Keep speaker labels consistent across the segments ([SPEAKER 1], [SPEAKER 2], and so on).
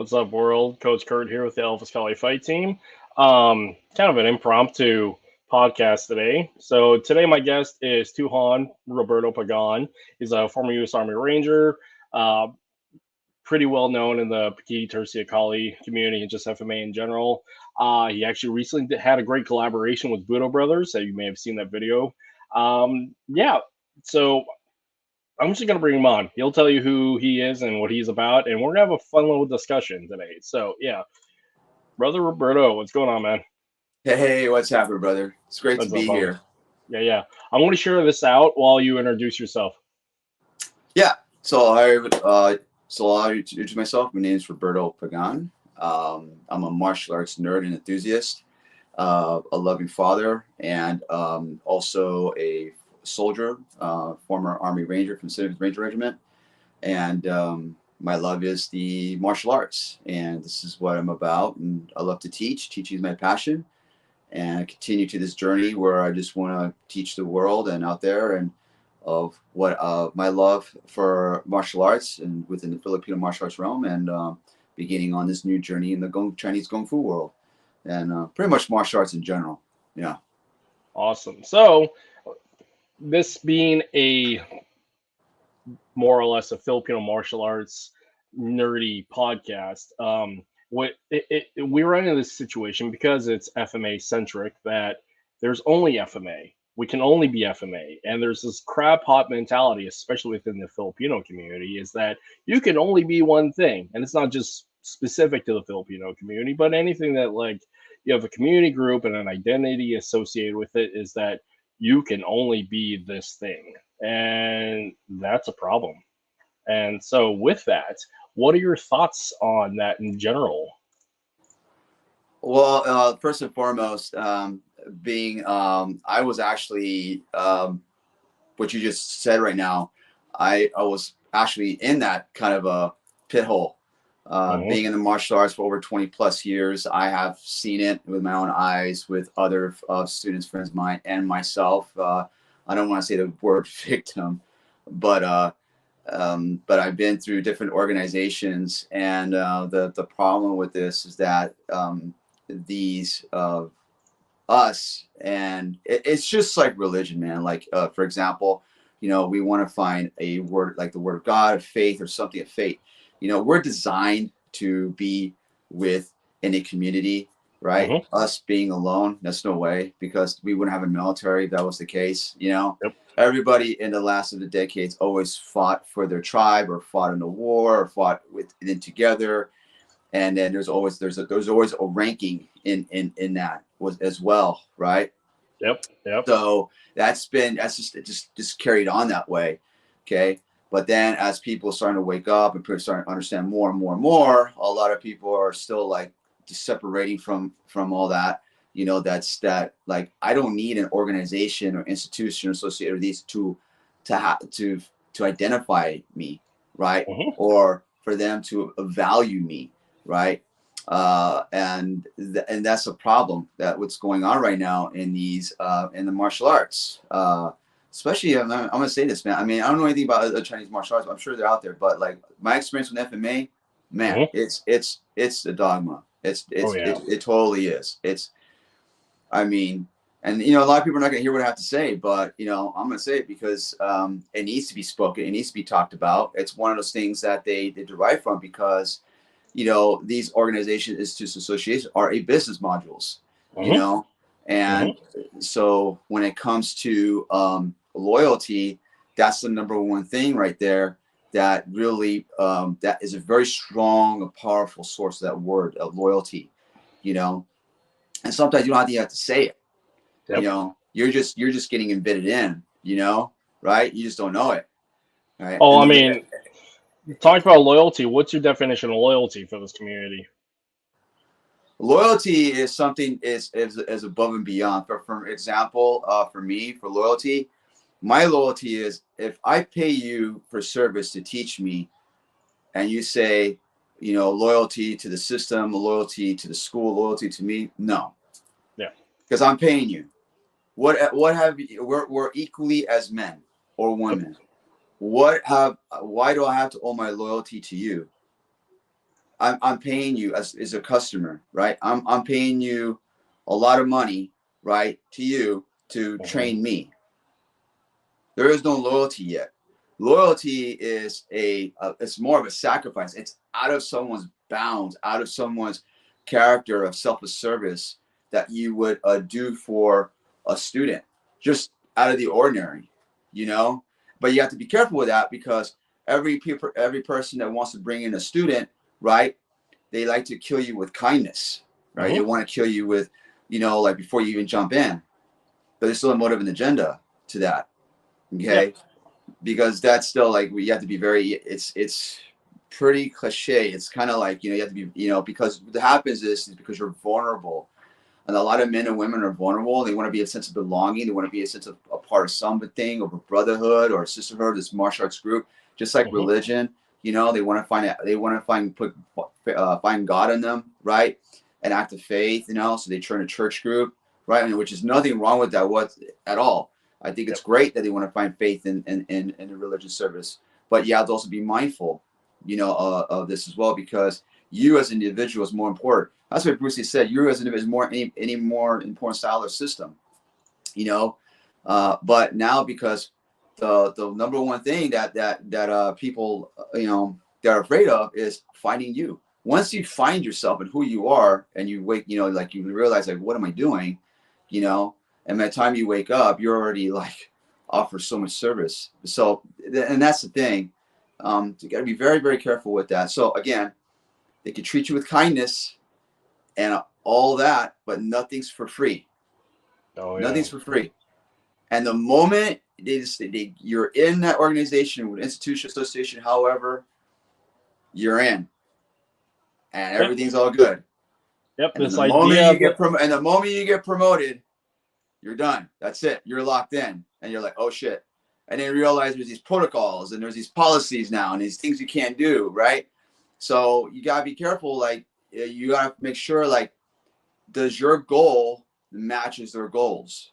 [SPEAKER 1] What's up, world? Coach Kurt here with the LFS-Kali fight team. Kind of an impromptu podcast today. So today my guest is Tuhon Roberto Pagan. He's a former U.S. Army Ranger, uh, pretty well known in the Pekiti-Tirsia Kali community and just FMA in general. He actually recently had a great collaboration with Budo Brothers, so you may have seen that video. Yeah, so I'm just gonna bring him on. He'll tell you who he is and what he's about, and we're gonna have a fun little discussion today. So yeah, brother Roberto, what's going on, man?
[SPEAKER 2] Hey, what's happening, brother? It's great to
[SPEAKER 1] What's up,
[SPEAKER 2] be
[SPEAKER 1] brother?
[SPEAKER 2] here.
[SPEAKER 1] Yeah. I'm going to share this out while you introduce yourself.
[SPEAKER 2] Yeah. So I'll introduce myself. My name is Roberto Pagan. I'm a martial arts nerd and enthusiast, a loving father, and also a soldier, former Army Ranger from Citizens Ranger Regiment. And my love is the martial arts, and this is what I'm about. And I love to teach. Teaching is my passion. And I continue to this journey where I just want to teach the world and out there and of what my love for martial arts and within the Filipino martial arts realm, and beginning on this new journey in the Chinese Kung Fu world, and pretty much martial arts in general. Yeah.
[SPEAKER 1] Awesome. So this being a more or less a Filipino martial arts nerdy podcast, we run into this situation because it's FMA centric that there's only FMA. We can only be FMA, and there's this crab pot mentality, especially within the Filipino community, is that you can only be one thing, and it's not just specific to the Filipino community, but anything that like you have a community group and an identity associated with it is that you can only be this thing, and that's a problem. And so, with that, what are your thoughts on that in general?
[SPEAKER 2] Well, first and foremost, I was actually what you just said right now. I was actually in that kind of a pit hole. Being in the martial arts for over 20 plus years, I have seen it with my own eyes with other students, friends of mine, and myself. I don't want to say the word victim, but I've been through different organizations, and the problem with this is that these us, and it's just like religion, man. Like for example, we want to find a word like the word of God, of faith, or something of faith. We're designed to be with in a community, right? Us being alone, that's no way, because we wouldn't have a military if that was the case.
[SPEAKER 1] Yep.
[SPEAKER 2] Everybody in the last of the decades always fought for their tribe, or fought in a war, or fought within together. And then there's always a ranking in that as well, right?
[SPEAKER 1] Yep.
[SPEAKER 2] So that's just carried on that way, okay. But then as people are starting to wake up and people starting to understand more and more and more, a lot of people are still like just separating from all that. That like I don't need an organization or institution associated with these to identify me, right? Or for them to value me, right? And that's a problem that what's going on right now in these in the martial arts, especially I'm gonna say this, man. I mean, I don't know anything about the Chinese martial arts, but I'm sure they're out there. But like my experience with FMA, man, it's a dogma. It totally is. I mean, and a lot of people are not gonna hear what I have to say, but I'm gonna say it because it needs to be spoken. It needs to be talked about. It's one of those things that they derive from because these organizations, institutes, associations are a business modules, and so when it comes to loyalty, that's the number one thing right there that really that is a very strong, a powerful source of that word of loyalty, and sometimes you don't have to say it.
[SPEAKER 1] Yep.
[SPEAKER 2] You're just getting embedded in, right? You just don't know it, right?
[SPEAKER 1] Oh, I mean, talk about loyalty. What's your definition of loyalty for this community?
[SPEAKER 2] Loyalty is something is above and beyond. For example, for me, for loyalty, my loyalty is if I pay you for service to teach me, and you say, loyalty to the system, loyalty to the school, loyalty to me, no.
[SPEAKER 1] Yeah.
[SPEAKER 2] Because I'm paying you. What have you? We're equally as men or women. Why do I have to owe my loyalty to you? I'm paying you as a customer, right? I'm paying you a lot of money, right, to you to train me. There is no loyalty yet. Loyalty is it's more of a sacrifice. It's out of someone's bounds, out of someone's character of selfless service that you would do for a student, just out of the ordinary, you know. But you have to be careful with that, because every person that wants to bring in a student, right, they like to kill you with kindness, right? They want to kill you with, you know, like before you even jump in. But there's still a motive and agenda to that. Okay. Yep. Because that's still like, you have to be very, it's pretty cliche. It's kind of like, you know, you have to be, you know, because what happens is because you're vulnerable. And a lot of men and women are vulnerable. They want to be a sense of belonging. They want to be a sense of a part of something, of a brotherhood or a sisterhood, this martial arts group, just like religion. You know, they want to find God in them, right? An act of faith, you know, so they turn a church group, right? I mean, which is nothing wrong with that at all. I think it's great that they want to find faith in a religious service, but you have to also be mindful, you know, of this as well, because you as an individual is more important. That's what Bruce Lee said. You as an individual is any more important style or system, you know. But now, because the number one thing that people, you know, they're afraid of is finding you. Once you find yourself and who you are, and you wake, you know, like you realize, like, what am I doing, you know? And by the time you wake up, you're already like offer so much service. So, and that's the thing. You got to be very, very careful with that. So again, they can treat you with kindness and all that, but nothing's for free. Nothing's for free. And the moment you're in that organization, institution, association, however, you're in, and everything's all good.
[SPEAKER 1] Yep.
[SPEAKER 2] And the moment you get promoted, you're done. That's it. You're locked in, and you're like, oh shit. And then you realize there's these protocols and there's these policies now and these things you can't do, right? So you gotta be careful. Like, you gotta make sure, like, does your goal matches their goals?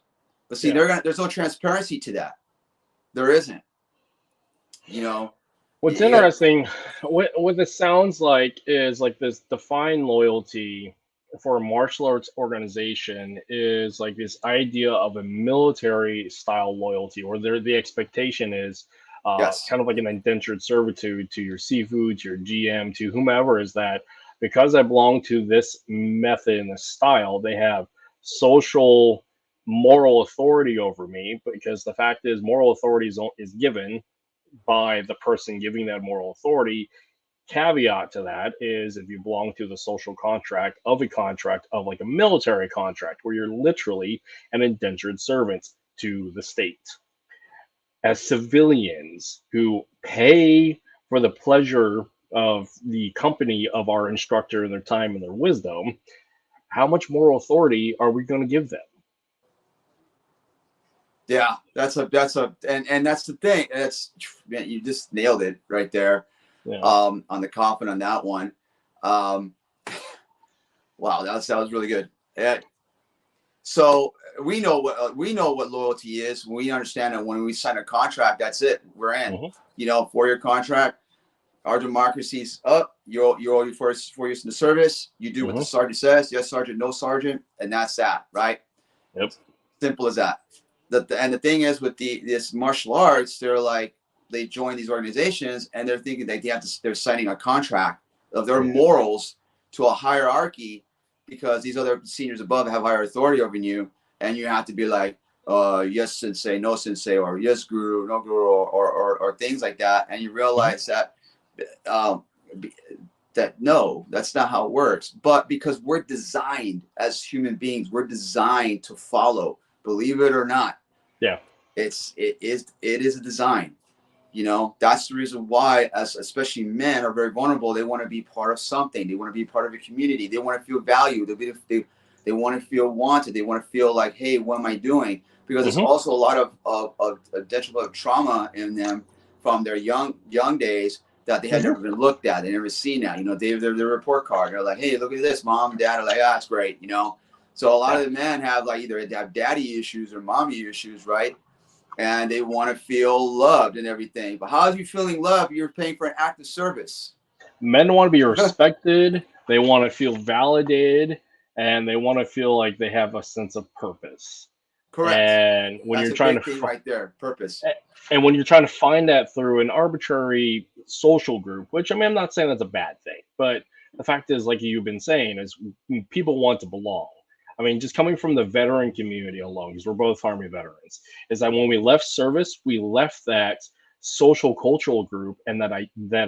[SPEAKER 2] But see, there's no transparency to that. There isn't. You know.
[SPEAKER 1] What's interesting, what this sounds like is like this defined loyalty for a martial arts organization is like this idea of a military style loyalty, where the expectation is kind of like an indentured servitude to your seafood, to your GM, to whomever, is that because I belong to this method and this style, they have social moral authority over me, because the fact is moral authority is given by the person giving that moral authority. Caveat to that is, if you belong to the social contract of like a military contract, where you're literally an indentured servant to the state. As civilians who pay for the pleasure of the company of our instructor and their time and their wisdom, how much moral authority are we going to give them?
[SPEAKER 2] Yeah, and that's the thing. Man, you just nailed it right there. Yeah. On the coffin on that one. Wow, that was really good. Yeah. So we know what loyalty is. We understand that when we sign a contract, that's it. We're in. You know, 4-year contract. Our democracy's up. You're only 4 years in the service. You do what the sergeant says. Yes, sergeant. No, sergeant. And that's that, right?
[SPEAKER 1] Yep.
[SPEAKER 2] Simple as that. And the thing is, with this martial arts, they're like, they join these organizations and they're thinking that they're signing a contract of their morals to a hierarchy, because these other seniors above have higher authority over you, and you have to be like, yes sensei, no sensei, or yes guru, no guru, or things like that. And you realize that no, that's not how it works. But because we're designed as human beings, we're designed to follow. Believe it or not, it is a design. You know, that's the reason why, especially men are very vulnerable. They want to be part of something. They want to be part of a community. They want to feel valued. They want to feel wanted. They want to feel like, hey, what am I doing? Because there's also a lot of detrimental trauma in them from their young days that they had never been looked at. They never seen that. You know, they have their report card. They're like, hey, look at this. Mom and dad are like, that's great. You know. So a lot of the men have like either have daddy issues or mommy issues, right? And they want to feel loved and everything. But how are you feeling loved? You're paying for an act of service.
[SPEAKER 1] Men want to be respected. They want to feel validated, and they want to feel like they have a sense of purpose.
[SPEAKER 2] Correct.
[SPEAKER 1] And when
[SPEAKER 2] That's
[SPEAKER 1] you're
[SPEAKER 2] a
[SPEAKER 1] trying
[SPEAKER 2] big
[SPEAKER 1] to
[SPEAKER 2] thing right there. Purpose.
[SPEAKER 1] and when you're trying to find that through an arbitrary social group, which I mean, I'm not saying that's a bad thing, but the fact is, like you've been saying, is people want to belong. I mean, just coming from the veteran community alone, because we're both Army veterans, is that when we left service, we left that social cultural group and that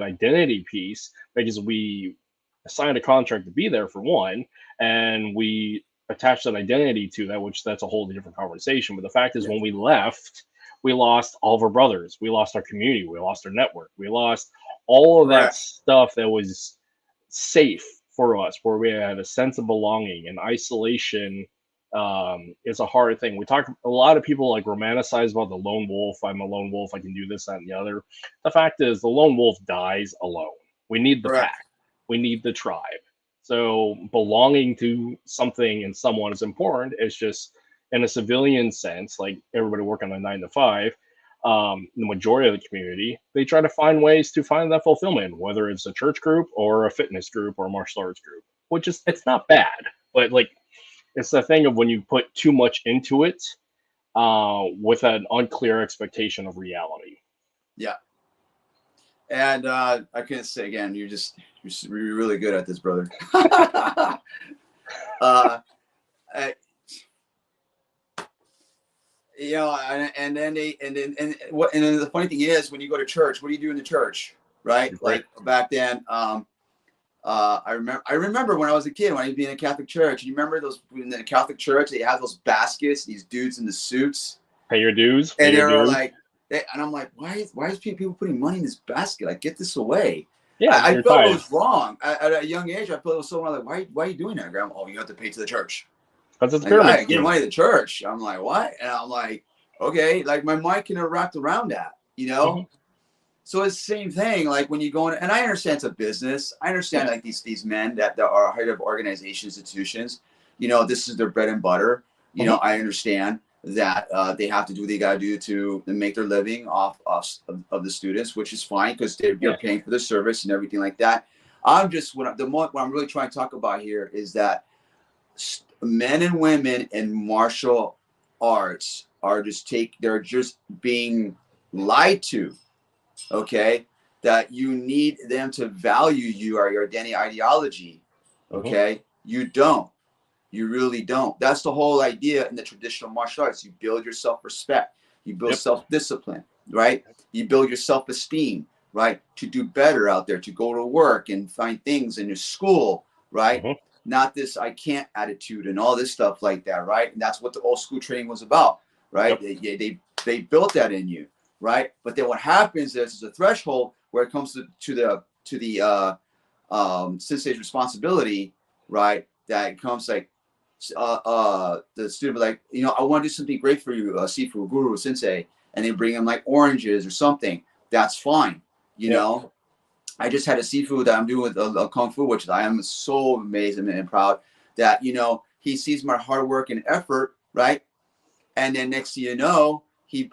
[SPEAKER 1] identity piece because we signed a contract to be there for one, and we attached that identity to that, which that's a whole different conversation. But the fact is,
[SPEAKER 2] Yeah.
[SPEAKER 1] when we left, we lost all of our brothers, we lost our community, we lost our network, we lost all of that
[SPEAKER 2] Correct.
[SPEAKER 1] stuff that was safe for us, where we had a sense of belonging. And isolation is a hard thing. We talk, a lot of people like romanticize about the lone wolf. I'm a lone wolf, I can do this, that, and the other. The fact is, the lone wolf dies alone. We need the
[SPEAKER 2] Correct.
[SPEAKER 1] pack, we need the tribe. So belonging to something and someone is important. It's just in a civilian sense, like everybody working a 9 to 5, the majority of the community, they try to find ways to find that fulfillment, whether it's a church group or a fitness group or a martial arts group, which is, it's not bad, but like, it's the thing of when you put too much into it with an unclear expectation of reality.
[SPEAKER 2] Yeah. And I couldn't say again, you're really good at this, brother. You know, and then the funny thing is, when you go to church, what do you do in the church, right? Like back then, I remember when I was a kid, when I was being in a Catholic church. You remember those in the Catholic church? They had those baskets, these dudes in the suits.
[SPEAKER 1] Pay your dues.
[SPEAKER 2] And they were like, and I'm like, why is people putting money in this basket? Like, get this away. Yeah, I felt it was wrong. At a young age, I felt it was so wrong. Like, why are you doing that, Grandma? Oh, you have to pay to the church.
[SPEAKER 1] Because it's
[SPEAKER 2] pyramid. I give money to the church. I'm like, what? And I'm like, okay, like my mind can have wrapped around that, you know? Mm-hmm. So it's the same thing. Like when you go in, and I understand it's a business. I understand like these men that are head of organization institutions, you know, this is their bread and butter. You know, I understand that they have to do what they got to do to make their living off of the students, which is fine because you're paying for the service and everything like that. I'm just, what I'm really trying to talk about here is that men and women in martial arts are they're just being lied to. Okay, that you need them to value you or your identity ideology. Okay, you don't. You really don't. That's the whole idea in the traditional martial arts. You build your self-respect. You build self-discipline, right? You build your self-esteem, right? To do better out there, to go to work and find things in your school, right? Not this I can't attitude and all this stuff like that, right? And that's what the old school training was about, right? They built that in you, right? But then what happens is there's a threshold where it comes to the sensei's responsibility, right? That it comes like the student like, you know, I want to do something great for you, Sifu, Guru, Sensei, and they bring him like oranges or something. That's fine, you know. I just had a Sifu that I'm doing with a Kung Fu, which I am so amazed and proud that, you know, he sees my hard work and effort, right? And then next thing you know, he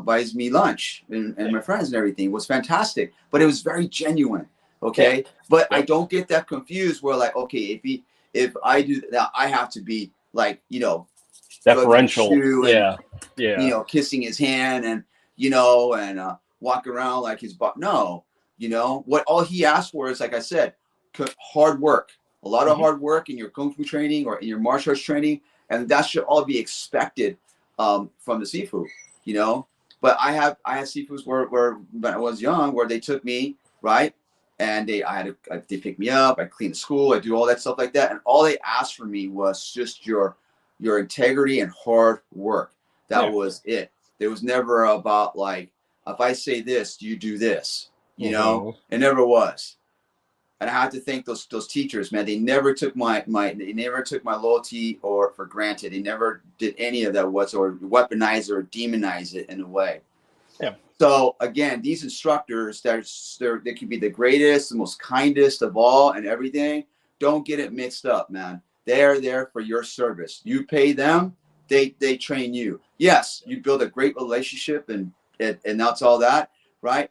[SPEAKER 2] buys me lunch and my friends and everything. It was fantastic, but it was very genuine. Okay. But I don't get that confused where like, okay, if I do that, I have to be like, you know,
[SPEAKER 1] deferential
[SPEAKER 2] and, you know, kissing his hand and, you know, and walk around like his butt. No, you know, what all he asked for is, like I said, hard work, a lot of hard work in your Kung Fu training or in your martial arts training. And that should all be expected from the Sifu, you know. But I had Sifus where when I was young, where they took me, right, and they pick me up, I clean the school, I do all that stuff like that, and all they asked for me was just your integrity and hard work. That was it. There was never about like, if I say this, you do this, you know. It never was. And I have to thank those teachers, man. They never took my loyalty or for granted. They never did any of that whatsoever, weaponize or demonize it in a way. Yeah. So again, these instructors, they can be the greatest, the most kindest of all, and everything. Don't get it mixed up, man. They are there for your service. You pay them, they train you. Yes, you build a great relationship, and that's all that, right?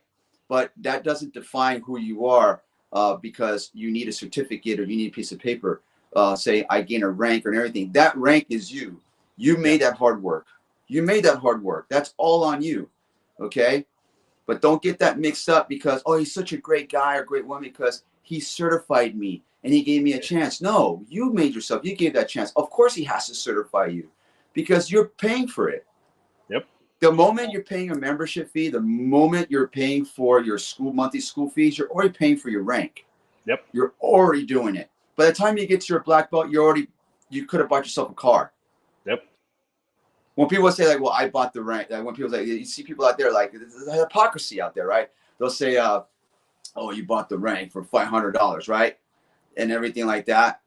[SPEAKER 2] but that doesn't define who you are, because you need a certificate or you need a piece of paper. Say I gain a rank or everything. That rank is you. You made that hard work. You made that hard work. That's all on you. Okay. But don't get that mixed up because, oh, he's such a great guy or great woman because he certified me and he gave me a chance. No, you made yourself. You gave that chance. Of course he has to certify you because you're paying for it.
[SPEAKER 1] Yep.
[SPEAKER 2] The moment you're paying a membership fee, the moment you're paying for your monthly school fees, you're already paying for your rank.
[SPEAKER 1] Yep.
[SPEAKER 2] You're already doing it. By the time you get to your black belt, you could have bought yourself a car.
[SPEAKER 1] Yep.
[SPEAKER 2] When people say like, well, I bought the rank, like when people say, you see people out there, like there's hypocrisy out there, right? They'll say, oh, you bought the rank for $500, right? And everything like that.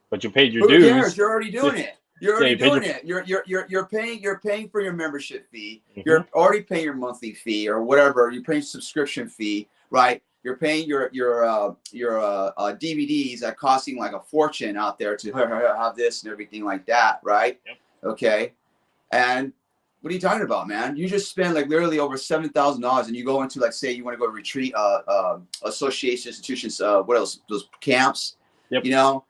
[SPEAKER 1] But you paid your
[SPEAKER 2] Who
[SPEAKER 1] dues.
[SPEAKER 2] cares? You're already doing it. You're already doing it. You're paying for your membership fee. Mm-hmm. You're already paying your monthly fee or whatever. You're paying subscription fee, right? You're paying your DVDs that costing like a fortune out there to have this and everything like that, right?
[SPEAKER 1] Yep.
[SPEAKER 2] Okay. And what are you talking about, man? You just spend like literally over $7,000 and you go into like, say you want to go to retreat, association institutions, what else? Those camps,
[SPEAKER 1] yep.
[SPEAKER 2] You know,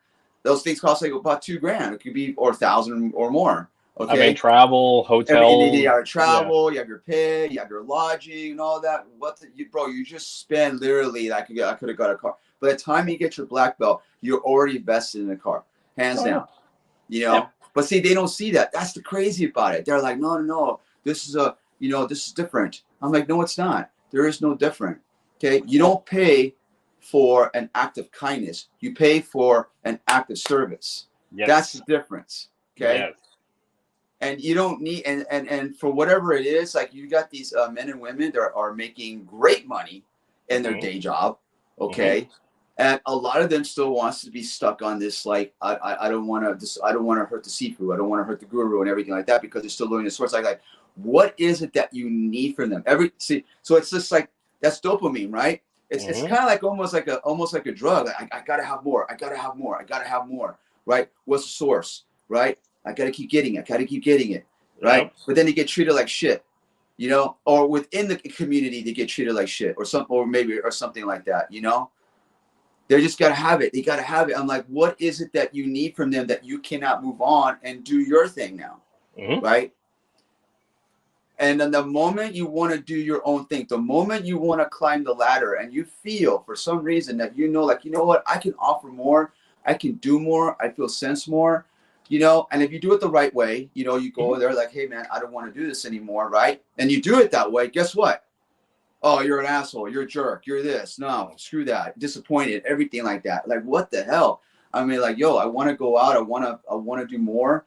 [SPEAKER 2] those things cost like about $2,000. It could be, or 1,000 or more. Okay.
[SPEAKER 1] I mean, travel, hotel.
[SPEAKER 2] You have travel, you have your pay, you have your lodging and all that. Bro, you just spend literally like I could have got a car. By the time you get your black belt, you're already invested in a car, hands down. You know. Yep. But see, they don't see that. That's the crazy about it. They're like, no, this is this is different. I'm like, no, it's not. There is no different. Okay. You don't pay for an act of kindness. You pay for an act of service. Yes. That's the difference. Okay. Yes. And you don't need, and for whatever it is, like you got these men and women that are making great money in their day job. Okay. And a lot of them still wants to be stuck on this, like, I don't want to hurt the sifu. I don't want to hurt the guru and everything like that because they're still learning the source. Like, what is it that you need from them? So it's just like, that's dopamine, right? It's kind of like almost like a drug. Like, I gotta have more. I gotta have more. I gotta have more. Right? What's the source? Right? I gotta keep getting it. Right? Yep. But then they get treated like shit, or within the community they get treated like shit, or something like that. They just gotta have it. They gotta have it. I'm like, what is it that you need from them that you cannot move on and do your thing now, right? And then the moment you want to do your own thing, the moment you want to climb the ladder, and you feel for some reason that like, you know what, I can offer more, I can do more, I feel sense more. And if you do it the right way, you go there like, hey, man, I don't want to do this anymore, right? And you do it that way, guess what? Oh, you're an asshole. You're a jerk. You're this. No, screw that. Disappointed, everything like that. Like, what the hell? I mean, like, yo, I want to go out. I want to do more.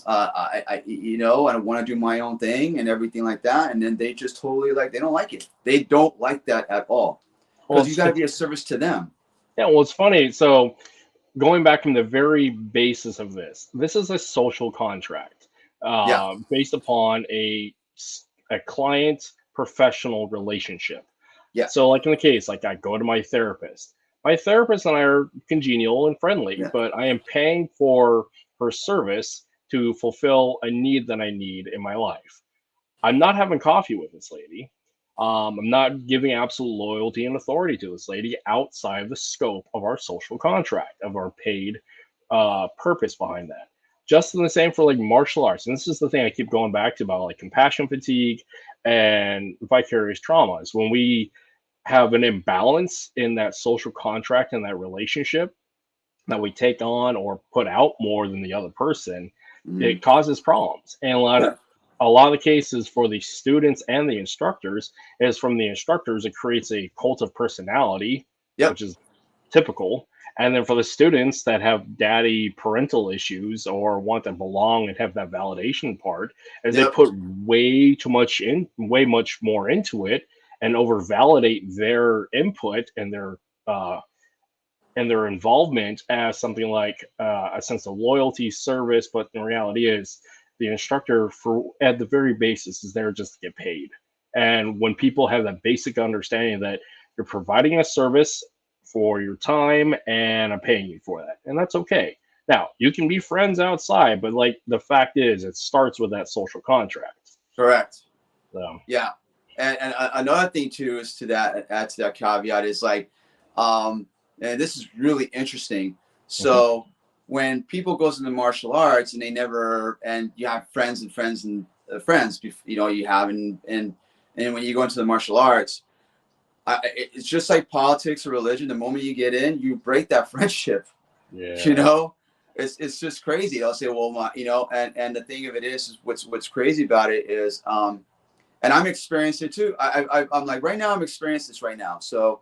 [SPEAKER 2] I want to do my own thing and everything like that. And then they just totally they don't like it. They don't like that at all. Because you got to be a service to them.
[SPEAKER 1] Yeah, well, it's funny. So, going back from the very basis of this is a social contract based upon a client professional relationship.
[SPEAKER 2] Yeah.
[SPEAKER 1] So like in the case, like I go to my therapist. My therapist and I are congenial and friendly, but I am paying for her service to fulfill a need that I need in my life. I'm not having coffee with this lady. I'm not giving absolute loyalty and authority to this lady outside the scope of our social contract, of our paid purpose behind that. Just the same for like martial arts. And this is the thing I keep going back to about like compassion fatigue and vicarious traumas. When we have an imbalance in that social contract and that relationship that we take on or put out more than the other person, it causes problems. And a lot of the cases for the students and the instructors is from the instructors, it creates a cult of personality, which is typical. And then for the students that have daddy parental issues or want to belong and have that validation part, as they put way much more into it and over validate their input and their involvement as something like a sense of loyalty, service. But the reality is the instructor at the very basis is there just to get paid. And when people have that basic understanding that you're providing a service for your time and I'm paying you for that, and that's okay. Now you can be friends outside, but the fact is it starts with that social contract.
[SPEAKER 2] Correct.
[SPEAKER 1] So.
[SPEAKER 2] Yeah. And another thing too is to that, add to that caveat is like, and this is really interesting. So when people goes into martial arts and they never, and you have friends and friends and friends, you know, you have, and when you go into the martial arts, it's just like politics or religion. The moment you get in, you break that friendship.
[SPEAKER 1] Yeah.
[SPEAKER 2] You know, it's just crazy. I'll say, well, you know, and the thing of it is what's crazy about it is, and I'm experiencing it too. I'm like right now I'm experiencing this right now. So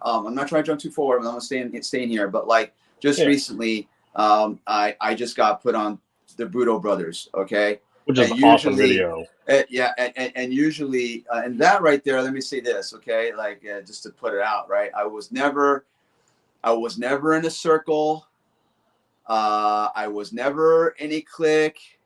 [SPEAKER 2] I'm not trying to jump too forward. I'm staying here. But like just recently, I just got put on the Budo Brothers. Okay,
[SPEAKER 1] which is
[SPEAKER 2] and
[SPEAKER 1] an awesome video.
[SPEAKER 2] Yeah, and usually, and that right there. Let me say this, okay? Like just to put it out, right? I was never in a circle. I was never in a clique.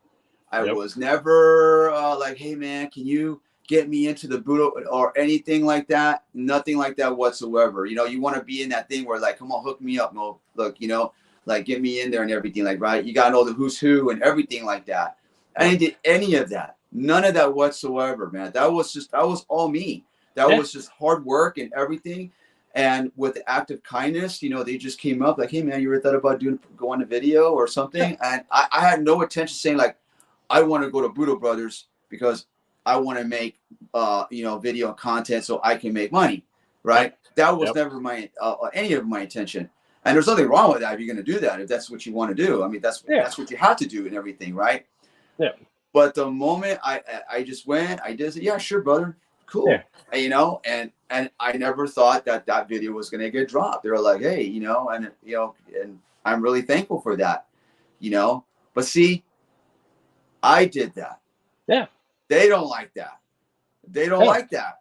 [SPEAKER 2] I was never like, hey man, can you get me into the Budo or anything like that? Nothing like that whatsoever. You know, you want to be in that thing where like, come on, hook me up, no, look, you know, like get me in there and everything, like, right? You gotta know the who's who and everything like that. I didn't do any of that. None of that whatsoever, man. That was all me. That was just hard work and everything. And with the act of kindness, you know, they just came up like, hey man, you ever thought about going to video or something? And I had no intention saying like, I want to go to Budo Brothers because I want to make, you know, video content so I can make money, right? That was never my any of my intention. And there's nothing wrong with that if you're going to do that, if that's what you want to do. I mean, that's what you have to do and everything, right?
[SPEAKER 1] Yeah.
[SPEAKER 2] But the moment I just went, I did say, yeah, sure, brother, cool, you know, and I never thought that video was going to get dropped. They were like, hey, you know, and I'm really thankful for that, you know. But see, I did that.
[SPEAKER 1] Yeah.
[SPEAKER 2] They don't like that. They don't like that.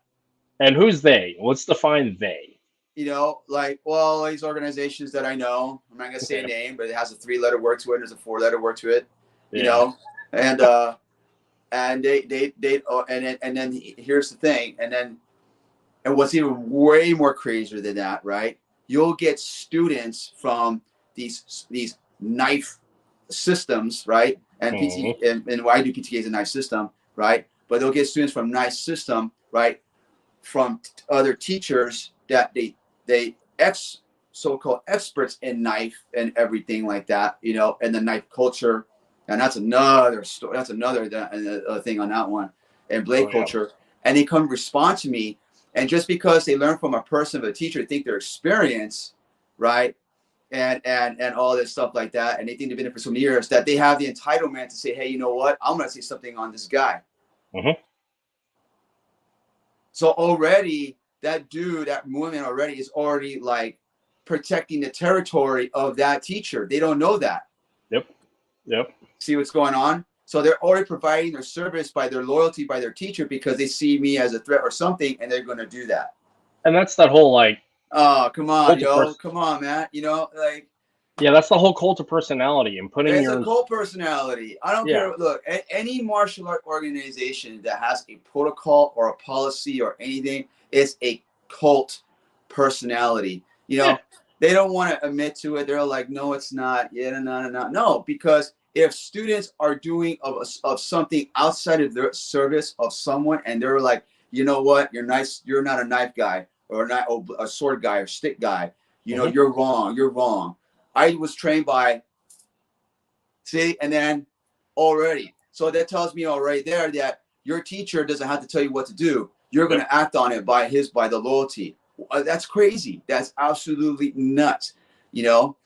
[SPEAKER 1] And who's they? Let's define they.
[SPEAKER 2] You know, like, well, these organizations that I know, I'm not gonna say a name, but it has a 3-letter word to it. There's a 4-letter word to it. You know, and they and then here's the thing, and what's even way more crazier than that, right? You'll get students from these knife systems, right? And and why do PTA is a knife system, right? But they'll get students from knife system, right? From other teachers that they so-called experts in knife and everything like that, you know, and the knife culture. And that's another story. That's another thing on that one, and blade culture. And they come respond to me, and just because they learn from a person, of a teacher, think their experience, right, and all this stuff like that, and they think they've been in for so many years that they have the entitlement to say, hey, you know what? I'm gonna say something on this guy. So already that dude, that woman already is already like protecting the territory of that teacher. They don't know that.
[SPEAKER 1] Yep.
[SPEAKER 2] See what's going on? So they're already providing their service by their loyalty by their teacher because they see me as a threat or something, and they're going to do that.
[SPEAKER 1] And that's that whole like,
[SPEAKER 2] oh, come on, yo, come on, man. You know, like,
[SPEAKER 1] yeah, that's the whole cult of personality and putting
[SPEAKER 2] it's a cult personality. I don't care. Look, any martial art organization that has a protocol or a policy or anything is a cult personality. You know, they don't want to admit to it. They're like, no, it's not. Yeah, no, because if students are doing of something outside of their service of someone, and they're like, you know what, you're nice, you're not a knife guy or not a sword guy or stick guy. You know, you're wrong. You're wrong. I was trained by. See, and then already, so that tells me already there that your teacher doesn't have to tell you what to do. You're going to act on it by the loyalty. That's crazy. That's absolutely nuts, you know?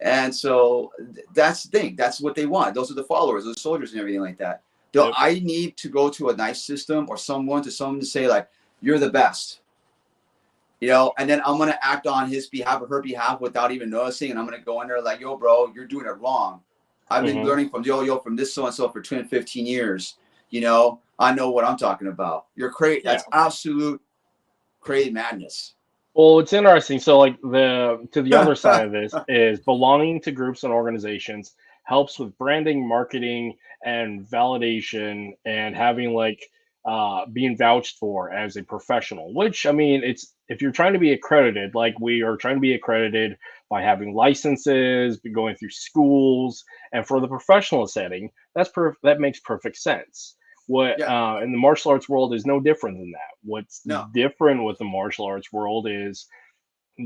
[SPEAKER 2] And so that's the thing. That's what they want. Those are the followers, the soldiers and everything like that. Do I need to go to a knife system or someone to say like, you're the best, you know, and then I'm going to act on his behalf or her behalf without even noticing. And I'm going to go in there like, yo, bro, you're doing it wrong. I've been learning from from this so-and-so for 10, 15 years. You know, I know what I'm talking about. You're crazy. That's absolute crazy madness.
[SPEAKER 1] Well, it's interesting. So like the other side of this is belonging to groups and organizations helps with branding, marketing, and validation, and having like being vouched for as a professional, which I mean, it's if you're trying to be accredited, like we are trying to be accredited by having licenses, going through schools, and for the professional setting, that makes perfect sense. What
[SPEAKER 2] Yeah.
[SPEAKER 1] in the martial arts world is no different than that. What's
[SPEAKER 2] No.
[SPEAKER 1] different with the martial arts world is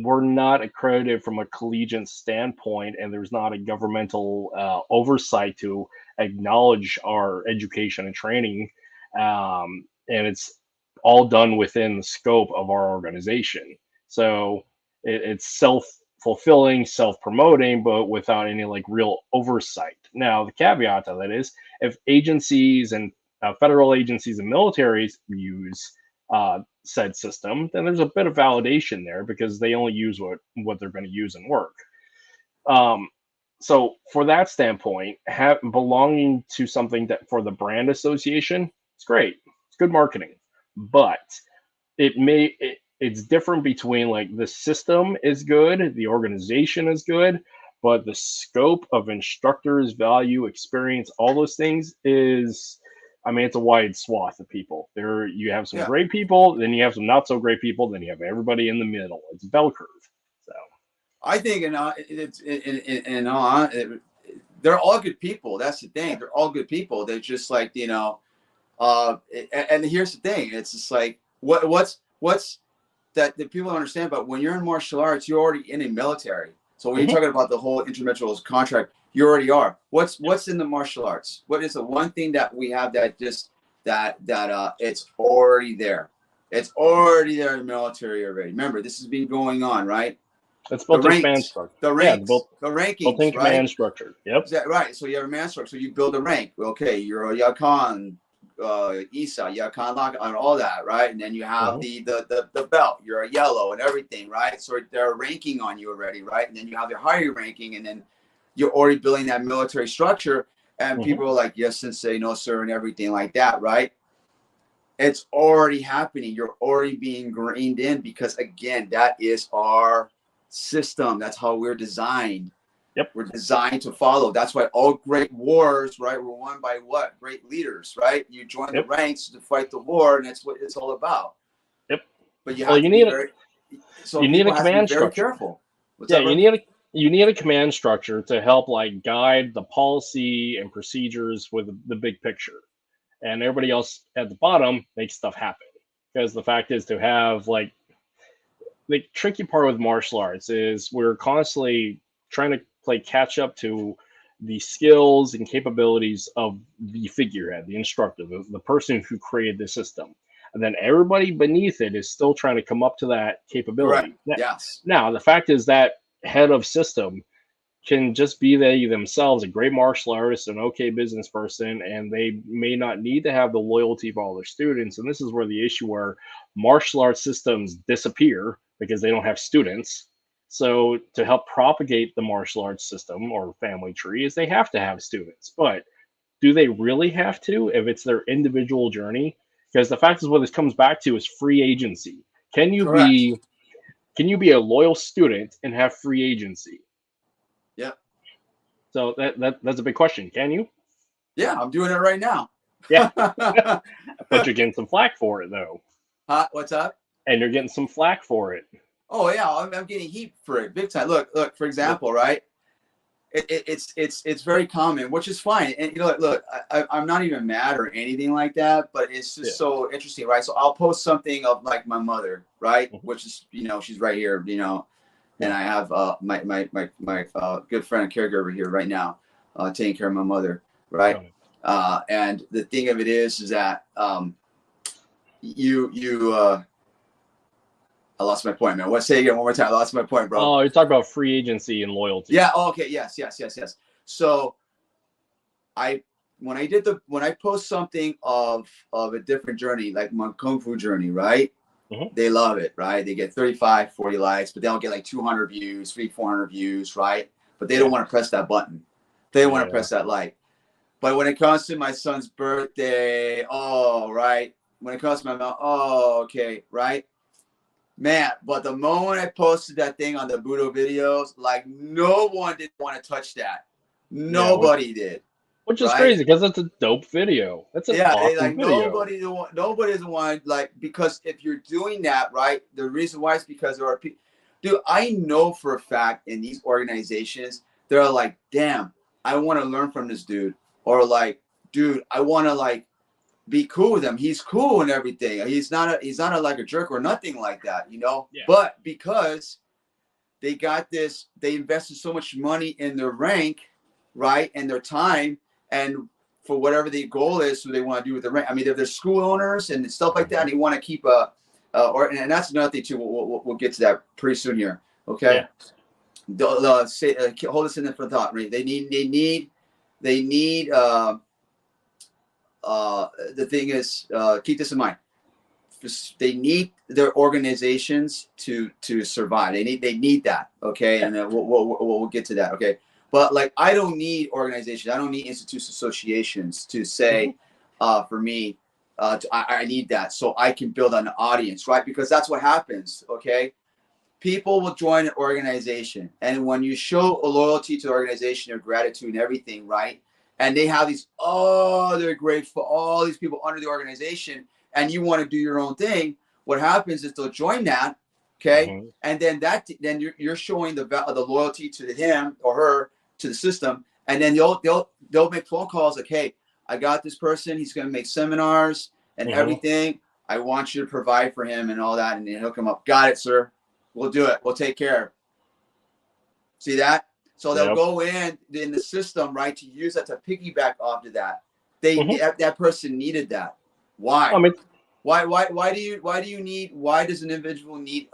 [SPEAKER 1] we're not accredited from a collegiate standpoint, and there's not a governmental oversight to acknowledge our education and training, and it's all done within the scope of our organization. So it's self-fulfilling, self-promoting, but without any like real oversight. Now, the caveat to that is if agencies and federal agencies and militaries use said system, then there's a bit of validation there because they only use what they're going to use and work. So for that standpoint, belonging to something that for the brand association, it's great. It's good marketing, but it's different between like the system is good, the organization is good, but the scope of instructors, value, experience, all those things is, I mean, it's a wide swath of people. There, you have some great people, then you have some not so great people, then you have everybody in the middle. It's a bell curve. So,
[SPEAKER 2] I think they're all good people. That's the thing. They're all good people. They're just like, you know, and here's the thing. It's just like what's that people don't understand. But when you're in martial arts, you're already in a military. So when you're talking about the whole intermutual contract, you already are. What's in the martial arts? What is the one thing that we have that just that it's already there? It's already there in the military already. Remember, this has been going on, right?
[SPEAKER 1] It's built in command structure.
[SPEAKER 2] The ranks, the rankings,
[SPEAKER 1] built in command structure. Yep.
[SPEAKER 2] Right. So you have a command structure. So you build a rank. Okay, you're a Yakan, Isa, Yakan, Laka, and all that, right? And then you have the belt. You're a yellow and everything, right? So they're ranking on you already, right? And then you have the higher ranking, and then you're already building that military structure. And people are like, yes, sensei, no, sir, and everything like that, right? It's already happening. You're already being ingrained in because, again, that is our system. That's how we're designed.
[SPEAKER 1] Yep.
[SPEAKER 2] We're designed to follow. That's why all great wars, right, were won by what? Great leaders, right? You join the ranks to fight the war, and that's what it's all about.
[SPEAKER 1] Yep.
[SPEAKER 2] But you have to be very, so
[SPEAKER 1] you need a command
[SPEAKER 2] very
[SPEAKER 1] structure.
[SPEAKER 2] Careful.
[SPEAKER 1] You need a command structure to help like guide the policy and procedures with the big picture, and everybody else at the bottom makes stuff happen. Because the fact is, to have like the tricky part with martial arts is we're constantly trying to play catch up to the skills and capabilities of the figurehead, the instructor, the person who created the system. And then everybody beneath it is still trying to come up to that capability.
[SPEAKER 2] Correct. Yes.
[SPEAKER 1] Now, the fact is that head of system can just be they themselves, a great martial artist, an okay business person, and they may not need to have the loyalty of all their students. And this is where the issue where martial arts systems disappear because they don't have students. So to help propagate the martial arts system or family tree is they have to have students. But do they really have to if it's their individual journey? Because the fact is what this comes back to is free agency. Can you be a loyal student and have free agency?
[SPEAKER 2] Yeah.
[SPEAKER 1] So that's a big question. Can you?
[SPEAKER 2] Yeah, I'm doing it right now.
[SPEAKER 1] Yeah. But you're getting some flack for it though.
[SPEAKER 2] What's up?
[SPEAKER 1] And you're getting some flack for it.
[SPEAKER 2] Oh yeah, I'm getting heat for it, big time. Look. For example, right? It's very common, which is fine. And you know, look, I'm not even mad or anything like that, but it's just so interesting, right? So I'll post something of like my mother, right? Which is, you know, she's right here, you know, and I have my good friend and caregiver here right now, taking care of my mother, right? And the thing of it is that I lost my point, man. Say again one more time. I lost my point, bro.
[SPEAKER 1] Oh, you're talking about free agency and loyalty.
[SPEAKER 2] Yeah. Oh, okay. Yes. So when I post something of a different journey, like my Kung Fu journey, right? They love it, right? They get 35, 40 likes, but they don't get like 200 views, 400 views, right? But they don't want to press that button. They don't want to press that like. But when it comes to my son's birthday, right. When it comes to my mom, okay, right. Man, but the moment I posted that thing on the Budo videos, like no one did want to touch that. Nobody did.
[SPEAKER 1] Which is crazy because it's a dope video. That's an awesome video.
[SPEAKER 2] Nobody doesn't want, like, because if you're doing that, right, the reason why is because there are people. Dude, I know for a fact in these organizations, they're like, damn, I want to learn from this dude. Or like, dude, I want to like be cool with him. He's cool and everything. He's not like a jerk or nothing like that, you know.
[SPEAKER 1] Yeah.
[SPEAKER 2] But because they got this, they invested so much money in their rank, right, and their time, and for whatever the goal is, so they want to do with the rank. I mean, they're school owners and stuff like that, and they want to keep and that's another thing too. We'll get to that pretty soon here. Okay. Yeah. Hold this in there for thought. Right? They need. The thing is, keep this in mind. They need their organizations to survive. They need that. Okay, and then we'll get to that. Okay, but like I don't need organizations. I don't need institutes, associations to say, for me, I need that so I can build an audience, right? Because that's what happens. Okay, people will join an organization, and when you show a loyalty to the organization, or gratitude and everything, right? And they have these, they're grateful, all these people under the organization, and you want to do your own thing. What happens is they'll join that, okay, and then you're showing the loyalty to him or her, to the system, and then they'll make phone calls like, hey, I got this person, he's going to make seminars and everything. I want you to provide for him and all that, and then he'll come up. Got it, sir. We'll do it. We'll take care. See that? So they'll go in the system, right, to use that to piggyback off to that. That person needed that. Why? I mean, why does an individual need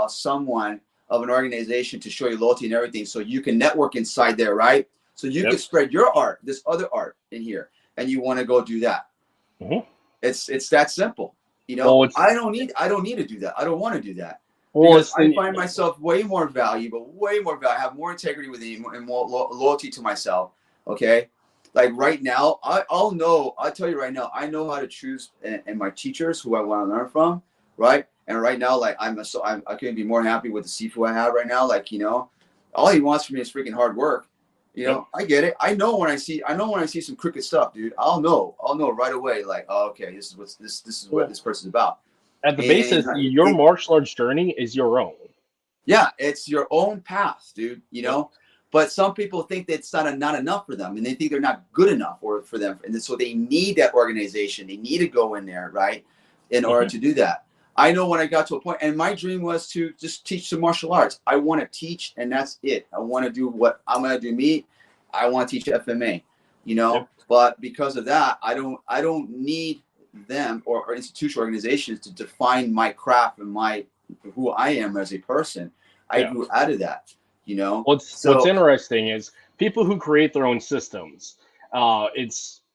[SPEAKER 2] someone of an organization to show you loyalty and everything, so you can network inside there, right? So you can spread your art, this other art in here, and you want to go do that. It's that simple. You know, well, I don't need to do that. I don't want to do that. Well, because I find myself way more valuable, I have more integrity with me and more loyalty to myself. Okay. Like right now, I'll tell you right now, I know how to choose and my teachers who I want to learn from. Right. And right now, like I couldn't be more happy with the Sifu I have right now. Like, you know, all he wants from me is freaking hard work. You know, I get it. I know when I see some crooked stuff, dude, I'll know right away. Like, oh, okay, this is what this person's about.
[SPEAKER 1] At the basis, your martial arts journey is your own.
[SPEAKER 2] Yeah, it's your own path, dude. You know, but some people think that it's not enough for them, and they think they're not good enough for them, and so they need that organization. They need to go in there, right, in order to do that. I know when I got to a point, and my dream was to just teach some martial arts. I want to teach, and that's it. I want to do what I'm going to do. Me, I want to teach FMA, you know. But because of that, I don't need them or institutional organizations to define my craft and who I am as a person. I grew out of that, you know.
[SPEAKER 1] What's interesting is people who create their own systems.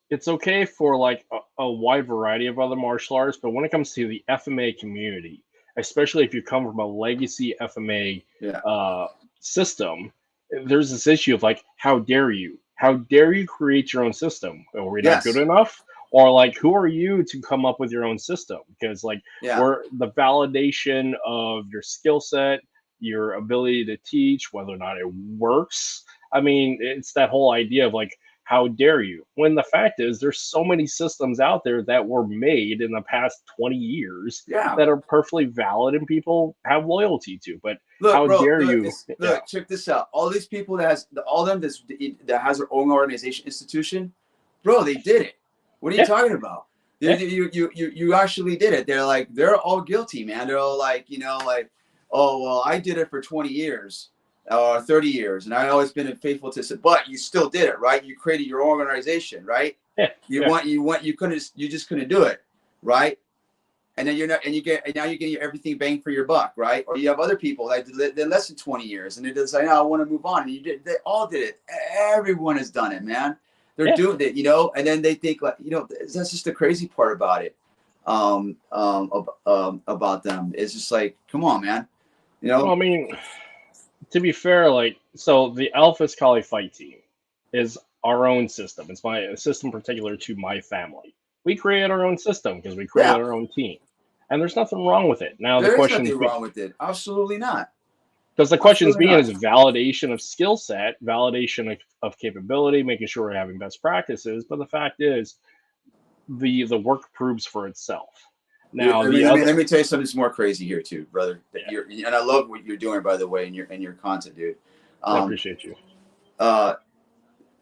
[SPEAKER 1] It's okay for like a wide variety of other martial arts, but when it comes to the FMA community, especially if you come from a legacy FMA system, there's this issue of like, how dare you create your own system? Are we not good enough? Or like, who are you to come up with your own system? Because like, we're the validation of your skill set, your ability to teach, whether or not it works. I mean, it's that whole idea of like, how dare you? When the fact is, there's so many systems out there that were made in the past 20 years that are perfectly valid and people have loyalty to. But how dare you?
[SPEAKER 2] Look, check this out. All these people that has their own organization, institution, bro, they did it. What are you talking about? You actually did it. They're all guilty, man. They're all like, you know, like, oh, well, I did it for 20 years. 30 years, and I've always been faithful to it. But you still did it, right? You created your own organization, right? You just couldn't do it, right? And then now you're getting everything bang for your buck, right? Or you have other people that did less than 20 years, and they just say, "No, I want to move on." And they all did it. Everyone has done it, man. They're doing it, you know. And then they think, like, you know, that's just the crazy part about it. About them, it's just like, come on, man. You know,
[SPEAKER 1] well, I mean, to be fair, like, so the LFS-Kali fight team is our own system. It's my system particular to my family. We create our own system because we create our own team, and there's nothing wrong with it. Now
[SPEAKER 2] there's nothing wrong with it. Absolutely not.
[SPEAKER 1] Because the question is validation of skill set, validation of capability, making sure we're having best practices. But the fact is, the work proves for itself. Now,
[SPEAKER 2] let me tell you something that's more crazy here too, brother. And I love what you're doing, by the way, in your content, dude.
[SPEAKER 1] I appreciate you.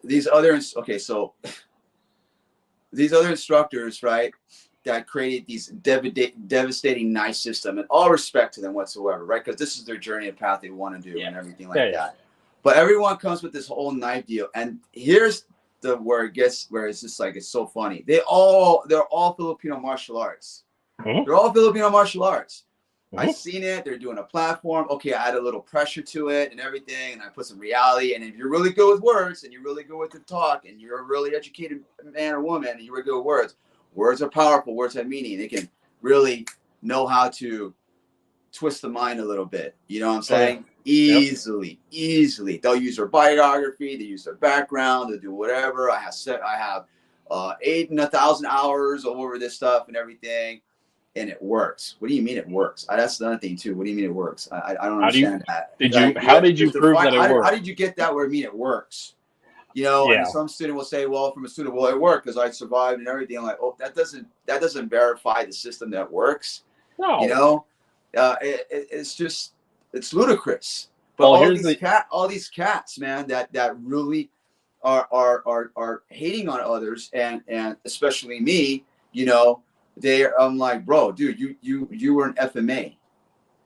[SPEAKER 2] These other, okay, so these other instructors, right, that created these devastating knife system, and all respect to them whatsoever, right? Because this is their journey and path they want to do and everything like that. But everyone comes with this whole knife deal, and here's where it's just like, it's so funny. They're all Filipino martial arts. They're all Filipino martial arts. I've seen it. They're doing a platform. Okay, I add a little pressure to it and everything, and I put some reality. And if you're really good with words, and you're really good with the talk, and you're a really educated man or woman, and you're really good with words, words are powerful. Words have meaning. They can really know how to twist the mind a little bit. You know what I'm saying? Easily. They'll use their biography. They use their background. They'll do whatever. I have 8 and 1,000 hours over this stuff and everything. And it works. What do you mean it works? That's another thing too. What do you mean it works? I don't understand that.
[SPEAKER 1] How did you prove that it worked?
[SPEAKER 2] How did you get that where I mean it works? You know, and some student will say, well, from a student, well, it worked because I survived and everything. I'm like, oh, that doesn't verify the system that works.
[SPEAKER 1] No.
[SPEAKER 2] You know, it's ludicrous. But all these cats, man, that really are hating on others, and especially me, you know. I'm like, bro, dude, you were an FMA.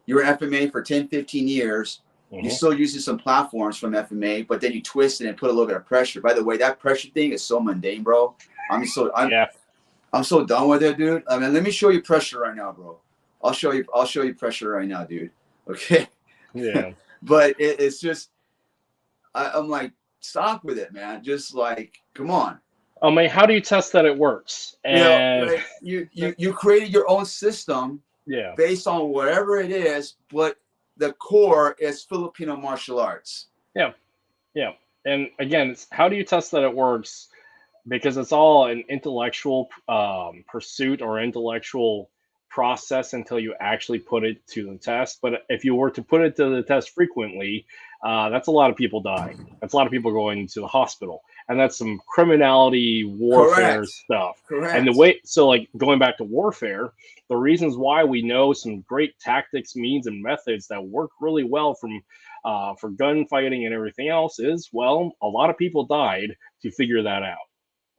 [SPEAKER 2] You were an FMA for 10, 15 years. You still using some platforms from FMA, but then you twist it and put a little bit of pressure. By the way, that pressure thing is so mundane, bro. I'm so done with it, dude. I mean, let me show you pressure right now, bro. I'll show you pressure right now, dude. Okay.
[SPEAKER 1] Yeah.
[SPEAKER 2] But it's just, I'm like, stop with it, man. Just like, come on.
[SPEAKER 1] I mean, how do you test that it works? And
[SPEAKER 2] you created your own system, based on whatever it is, but the core is Filipino martial arts.
[SPEAKER 1] Yeah. And again, how do you test that it works? Because it's all an intellectual pursuit or intellectual process until you actually put it to the test. But if you were to put it to the test frequently, that's a lot of people dying. That's a lot of people going to the hospital. And that's some criminality, warfare stuff.
[SPEAKER 2] Correct.
[SPEAKER 1] And like going back to warfare, the reasons why we know some great tactics, means, and methods that work really well for gunfighting and everything else is, well, a lot of people died to figure that out.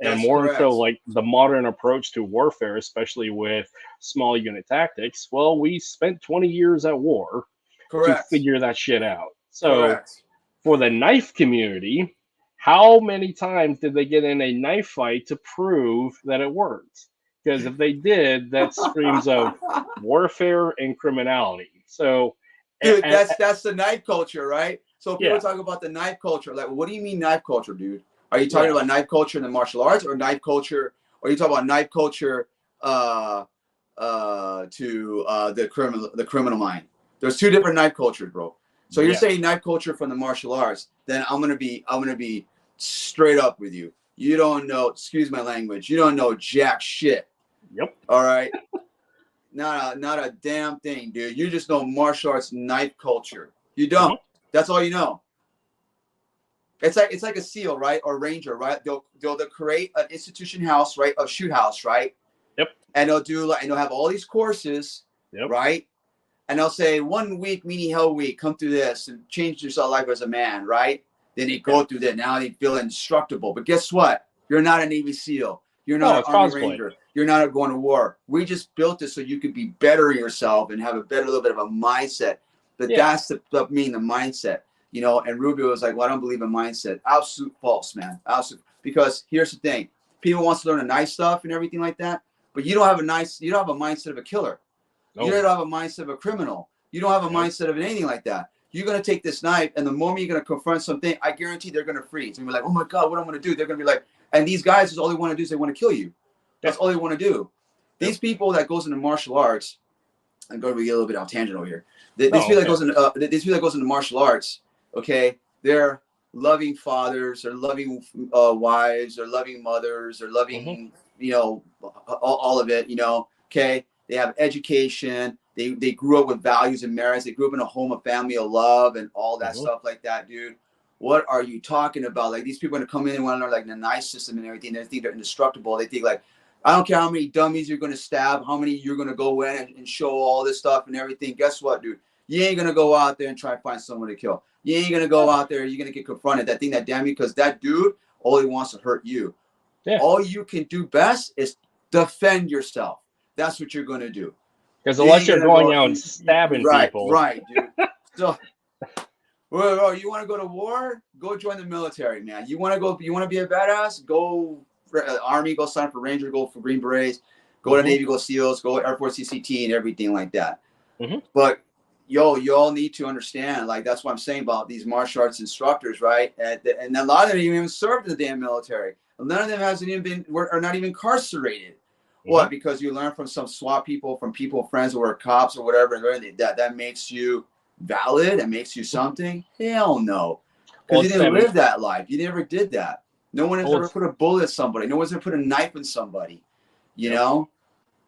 [SPEAKER 1] And so like the modern approach to warfare, especially with small unit tactics, well, we spent 20 years at war to figure that shit out. So for the knife community, how many times did they get in a knife fight to prove that it worked? Because if they did, that screams of warfare and criminality. So,
[SPEAKER 2] dude, that's the knife culture, right? So people talk about the knife culture. Like, what do you mean knife culture, dude? Are you talking about knife culture in the martial arts, or knife culture, or are you talking about knife culture to the criminal mind? There's two different knife cultures, bro. So you're saying knife culture from the martial arts, then I'm gonna be straight up with you. You don't know, excuse my language, you don't know jack shit.
[SPEAKER 1] Yep.
[SPEAKER 2] All right. Not a damn thing, dude. You just know martial arts knife culture. You don't. That's all you know. It's like a SEAL, right? Or ranger, right? They'll create an institution house, right? A shoot house, right?
[SPEAKER 1] Yep.
[SPEAKER 2] And they'll have all these courses, right? And they'll say 1 week, meaning hell week, come through this and change your life as a man, right? Then they go through that. Now they feel indestructible. But guess what? You're not a Navy SEAL. You're not an Army Ranger. You're not going to war. We just built this so you could be better yourself and have a better little bit of a mindset. But that's the mindset, you know. And Rubio was like, well, I don't believe in mindset. Absolute false, man. Absolute. Because here's the thing. People want to learn the nice stuff and everything like that. But you don't have a mindset of a killer. No. You don't have a mindset of a criminal. You don't have a mindset of anything like that. You're going to take this knife, and the moment you're going to confront something, I guarantee they're going to freeze. And you're like, oh my God, what am I going to do? They're going to be like, and these guys, all they want to do is they want to kill you. That's all they want to do. These people that goes into martial arts, I'm going to get a little bit off tangent over here. These people that goes into martial arts, okay, they're loving fathers, they're loving wives, they're loving mothers, they're loving, you know, all of it, you know, okay. They have education. They grew up with values and merits. They grew up in a home, a family of love, and all that stuff like that, dude. What are you talking about? Like, these people are gonna come in and want to learn like the knife system and everything. They think they're indestructible. They think like, I don't care how many dummies you're gonna stab, how many you're gonna go in and show all this stuff and everything. Guess what, dude? You ain't gonna go out there and try to find someone to kill. You ain't gonna go out there. You're gonna get confronted. That thing that damn you, because that dude only wants to hurt you.
[SPEAKER 1] Yeah.
[SPEAKER 2] All you can do best is defend yourself. That's what you're going to do.
[SPEAKER 1] Because unless you're going out and stabbing people.
[SPEAKER 2] Right, dude. So, well, you want to go to war? Go join the military, man. You want to be a badass? Go Army, go sign up for Ranger, go for Green Berets, go to Navy, go SEALs, go Air Force CCT and everything like that. But you all need to understand, like, that's what I'm saying about these martial arts instructors, right? And a lot of them even served in the damn military. None of them hasn't even are not even incarcerated. What? Because you learn from some SWAT people, from people, friends who are cops or whatever, and that makes you valid and makes you something? Hell no. Because you didn't live that life. You never did that. No one has ever put a bullet at somebody. No one's ever put a knife in somebody. You know?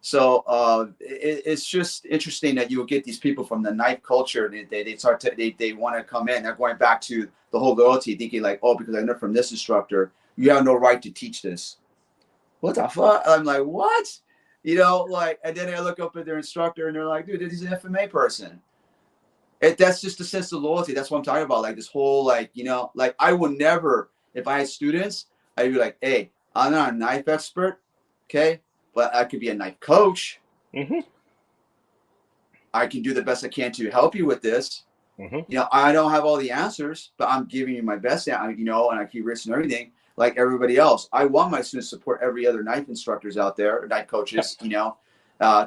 [SPEAKER 2] So it's just interesting that you'll get these people from the knife culture. They want to come in. They're going back to the whole loyalty, thinking like, oh, because I learned from this instructor, you have no right to teach this. What the fuck? I'm like, what? You know, like, and then I look up at their instructor and they're like, dude, he's an FMA person. That's just a sense of loyalty. That's what I'm talking about. Like this whole, like, you know, like I would never, if I had students, I'd be like, hey, I'm not a knife expert, okay? But I could be a knife coach. I can do the best I can to help you with this. You know, I don't have all the answers, but I'm giving you my best, you know, and I keep risking everything like everybody else. I want my students to support every other knife instructors out there, or knife coaches, you know,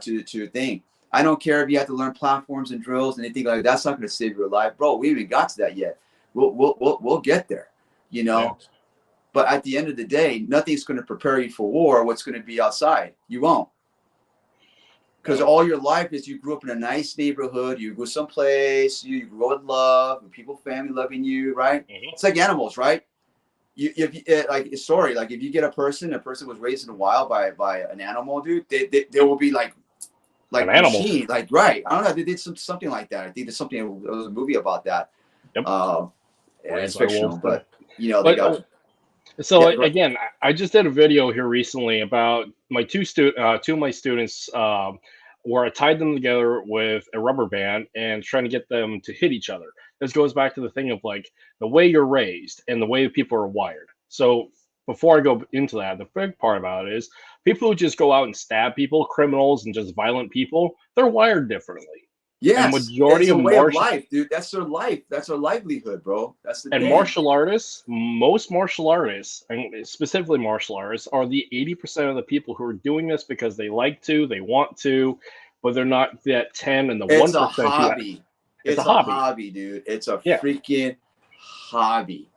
[SPEAKER 2] to think. I don't care if you have to learn platforms and drills and anything like that. That's not going to save your life, bro. We haven't even got to that yet. We'll get there, you know. Yeah. But at the end of the day, nothing's going to prepare you for war. What's going to be outside? You won't. Because all your life is you grew up in a nice neighborhood. You go someplace. You grew up with love, and people, family loving you, right? It's like animals, right? If you get a person was raised in the wild by an animal, dude, they will be like an machine, like, right? I don't know. They did something like that. I think there's something. There was a movie about that. It's fictional, but you know they got.
[SPEAKER 1] So again, I just did a video here recently about my two of my students, where I tied them together with a rubber band and trying to get them to hit each other. This goes back to the thing of like the way you're raised and the way people are wired. So before I go into that, the big part about it is people who just go out and stab people, criminals, and just violent people, they're wired differently.
[SPEAKER 2] Yes, majority of way of life, dude. That's their life. That's their livelihood, bro. That's the thing.
[SPEAKER 1] Martial artists, most martial artists, and specifically martial artists, are the 80% of the people who are doing this because they like to, they want to, but they're not that 10 and the 1%.
[SPEAKER 2] It's a hobby. It's a hobby, dude. It's a freaking hobby.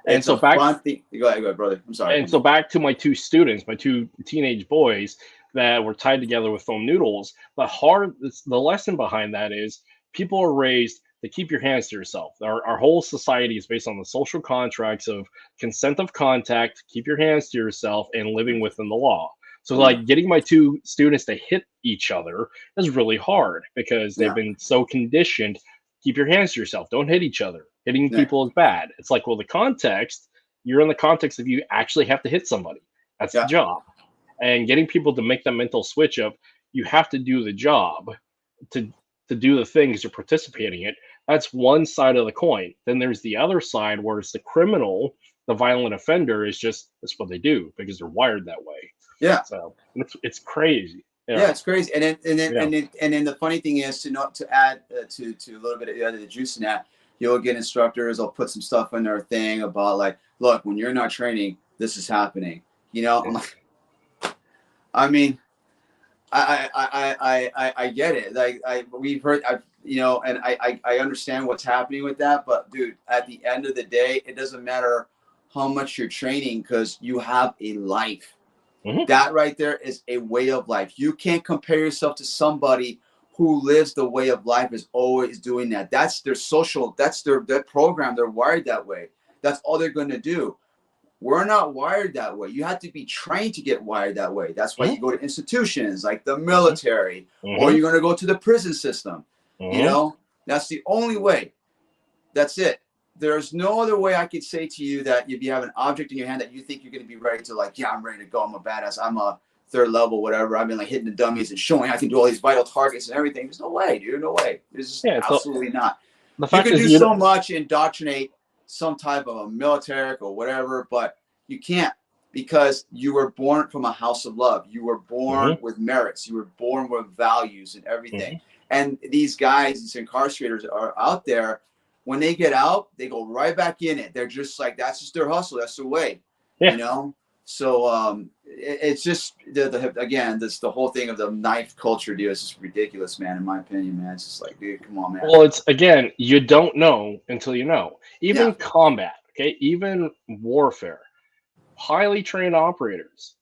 [SPEAKER 1] And so back,
[SPEAKER 2] go ahead, brother. I'm sorry.
[SPEAKER 1] And so back to my two students, my two teenage boys that were tied together with foam noodles. The lesson behind that is people are raised to keep your hands to yourself. Our whole society is based on the social contracts of consent of contact, keep your hands to yourself, and living within the law. So like getting my two students to hit each other is really hard because they've been so conditioned. Keep your hands to yourself. Don't hit each other. Hitting people is bad. It's like, well, the context, you're in the context of you actually have to hit somebody. That's the job. And getting people to make that mental switch up, you have to do the job to do the things you're participating in. That's one side of the coin. Then there's the other side where it's the criminal, the violent offender is just, that's what they do because they're wired that way.
[SPEAKER 2] Yeah.
[SPEAKER 1] So it's crazy.
[SPEAKER 2] Yeah, it's crazy. And then the funny thing is to add to a little bit of the juice in that, you'll get instructors, they'll put some stuff in their thing about like, look, when you're not training, this is happening. You know, I'm like, I mean, I get it. Like we've heard, and I understand what's happening with that. But dude, at the end of the day, it doesn't matter how much you're training because you have a life. That right there is a way of life. You can't compare yourself to somebody who lives the way of life is always doing that. That's their social, that's their program. They're wired that way. That's all they're going to do. We're not wired that way. You have to be trained to get wired that way. That's why you go to institutions like the military, or you're going to go to the prison system. You know, that's the only way. That's it. There's no other way I could say to you that if you have an object in your hand that you think you're going to be ready to, like, yeah, I'm ready to go. I'm a badass. I'm a third level, whatever. I've been like hitting the dummies and showing I can do all these vital targets and everything. There's no way, dude. No way. There's absolutely not. You can do so much, indoctrinate some type of a military or whatever, but you can't. because you were born from a house of love. You were born
[SPEAKER 1] Mm-hmm.
[SPEAKER 2] with merits. You were born with values and everything.
[SPEAKER 1] Mm-hmm.
[SPEAKER 2] And these guys, these incarcerators are out there. When they get out, they go right back in it. They're just like, that's just their hustle. That's their way,
[SPEAKER 1] Yeah.
[SPEAKER 2] you know? So it's just, again, the whole thing of the knife culture deal is just ridiculous, man, in my opinion, man. It's just like, dude, come on, man.
[SPEAKER 1] Well, it's, again, you don't know until you know. Even
[SPEAKER 2] Yeah.
[SPEAKER 1] combat, okay? Even warfare, highly trained operators.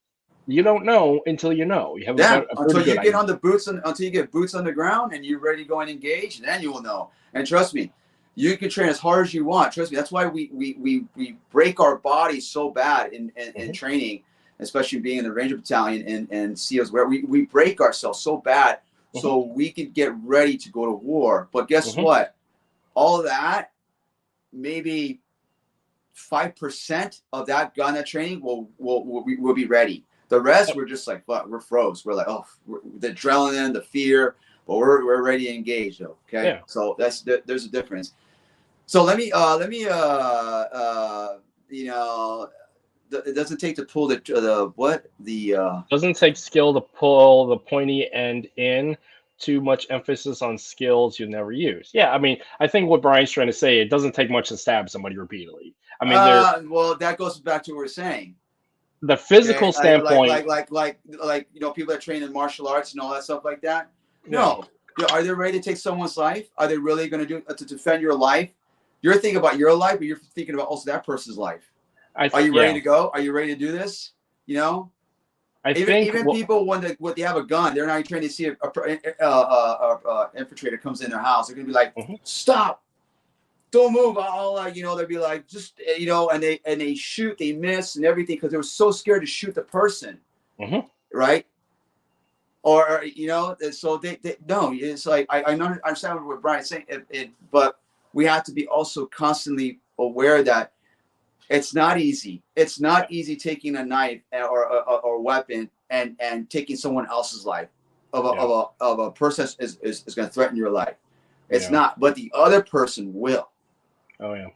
[SPEAKER 1] You don't know until you know. You have a
[SPEAKER 2] Until
[SPEAKER 1] pretty
[SPEAKER 2] you
[SPEAKER 1] good
[SPEAKER 2] get
[SPEAKER 1] idea.
[SPEAKER 2] until you get boots on the ground and you're ready to go and engage, then you will know. And trust me, you can train as hard as you want. Trust me, that's why we break our bodies so bad in training, especially being in the Ranger Battalion and SEALs, where we break ourselves so bad so we can get ready to go to war. But guess what? All that, maybe 5% of that gun, that training will be ready. The rest, we're just like, fuck, we're froze. We're like, oh, the adrenaline, the fear, but we're ready to engage, though. Okay,
[SPEAKER 1] Yeah.
[SPEAKER 2] so there's a difference. So let me you know, it doesn't take to pull
[SPEAKER 1] Doesn't take skill to pull the pointy end in. Too much emphasis on skills you never use. Yeah, I mean, I think what Brian's trying to say, it doesn't take much to stab somebody repeatedly. I mean,
[SPEAKER 2] well, that goes back to what we're saying.
[SPEAKER 1] the physical
[SPEAKER 2] Okay,
[SPEAKER 1] standpoint.
[SPEAKER 2] you know, people that train in martial arts and all that stuff like that.
[SPEAKER 1] Yeah.
[SPEAKER 2] No, are they ready to take someone's life? Are they really going to do to defend your life? You're thinking about your life, but you're thinking about also that person's life. Are you ready to go? Are you ready to do this? You know, even people when they have a gun, they're not trying to see a infiltrator comes in their house. They're gonna be like, stop, don't move. You know, they'll be like, just, you know, and they shoot, they miss and everything because they were so scared to shoot the person, right? Or you know, so they no, it's like I understand what Brian's saying, but we have to be also constantly aware that it's not easy. It's not easy taking a knife or a weapon and taking someone else's life of a person is going to threaten your life. It's not, but the other person will.
[SPEAKER 1] Oh yeah.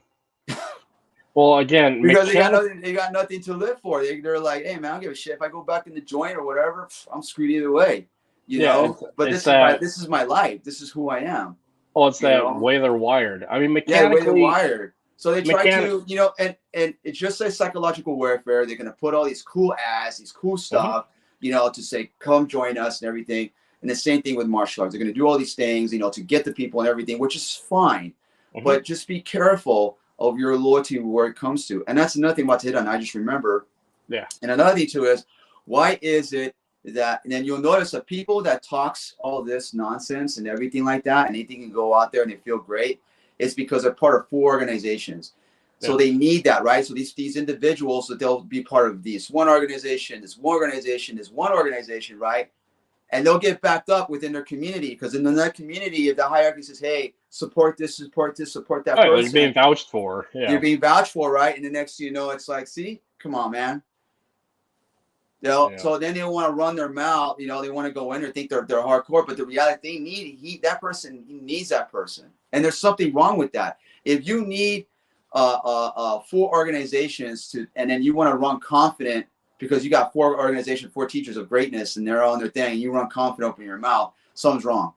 [SPEAKER 1] Well, again,
[SPEAKER 2] because they got nothing to live for. They're like, hey man, I don't give a shit if I go back in the joint or whatever. I'm screwed either way, you know. But this is my life. This is who I am.
[SPEAKER 1] Well, it's that way they're wired. I mean, mechanically,
[SPEAKER 2] yeah, the way they're wired. So they try to, you know, and it's just like psychological warfare. They're gonna put all these cool ads, these cool stuff, you know, to say, come join us and everything. And the same thing with martial arts. They're gonna do all these things, you know, to get the people and everything, which is fine. But just be careful of your loyalty where it comes to. And that's another thing about to hit on. I just remember.
[SPEAKER 1] Yeah.
[SPEAKER 2] And another thing too is, why is it that, and then you'll notice that people that talks all this nonsense and everything like that, and anything can go out there and they feel great, it's because they're part of 4 organizations. So they need that, right? So these individuals, that they'll be part of this one organization, this one organization, right? And they'll get backed up within their community, because in that community, if the hierarchy says, hey, support this, support that person.
[SPEAKER 1] You're being vouched for. Yeah.
[SPEAKER 2] You're being vouched for, right? And the next thing you know, it's like, see, come on, man. So then they want to run their mouth, you know, they want to go in there, think they're hardcore, but the reality, they need that person, he needs that person. And there's something wrong with that. If you need 4 organizations to, and then you want to run confident because you got 4 organizations, 4 teachers of greatness, and they're on their thing, and you run confident, open your mouth, something's wrong.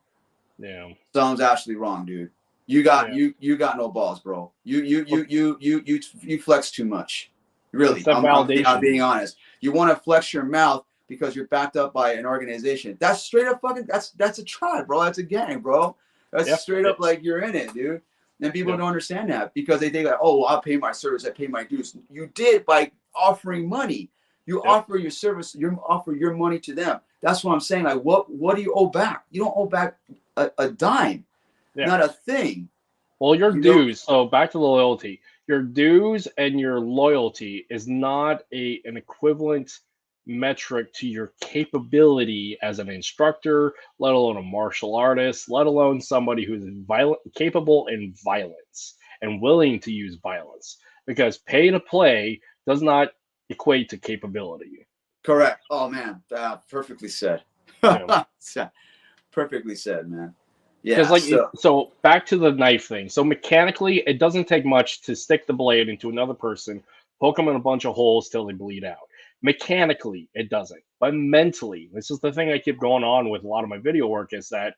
[SPEAKER 2] Yeah. Something's actually wrong, dude. You got you got no balls, bro. You flex too much. Really, I'm being honest. You want to flex your mouth because you're backed up by an organization. That's straight up fucking. That's a tribe, bro. That's a gang, bro. That's straight up like you're in it, dude. And people don't understand that because they think like, oh, well, I'll pay my service, I pay my dues. You did by offering money. You offer your service. You offer your money to them. That's what I'm saying. Like, what do you owe back? You don't owe back a dime, not a thing.
[SPEAKER 1] Well, your dues. So back to the loyalty. Your dues and your loyalty is not an equivalent metric to your capability as an instructor, let alone a martial artist, let alone somebody who's capable in violence and willing to use violence. Because pay to play does not equate to capability.
[SPEAKER 2] Correct. Oh man, perfectly said. Perfectly said, man. Yeah.
[SPEAKER 1] So back to the knife thing. So mechanically, it doesn't take much to stick the blade into another person, poke them in a bunch of holes till they bleed out. Mechanically, it doesn't. But mentally, this is the thing I keep going on with a lot of my video work, is that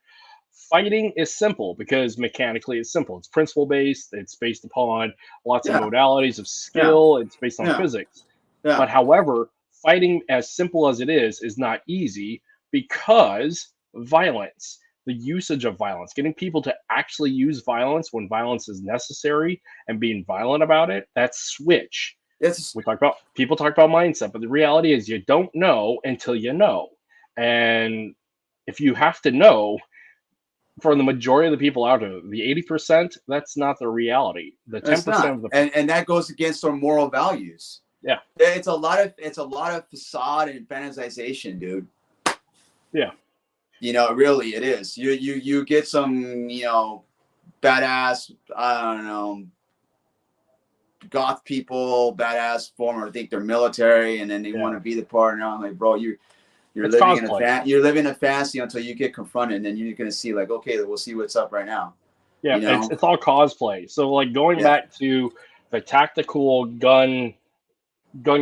[SPEAKER 1] fighting is simple because mechanically it's simple. It's principle based. It's based upon lots of
[SPEAKER 2] Yeah.
[SPEAKER 1] modalities of
[SPEAKER 2] Yeah.
[SPEAKER 1] skill. It's based on
[SPEAKER 2] Yeah.
[SPEAKER 1] physics.
[SPEAKER 2] Yeah.
[SPEAKER 1] But however, fighting, as simple as it is not easy because violence, the usage of violence, getting people to actually use violence when violence is necessary and being violent about it, that switch.
[SPEAKER 2] It's
[SPEAKER 1] People talk about mindset, but the reality is you don't know until you know. And if you have to know, for the majority of the people out there, the 80%, that's not the reality. The 10% of the
[SPEAKER 2] and that goes against our moral values.
[SPEAKER 1] Yeah.
[SPEAKER 2] It's a lot of facade and fantasization, dude.
[SPEAKER 1] Yeah.
[SPEAKER 2] You know, really it is. You get some, you know, badass, I don't know, goth people, badass former, think they're military, and then they want to be the partner. I'm like, bro, you're living in a fantasy until you get confronted, and then you're gonna see like, okay, we'll see what's up right now.
[SPEAKER 1] Yeah,
[SPEAKER 2] you know?
[SPEAKER 1] it's all cosplay. So like going back to the tactical gun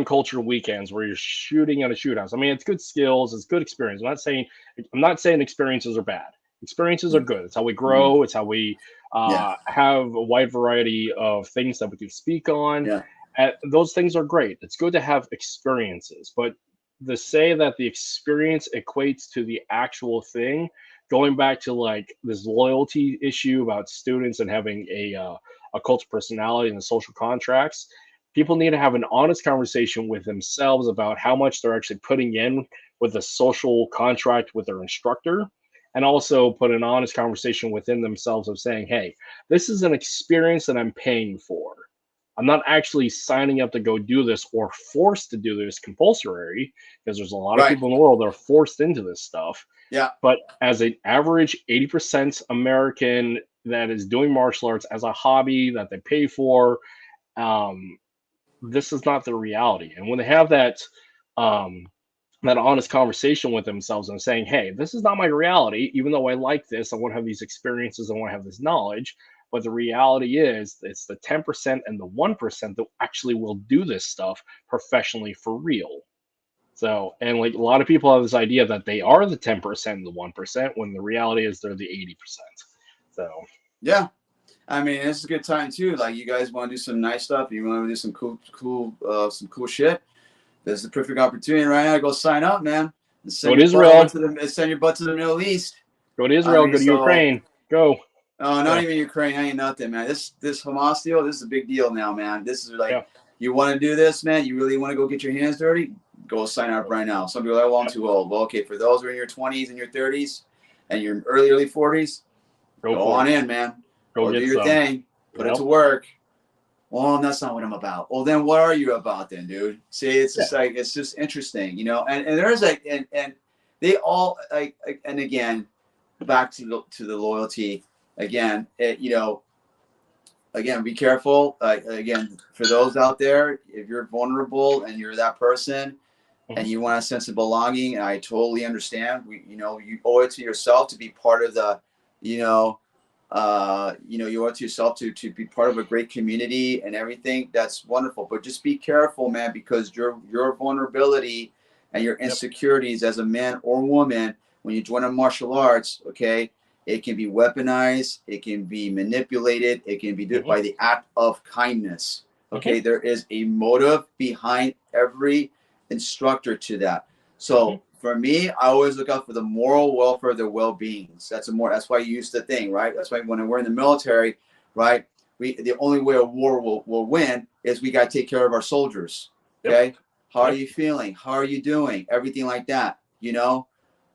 [SPEAKER 1] culture weekends where you're shooting at a shoot house. I mean, it's good skills, it's good experience. I'm not saying experiences are bad. Experiences are good. It's how we grow. It's how we have a wide variety of things that we can speak on.
[SPEAKER 2] Yeah.
[SPEAKER 1] Those things are great. It's good to have experiences, but to say that the experience equates to the actual thing, going back to like this loyalty issue about students and having a cult of personality and the social contracts, people need to have an honest conversation with themselves about how much they're actually putting in with a social contract with their instructor, and also put an honest conversation within themselves of saying, hey, this is an experience that I'm paying for. I'm not actually signing up to go do this or forced to do this compulsory, because there's a lot of people in the world that are forced into this stuff.
[SPEAKER 2] Yeah.
[SPEAKER 1] But as an average 80% American that is doing martial arts as a hobby that they pay for, this is not the reality. And when they have that honest conversation with themselves and saying, hey, this is not my reality, even though I like this, I want to have these experiences, I want to have this knowledge. But the reality is, it's the 10% and the 1% that actually will do this stuff professionally for real. So, and like a lot of people have this idea that they are the 10% and the 1%, when the reality is they're the 80%. So,
[SPEAKER 2] yeah. I mean, this is a good time too. Like, you guys want to do some nice stuff, you want to do some cool shit. This is the perfect opportunity right now to go sign up, man.
[SPEAKER 1] Go to Israel.
[SPEAKER 2] Send your butt to the Middle East.
[SPEAKER 1] Go to Israel. Go to Ukraine. Go.
[SPEAKER 2] Oh, not even Ukraine. Ain't nothing, man. This Hamas deal, this is a big deal now, man. This is like, you want to do this, man? You really want to go get your hands dirty? Go sign up right now. Some people are, well, I'm too old. Well, okay, for those who are in your 20s and your 30s and your early 40s, go on in, man. Go do your thing. Put it to work. Well, that's not what I'm about. Well, then what are you about then, dude? See, it's just like, it's just interesting, you know. And there's like, and they all like, and again, back to the loyalty. Again, you know, again, be careful. Again, for those out there, if you're vulnerable and you're that person, and you want a sense of belonging, and I totally understand. You owe it to yourself to be part of the, you owe it to yourself to be part of a great community and everything. That's wonderful. But just be careful, man, because your vulnerability and your insecurities as a man or woman, when you join a martial arts, okay, it can be weaponized, it can be manipulated, it can be done by the act of kindness. Okay, there is a motive behind every instructor to that. So for me, I always look out for the moral welfare of their well-beings. That's why you use the thing, right? That's why when we're in the military, right? The only way a war will win is we got to take care of our soldiers. Okay, how are you feeling? How are you doing? Everything like that. You know,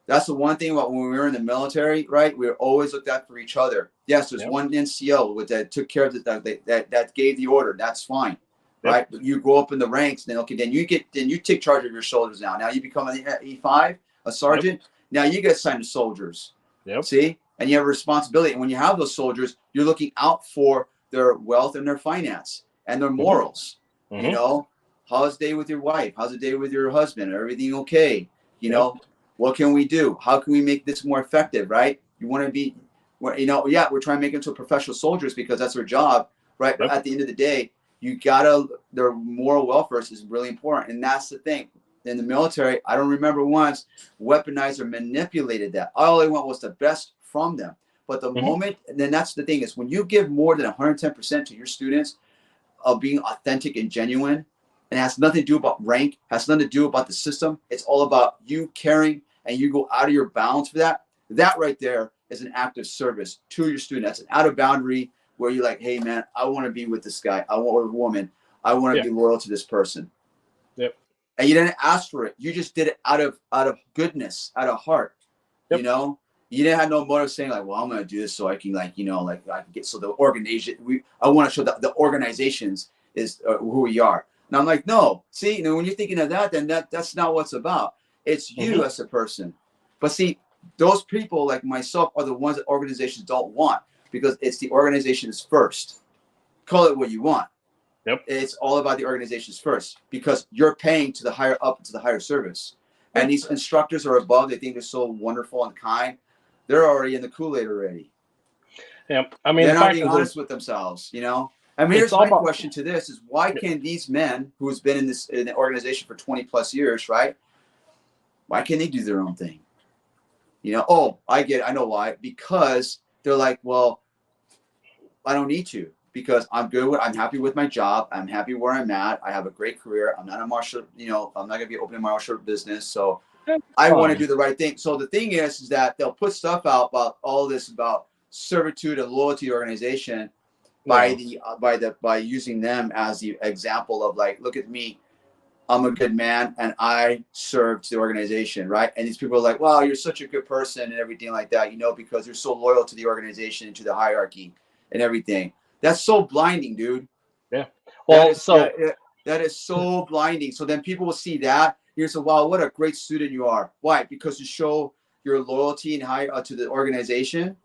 [SPEAKER 2] that's the one thing about when we were in the military, right? We were always looked out for each other. Yes, there's one NCO that took care of that gave the order. That's fine. Right, but you grow up in the ranks, then you take charge of your soldiers now. Now you become an E5, a sergeant. Now you get assigned to soldiers. See, and you have a responsibility. And when you have those soldiers, you're looking out for their wealth and their finance and their morals. You know, how's the day with your wife? How's the day with your husband? Everything okay? You know, what can we do? How can we make this more effective? Right? You want to be, we're trying to make them to professional soldiers because that's their job, right? But at the end of the day, their moral welfare is really important. And that's the thing. in the military, I don't remember once weaponized or manipulated that. All I want was the best from them. But the moment, and then that's the thing is when you give more than 110% to your students of being authentic and genuine, and it has nothing to do about rank, has nothing to do about the system. It's all about you caring and you go out of your bounds for that. That right there is an act of service to your student. That's an out of boundary where you're like, hey man, I want to be with this guy. I want a woman. I want to be loyal to this person.
[SPEAKER 1] Yep.
[SPEAKER 2] And you didn't ask for it. You just did it out of goodness, out of heart. Yep. You know, you didn't have no motive saying like, well, I'm going to do this so I can like, you know, like I can get, so the organization, I want to show that the organizations is who we are. And I'm like, no, see, you know, when you're thinking of that, then that's not what it's about. It's you as a person. But see, those people like myself are the ones that organizations don't want because it's the organizations first. Call it what you want.
[SPEAKER 1] Yep.
[SPEAKER 2] It's all about the organizations first because you're paying to the higher up, to the higher service. And these instructors are above. They think they're so wonderful and kind. They're already in the Kool-Aid already.
[SPEAKER 1] Yeah, I mean,
[SPEAKER 2] they're not being honest with themselves, you know? I mean, here's my question to this is why can these men who's been in the organization for 20 plus years, right? Why can't they do their own thing? You know, oh, I know why. Because they're like, well, I don't need to because I'm good. I'm happy with my job. I'm happy where I'm at. I have a great career. I'm not a martial, you know, I'm not going to be opening my martial business. So I want to do the right thing. So the thing is that they'll put stuff out about all this about servitude and loyalty organization by using them as the example of like, look at me, I'm a good man and I served the organization, right? And these people are like, wow, you're such a good person and everything like that, you know, because you're so loyal to the organization and to the hierarchy and everything. That's so blinding, dude.
[SPEAKER 1] Yeah. Well,
[SPEAKER 2] that is so blinding. So then people will see that. You say, wow, what a great student you are. Why? Because you show your loyalty and to the organization.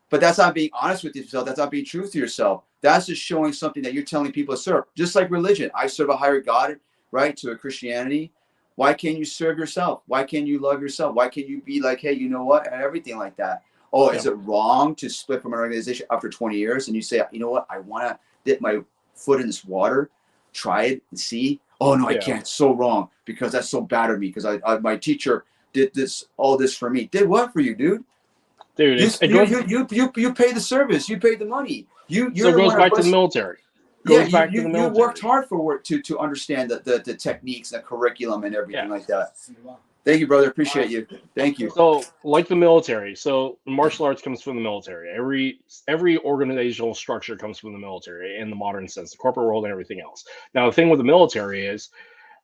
[SPEAKER 2] But that's not being honest with yourself. That's not being true to yourself. That's just showing something that you're telling people to serve. Just like religion. I serve a higher God, right, to a Christianity. Why can't you serve yourself? Why can't you love yourself? Why can't you be like, hey, you know what? And everything like that. Oh, is it wrong to split from an organization after 20 years? And you say, you know what? I want to dip my foot in this water, try it and see. Oh, no, I can't. It's so wrong because that's so bad of me because my teacher did all this for me. Did what for you, dude?
[SPEAKER 1] Dude,
[SPEAKER 2] you pay the service. You paid the money.
[SPEAKER 1] So it goes back to the military.
[SPEAKER 2] You worked hard for to understand the techniques, the curriculum, and everything like that. Thank you, brother. Appreciate you. Thank you.
[SPEAKER 1] So, like the military, so martial arts comes from the military. Every organizational structure comes from the military in the modern sense, the corporate world and everything else. Now, the thing with the military is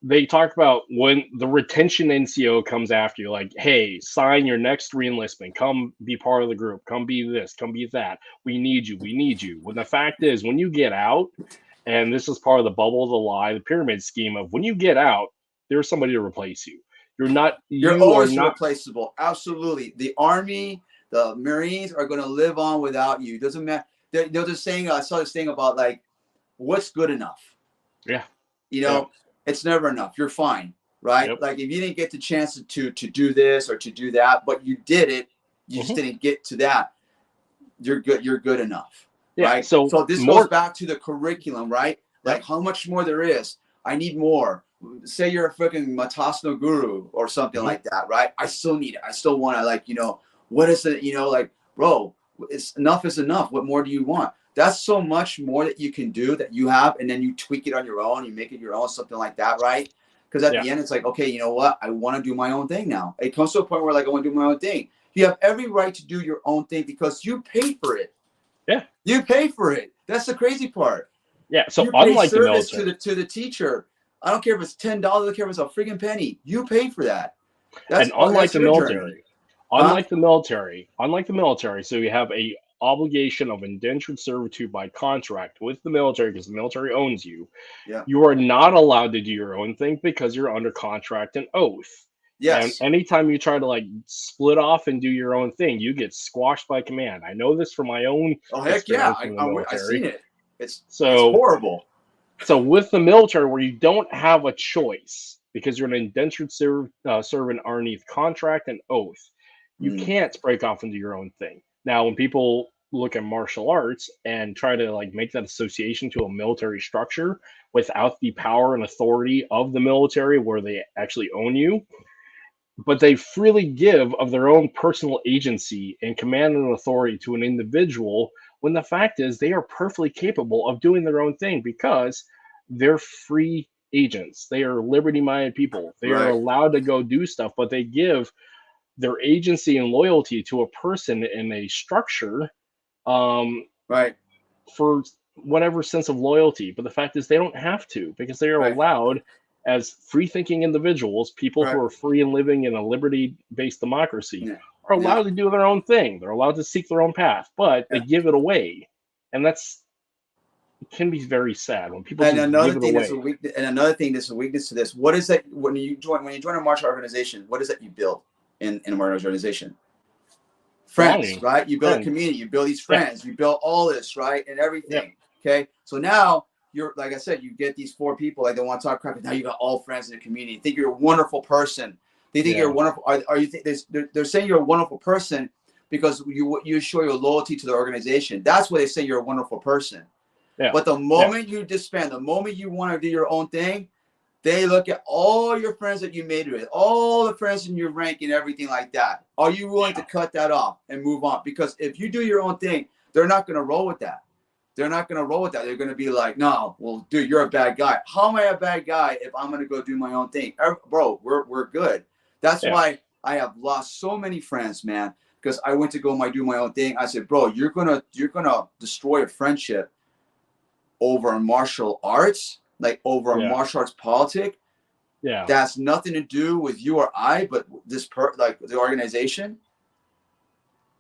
[SPEAKER 1] they talk about when the retention NCO comes after you, like, hey, sign your next reenlistment, come be part of the group, come be this, come be that. We need you. When the fact is, when you get out, and this is part of the bubble, the lie, the pyramid scheme of when you get out, there's somebody to replace you. You're
[SPEAKER 2] always replaceable. Absolutely. The Army, the Marines are going to live on without you. Doesn't matter. They're just saying, I saw this thing about like, what's good enough?
[SPEAKER 1] Yeah.
[SPEAKER 2] You know, it's never enough. You're fine. Right. Yep. Like if you didn't get the chance to do this or to do that, but you did it, you just didn't get to that. You're good. You're good enough.
[SPEAKER 1] Yeah.
[SPEAKER 2] Right. So this goes back to the curriculum, right? Like how much more there is. I need more. Say you're a freaking Matasno guru or something like that, right? I still need it. I still want to, like, you know, what is it? You know, like, bro, enough is enough. What more do you want? That's so much more that you can do that you have, and then you tweak it on your own. You make it your own, something like that, right? Because at the end, it's like, okay, you know what? I want to do my own thing now. It comes to a point where, like, I want to do my own thing. You have every right to do your own thing because you paid for it.
[SPEAKER 1] Yeah,
[SPEAKER 2] you pay for it. That's the crazy part.
[SPEAKER 1] Yeah, so
[SPEAKER 2] you
[SPEAKER 1] unlike
[SPEAKER 2] pay service
[SPEAKER 1] the military,
[SPEAKER 2] to the teacher. I don't care if it's $10. I don't care if it's a friggin' penny. You pay for that.
[SPEAKER 1] That's, and unlike the military, unlike the military, so you have a obligation of indentured servitude by contract with the military because the military owns you.
[SPEAKER 2] Yeah.
[SPEAKER 1] You are not allowed to do your own thing because you're under contract and oath.
[SPEAKER 2] Yes.
[SPEAKER 1] And anytime you try to like split off and do your own thing, you get squashed by command. I know this from my own.
[SPEAKER 2] Oh heck yeah! I've seen it. It's horrible.
[SPEAKER 1] So with the military, where you don't have a choice because you're an indentured servant underneath contract and oath, you can't break off and do your own thing. Now, when people look at martial arts and try to like make that association to a military structure without the power and authority of the military where they actually own you, but they freely give of their own personal agency and command and authority to an individual, when the fact is they are perfectly capable of doing their own thing because they're free agents. They are liberty-minded people. They are
[SPEAKER 2] Right.
[SPEAKER 1] allowed to go do stuff, but they give their agency and loyalty to a person in a structure,
[SPEAKER 2] Right.
[SPEAKER 1] for whatever sense of loyalty. But the fact is they don't have to, because they are
[SPEAKER 2] Right.
[SPEAKER 1] allowed, as free thinking individuals, people who
[SPEAKER 2] Right.
[SPEAKER 1] are free and living in a liberty based democracy,
[SPEAKER 2] Yeah.
[SPEAKER 1] are
[SPEAKER 2] Yeah.
[SPEAKER 1] allowed to do their own thing. They're allowed to seek their own path, but they
[SPEAKER 2] Yeah.
[SPEAKER 1] give it away. And that's, it can be very sad when people
[SPEAKER 2] And
[SPEAKER 1] just
[SPEAKER 2] another
[SPEAKER 1] give it
[SPEAKER 2] thing that's a
[SPEAKER 1] away.
[SPEAKER 2] weakness, and another thing that's a weakness to this. What is that when you join a martial organization? What is that you build in a martial organization? Friends,
[SPEAKER 1] Belonging.
[SPEAKER 2] right? You build a
[SPEAKER 1] Friends.
[SPEAKER 2] community. You build these
[SPEAKER 1] Yeah.
[SPEAKER 2] friends. You build all this, right, and
[SPEAKER 1] Yeah.
[SPEAKER 2] everything. Okay, so now you're, like I said, you get these 4 people, like they want to talk crap. Now you got all friends in the community. They think you're a wonderful person. They think you're
[SPEAKER 1] Yeah.
[SPEAKER 2] wonderful. Are you think they're saying you're a wonderful person because you show your loyalty to the organization. That's why they say you're a wonderful person.
[SPEAKER 1] Yeah.
[SPEAKER 2] But the moment you disband, the moment you want to do your own thing, they look at all your friends that you made with, all the friends in your rank and everything like that. Are you willing to cut that off and move on? Because if you do your own thing, they're not going to roll with that. They're not going to roll with that. They're going to be like, no, well, dude, you're a bad guy. How am I a bad guy if I'm going to go do my own thing? Bro, we're good. That's why I have lost so many friends, man, because I went to go do my own thing. I said, bro, you're gonna destroy a friendship over martial arts, like over a martial arts politic.
[SPEAKER 1] Yeah.
[SPEAKER 2] That's nothing to do with you or I, but this like the organization.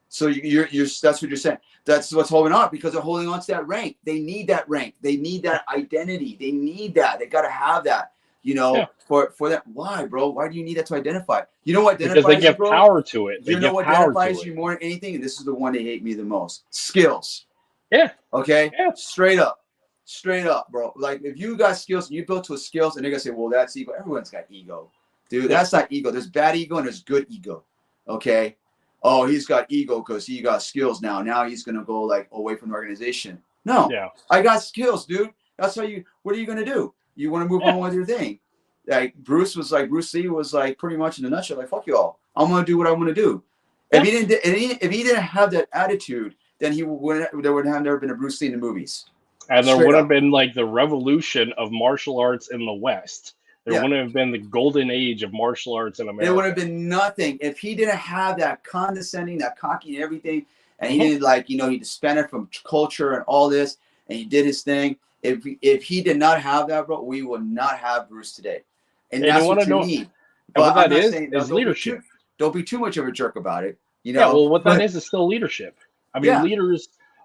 [SPEAKER 2] So you're that's what you're saying. That's what's holding on, because they're holding on to that rank. They need that rank. They need that identity. They need that. They got to have that. You know, for that. Why, bro? Why do you need that to identify? You know what identifies
[SPEAKER 1] Because they
[SPEAKER 2] you,
[SPEAKER 1] give
[SPEAKER 2] bro?
[SPEAKER 1] power to it. They
[SPEAKER 2] You know
[SPEAKER 1] give
[SPEAKER 2] what
[SPEAKER 1] power
[SPEAKER 2] identifies
[SPEAKER 1] to
[SPEAKER 2] you
[SPEAKER 1] it.
[SPEAKER 2] more than anything? And this is the one they hate me the most. Skills.
[SPEAKER 1] Yeah.
[SPEAKER 2] Okay.
[SPEAKER 1] Yeah.
[SPEAKER 2] Straight up, bro. Like if you got skills and you built to a skills, and they're gonna say, well, that's ego. Everyone's got ego, dude. That's not ego. There's bad ego and there's good ego. Okay. Oh, he's got ego because he got skills now. Now he's gonna go like away from the organization. No, I got skills, dude. That's how you. What are you gonna do? You want to move on with your thing? Like Bruce Lee was like pretty much in a nutshell, like fuck you all. I'm gonna do what I want to do. If he didn't have that attitude, then there would have never been a Bruce Lee in the movies.
[SPEAKER 1] And there would have been like the revolution of martial arts in the West. There wouldn't have been the golden age of martial arts in America.
[SPEAKER 2] There would have been nothing if he didn't have that condescending, that cocky and everything. And he didn't he disbanded from culture and all this, and he did his thing. If he did not have that, bro, we would not have Bruce today. And that's what you need.
[SPEAKER 1] But what that is leadership.
[SPEAKER 2] Don't be too much of a jerk about it. You know?
[SPEAKER 1] Yeah, well, what that is still leadership. I mean,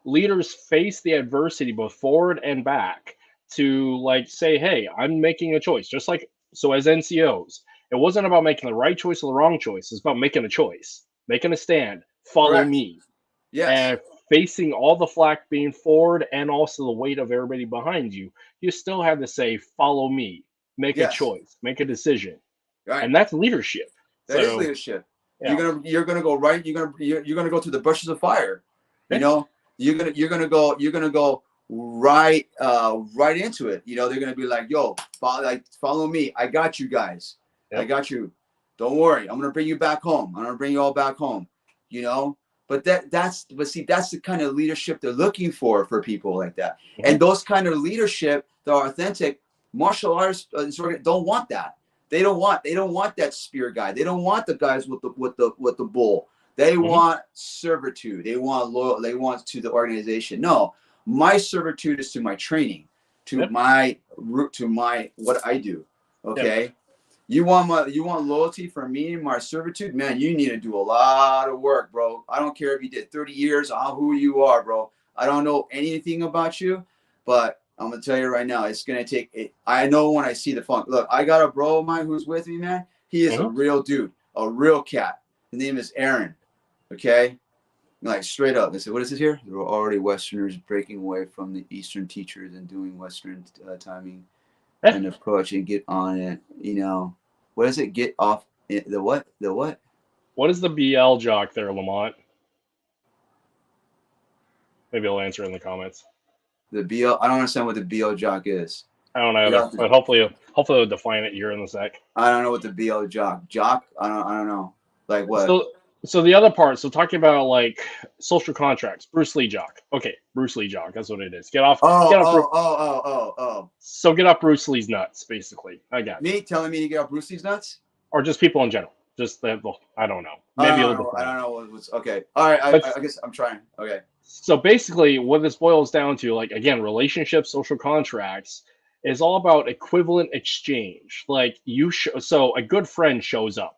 [SPEAKER 1] leaders face the adversity both forward and back to like say, hey, I'm making a choice. Just like, so as NCOs, it wasn't about making the right choice or the wrong choice. It's about making a choice, making a stand, follow me.
[SPEAKER 2] Yes.
[SPEAKER 1] And facing all the flack being forward and also the weight of everybody behind you, you still have to say, follow me, make a choice, make a decision.
[SPEAKER 2] Right.
[SPEAKER 1] And that's leadership.
[SPEAKER 2] That is leadership.
[SPEAKER 1] Yeah.
[SPEAKER 2] You're gonna go right. You're gonna go through the bushes of fire. You know, you're gonna go right into it. You know, they're gonna be like, yo, follow me. I got you guys. I got you. Don't worry. I'm gonna bring you back home. I'm gonna bring you all back home. You know. But that's the kind of leadership they're looking for people like that. And those kind of leadership that are authentic, martial artists don't want that. They don't want that spear guy. They don't want the guys with the bull. They want servitude. They want loyal. They want to the organization. No, my servitude is to my training, to my root, to my what I do. Okay. You want loyalty from me and my servitude, man. You need to do a lot of work, bro. I don't care if you did 30 years or who you are, bro. I don't know anything about you, but I'm gonna tell you right now, it's gonna take it. I know when I see the funk. Look, I got a bro of mine who's with me, man. He is a real dude, a real cat. His name is Aaron. Okay, like straight up. They said, "What is it here?" There were already Westerners breaking away from the Eastern teachers and doing Western timing and approach and get on it. You know, what is it? Get off the what? The what?
[SPEAKER 1] What is the BL jock there, Lamont? Maybe I'll answer in the comments.
[SPEAKER 2] The BO. I don't understand what the BO jock is.
[SPEAKER 1] I don't know either, but hopefully they'll define it here in a sec.
[SPEAKER 2] I don't know what the BO jock. Jock? I don't know. Like what?
[SPEAKER 1] So the other part, so talking about like social contracts, Bruce Lee jock. Okay, Bruce Lee jock, that's what it is. Get off. So get off Bruce Lee's nuts, basically. I got
[SPEAKER 2] me telling me to get off Bruce Lee's nuts,
[SPEAKER 1] or just people in general. Just I don't know.
[SPEAKER 2] Maybe I don't know what's okay. All right, I guess I'm trying. Okay.
[SPEAKER 1] So basically, what this boils down to, like again, relationships, social contracts, is all about equivalent exchange. Like so a good friend shows up.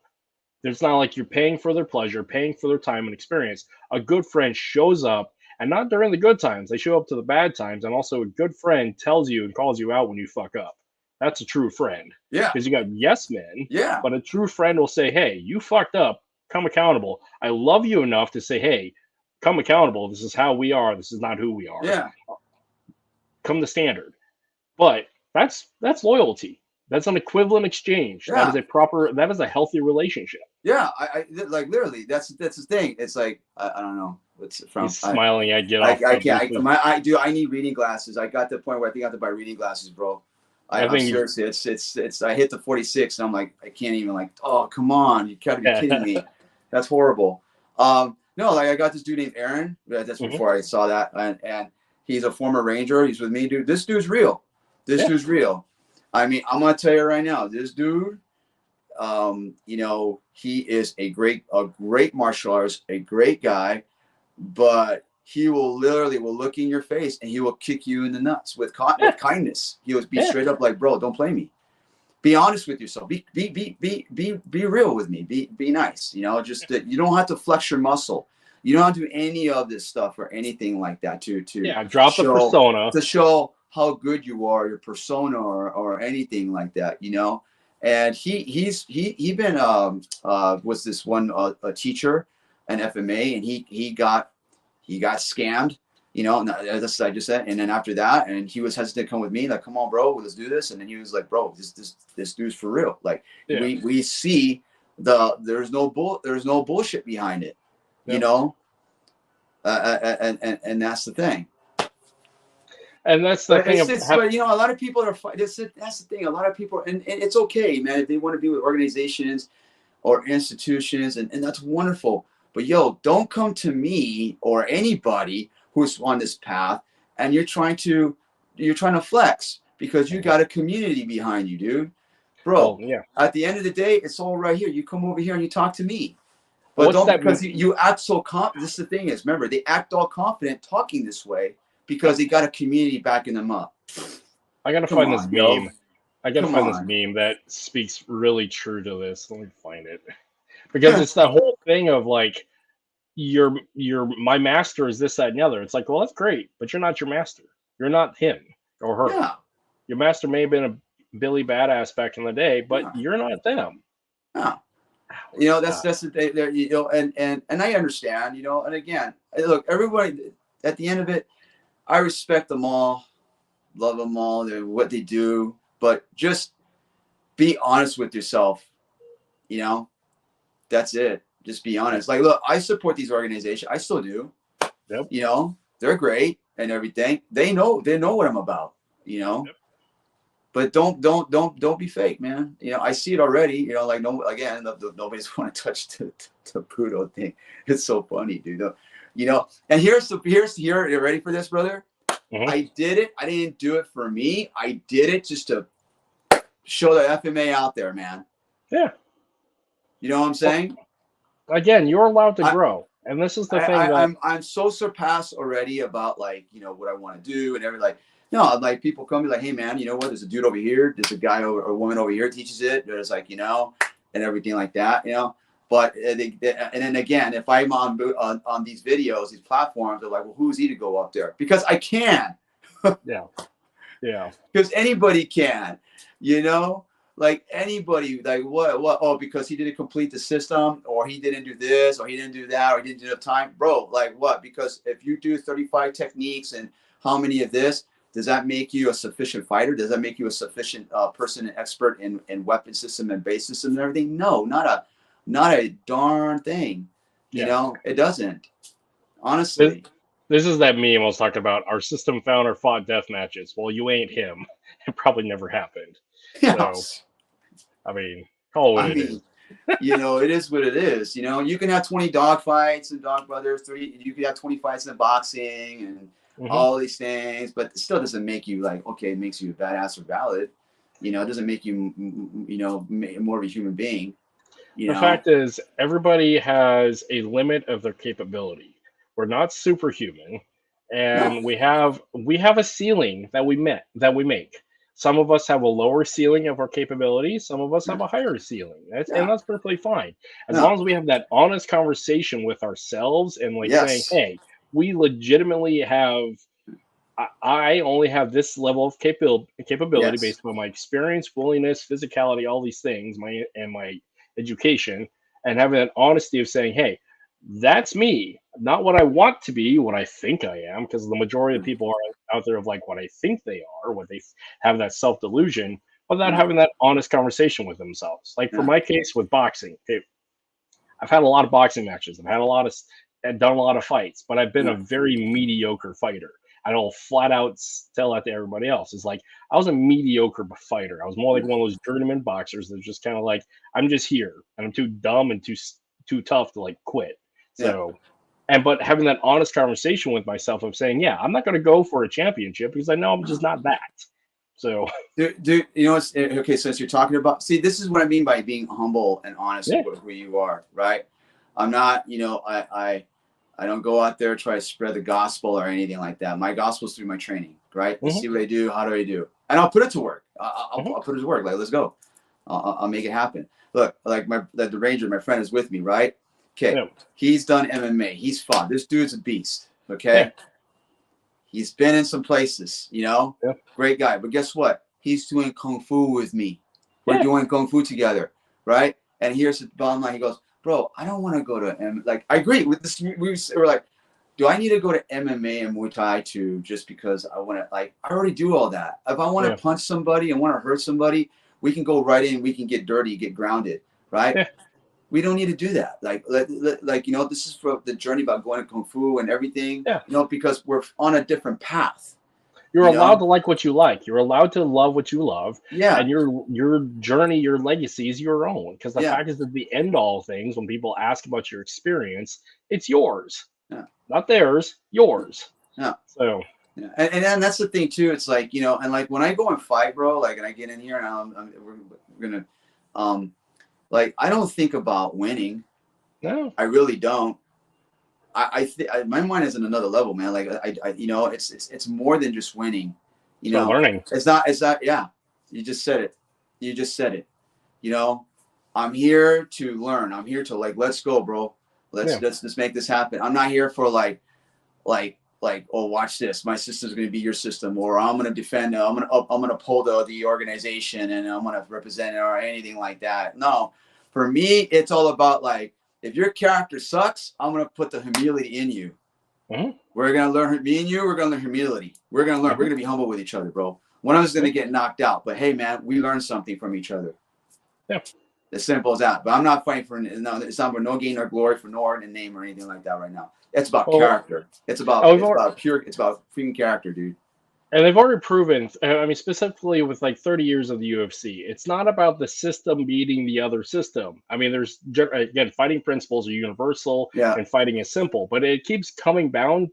[SPEAKER 1] It's not like you're paying for their pleasure, paying for their time and experience. A good friend shows up, and not during the good times. They show up to the bad times, and also a good friend tells you and calls you out when you fuck up. That's a true friend.
[SPEAKER 2] Yeah.
[SPEAKER 1] Because you got yes men.
[SPEAKER 2] Yeah.
[SPEAKER 1] But a true friend will say, hey, you fucked up. Come accountable. I love you enough to say, hey, come accountable. This is how we are. This is not who we are.
[SPEAKER 2] Yeah.
[SPEAKER 1] Come to standard. But that's loyalty. That's an equivalent exchange.
[SPEAKER 2] Yeah.
[SPEAKER 1] That is a healthy relationship.
[SPEAKER 2] Yeah, I like literally. That's the thing. It's like I don't know. It's from
[SPEAKER 1] He's smiling at get off.
[SPEAKER 2] I can't. I need reading glasses. I got to the point where I think I have to buy reading glasses, bro. I'm seriously. It's. I hit the 46, and I'm like, I can't even like. Oh, come on! You gotta be kidding me. That's horrible. No, like I got this dude named Aaron. That's before I saw that, and he's a former Ranger. He's with me, dude. This dude's real. This dude's real. I mean, I'm gonna tell you right now, this dude. You know, he is a great martial artist, a great guy, but he will literally look in your face and he will kick you in the nuts with kindness. He will be straight up like, bro, don't play me. Be honest with yourself. Be real with me. Be nice. You know, just that you don't have to flex your muscle. You don't have to do any of this stuff or anything like that to
[SPEAKER 1] drop the persona
[SPEAKER 2] to show how good you are, your persona or anything like that. You know. And he been was this one a teacher, an FMA, and he got scammed, you know. And that's what I just said. And then after that, and he was hesitant to come with me, like, come on, bro, let's do this. And then he was like, bro, this dude's for real. Like we see there's no bullshit behind it, you know. And that's the thing.
[SPEAKER 1] And that's the thing.
[SPEAKER 2] But you know, a lot of people are. That's the thing. A lot of people, and it's okay, man. If they want to be with organizations or institutions, and that's wonderful. But yo, don't come to me or anybody who's on this path, and you're trying to flex because you got a community behind you, dude. Bro, at the end of the day, it's all right here. You come over here and you talk to me. But because you act so confident. This is the thing is, remember, they act all confident talking this way. Because they got a community backing them up.
[SPEAKER 1] I gotta find this meme. I gotta find this meme that speaks really true to this. Let me find it. Because it's the whole thing of like, my master is this, that, and the other. It's like, well, that's great, but you're not your master. You're not him or her.
[SPEAKER 2] Yeah.
[SPEAKER 1] Your master may have been a Billy Badass back in the day, but you're not them.
[SPEAKER 2] Yeah. You know, that's the thing there, you know, and I understand, you know, and again, look, everybody at the end of it, I respect them all, love them all, what they do, but just be honest with yourself. You know, that's it. Just be honest. Like, look, I support these organizations. I still do.
[SPEAKER 1] Yep.
[SPEAKER 2] You know, they're great and everything. They know what I'm about. You know, but don't be fake, man. You know, I see it already. You know, like nobody's want to touch the Pluto thing. It's so funny, dude. You know, and here's you ready for this, brother? Mm-hmm. I did it. I didn't do it for me. I did it just to show the FMA out there, man.
[SPEAKER 1] Yeah.
[SPEAKER 2] You know what I'm saying?
[SPEAKER 1] Again, you're allowed to grow. And this is the thing
[SPEAKER 2] I'm so surpassed already about like, you know, what I want to do and everything. Like, no, like people come to me like, hey man, you know what? There's a dude over here, there's a guy or a woman over here teaches it. There's like, you know, and everything like that, you know. But and then again, if I'm on these videos, these platforms, they're like, well, who's he to go up there? Because I can.
[SPEAKER 1] Yeah.
[SPEAKER 2] Because anybody can, you know, like anybody, like what? Oh, because he didn't complete the system, or he didn't do this, or he didn't do that, or he didn't do enough time, bro. Like what? Because if you do 35 techniques and how many of this, does that make you a sufficient fighter? Does that make you a sufficient person and expert in weapon system and base system and everything? No, not a darn thing. You know, it doesn't. Honestly.
[SPEAKER 1] This is that meme I was talking about. Our system founder fought death matches. Well, you ain't him. It probably never happened. So,
[SPEAKER 2] Yes.
[SPEAKER 1] I mean, call it what
[SPEAKER 2] I
[SPEAKER 1] it is.
[SPEAKER 2] mean, it is what it is. You can have 20 dog fights and dog brothers, 30. You could have 20 fights in boxing and all these things, but it still doesn't make you like, okay, it makes you a badass or valid. It doesn't make you, more of a human being.
[SPEAKER 1] The fact is, everybody has a limit of their capability. We're not superhuman,
[SPEAKER 2] No.
[SPEAKER 1] and we have a ceiling that we make. Some of us have a lower ceiling of our capabilities. Some of us have a higher ceiling. And that's perfectly fine, as long as we have that honest conversation with ourselves and like saying, "Hey, we legitimately have. I only have this level of capability based on my experience, willingness, physicality, all these things, my education, and having that honesty of saying, hey, that's me, not what I want to be, what I think I am, because the majority of people are out there of like what I think they are, what they have that self delusion without having that honest conversation with themselves. Like for my case with boxing, I've had a lot of boxing matches. I've done a lot of fights, but I've been a very mediocre fighter. I don't flat out tell that to everybody else. It's like I was a mediocre fighter. I was more like one of those journeyman boxers that's just kind of like, I'm just here and I'm too dumb and too tough to like quit. So, but having that honest conversation with myself of saying, yeah, I'm not going to go for a championship because I know I'm just not that. So,
[SPEAKER 2] dude, okay. So as you're talking about, see, this is what I mean by being humble and honest with who you are, right? I'm not, I don't go out there try to spread the gospel or anything like that. My gospel's through my training, right? You see what I do, how do I do, and I'll put it to work. I'll put it to work. Like, let's go. I'll make it happen. Look, like the Ranger, my friend, is with me, right? Okay, he's done MMA. He's fought. This dude's a beast. Okay, he's been in some places. Great guy. But guess what? He's doing kung fu with me. We're doing kung fu together, right? And here's the bottom line. He goes, bro, I don't want to go to like. I agree with this. We were like, do I need to go to MMA and Muay Thai too, just because I want to? Like, I already do all that. If I want to punch somebody and want to hurt somebody, we can go right in. We can get dirty, get grounded, right? We don't need to do that. Like, this is for the journey about going to kung fu and everything. Because we're on a different path.
[SPEAKER 1] You're allowed to like what you like. You're allowed to love what you love.
[SPEAKER 2] Yeah.
[SPEAKER 1] And your journey, your legacy is your own. Because the fact is that the end all things, when people ask about your experience, it's yours.
[SPEAKER 2] Yeah.
[SPEAKER 1] Not theirs, yours.
[SPEAKER 2] Yeah.
[SPEAKER 1] So.
[SPEAKER 2] Yeah. And that's the thing too. It's like, and like when I go and fight, bro, like, and I get in here and we're going to, like, I don't think about winning.
[SPEAKER 1] No.
[SPEAKER 2] I really don't. My mind is in another level, man. Like it's more than just winning.
[SPEAKER 1] Learning.
[SPEAKER 2] It's not. Yeah. You just said it. I'm here to learn. I'm here to like, let's go, bro. Let's make this happen. I'm not here for like, oh, watch this. My system's going to be your system, or I'm going to defend. I'm going to pull the organization, and I'm going to represent it, or anything like that. No, for me, it's all about like, if your character sucks, I'm going to put the humility in you. We're going to learn, me and you, we're going to learn humility. We're going to learn. We're going to be humble with each other, bro. One of us is going to get knocked out, but hey, man, we learned something from each other.
[SPEAKER 1] Yeah.
[SPEAKER 2] As simple as that. But I'm not fighting for it's not for no gain or glory, for no art and name or anything like that right now. It's about character. It's about freaking character, dude.
[SPEAKER 1] And they've already proven, I mean, specifically with like 30 years of the UFC, it's not about the system beating the other system. I mean, again, fighting principles are universal and fighting is simple, but it keeps coming down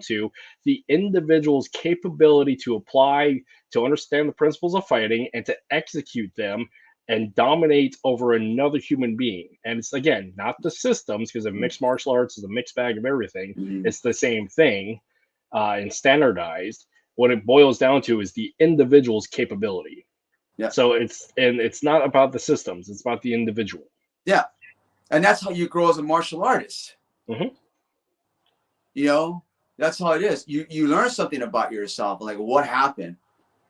[SPEAKER 1] to the individual's capability to apply, to understand the principles of fighting and to execute them and dominate over another human being. And it's, again, not the systems, because mixed martial arts is a mixed bag of everything. It's the same thing and standardized. What it boils down to is the individual's capability.
[SPEAKER 2] Yeah.
[SPEAKER 1] So it's not about the systems; it's about the individual.
[SPEAKER 2] Yeah, and that's how you grow as a martial artist. That's how it is. You learn something about yourself, like what happened,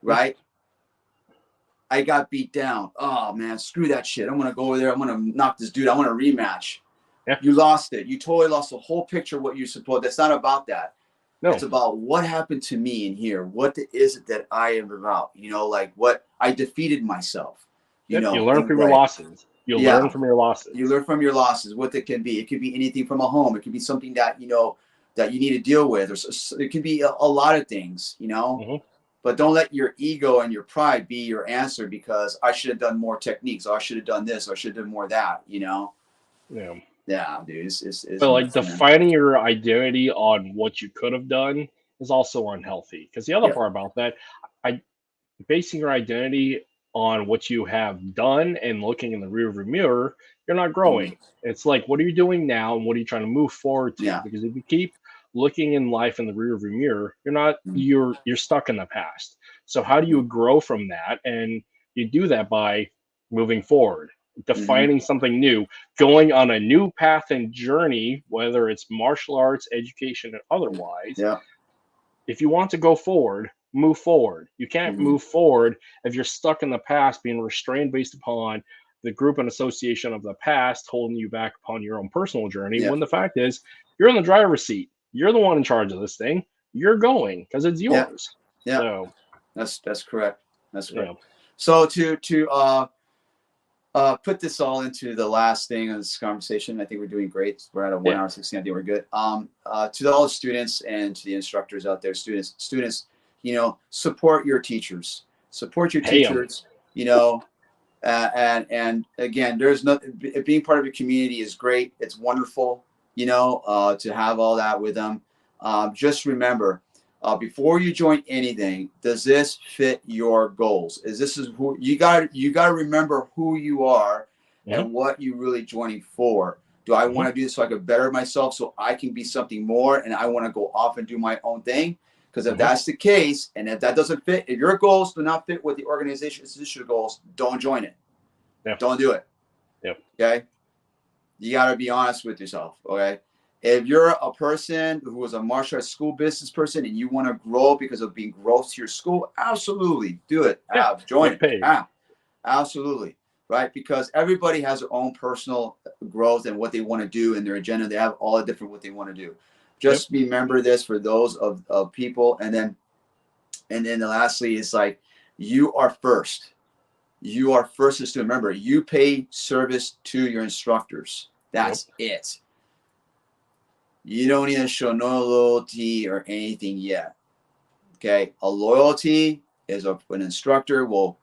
[SPEAKER 2] right? I got beat down. Oh man, screw that shit. I'm gonna go over there. I'm gonna knock this dude. I want a rematch. Yeah. You lost it. You totally lost the whole picture of what you're supposed. That's not about that. No. It's about what happened to me in here. What is it that I am about? Like what I defeated myself. You
[SPEAKER 1] learn from your losses. You learn from your losses.
[SPEAKER 2] You learn from your losses. What it can be. It could be anything from a home. It could be something that that you need to deal with. It could be a lot of things, you know.
[SPEAKER 1] Mm-hmm.
[SPEAKER 2] But don't let your ego and your pride be your answer, because I should have done more techniques, or I should have done this, or I should have done more of that, you know?
[SPEAKER 1] Yeah.
[SPEAKER 2] Yeah, dude. It's
[SPEAKER 1] But like
[SPEAKER 2] nuts, man.
[SPEAKER 1] defining your identity on what you could have done is also unhealthy. Because the other part about that, basing your identity on what you have done and looking in the rearview mirror, you're not growing. It's like, what are you doing now, and what are you trying to move forward to?
[SPEAKER 2] Yeah.
[SPEAKER 1] Because if you keep looking in life in the rearview mirror, you're stuck in the past. So how do you grow from that? And you do that by moving forward, defining something new, going on a new path and journey, whether it's martial arts, education, and otherwise.
[SPEAKER 2] Yeah.
[SPEAKER 1] If you want to go forward, move forward. You can't move forward if you're stuck in the past, being restrained based upon the group and association of the past holding you back upon your own personal journey, when the fact is you're in the driver's seat. You're the one in charge of this thing. You're going because it's yours.
[SPEAKER 2] Yeah.
[SPEAKER 1] So
[SPEAKER 2] that's correct. That's correct.
[SPEAKER 1] Yeah.
[SPEAKER 2] So to put this all into the last thing of this conversation, I think we're doing great. We're at a 1 hour 16. I think we're good. To all the students and to the instructors out there, students, you know, support your teachers. Support your teachers. You know, and again, there's being part of a community is great. It's wonderful. You know, to have all that with them. Just remember, before you join anything, does this fit your goals? Who you got to remember who you are and what you really joining for. Do I want to do this so I can better myself, so I can be something more, and I want to go off and do my own thing? Because if that's the case, and if that doesn't fit, if your goals do not fit with the organization's goals, don't join it. Don't do it. Okay. You got to be honest with yourself. Okay. If you're a person who is a martial arts school business person and you want to grow because of being growth to your school, absolutely do it. Join it. Absolutely. Right. Because everybody has their own personal growth and what they want to do in their agenda. They have all the different what they want to do. Just remember this for those of people. And then lastly, it's like, you are first. You are first as to remember, you pay service to your instructors. That's it. You don't need to show no loyalty or anything yet. Okay. A loyalty is an instructor will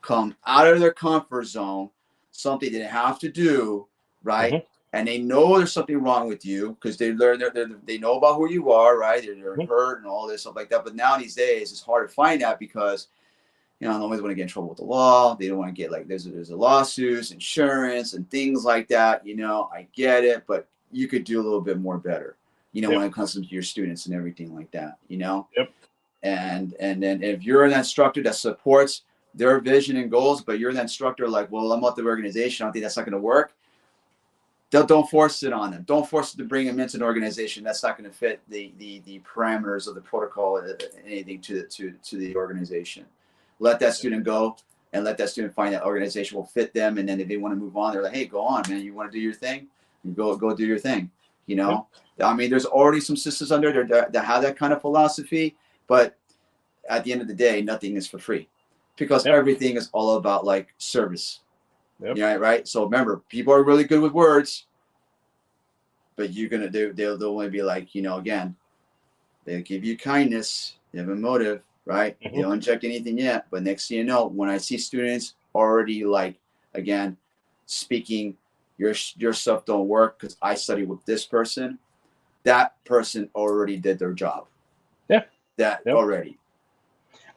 [SPEAKER 2] come out of their comfort zone, something they have to do, right? And they know there's something wrong with you because they learn they know about who you are, right? They're hurt and all this stuff like that. But now these days it's hard to find that because, you know, nobody's want to get in trouble with the law. They don't want to get like there's a lawsuits, insurance, and things like that. You know, I get it, but you could do a little bit more better, you know, when it comes to your students and everything like that, you know. And then if you're an instructor that supports their vision and goals, but you're the instructor like, well, I'm out the organization, I don't think that's not going to work. Don't force it on them. Don't force it to bring them into an organization that's not going to fit the parameters of the protocol, anything to the organization. Let that student go and let that student find that organization will fit them. And then if they want to move on, they're like, hey, go on, man. You want to do your thing? You go do your thing. You know, I mean, there's already some systems under there that have that kind of philosophy, but at the end of the day, nothing is for free because everything is all about like service. Yeah, right. So remember, people are really good with words, but you're gonna they'll only be like, you know, again, they'll give you kindness, they have a motive, right? They don't inject anything yet, but next thing you know, when I see students already like, again, speaking, your stuff don't work because I studied with this person, that person already did their job. Already.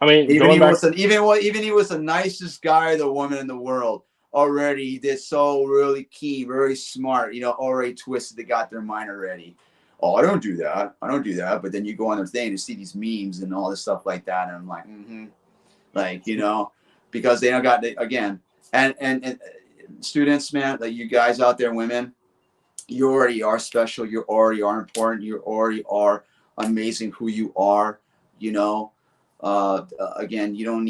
[SPEAKER 2] I mean, even he was the nicest guy, the woman in the world. Already, he did so really key, very smart. You know, already twisted. They got their mind already. Oh, I don't do that. But then you go on their thing and see these memes and all this stuff like that, and I'm like, like, you know, because they don't got again. And students, man, like you guys out there, women, you already are special. You already are important. You already are amazing. Who you are, you know. Again, you don't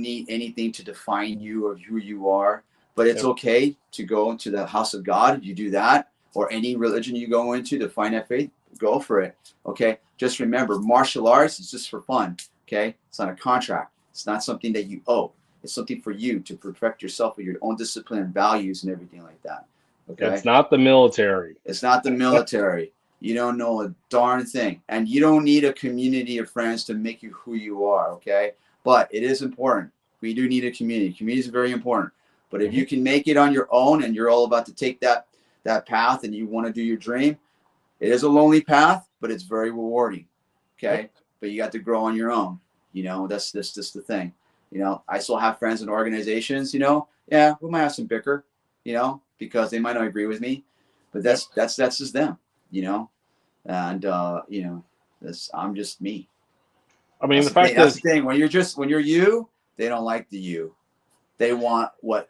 [SPEAKER 2] need anything to define you or who you are, but it's okay to go into the house of God. You do that, or any religion you go into to find that faith, go for it. Okay. Just remember, martial arts is just for fun. Okay. It's not a contract. It's not something that you owe. It's something for you to perfect yourself with your own discipline and values and everything like that. Okay.
[SPEAKER 1] It's not the military.
[SPEAKER 2] It's not the military. You don't know a darn thing. And you don't need a community of friends to make you who you are, okay? But it is important. We do need a community. Community is very important. But if you can make it on your own and you're all about to take that path and you want to do your dream, it is a lonely path, but it's very rewarding, okay? But you got to grow on your own. You know, that's just the thing. You know, I still have friends in organizations, you know. Yeah, we might have some bicker, you know, because they might not agree with me, but that's just them, you know. And you know, I'm just me.
[SPEAKER 1] I mean,
[SPEAKER 2] That's
[SPEAKER 1] the fact
[SPEAKER 2] that's
[SPEAKER 1] is,
[SPEAKER 2] the thing. When you're you, they don't like the you. They want what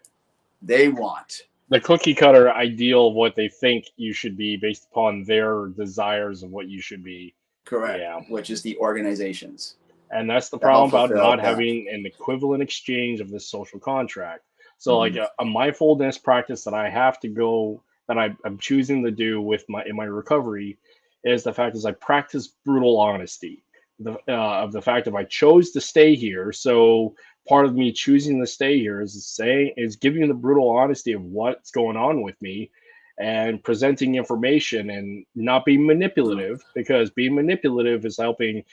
[SPEAKER 2] they want.
[SPEAKER 1] the cookie cutter ideal of what they think you should be based upon their desires of what you should be.
[SPEAKER 2] Correct.
[SPEAKER 1] Yeah.
[SPEAKER 2] Which is the organizations
[SPEAKER 1] And that's the
[SPEAKER 2] that help
[SPEAKER 1] problem about
[SPEAKER 2] fulfill
[SPEAKER 1] not
[SPEAKER 2] that.
[SPEAKER 1] having an equivalent exchange of this social contract. So, like a mindfulness practice that I have to go, that I'm choosing to do with in my recovery, is the fact is I practice brutal honesty. Of the fact if I chose to stay here, so part of me choosing to stay here is giving the brutal honesty of what's going on with me, and presenting information and not being manipulative, because being manipulative is helping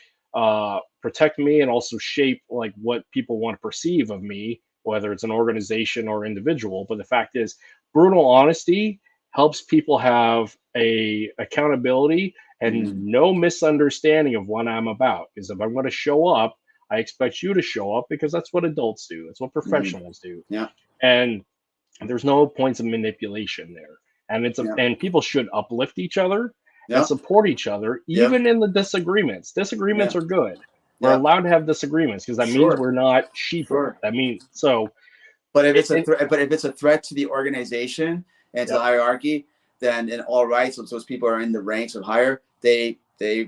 [SPEAKER 1] protect me and also shape like what people want to perceive of me, whether it's an organization or individual. But the fact is, brutal honesty helps people have a accountability and no misunderstanding of what I'm about. Because if I'm going to show up, I expect you to show up, because that's what adults do. That's what professionals do.
[SPEAKER 2] Yeah.
[SPEAKER 1] And there's no points of manipulation there. And and people should uplift each other and support each other, even in the disagreements. Disagreements are good. We're allowed to have disagreements, because that means we're not sheeple. That means so.
[SPEAKER 2] But if it's a threat to the organization and to the hierarchy, then in all rights, so those people are in the ranks of higher, they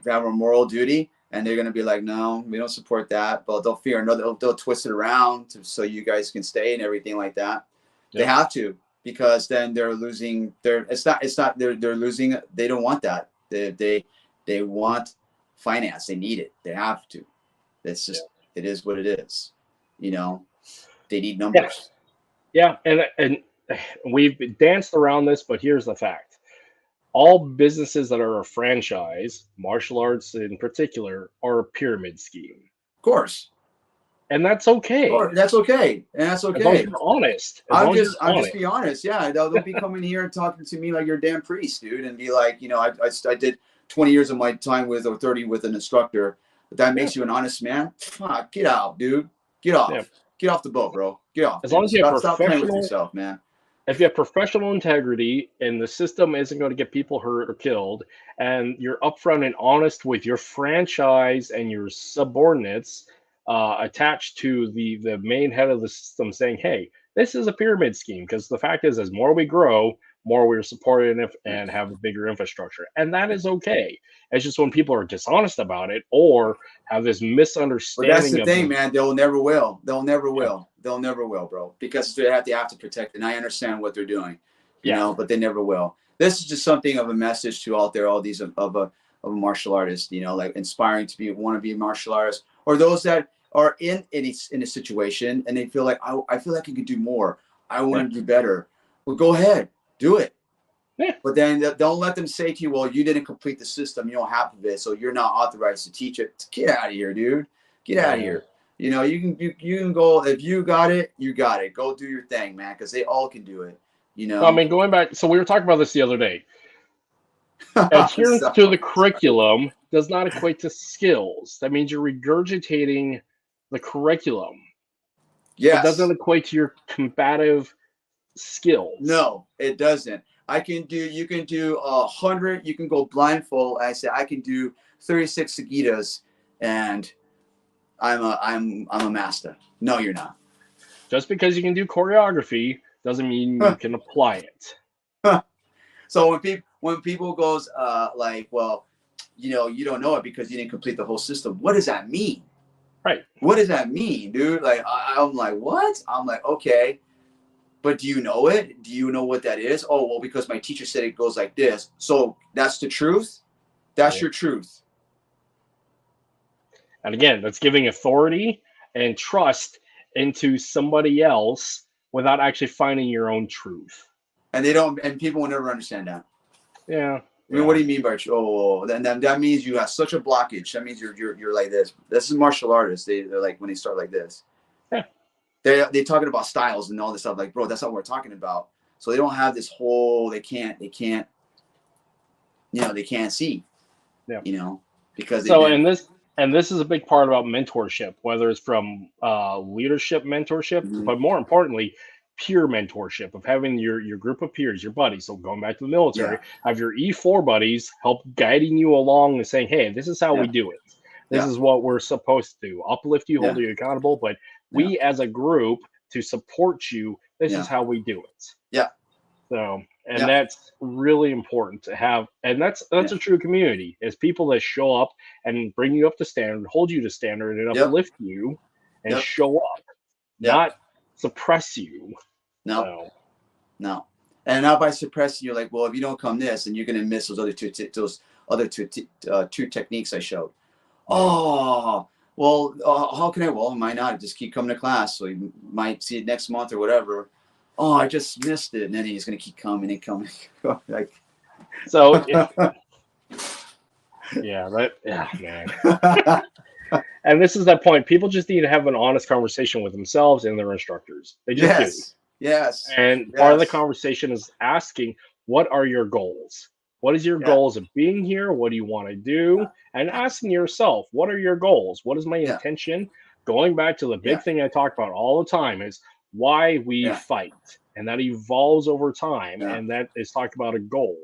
[SPEAKER 2] have a moral duty, and they're going to be like, no, we don't support that. But they'll fear, no, they'll twist it around so you guys can stay and everything like that. They have to, because then they're losing. They're losing. They don't want that. They want finance. They need it. They have to. It's just it is what it is. You know, they need numbers.
[SPEAKER 1] Yeah, and we've danced around this, but here's the fact: all businesses that are a franchise, martial arts in particular, are a pyramid scheme.
[SPEAKER 2] Of course.
[SPEAKER 1] And that's okay.
[SPEAKER 2] That's okay. And that's okay.
[SPEAKER 1] As long as you're honest.
[SPEAKER 2] I'm just be honest. Yeah. They'll be coming here and talking to me like you're a damn priest, dude, and be like, you know, I did 20 years of my time with, or 30 with an instructor. But that makes you an honest man. Fuck, get out, dude. Get off. Yeah. Get off the boat, bro. Get off.
[SPEAKER 1] As long as you have
[SPEAKER 2] stop playing with yourself, man.
[SPEAKER 1] If you have professional integrity and the system isn't going to get people hurt or killed, and you're upfront and honest with your franchise and your subordinates, attached to the main head of the system, saying, hey, this is a pyramid scheme, because the fact is, as more we grow, more we're supported and have a bigger infrastructure. And that is okay. It's just when people are dishonest about it or have this misunderstanding.
[SPEAKER 2] But that's the thing, man. They'll never will. They'll never will. They'll never will, bro. Because they have to protect. And I understand what they're doing, you know, but they never will. This is just something of a message to out there, all these of a martial artist, you know, like inspiring to want to be a martial artist, or those that are in a situation and they feel like I feel like I could do more. I want to do better. Well, go ahead, do it. Yeah. But then don't let them say to you, well, you didn't complete the system, you don't have it, so you're not authorized to teach it. Get out of here, dude. Get out of here. You know, you can go, if you got it, you got it. Go do your thing, man, because they all can do it. You know.
[SPEAKER 1] I mean, going back, so we were talking about this the other day. Adherence to the curriculum does not equate to skills. That means you're regurgitating the curriculum.
[SPEAKER 2] Yes.
[SPEAKER 1] It doesn't equate to your combative skills.
[SPEAKER 2] No, it doesn't. You can do 100, you can go blindfold. I say I can do 36 Sagitas and I'm a master. No, you're not.
[SPEAKER 1] Just because you can do choreography doesn't mean you can apply it.
[SPEAKER 2] So when people goes like, well, you know, you don't know it because you didn't complete the whole system. What does that mean?
[SPEAKER 1] Right.
[SPEAKER 2] What does that mean, dude? Like I'm like, what? I'm like, okay. But do you know it? Do you know what that is? Oh, well, because my teacher said it goes like this. So that's the truth? That's your truth.
[SPEAKER 1] And again, that's giving authority and trust into somebody else without actually finding your own truth.
[SPEAKER 2] And people will never understand that.
[SPEAKER 1] Yeah.
[SPEAKER 2] I mean, what do you mean by that means you have such a blockage. That means you're like this. This is martial artists. They're like when they start like this.
[SPEAKER 1] Yeah.
[SPEAKER 2] They're talking about styles and all this stuff. Like, bro, that's not what we're talking about. So they don't have this whole. They can't. They can't see.
[SPEAKER 1] Yeah.
[SPEAKER 2] Because
[SPEAKER 1] and this is a big part about mentorship, whether it's from leadership mentorship, but more importantly, peer mentorship of having your group of peers, your buddies. So going back to the military, have your E4 buddies help guiding you along and saying, hey, this is how we do it. This is what we're supposed to do. Uplift you, hold you accountable. But we as a group to support you, this is how we do it.
[SPEAKER 2] Yeah.
[SPEAKER 1] So, and that's really important to have. And that's a true community, is people that show up and bring you up to standard, hold you to standard, and uplift you and show up, not suppress you.
[SPEAKER 2] No. And not by suppressing, you're like, well, if you don't come this, then you're going to miss those other two techniques I showed. Oh, well, how can I? Well, might not just keep coming to class, so you might see it next month or whatever. Oh, I just missed it, and then he's going to keep coming and coming. Like,
[SPEAKER 1] so, man. And this is that point. People just need to have an honest conversation with themselves and their instructors. They just do.
[SPEAKER 2] Yes.
[SPEAKER 1] And part of the conversation is asking, what are your goals? What is your goals of being here? What do you want to do? And asking yourself, what are your goals? What is my intention? Going back to the big thing I talk about all the time is why we fight. And that evolves over time. And that is talked about a goal.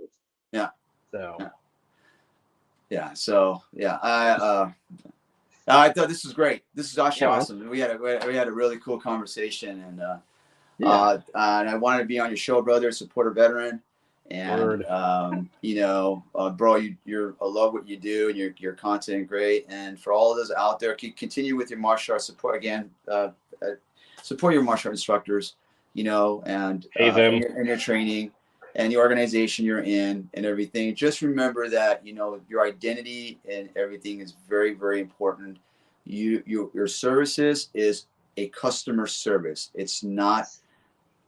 [SPEAKER 2] Yeah.
[SPEAKER 1] So.
[SPEAKER 2] I thought this was great. This is actually awesome. We had a really cool conversation, and and I wanted to be on your show, brother. Support a veteran, and bro, I love what you do, and your content great. And for all of those out there, continue with your martial arts support again. Support your martial arts instructors, and
[SPEAKER 1] pay them
[SPEAKER 2] in your training and the organization you're in and everything. Just remember that, your identity and everything is very, very important. Your services is a customer service. It's not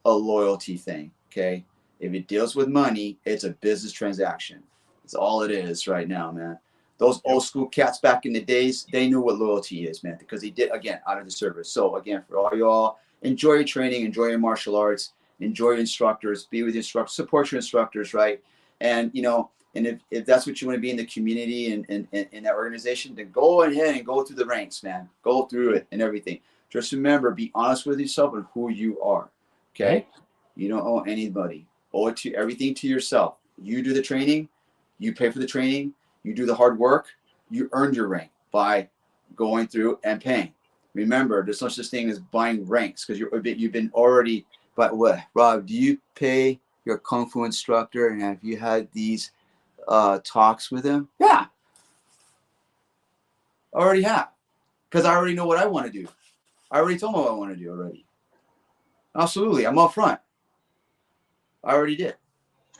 [SPEAKER 2] a loyalty thing. Okay. If it deals with money, it's a business transaction. It's all it is right now, man. Those old school cats back in the days, they knew what loyalty is, man, because they did, again, out of the service. So again, for all y'all, enjoy your training, enjoy your martial arts, enjoy your instructors, be with your instructors, support your instructors, right? And, and if that's what you want to be in the community and in that organization, then go ahead and go through the ranks, man. Go through it and everything. Just remember, be honest with yourself and who you are, okay? You don't owe anybody. Owe everything to yourself. You do the training, you pay for the training, you do the hard work, you earned your rank by going through and paying. Remember, there's no such thing as buying ranks because you've been already. But what, Rob? Do you pay your kung fu instructor, and have you had these talks with him? Yeah, I already have, because I already know what I want to do. I already told him what I want to do already. Absolutely, I'm up front. I already did.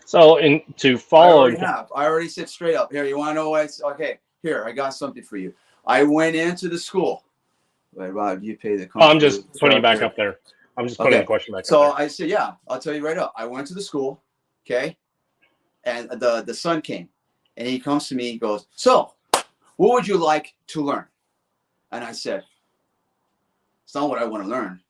[SPEAKER 1] So, to follow,
[SPEAKER 2] I already said straight up. Here, you want to know what? Okay, here, I got something for you. I went into the school. Wait, Rob, do you pay the kung fu
[SPEAKER 1] I'm just putting it back up there. I'm just putting the question back.
[SPEAKER 2] So I said, yeah, I'll tell you right up. I went to the school, okay, and the son came, and he comes to me, he goes, so, what would you like to learn? And I said, it's not what I want to learn.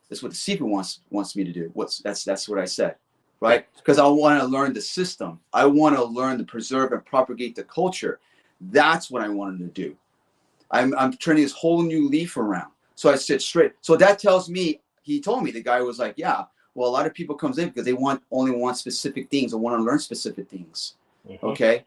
[SPEAKER 2] It's what the Sifu wants me to do. That's what I said, right? Because I want to learn the system. I want to learn to preserve and propagate the culture. That's what I wanted to do. I'm turning this whole new leaf around. So I said straight. So that tells me. He told me, the guy was like, yeah, well, a lot of people comes in because they only want specific things or want to learn specific things. Okay.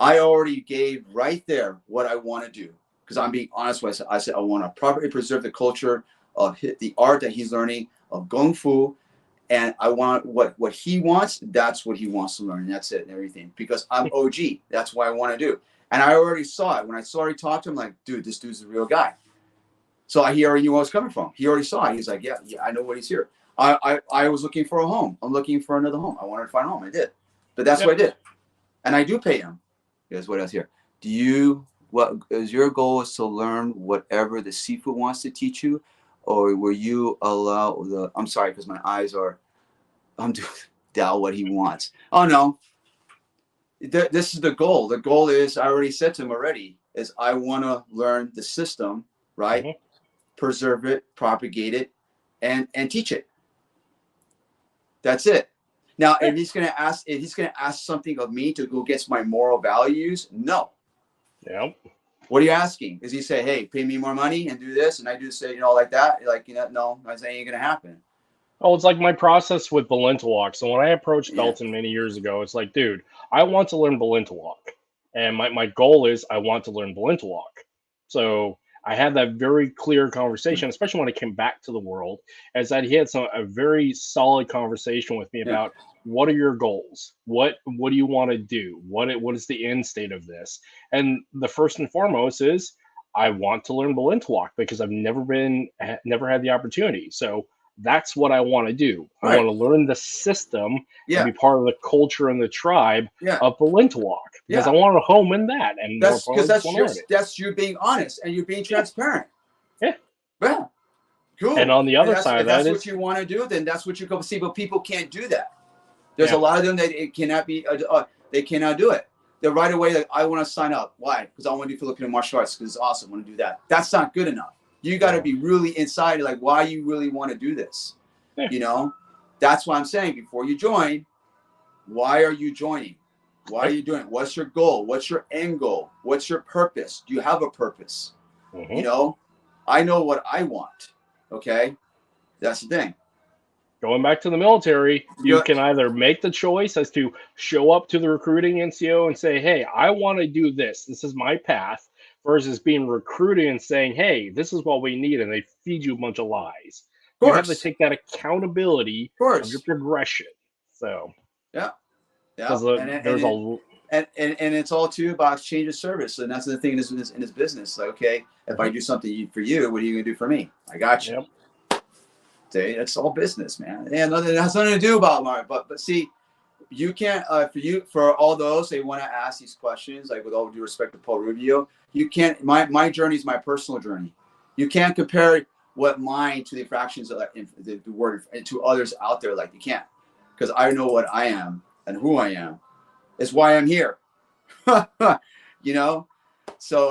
[SPEAKER 2] I already gave right there what I want to do, because I'm being honest with myself. I said, I want to properly preserve the culture of the art that he's learning of Kung Fu. And I want what he wants. That's what he wants to learn. And that's it and everything, because I'm OG. That's what I want to do. And I already saw it. When I already talked to him, like, dude, this dude's a real guy. So he already knew where I was coming from. He already saw it. He's like, yeah, I know what he's here. I was looking for a home. I'm looking for another home. I wanted to find a home. I did. But that's what I did. And I do pay him. Guess what else here? What is your goal is to learn whatever the Sifu wants to teach you? Or will you allow I'm sorry, because my eyes are, I'm doing what he wants. Oh, no. this is the goal. The goal is, I already said to him already, is I want to learn the system, right?
[SPEAKER 1] Mm-hmm.
[SPEAKER 2] Preserve it, propagate it, and teach it. That's it. Now, if he's gonna ask something of me to go against my moral values, no.
[SPEAKER 1] Yep.
[SPEAKER 2] What are you asking? Is he say, hey, pay me more money and do this, and I do say, like that? Like, no, I say ain't gonna happen.
[SPEAKER 1] Oh, it's like my process with Balintawalk. So when I approached
[SPEAKER 2] Yeah.
[SPEAKER 1] Belton many years ago, it's like, dude, I want to learn Balintawalk. And my goal is I want to learn Balintawalk. So I had that very clear conversation, especially when I came back to the world, as that he had a very solid conversation with me about what are your goals? What do you want to do? What is the end state of this? And the first and foremost is I want to learn Balintawalk because I've never had the opportunity. So that's what I want to do.
[SPEAKER 2] Right.
[SPEAKER 1] I want to learn the system
[SPEAKER 2] Yeah.
[SPEAKER 1] and be part of the culture and the tribe
[SPEAKER 2] Yeah.
[SPEAKER 1] of Balintawalk because
[SPEAKER 2] Yeah.
[SPEAKER 1] I want to home in that. And
[SPEAKER 2] that's because
[SPEAKER 1] that's
[SPEAKER 2] that's you being honest and you're being transparent.
[SPEAKER 1] Yeah.
[SPEAKER 2] Yeah. Cool.
[SPEAKER 1] And on the other side of that,
[SPEAKER 2] that's what you want to do, then that's what you go see. But people can't do that. There's
[SPEAKER 1] Yeah.
[SPEAKER 2] a lot of them that it cannot be. They cannot do it. They're right away like, I want to sign up. Why? Because I want to do Filipino martial arts because it's awesome. I want to do that. That's not good enough. You got to be really inside, like why you really want to do this.
[SPEAKER 1] Yeah.
[SPEAKER 2] That's why I'm saying before you join, why are you joining? Why are you doing it? What's your goal? What's your end goal? What's your purpose? Do you have a purpose?
[SPEAKER 1] Mm-hmm.
[SPEAKER 2] I know what I want. Okay, that's the thing.
[SPEAKER 1] Going back to the military, you can either make the choice as to show up to the recruiting NCO and say, hey, I want to do this. This is my path, versus being recruited and saying, hey, this is what we need. And they feed you a bunch of lies. You have to take that accountability of your progression. So,
[SPEAKER 2] yeah. And it's all too about exchange of service. And that's the thing in this business. Like, okay, if I do something for you, what are you going to do for me? I got you.
[SPEAKER 1] Yep.
[SPEAKER 2] It's all business, man. And it has nothing to do about Mario. But see, you can't for all those they want to ask these questions, like with all due respect to Paul Rubio, you can't. My journey is my personal journey. You can't compare what mine to the fractions of the word to others out there. Like you can't, because I know what I am and who I am. It's why I'm here. So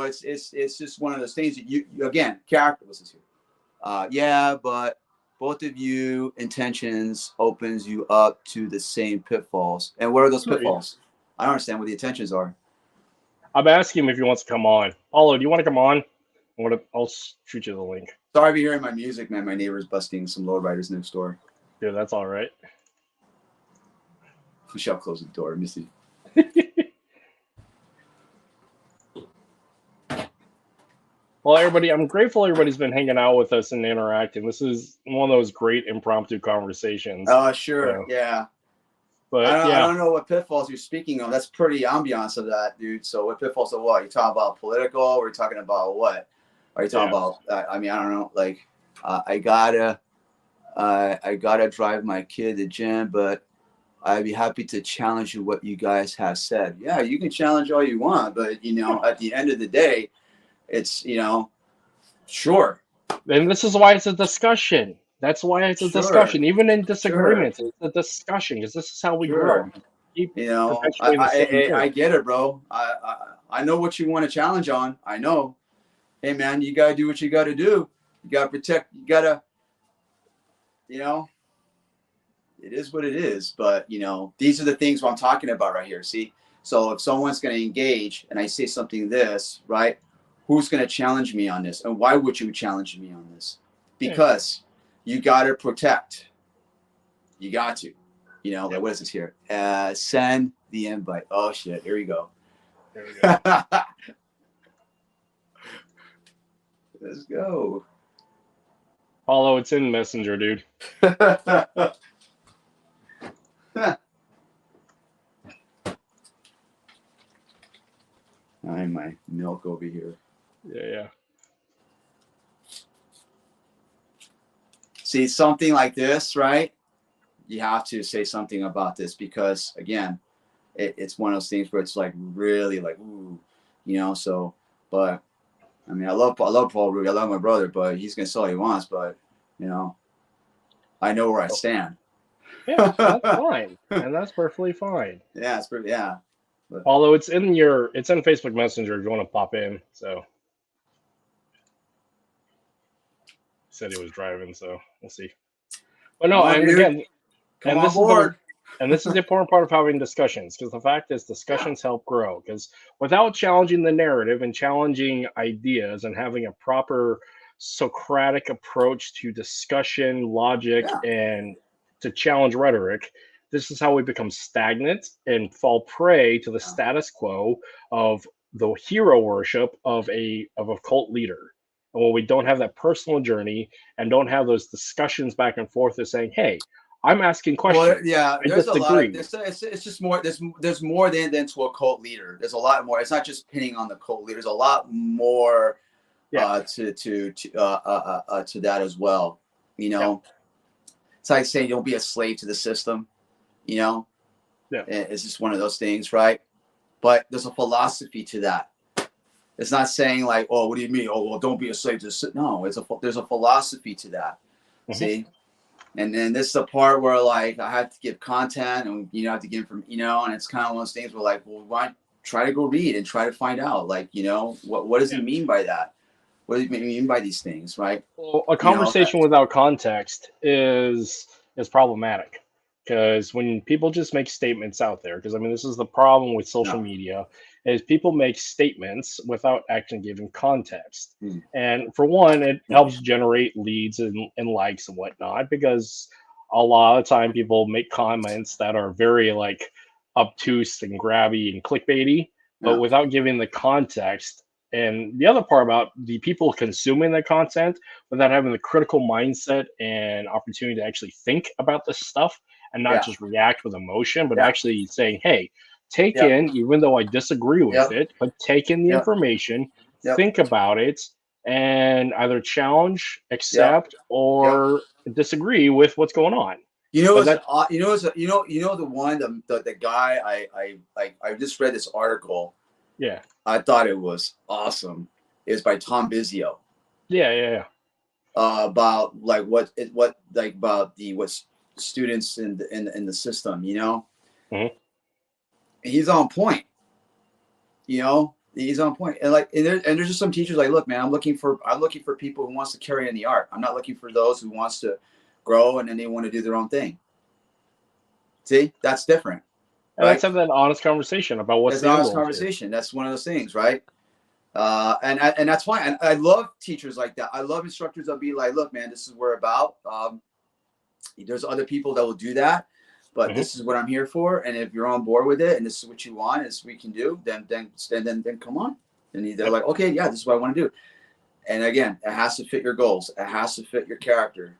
[SPEAKER 2] it's just one of those things that you again, character was here. But both of you intentions opens you up to the same pitfalls. And what are those pitfalls? I don't understand what the intentions are.
[SPEAKER 1] I'm asking him if he wants to come on. Paulo, do you want to come on? I'll shoot you the link.
[SPEAKER 2] Sorry if you're hearing my music, man. My neighbor's busting some lowriders next door.
[SPEAKER 1] Yeah, that's all right.
[SPEAKER 2] We shall close the door. Let me see.
[SPEAKER 1] Well, everybody, I'm grateful everybody's been hanging out with us and interacting. This is one of those great impromptu conversations.
[SPEAKER 2] Oh, sure. So, yeah. But I don't know what pitfalls you're speaking of. That's pretty ambiance of that, dude. So what pitfalls of what? You talking about political? Or are you talking about what? Are you talking about, I mean, I don't know. Like, I gotta drive my kid to the gym, but I'd be happy to challenge you what you guys have said. Yeah, you can challenge all you want, but, at the end of the day, it's, sure.
[SPEAKER 1] And this is why it's a discussion. That's why it's a discussion. Even in disagreements, it's a discussion because this is how we grow.
[SPEAKER 2] I get it, bro. I know what you want to challenge on. I know. Hey, man, you got to do what you got to do. You got to protect. You got to, it is what it is. But, these are the things I'm talking about right here. See? So if someone's going to engage and I say something right? Who's going to challenge me on this? And why would you challenge me on this? Because you got to protect. You got to. Like, what is this here? Send the invite. Oh, shit. Here we go.
[SPEAKER 1] There we go.
[SPEAKER 2] Let's go.
[SPEAKER 1] Paulo, it's in Messenger, dude.
[SPEAKER 2] I'm my milk over here.
[SPEAKER 1] Yeah.
[SPEAKER 2] See, something like this, right? You have to say something about this because, again, it's one of those things where it's like really like, ooh, so, but, I mean, I love Paul Rubio. I love my brother, but he's going to say all he wants, but, I know where I stand.
[SPEAKER 1] Yeah, that's fine. And that's perfectly fine.
[SPEAKER 2] Yeah, it's pretty, yeah.
[SPEAKER 1] Although it's in Facebook Messenger if you want to pop in. So he said he was driving, so we'll see. But no, and
[SPEAKER 2] dude.
[SPEAKER 1] again,
[SPEAKER 2] Come on board.
[SPEAKER 1] And this is the important part of having discussions, because the fact is discussions help grow. Because without challenging the narrative and challenging ideas and having a proper Socratic approach to discussion, logic, and to challenge rhetoric, this is how we become stagnant and fall prey to the status quo of the hero worship of a cult leader. And when we don't have that personal journey and don't have those discussions back and forth of saying, hey, I'm asking questions.
[SPEAKER 2] Well, yeah, there's a lot of it's just more there's more than to a cult leader. There's a lot more. It's not just pinning on the cult leader. There's a lot more to that as well. You know, it's like saying don't be a slave to the system. You know, it's just one of those things, right? But there's a philosophy to that. It's not saying like, oh, what do you mean? Oh, well, don't be a slave to the system. No, there's a philosophy to that. See. And then this is the part where like I have to give content and have to give from and it's kind of one of those things where like, well, why try to go read and try to find out like what does it mean by that? What does it mean by these things, right?
[SPEAKER 1] Well, a conversation without context is problematic, because when people just make statements out there, because I mean this is the problem with social media, is people make statements without actually giving context. And for one, it helps generate leads and likes and whatnot, because a lot of time people make comments that are very like obtuse and grabby and clickbaity, but without giving the context. And the other part about the people consuming the content without having the critical mindset and opportunity to actually think about this stuff and not just react with emotion, but actually saying, hey, take in, even though I disagree with it, but take in the information, think about it, and either challenge, accept, or disagree with what's going on.
[SPEAKER 2] The guy I just read this article.
[SPEAKER 1] Yeah,
[SPEAKER 2] I thought it was awesome. It's by Tom Biggio. About like what students in the system, He's on point. He's on point. And like, and there's just some teachers like, look, man, I'm looking for people who wants to carry in the art. I'm not looking for those who wants to grow and then they want to do their own thing. See, that's different.
[SPEAKER 1] Right? Let's have that honest conversation about what's the honest
[SPEAKER 2] conversation. That's one of those things, right? And that's fine. And I love teachers like that. I love instructors that'll be like, look, man, this is what we're about. There's other people that will do that, but this is what I'm here for. And if you're on board with it and this is what you want, is we can do, then come on. And they're like, okay, yeah, this is what I want to do. And again, it has to fit your goals. It has to fit your character,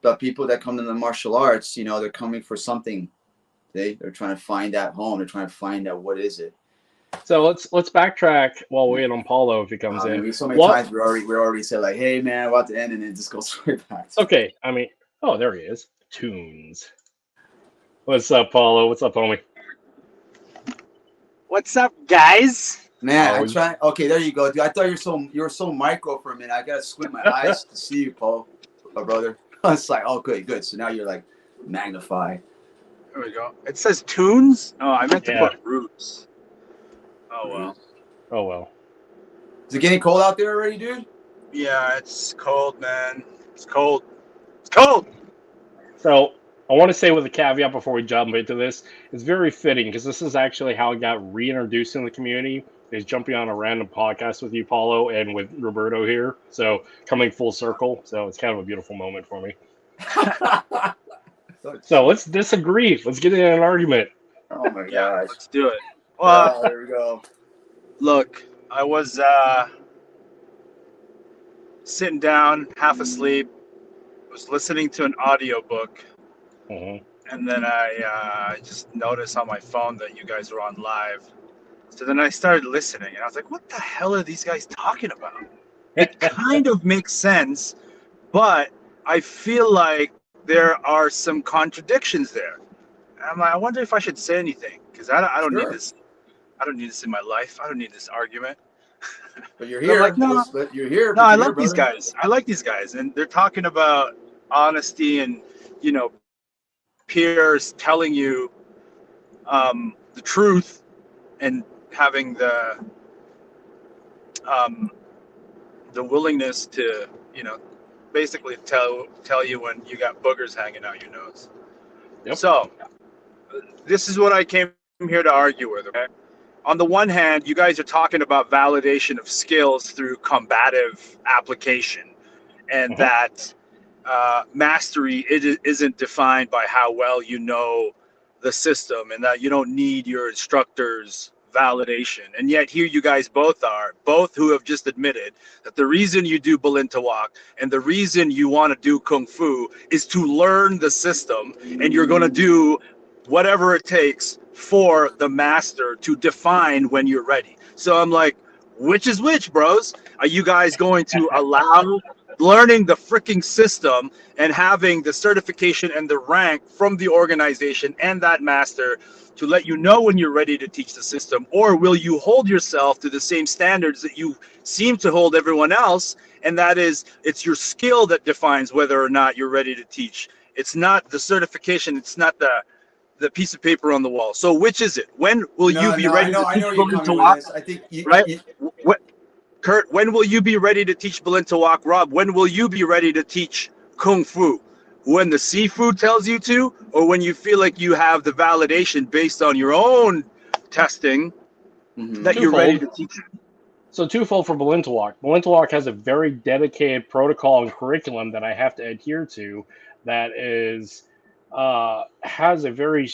[SPEAKER 2] But people that come to the martial arts, they're coming for something. They're trying to find that home. They're trying to find out what is it.
[SPEAKER 1] So let's backtrack while we wait on Paulo if he comes in.
[SPEAKER 2] So many times we already said like, hey man, we're about to end, and it just goes right back.
[SPEAKER 1] Okay, I mean, oh, there he is. Tunes. What's up, Paulo? What's up, homie?
[SPEAKER 3] What's up, guys?
[SPEAKER 2] Man, I'm trying. Okay, there you go, dude. I thought you were so micro for a minute. I gotta squint my eyes to see you, Paul, my brother. It's like, oh, good. So now you're like magnified.
[SPEAKER 3] There we go. It says tunes. Oh, I meant to put roots. Oh well.
[SPEAKER 2] Is it getting cold out there already, dude?
[SPEAKER 3] Yeah, it's cold, man. It's cold. It's cold.
[SPEAKER 1] So I want to say with a caveat before we jump into this, it's very fitting because this is actually how I got reintroduced in the community. Is jumping on a random podcast with you, Paulo, and with Roberto here. So coming full circle. So it's kind of a beautiful moment for me. So let's disagree. Let's get in an argument.
[SPEAKER 2] Oh my gosh.
[SPEAKER 3] Let's do it. Well,
[SPEAKER 2] there we go.
[SPEAKER 3] Look, I was sitting down, half asleep, was listening to an audiobook, and then I just noticed on my phone that you guys were on live. So then I started listening, and I was like, what the hell are these guys talking about? It kind of makes sense, but I feel like there are some contradictions there. And I'm like, I wonder if I should say anything, because I don't need this. I don't need this in my life. I don't need this argument.
[SPEAKER 2] But you're here.
[SPEAKER 3] Like, no,
[SPEAKER 2] but you're here.
[SPEAKER 3] No, I like these guys. I like these guys, and they're talking about honesty and peers telling you the truth and having the willingness to, basically tell you when you got boogers hanging out your nose.
[SPEAKER 1] Yep.
[SPEAKER 3] So this is what I came here to argue with. Okay. On the one hand, you guys are talking about validation of skills through combative application, and that mastery isn't defined by how well you know the system, and that you don't need your instructor's validation. And yet here you guys both who have just admitted that the reason you do Balintawak and the reason you want to do Kung Fu is to learn the system, and you're going to do whatever it takes for the master to define when you're ready. So I'm like, which is which, bros? Are you guys going to allow learning the freaking system and having the certification and the rank from the organization and that master to let you know when you're ready to teach the system? Or will you hold yourself to the same standards that you seem to hold everyone else, and that is, it's your skill that defines whether or not you're ready to teach? It's not the certification, it's not the piece of paper on the wall. So which is it? When will you be ready to teach Balintawak?
[SPEAKER 2] I think
[SPEAKER 3] right? Kurt, when will you be ready to teach Balintawak? Rob, when will you be ready to teach Kung Fu? When the seafood tells you to, or when you feel like you have the validation based on your own testing that you're ready to teach it?
[SPEAKER 1] So twofold for Balintawak. Balintawak has a very dedicated protocol and curriculum that I have to adhere to that is has a very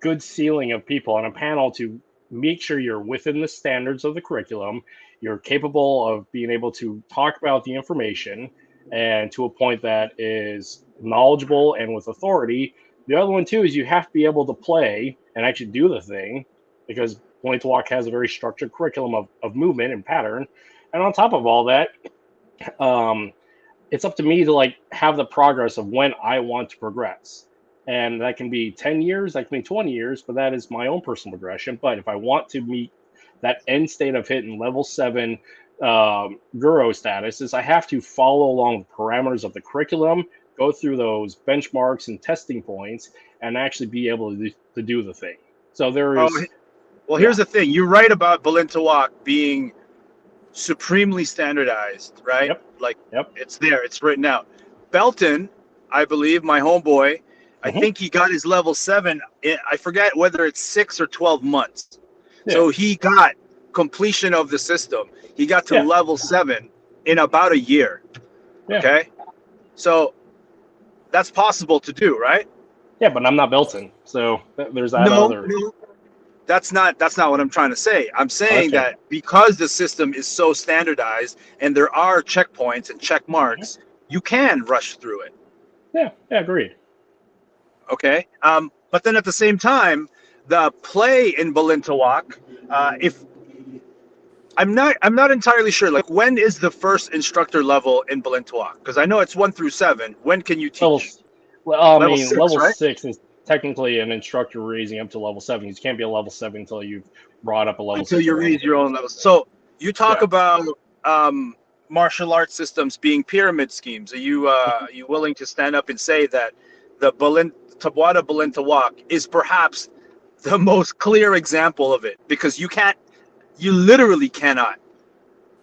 [SPEAKER 1] good ceiling of people on a panel to make sure you're within the standards of the curriculum. You're capable of being able to talk about the information and to a point that is knowledgeable and with authority. The other one too is you have to be able to play and actually do the thing, because Balintawak has a very structured curriculum of movement and pattern. And on top of all that, it's up to me to have the progress of when I want to progress. And that can be 10 years, that can be 20 years, but that is my own personal progression. But if I want to meet that end state of hitting level 7 Guru status, is I have to follow along the parameters of the curriculum, go through those benchmarks and testing points, and actually be able to do the thing. So there is...
[SPEAKER 3] Well, here's the thing. You're right about Balintawak being supremely standardized, right?
[SPEAKER 1] Yep.
[SPEAKER 3] It's there. It's written out. Belton, I believe, my homeboy, I think he got his level 7. I forget whether it's 6 or 12 months. Yeah. So he got completion of the system. He got to level 7 in about a year. Yeah. Okay? So that's possible to do, right?
[SPEAKER 1] Yeah, but I'm not Belton. So there's that other...
[SPEAKER 3] No. That's not what I'm trying to say. I'm saying that because the system is so standardized and there are checkpoints and check marks, you can rush through it.
[SPEAKER 1] Yeah, agreed.
[SPEAKER 3] Okay. But then at the same time, the play in Balintawak, if I'm not entirely sure, when is the first instructor level in Balintawak? Because I know it's 1 through 7. When can you teach?
[SPEAKER 1] Level 6 is technically an instructor raising up to level 7. You can't be a level 7 until you've brought up a level 6.
[SPEAKER 3] Until you raise your own levels. So you talk about martial arts systems being pyramid schemes. Are you willing to stand up and say that the Tabuada Balintawak is perhaps the most clear example of it? Because you literally cannot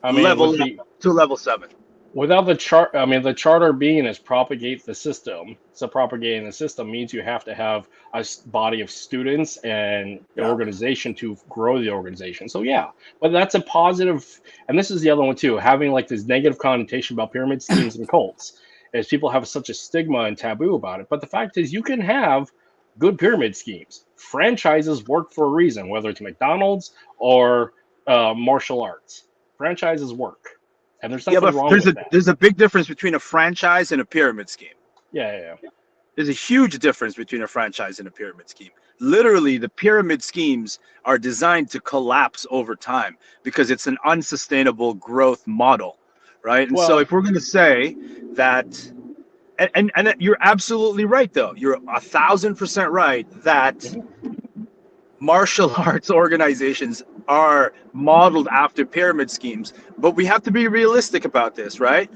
[SPEAKER 3] level up to level 7.
[SPEAKER 1] Without the chart, the charter being is propagate the system. So propagating the system means you have to have a body of students and an organization to grow the organization. So but that's a positive. And this is the other one too, having this negative connotation about pyramid schemes and cults, is people have such a stigma and taboo about it. But the fact is, you can have good pyramid schemes. Franchises work for a reason, whether it's McDonald's or martial arts. Franchises work. And there's nothing wrong with that.
[SPEAKER 3] There's a big difference between a franchise and a pyramid scheme.
[SPEAKER 1] Yeah.
[SPEAKER 3] There's a huge difference between a franchise and a pyramid scheme. Literally, the pyramid schemes are designed to collapse over time because it's an unsustainable growth model, right? And so if we're going to say that, and you're absolutely right, though. You're 1,000% right that martial arts organizations are modeled after pyramid schemes, but we have to be realistic about this, right?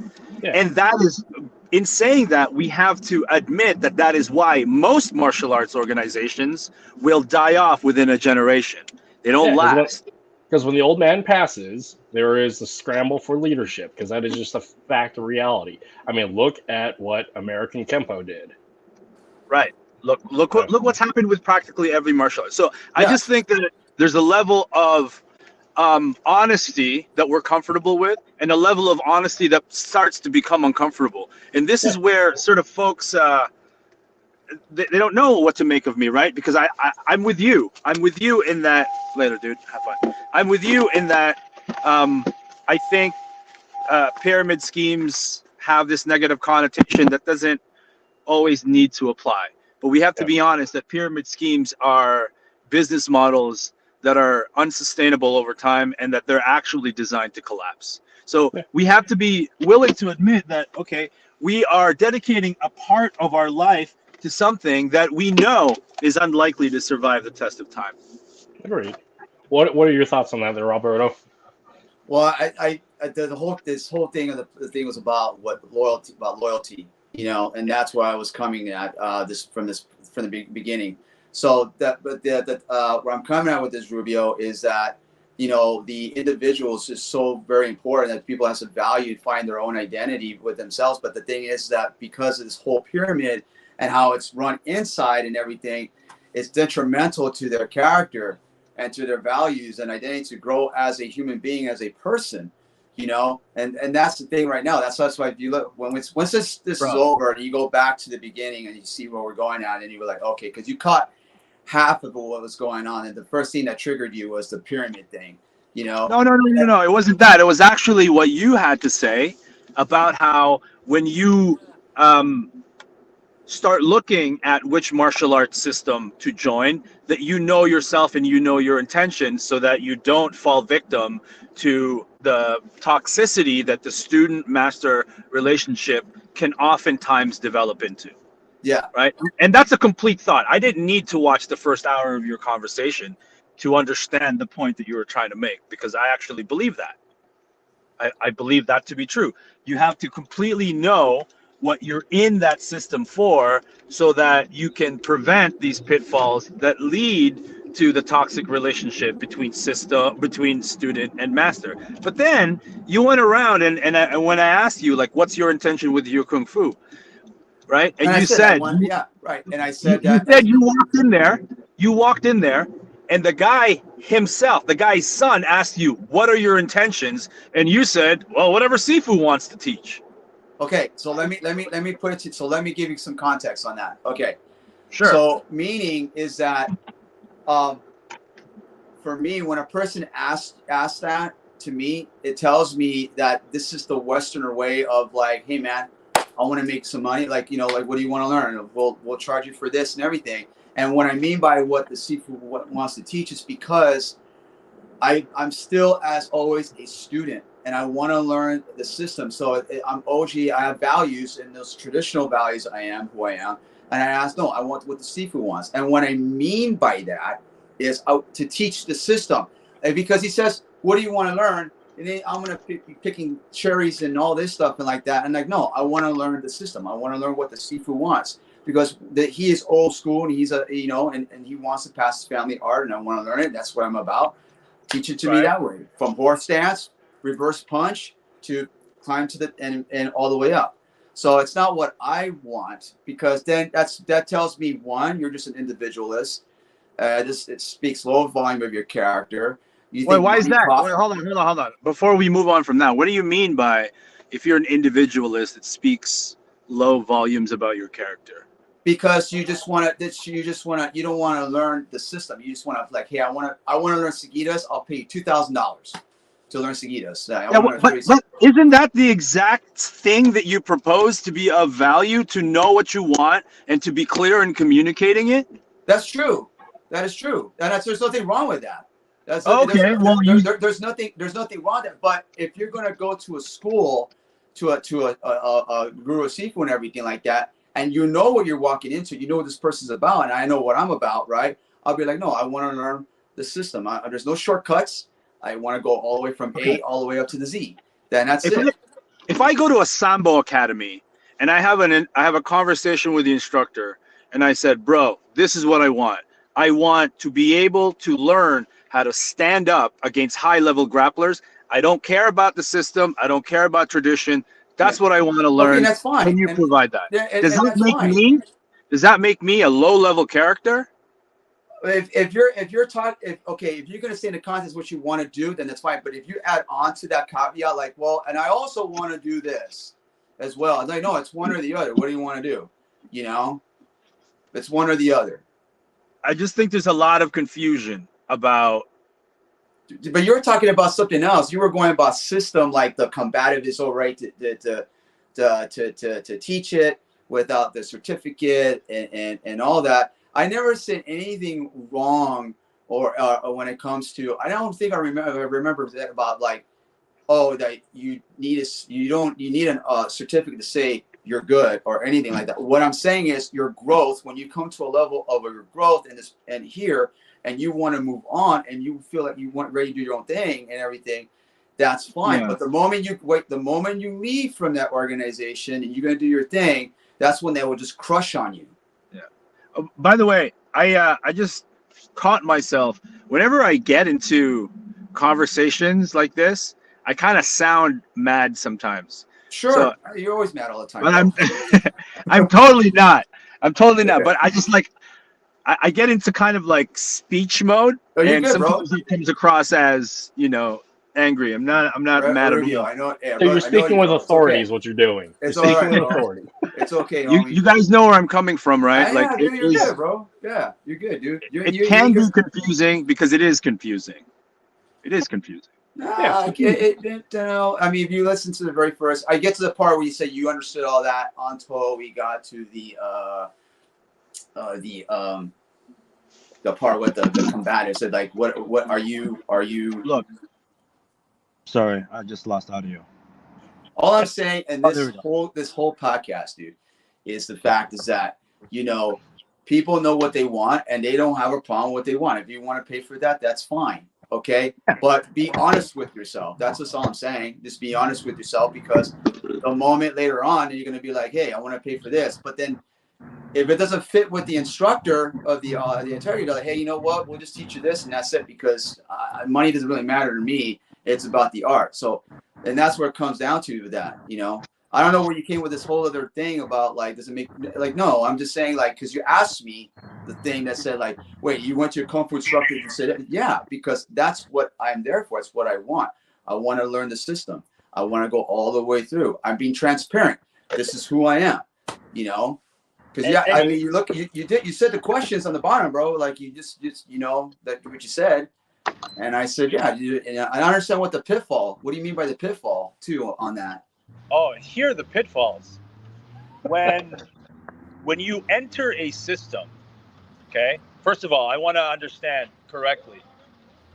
[SPEAKER 3] And that is in saying that, we have to admit that that is why most martial arts organizations will die off within a generation. They don't last.
[SPEAKER 1] Because when the old man passes, there is the scramble for leadership, because that is just a fact of reality. I mean, look at what American Kempo did.
[SPEAKER 3] Right. Look what's happened with practically every martial art. So I just think that there's a level of honesty that we're comfortable with, and a level of honesty that starts to become uncomfortable. And this is where sort of folks they don't know what to make of me, right? Because I'm with you. I'm with you in that. Later, dude. Have fun. I'm with you in that. I think pyramid schemes have this negative connotation that doesn't always need to apply. But we have to be honest that pyramid schemes are business models that are unsustainable over time, and that they're actually designed to collapse. So we have to be willing to admit that, okay, we are dedicating a part of our life to something that we know is unlikely to survive the test of time.
[SPEAKER 1] Agreed. What are your thoughts on that there, Roberto?
[SPEAKER 2] Well, this whole thing of the thing was about loyalty, you know, and that's where I was coming at from the beginning. So where I'm coming at with this, Rubio, is that, you know, the individuals is so very important that people have to value, find their own identity with themselves. But the thing is that because of this whole pyramid and how it's run inside and everything, it's detrimental to their character and to their values and identity to grow as a human being, as a person, you know. And that's the thing right now. That's why if you look, once this is over and you go back to the beginning and you see where we're going at, and you were like, okay, because you caught half of what was going on, and the first thing that triggered you was the pyramid thing, you know.
[SPEAKER 3] No, it wasn't that. It was actually what you had to say about how when you start looking at which martial arts system to join, that you know yourself and you know your intentions, so that you don't fall victim to the toxicity that the student master relationship can oftentimes develop into.
[SPEAKER 2] Yeah.
[SPEAKER 3] Right. And that's a complete thought. I didn't need to watch the first hour of your conversation to understand the point that you were trying to make, because I actually believe that. I believe that to be true. You have to completely know what you're in that system for, so that you can prevent these pitfalls that lead to the toxic relationship between student and master. But then you went around and when I asked you, like, what's your intention with your Kung Fu? Right. And you said,
[SPEAKER 2] right. And I said
[SPEAKER 3] you said you walked in there, and the guy himself, the guy's son, asked you, what are your intentions? And you said, well, whatever Sifu wants to teach.
[SPEAKER 2] Okay. So let me put it to, so let me give you some context on that. Okay.
[SPEAKER 3] Sure.
[SPEAKER 2] So meaning is that, for me, when a person asks that to me, it tells me that this is the Westerner way of like, hey man, I want to make some money. Like, you know, like, what do you want to learn? We'll charge you for this and everything. And what I mean by what the Sifu wants to teach is because I'm still, as always, a student, and I want to learn the system. So I'm OG. I have values, and those traditional values. I am who I am. And I asked, no, I want what the Sifu wants. And what I mean by that is to teach the system. And because he says, what do you want to learn? And then I'm going to be picking cherries and all this stuff and like that. And like, no, I want to learn the system. I want to learn what the Sifu wants, because he is old school, and he's and he wants to pass his family art, and I want to learn it. That's what I'm about. Teach it to me that way, from horse stance, reverse punch, to climb to the and all the way up. So it's not what I want, because then that tells me, one, you're just an individualist. It speaks low volume of your character.
[SPEAKER 3] Wait, why is that? Wait, hold on. Before we move on from that, what do you mean by, if you're an individualist, it speaks low volumes about your character?
[SPEAKER 2] Because you don't want to learn the system. You just want to, like, hey, I want to learn Seguidas. I'll pay you $2,000 to learn Seguidas.
[SPEAKER 3] But isn't that the exact thing that you propose to be of value, to know what you want and to be clear in communicating it?
[SPEAKER 2] That's true. That is true. There's nothing wrong with that. There's nothing wrong with that. But if you're going to go to a school, to a guru Sifu and everything like that, and you know what you're walking into, you know what this person's about, and I know what I'm about, right? I'll be like, no, I want to learn the system. There's no shortcuts. I want to go all the way from A all the way up to the Z. Then that's it.
[SPEAKER 3] If I go to a Sambo Academy and I have a conversation with the instructor, and I said, bro, this is what I want. I want to be able to learn how to stand up against high-level grapplers. I don't care about the system. I don't care about tradition. That's what I want to learn.
[SPEAKER 2] Okay, that's fine.
[SPEAKER 3] Can you provide that? Does that make me a low-level character?
[SPEAKER 2] If you're taught, if you're going to say in the contest what you want to do, then that's fine. But if you add on to that caveat, like, well, and I also want to do this as well. I'm like, no, it's one or the other. What do you want to do? You know, it's one or the other.
[SPEAKER 3] I just think there's a lot of confusion about.
[SPEAKER 2] But you're talking about something else. You were going about system, like the combative is all right to teach it without the certificate and all that. I never said anything wrong or when it comes to. I don't think I remember that about like, oh, that you need a certificate to say you're good or anything like that. What I'm saying is your growth, when you come to a level of your growth and here, and you want to move on and you feel like you want ready to do your own thing and everything, that's fine. Yeah. But the moment you leave from that organization and you're going to do your thing, that's when they will just crush on you.
[SPEAKER 3] Yeah. By the way, I just caught myself whenever I get into conversations like this, I kind of sound mad sometimes.
[SPEAKER 2] Sure, so, you're always mad all the time.
[SPEAKER 3] But I'm totally not. But I just like I get into kind of like speech mode, and sometimes it comes across as angry. I'm not mad at you.
[SPEAKER 2] I know. Yeah,
[SPEAKER 1] so you're speaking with authority is what you're doing.
[SPEAKER 2] It's
[SPEAKER 1] you're
[SPEAKER 2] speaking
[SPEAKER 1] with authority.
[SPEAKER 2] It's okay.
[SPEAKER 3] You guys know where I'm coming from, right?
[SPEAKER 2] Yeah, dude, you're good, bro. Yeah, you're good, dude.
[SPEAKER 3] It can be confusing because it is confusing. It is confusing.
[SPEAKER 2] I mean, if you listen to the very first, I get to the part where you say you understood all that until we got to the part with the combative said like, what are you?
[SPEAKER 3] Look, sorry, I just lost audio.
[SPEAKER 2] All I'm saying, and this whole podcast, dude, is the fact is that people know what they want and they don't have a problem with what they want. If you want to pay for that, that's fine. Okay, but be honest with yourself. That's just all I'm saying. Just be honest with yourself, because the moment later on you're going to be like, hey, I want to pay for this. But then if it doesn't fit with the instructor of the integrity, you're like, hey, you know what? We'll just teach you this and that's it, because money doesn't really matter to me. It's about the art. So, and that's where it comes down to that, I don't know where you came with this whole other thing about like, does it make like, no, I'm just saying like, because you asked me the thing that said like, wait, you went to your Kung Fu instructor and said, yeah, because that's what I'm there for. It's what I want. I want to learn the system. I want to go all the way through. I'm being transparent. This is who I am, because I mean, you said the questions on the bottom, bro. Like you just that what you said. And I said, yeah, and I understand what the pitfall. What do you mean by the pitfall too on that?
[SPEAKER 4] Oh, here are the pitfalls. When you enter a system, okay, first of all, I want to understand correctly.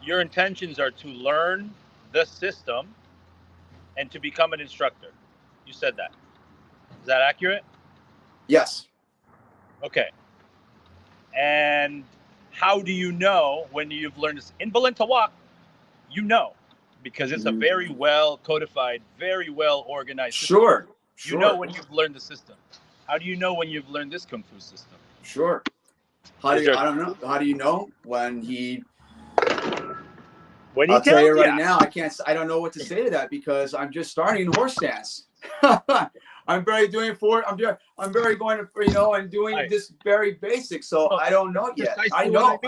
[SPEAKER 4] Your intentions are to learn the system and to become an instructor. You said that. Is that accurate?
[SPEAKER 2] Yes.
[SPEAKER 4] Okay. And how do you know when you've learned this? In Balintawak, because it's a very well codified, very well organized system.
[SPEAKER 2] Sure.
[SPEAKER 4] You know when you've learned the system. How do you know when you've learned this Kung Fu system?
[SPEAKER 2] Sure. I don't know. How do you know when he? I'll tell you right now, I don't know what to say to that, because I'm just starting horse stance. I'm very going to, and doing this very basic. So I don't know yet. I know.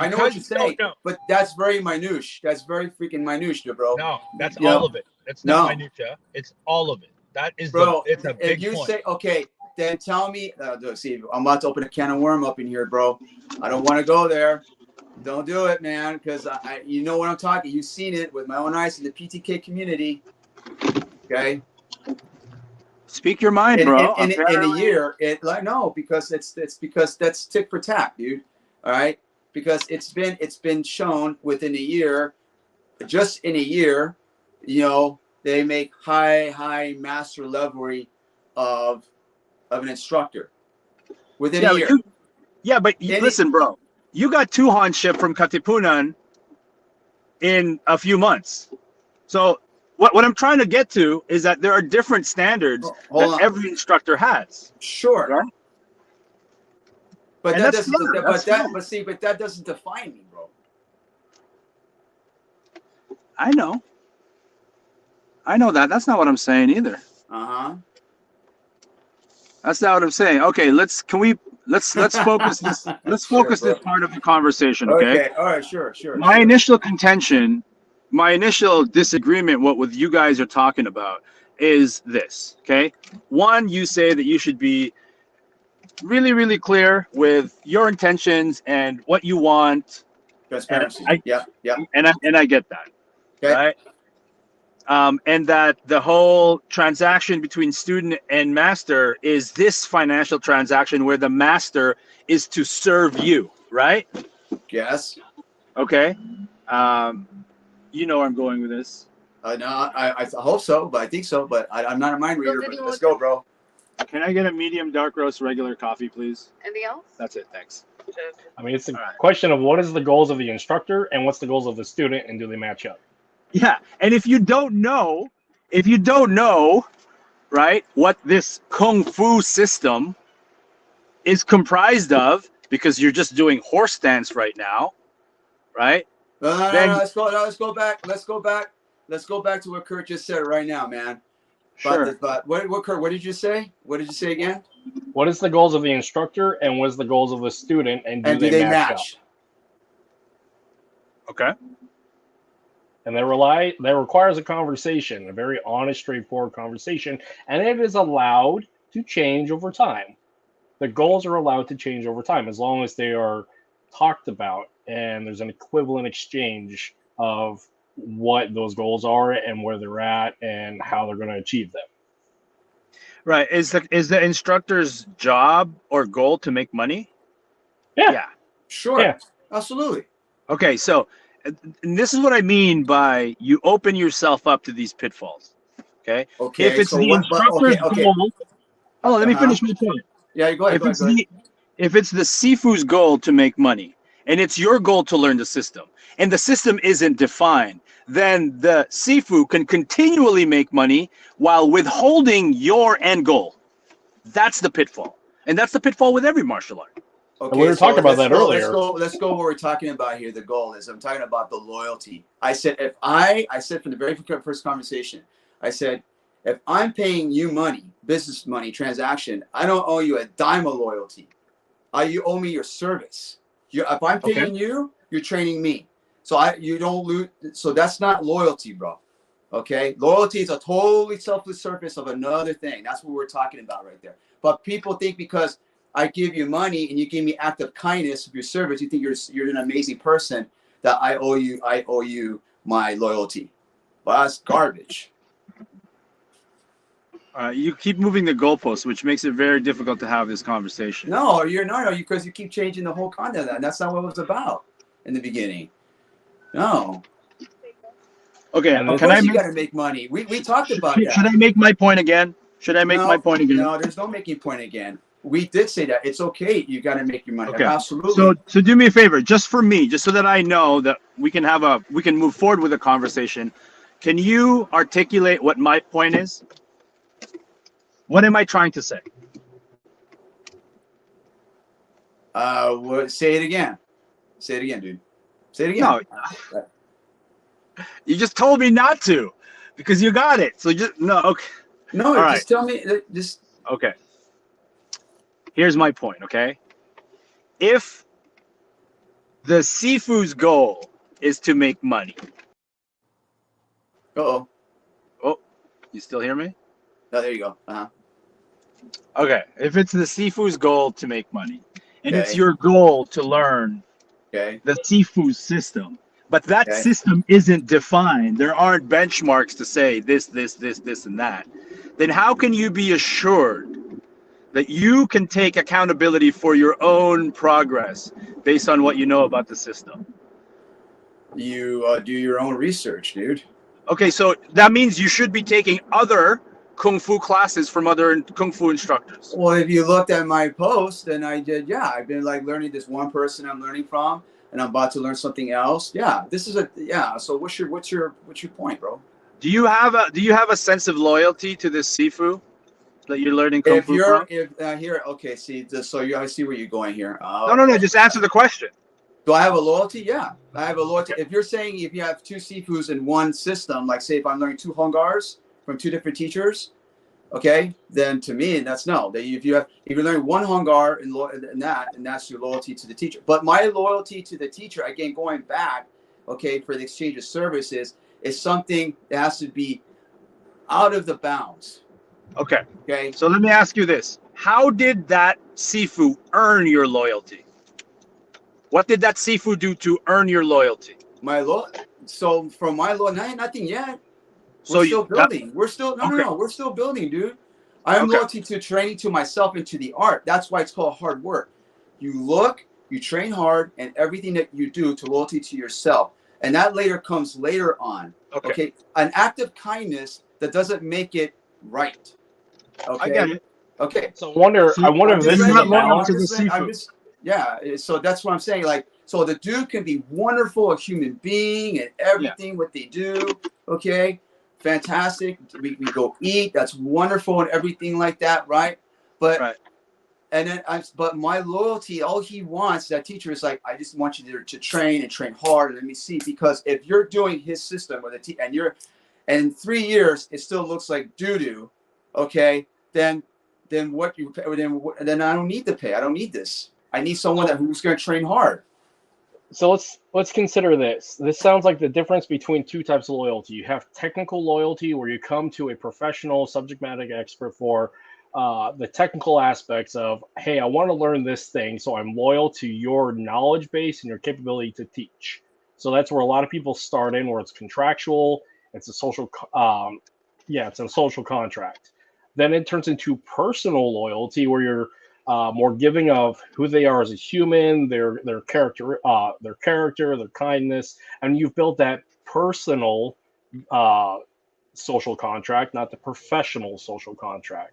[SPEAKER 2] I know what you're saying, but that's very minutiae. That's very freaking minutiae, bro.
[SPEAKER 4] No, that's all of it. It's not minutiae. It's all of it. That is, bro. It's a big
[SPEAKER 2] if you
[SPEAKER 4] point.
[SPEAKER 2] Say, okay, then tell me. See, I'm about to open a can of worm up in here, bro. I don't want to go there. Don't do it, man, because you know what I'm talking. You've seen it with my own eyes in the PTK community. Okay.
[SPEAKER 3] Speak your mind, bro.
[SPEAKER 2] In a year, because because that's tick for tack, dude. All right. Because it's been shown within a year, just in a year, they make high master level of an instructor within a year.
[SPEAKER 3] But listen, bro, you got Tuhon ship from Katipunan in a few months. So
[SPEAKER 4] what I'm trying to get to is that there are different standards that every instructor has.
[SPEAKER 2] Sure.
[SPEAKER 4] Right?
[SPEAKER 2] But that doesn't. But that doesn't define me, bro.
[SPEAKER 4] I know that. That's not what I'm saying either. That's not what I'm saying. Okay, let's focus this. Let's focus this part of the conversation. Okay.
[SPEAKER 2] All right. Sure.
[SPEAKER 4] My initial contention, my initial disagreement, with you guys are talking about, is this. Okay. One, you say that you should be really, really clear with your intentions and what you want.
[SPEAKER 2] Transparency.
[SPEAKER 4] Yeah. And I get that. Okay. Right. And that the whole transaction between student and master is this financial transaction where the master is to serve you, right?
[SPEAKER 2] Yes.
[SPEAKER 4] Okay. You know where I'm going with this.
[SPEAKER 2] No, I hope so, but I think so, but I'm not a mind reader. But let's go, bro.
[SPEAKER 4] Can I get a medium dark roast regular coffee, please?
[SPEAKER 5] Anything else?
[SPEAKER 4] That's it. Thanks.
[SPEAKER 1] I mean, it's a question of what is the goals of the instructor and what's the goals of the student, and do they match up?
[SPEAKER 4] Yeah, and if you don't know, right, what this Kung Fu system is comprised of, because you're just doing horse stance right now, right?
[SPEAKER 2] Let's go back to what Kurt just said right now, man.
[SPEAKER 4] Sure.
[SPEAKER 2] But what Kurt? What did you say? What did you say again?
[SPEAKER 1] What is the goals of the instructor and what is the goals of the student, and do they match up?
[SPEAKER 4] Okay.
[SPEAKER 1] And that requires a conversation, a very honest, straightforward conversation, and it is allowed to change over time. The goals are allowed to change over time as long as they are talked about and there's an equivalent exchange of what those goals are and where they're at and how they're going to achieve them.
[SPEAKER 4] Right. Is the instructor's job or goal to make money?
[SPEAKER 1] Yeah.
[SPEAKER 2] Sure. Yeah. Absolutely.
[SPEAKER 4] Okay, so and this is what I mean by you open yourself up to these pitfalls. Okay. If it's the instructor's goal, let me finish my point.
[SPEAKER 2] Yeah, go ahead.
[SPEAKER 4] If it's the Sifu's goal to make money, and it's your goal to learn the system, and the system isn't defined, then the Sifu can continually make money while withholding your end goal. That's the pitfall, and that's the pitfall with every martial art.
[SPEAKER 2] Okay,
[SPEAKER 1] we were talking about that earlier.
[SPEAKER 2] Let's go what we're talking about here. The goal is, I'm talking about the loyalty. I said from the very first conversation, I said, if I'm paying you money, business money, transaction, I don't owe you a dime of loyalty. You owe me your service. If I'm paying you, you're training me. So you don't lose. So that's not loyalty, bro. Okay, loyalty is a totally selfless service of another thing. That's what we're talking about right there. But people think because I give you money and you give me act of kindness of your service, you think you're an amazing person, that I owe you my loyalty. Well, that's garbage.
[SPEAKER 4] You keep moving the goalposts, which makes it very difficult to have this conversation.
[SPEAKER 2] No, because you keep changing the whole content of that. And that's not what it was about in the beginning. No.
[SPEAKER 4] Okay,
[SPEAKER 2] you got to make money. We talked about that.
[SPEAKER 4] Should I make my point again? No,
[SPEAKER 2] there's no making point again. We did say that it's okay. You got to make your money.
[SPEAKER 4] Okay.
[SPEAKER 2] Absolutely.
[SPEAKER 4] So do me a favor, just for me, just so that I know that we can move forward with a conversation. Can you articulate what my point is? What am I trying to say?
[SPEAKER 2] Say it again. Say it again, dude. Say it again.
[SPEAKER 4] No. You just told me not to, because you got it. So just no. Okay.
[SPEAKER 2] No.
[SPEAKER 4] All
[SPEAKER 2] just tell me. Just
[SPEAKER 4] okay. Here's my point. Okay. If the Sifu's goal is to make money.
[SPEAKER 2] Oh,
[SPEAKER 4] you still hear me?
[SPEAKER 2] Oh, there you go.
[SPEAKER 4] Okay. If it's the Sifu's goal to make money, and it's your goal to learn the Sifu system, but that system isn't defined, there aren't benchmarks to say this, and that, then how can you be assured that you can take accountability for your own progress based on what you know about the system?
[SPEAKER 2] You do your own research, dude.
[SPEAKER 4] Okay, so that means you should be taking other Kung Fu classes from other Kung Fu instructors.
[SPEAKER 2] Well, if you looked at my post, and I did, I've been learning this one person I'm learning from, and I'm about to learn something else. Yeah, this is so what's your point, bro?
[SPEAKER 3] Do you have a sense of loyalty to this Sifu that you're learning Kung Fu from?
[SPEAKER 2] Here, okay, see, so I see where you're going here.
[SPEAKER 3] No, just answer the question.
[SPEAKER 2] Do I have a loyalty? Yeah, I have a loyalty. If you're saying if you have two Sifus in one system, like say if I'm learning two Hongars from two different teachers, okay, then to me that's no. If you're learning one Hongar and that's your loyalty to the teacher. But my loyalty to the teacher, again, going back, okay, for the exchange of services, is something that has to be out of the bounds.
[SPEAKER 3] Okay.
[SPEAKER 2] Okay.
[SPEAKER 3] So let me ask you this: how did that Sifu earn your loyalty? What did that Sifu do to earn your loyalty?
[SPEAKER 2] So from my loyalty, nothing yet.
[SPEAKER 3] So
[SPEAKER 2] we're still building. We're still no. We're still building, dude. I'm loyalty to training to myself and to the art. That's why it's called hard work. You look, you train hard, and everything that you do to loyalty to yourself, and that later comes later on. Okay. An act of kindness that doesn't make it right. Okay.
[SPEAKER 3] I get it.
[SPEAKER 2] Okay.
[SPEAKER 1] So I wonder if this is a balance.
[SPEAKER 2] Yeah, so that's what I'm saying. Like, so the dude can be wonderful, a human being, and everything what they do. Okay, fantastic. We go eat. That's wonderful and everything like that, right? But and then but my loyalty, all he wants, that teacher is like, I just want you to train and train hard. And let me see, because if you're doing his system or and in 3 years it still looks like doo doo, okay, then I don't need to pay. I don't need this. I need someone who's going to train hard.
[SPEAKER 1] So let's consider this. This sounds like the difference between two types of loyalty. You have technical loyalty, where you come to a professional subject matter expert for the technical aspects of, hey, I want to learn this thing, so I'm loyal to your knowledge base and your capability to teach. So that's where a lot of people start in, where it's contractual. It's a social, it's a social contract. Then it turns into personal loyalty, where you're more giving of who they are as a human, their character, their kindness, and you've built that personal social contract, not the professional social contract.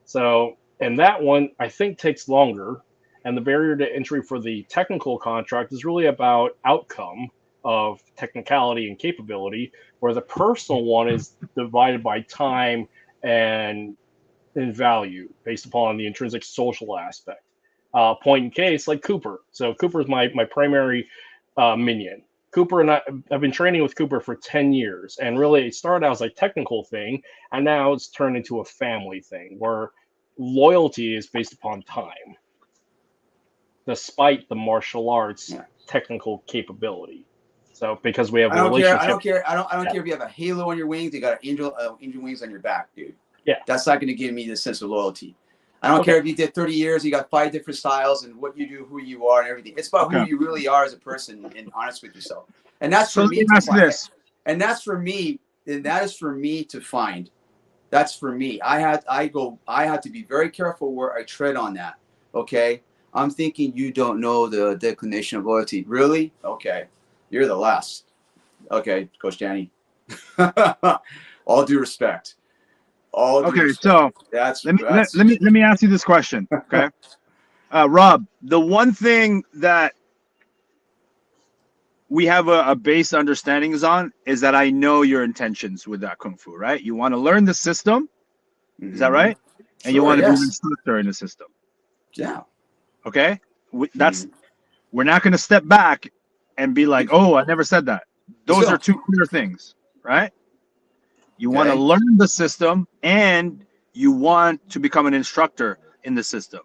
[SPEAKER 1] So, and that one I think takes longer, and the barrier to entry for the technical contract is really about outcome of technicality and capability, where the personal one is divided by time and in value based upon the intrinsic social aspect. Point in case, like Cooper. So Cooper is my primary minion. Cooper and I've been training with Cooper for 10 years, and really it started out as a technical thing, and now it's turned into a family thing where loyalty is based upon time, despite the martial arts technical capability. So because we have a relationship.
[SPEAKER 2] I don't care if you have a halo on your wings, you got angel wings on your back, dude.
[SPEAKER 1] Yeah,
[SPEAKER 2] that's not going to give me the sense of loyalty. I don't care if you did 30 years, you got 5 different styles and what you do, who you are, and everything. It's about who you really are as a person and honest with yourself. And that's for me to find. And that's for me, and that is for me to find. That's for me. I have to be very careful where I tread on that. Okay. I'm thinking you don't know the declination of loyalty. Really? Okay. You're the last. Okay, Coach Danny. All due respect.
[SPEAKER 3] So let me ask you this question. Okay. Rob, the one thing that we have a base understanding is that I know your intentions with that Kung Fu, right? You want to learn the system. Is that right? And you want to be an instructor in the system.
[SPEAKER 2] Yeah.
[SPEAKER 3] Okay. We're not going to step back and be like, oh, I never said that. Those are two clear things, right? You want to learn the system and you want to become an instructor in the system.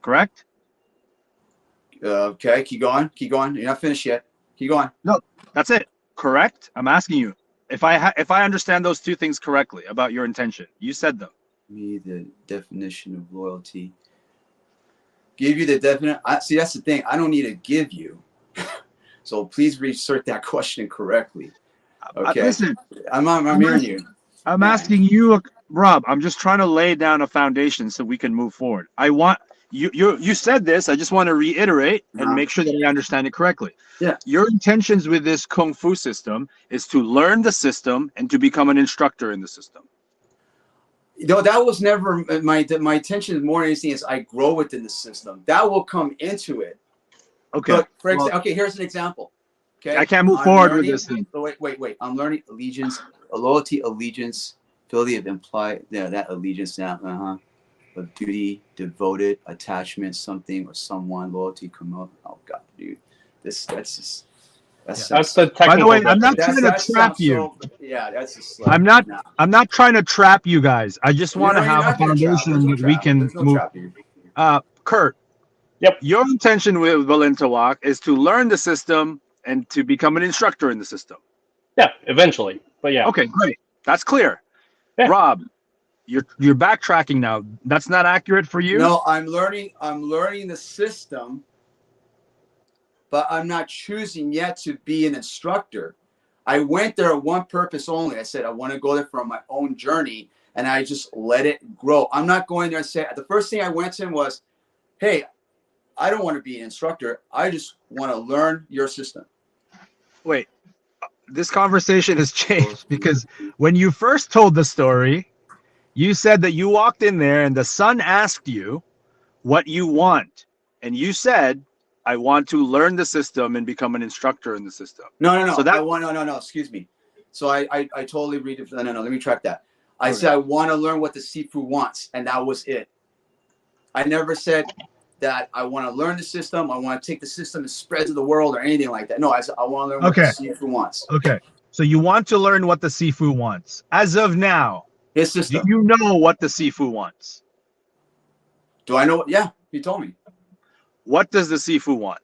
[SPEAKER 3] Correct?
[SPEAKER 2] Okay, keep going. You're not finished yet. Keep going.
[SPEAKER 3] No, that's it. Correct? I'm asking you. If I understand those two things correctly about your intention, you said them.
[SPEAKER 2] Me, the definition of loyalty. Give you the definition. See, that's the thing. I don't need to give you. So please research that question correctly. Okay.
[SPEAKER 3] Listen,
[SPEAKER 2] I'm hearing you.
[SPEAKER 3] I'm asking you, Rob. I'm just trying to lay down a foundation so we can move forward. I want you said this. I just want to reiterate and make sure that I understand it correctly.
[SPEAKER 2] Yeah.
[SPEAKER 3] Your intentions with this Kung Fu system is to learn the system and to become an instructor in the system.
[SPEAKER 2] No, that was never my intention. More than anything is I grow within the system. That will come into it.
[SPEAKER 3] Okay.
[SPEAKER 2] Look, okay, here's an example. Okay.
[SPEAKER 5] I can't move forward with this thing.
[SPEAKER 2] So wait. I'm learning allegiance, loyalty, allegiance, ability of implied. Yeah, that allegiance now. Of duty, devoted, attachment, something or someone, loyalty, commit. Oh God, dude, that's the technical.
[SPEAKER 5] By the way, I'm not
[SPEAKER 2] That's-
[SPEAKER 5] trying
[SPEAKER 2] that
[SPEAKER 5] to trap
[SPEAKER 2] sounds
[SPEAKER 5] you.
[SPEAKER 2] so- yeah, that's just like,
[SPEAKER 5] I'm not.
[SPEAKER 2] nah.
[SPEAKER 5] I'm not trying to trap you guys. I just want to
[SPEAKER 2] you're
[SPEAKER 5] have a
[SPEAKER 2] not gonna trap.
[SPEAKER 5] foundation
[SPEAKER 2] There's no
[SPEAKER 5] that we
[SPEAKER 2] trap.
[SPEAKER 5] can
[SPEAKER 2] There's no
[SPEAKER 5] move.
[SPEAKER 2] trap here.
[SPEAKER 5] Kurt.
[SPEAKER 1] Yep.
[SPEAKER 5] Your intention with Balintawak is to learn the system and to become an instructor in the system.
[SPEAKER 1] Yeah, eventually. But yeah.
[SPEAKER 5] Okay, great. That's clear.
[SPEAKER 1] Yeah.
[SPEAKER 5] Rob, you're backtracking now. That's not accurate for you?
[SPEAKER 2] No, I'm learning the system, but I'm not choosing yet to be an instructor. I went there on one purpose only. I said I want to go there for my own journey, and I just let it grow. I'm not going there and say, the first thing I went to him was, hey, I don't want to be an instructor. I just want to learn your system.
[SPEAKER 5] Wait, this conversation has changed because when you first told the story, you said that you walked in there and the son asked you what you want. And you said, I want to learn the system and become an instructor in the system.
[SPEAKER 2] No.
[SPEAKER 5] So
[SPEAKER 2] no. Excuse me. So I totally read it. No. Let me track that. I said I want to learn what the Sifu wants, and that was it. I never said that I want to learn the system. I want to take the system and spread to the world or anything like that. No, I said I want to learn what the Sifu wants.
[SPEAKER 5] Okay. So you want to learn what the Sifu wants. As of now,
[SPEAKER 2] his system.
[SPEAKER 5] Do you know what the Sifu wants?
[SPEAKER 2] Do I know? Yeah, he told me.
[SPEAKER 5] What does the Sifu want?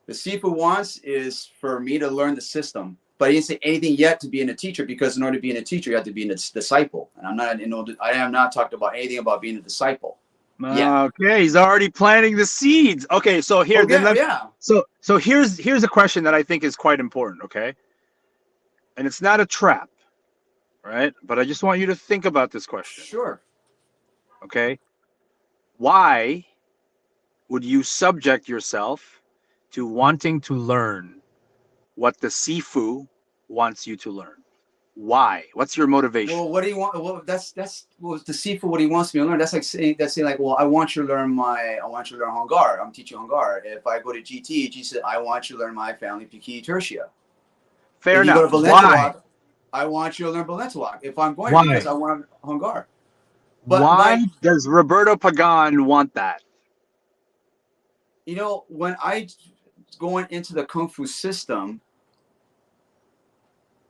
[SPEAKER 2] The Sifu wants is for me to learn the system, but he didn't say anything yet to being a teacher, because in order to be a teacher, you have to be a disciple. And I have not talked about anything about being a disciple.
[SPEAKER 5] Okay, he's already planting the seeds. Okay, so here, So here's a question that I think is quite important. Okay, and it's not a trap, right? But I just want you to think about this question.
[SPEAKER 2] Sure.
[SPEAKER 5] Okay, why would you subject yourself to wanting to learn what the Sifu wants you to learn? Why? What's your motivation?
[SPEAKER 2] Well, what do you want? Well, that's the Sifu. What he wants me to learn. That's saying like, well, I want you to learn Hongar. I'm teaching Hongar. If I go to GT, G said, I want you to learn my family Pekiti-Tirsia.
[SPEAKER 5] Fair enough.
[SPEAKER 2] You go to
[SPEAKER 5] Why?
[SPEAKER 2] I want you to learn Balintawak. If I'm going, because I want Hongar.
[SPEAKER 5] But why does Roberto Pagan want that?
[SPEAKER 2] You know, when I going into the Kung Fu system,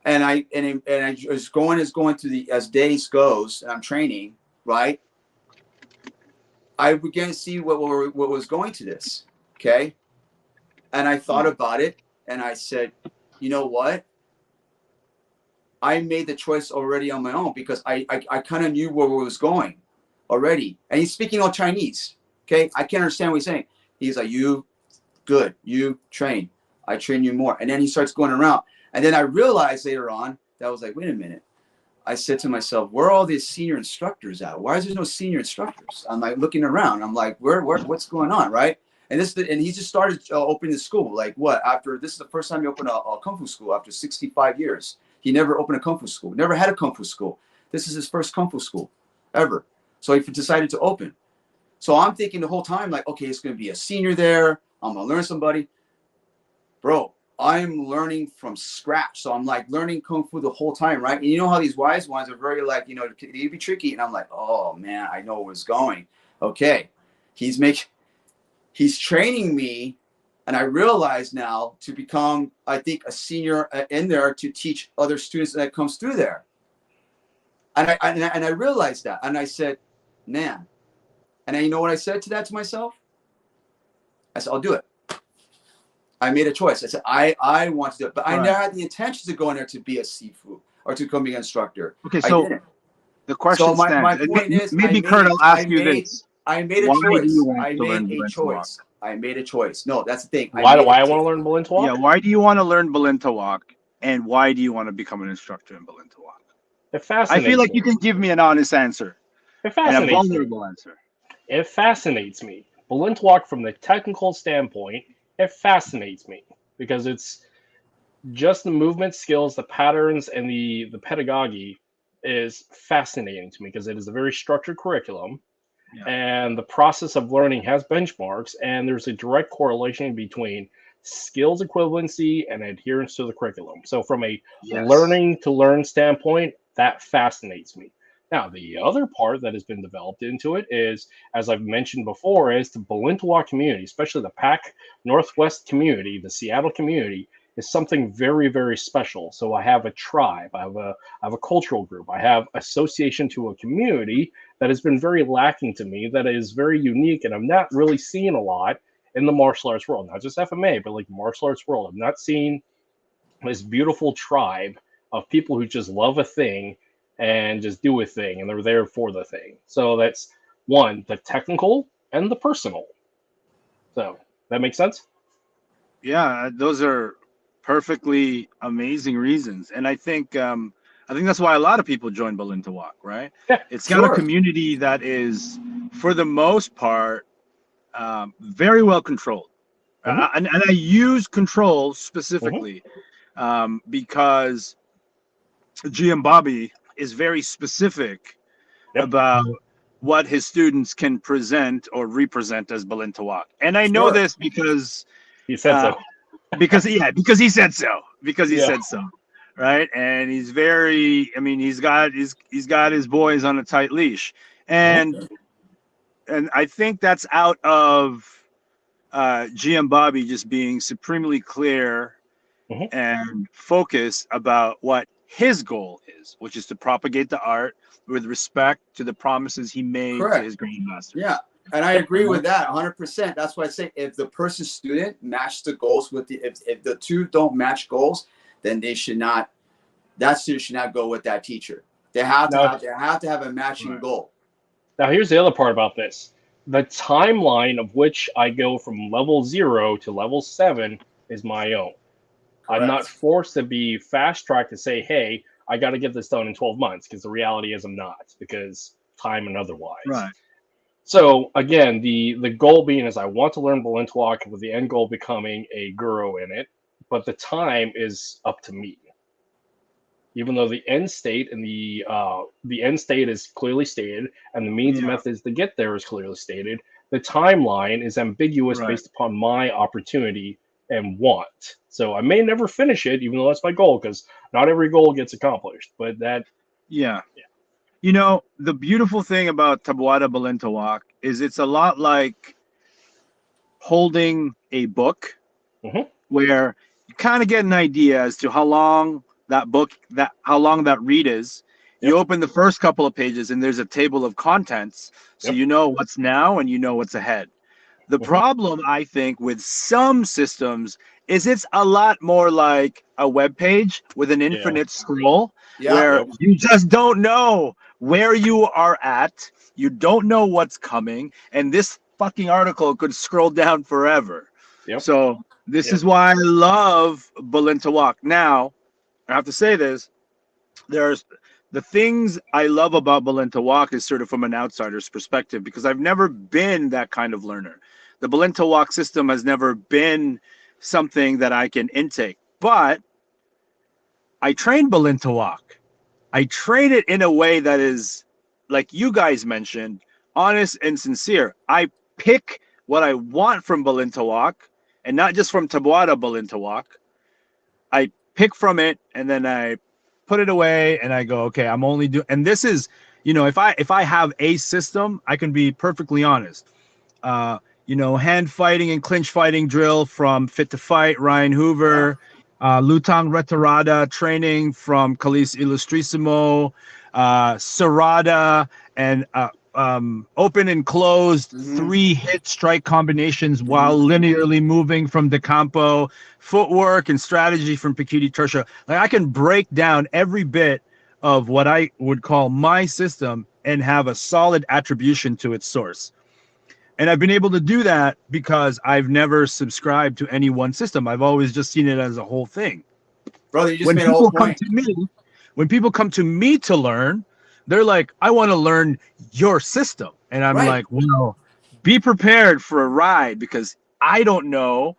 [SPEAKER 2] and I was going through as days goes, and I'm training, right? I began to see what was going to this, okay? And I thought about it, and I said, you know what? I made the choice already on my own, because I kind of knew where it was going already. And he's speaking all Chinese, okay? I can't understand what he's saying. He's like, you good, you train. I train you more. And then he starts going around. And then I realized later on that I was like, wait a minute. I said to myself, where are all these senior instructors at? Why is there no senior instructors? I'm like looking around. I'm like, what's going on, right? And he just started opening the school. Like what? This is the first time he opened a Kung Fu school after 65 years. He never opened a Kung Fu school. Never had a Kung Fu school. This is his first Kung Fu school ever. So he decided to open. So I'm thinking the whole time, like, okay, it's going to be a senior there. I'm going to learn somebody. Bro, I'm learning from scratch. So I'm like learning Kung Fu the whole time, right? And you know how these wise ones are very like, they be tricky. And I'm like, oh man, I know where it's going. Okay. He's training me. And I realize now to become, I think, a senior in there to teach other students that comes through there. And I realized that. And I said, man. And then you know what I said to myself? I said, I'll do it. I made a choice. I said, I want to do it. But I never had the intention to go in there to be a Sifu or to become an instructor.
[SPEAKER 5] Okay, so the question stands.
[SPEAKER 2] My point is,
[SPEAKER 5] maybe Kurt, I'll ask you this.
[SPEAKER 2] I made a choice. I made a choice. No, that's the thing.
[SPEAKER 1] Why do I want to learn Balintawak?
[SPEAKER 5] Yeah, why do you want to learn Balintawak? And why do you want to become an instructor in Balintawak?
[SPEAKER 1] It fascinates
[SPEAKER 5] I feel like
[SPEAKER 1] me.
[SPEAKER 5] you can give me an honest answer.
[SPEAKER 1] It fascinates
[SPEAKER 5] and a vulnerable answer.
[SPEAKER 1] It fascinates me. Balintawak, from the technical standpoint, it fascinates me because it's just the movement skills, the patterns, and the pedagogy is fascinating to me because it is a very structured curriculum. Yeah. And the process of learning has benchmarks, and there's a direct correlation between skills equivalency and adherence to the curriculum. So from a
[SPEAKER 5] Yes.
[SPEAKER 1] learning to learn standpoint, that fascinates me. Now, the other part that has been developed into it is, as I've mentioned before, is the Balintawak community, especially the Pac Northwest community, the Seattle community, is something very, very special. So I have a tribe, I have a cultural group, I have association to a community that has been very lacking to me, that is very unique, and I'm not really seeing a lot in the martial arts world, not just FMA, but like martial arts world. I'm not seeing this beautiful tribe of people who just love a thing and just do a thing, and they're there for the thing. So that's one, the technical and the personal. So that makes sense?
[SPEAKER 5] Yeah, those are perfectly amazing reasons, and I think that's why a lot of people join Balintawak, right?
[SPEAKER 1] Yeah,
[SPEAKER 5] it's got
[SPEAKER 2] sure.
[SPEAKER 5] a community that is, for the most part, very well controlled. And I use control specifically because GM Bobby is very specific about what his students can present or represent as Balintawak. And I know this because
[SPEAKER 1] he said so.
[SPEAKER 5] because he said so. Because he said so. Right? And he's very, I mean, he's got his boys on a tight leash. And I think that's out of GM Bobby just being supremely clear and focused about what his goal is, which is to propagate the art with respect to the promises he made to his grandmaster.
[SPEAKER 2] Yeah, and I agree with that 100%. That's why I say if the person's student match the goals with the if the two don't match goals, then that student should not go with that teacher. They have to have a matching goal.
[SPEAKER 1] Now here's the other part about this. The timeline of which I go from level 0 to level 7 is my own. Correct. I'm not forced to be fast-tracked to say, hey, I got to get this done in 12 months, because the reality is I'm not, because time and otherwise.
[SPEAKER 5] Right.
[SPEAKER 1] So, again, the goal being is I want to learn Balintawak with the end goal becoming a guru in it, but the time is up to me. Even though the end state and the end state is clearly stated, and the means and methods to get there is clearly stated, the timeline is ambiguous based upon my opportunity and want. So I may never finish it, even though that's my goal, because not every goal gets accomplished. But that,
[SPEAKER 5] you know, the beautiful thing about Tabuada Balintawak is it's a lot like holding a book, where you kind of get an idea as to how long that read is. You open the first couple of pages and there's a table of contents, so you know what's now and you know what's ahead. The problem, I think, with some systems is it's a lot more like a web page with an infinite scroll, where you just don't know where you are at, you don't know what's coming, and this fucking article could scroll down forever. So this is why I love Balintawak. Now, I have to say this, there's the things I love about Balintawak is sort of from an outsider's perspective, because I've never been that kind of learner. The Balintawak system has never been something that I can intake, but I train Balintawak. I train it in a way that is, like you guys mentioned, honest and sincere. I pick what I want from Balintawak, and not just from Tabuada Balintawak. I pick from it, and then I put it away, and I go, okay, I'm only doing. And this is, you know, if I have a system, I can be perfectly honest. You know, hand fighting and clinch fighting drill from Fit to Fight, Ryan Hoover, Lutang Retirada training from Calis Illustrissimo, Serrada, and open and closed 3-hit strike combinations while linearly moving from De Campo, footwork and strategy from Pekiti-Tirsia. Like, I can break down every bit of what I would call my system and have a solid attribution to its source. And I've been able to do that because I've never subscribed to any one system. I've always just seen it as a whole thing.
[SPEAKER 2] Brother, you just made a whole point.
[SPEAKER 5] When people come to me to learn, they're like, I want to learn your system. And I'm like, well, be prepared for a ride, because I don't know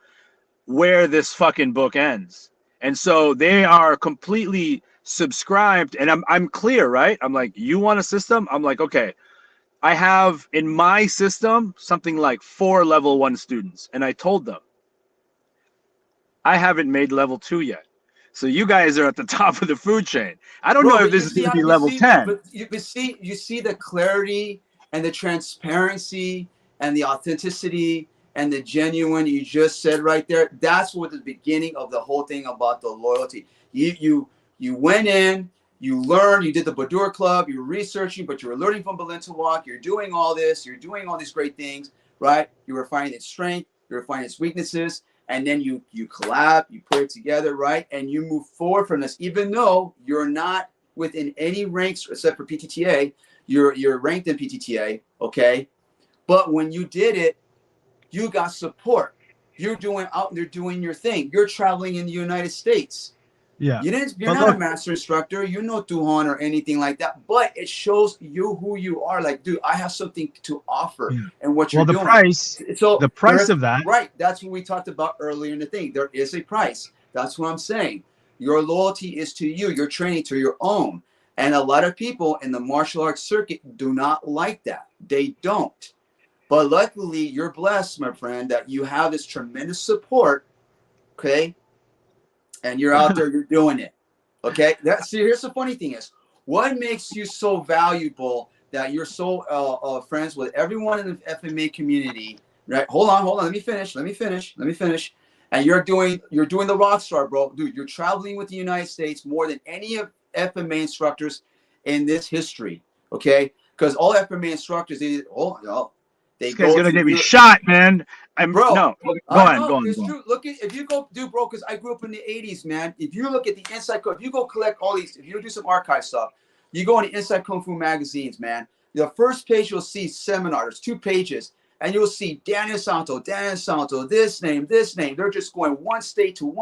[SPEAKER 5] where this fucking book ends. And so they are completely subscribed. And I'm clear, right? I'm like, you want a system? I'm like, okay. I have in my system something like 4 level 1 students, and I told them, I haven't made level 2 yet. So you guys are at the top of the food chain. I don't know if this is going to be level 10.
[SPEAKER 2] But you see the clarity and the transparency and the authenticity and the genuine you just said right there. That's what the beginning of the whole thing about the loyalty. You went in, you learned, you did the Badur Club, you're researching, but you were learning from Berlin to walk. You're doing all this, you're doing all these great things, right? You were finding its strength, you were finding its weaknesses, and then you collab, you put it together, right? And you move forward from this, even though you're not within any ranks except for PTTA. You're ranked in PTTA, okay? But when you did it, you got support. You're doing out there doing your thing. You're traveling in the United States.
[SPEAKER 5] Yeah.
[SPEAKER 2] You're not a master instructor. You're no Tuhon or anything like that. But it shows you who you are. Like, dude, I have something to offer.
[SPEAKER 5] Yeah.
[SPEAKER 2] And what you're doing.
[SPEAKER 5] The price of that.
[SPEAKER 2] Right. That's what we talked about earlier in the thing. There is a price. That's what I'm saying. Your loyalty is to you. Your training to your own. And a lot of people in the martial arts circuit do not like that. They don't. But luckily, you're blessed, my friend, that you have this tremendous support. Okay. And you're out there, you're doing it. Okay. See, here's the funny thing is, what makes you so valuable that you're so friends with everyone in the FMA community, right? Hold on. Let me finish. And you're doing the rock star, bro. Dude, you're traveling with the United States more than any of FMA instructors in this history. Okay. Because all FMA instructors, this
[SPEAKER 5] guy's gonna get me shot, man. Go on.
[SPEAKER 2] It's true. Look at if you go, dude, bro. Because I grew up in the '80s, man. If you look at the Inside Kung, if you go collect all these, if you do some archive stuff, you go in the Inside Kung Fu magazines, man. The first page you'll see seminars, 2 pages, and you'll see Daniel Santo, this name. They're just going one state to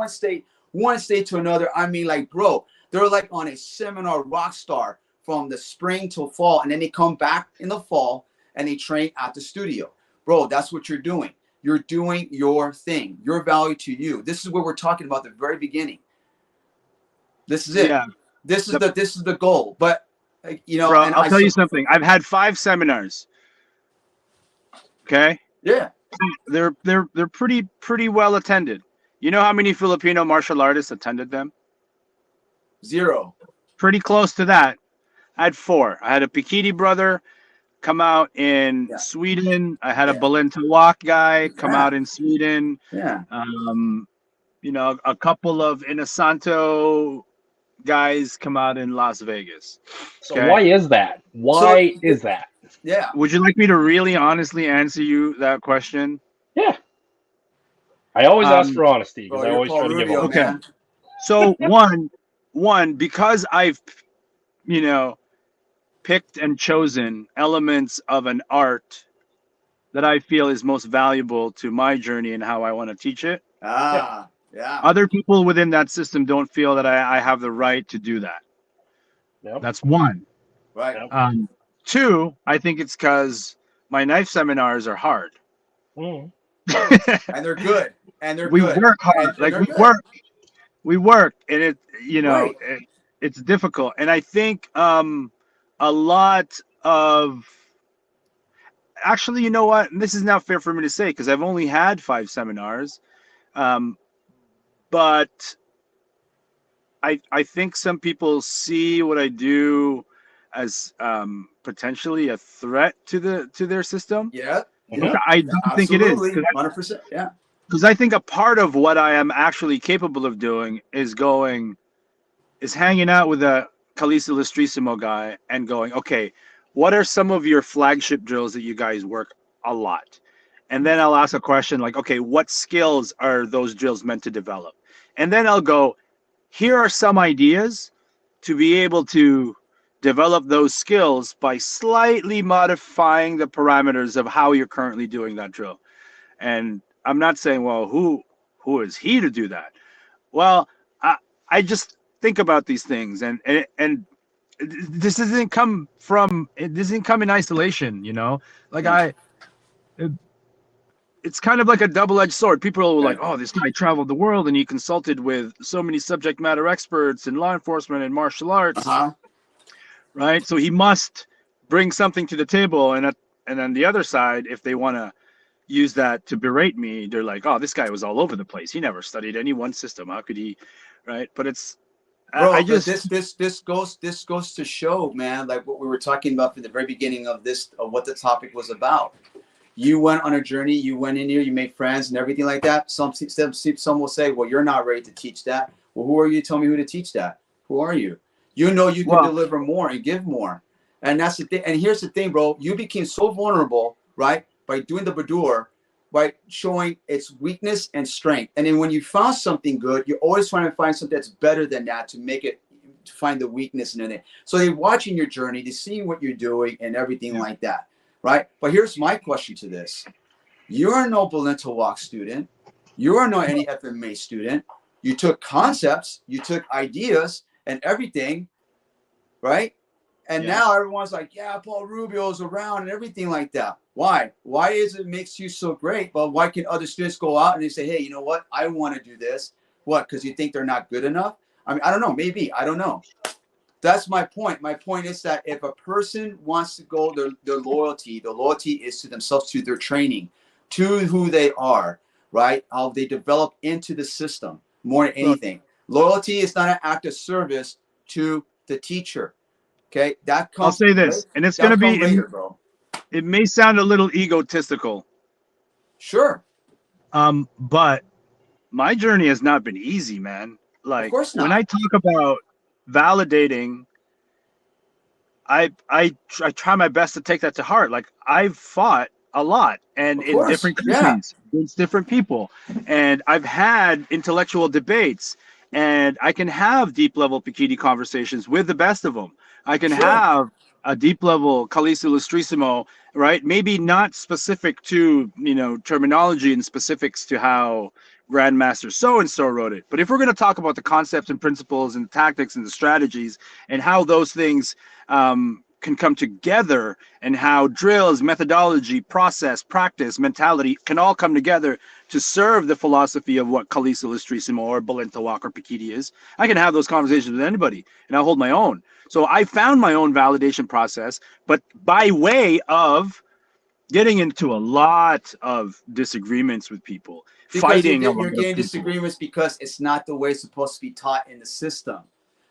[SPEAKER 2] another. I mean, like, bro, they're like on a seminar rock star from the spring till fall, and then they come back in the fall. And they train at the studio. Bro, that's what you're doing. You're doing your thing, your value to you. This is what we're talking about at the very beginning. This is it. Yeah. This is the goal. But
[SPEAKER 5] bro, and I'll tell you something. I've had 5 seminars. Okay?
[SPEAKER 2] Yeah.
[SPEAKER 5] They're pretty well attended. You know how many Filipino martial artists attended them?
[SPEAKER 2] 0.
[SPEAKER 5] Pretty close to that. I had 4. I had a Pekiti brother come out in Sweden. I had a Berlin to walk guy come out in Sweden.
[SPEAKER 2] Yeah.
[SPEAKER 5] A couple of Inasanto guys come out in Las Vegas.
[SPEAKER 1] So why is that? Why is that?
[SPEAKER 2] Yeah.
[SPEAKER 5] Would you like me to really honestly answer you that question?
[SPEAKER 1] Yeah. I always ask for honesty because I always try to give
[SPEAKER 2] Rubio,
[SPEAKER 1] okay.
[SPEAKER 2] Man.
[SPEAKER 5] So one, because I've, picked and chosen elements of an art that I feel is most valuable to my journey and how I want to teach it.
[SPEAKER 2] Yeah.
[SPEAKER 5] Other people within that system don't feel that I have the right to do that.
[SPEAKER 1] Yep.
[SPEAKER 5] That's one.
[SPEAKER 2] Right.
[SPEAKER 5] 2, I think it's because my knife seminars are hard.
[SPEAKER 1] Mm.
[SPEAKER 2] And they're good.
[SPEAKER 5] We work hard. We work, and it, it's difficult. And I think a lot of, actually, you know what? And this is not fair for me to say because I've only had 5 seminars, but I think some people see what I do as potentially a threat to their system.
[SPEAKER 2] Yeah.
[SPEAKER 5] I don't think it is.
[SPEAKER 2] 100%. Yeah.
[SPEAKER 5] Because I think a part of what I am actually capable of doing is hanging out with a Calista Lustrissimo guy and going, okay, what are some of your flagship drills that you guys work a lot? And then I'll ask a question like, okay, what skills are those drills meant to develop? And then I'll go, here are some ideas to be able to develop those skills by slightly modifying the parameters of how you're currently doing that drill. And I'm not saying, well, who is he to do that? Well, I just think about these things, and this doesn't come in isolation, like it's kind of like a double-edged sword. People are like, oh, this guy traveled the world and he consulted with so many subject matter experts in law enforcement and martial arts, right? So he must bring something to the table. And then the other side, if they want to use that to berate me. They're like, oh, this guy was all over the place. He never studied any one system. How could he? Right. But it's,
[SPEAKER 2] Bro,
[SPEAKER 5] I
[SPEAKER 2] but
[SPEAKER 5] just,
[SPEAKER 2] this goes to show, man, like what we were talking about from the very beginning of this, of what the topic was about. You went on a journey, you went in here, you made friends and everything like that. Some will say, well, you're not ready to teach that. Well, who are you to tell me who to teach that? Who are you? You know you can deliver more and give more. And that's the thing. And here's the thing, bro. You became so vulnerable, right, by doing the Badur, by showing its weakness and strength. And then when you found something good, you're always trying to find something that's better than that to make it, to find the weakness in it. So they're watching your journey, they're seeing what you're doing and everything like that. Right. But here's my question to this. You are no Balintawak student. You are no any FMA student. You took concepts, you took ideas and everything. Right. And now everyone's like, yeah, Paul Rubio's around and everything like that. Why? Why is it makes you so great? But why can other students go out and they say, hey, you know what? I want to do this. What? Because you think they're not good enough? I mean, I don't know. Maybe. I don't know. That's my point. My point is that if a person wants to go, their loyalty, the loyalty is to themselves, to their training, to who they are, right? How they develop into the system more than anything. Loyalty is not an act of service to the teacher. Okay, that comes.
[SPEAKER 5] I'll say this, and it's going to be
[SPEAKER 2] later, bro.
[SPEAKER 5] It may sound a little egotistical.
[SPEAKER 2] Sure.
[SPEAKER 5] But my journey has not been easy, man. Like,
[SPEAKER 2] of course not.
[SPEAKER 5] When I talk about validating, I try my best to take that to heart. Like, I've fought a lot, and in different countries, against different people, and I've had intellectual debates, and I can have deep level Pekiti conversations with the best of them. I can have a deep level Calice Illustrissimo, right? Maybe not specific to, terminology and specifics to how Grandmaster so-and-so wrote it. But if we're going to talk about the concepts and principles and the tactics and the strategies and how those things can come together, and how drills, methodology, process, practice, mentality can all come together to serve the philosophy of what Calice Illustrissimo or Balintawak or Pekiti is, I can have those conversations with anybody and I'll hold my own. So I found my own validation process, but by way of getting into a lot of disagreements with people, fighting.
[SPEAKER 2] You're getting disagreements because it's not the way it's supposed to be taught in the system.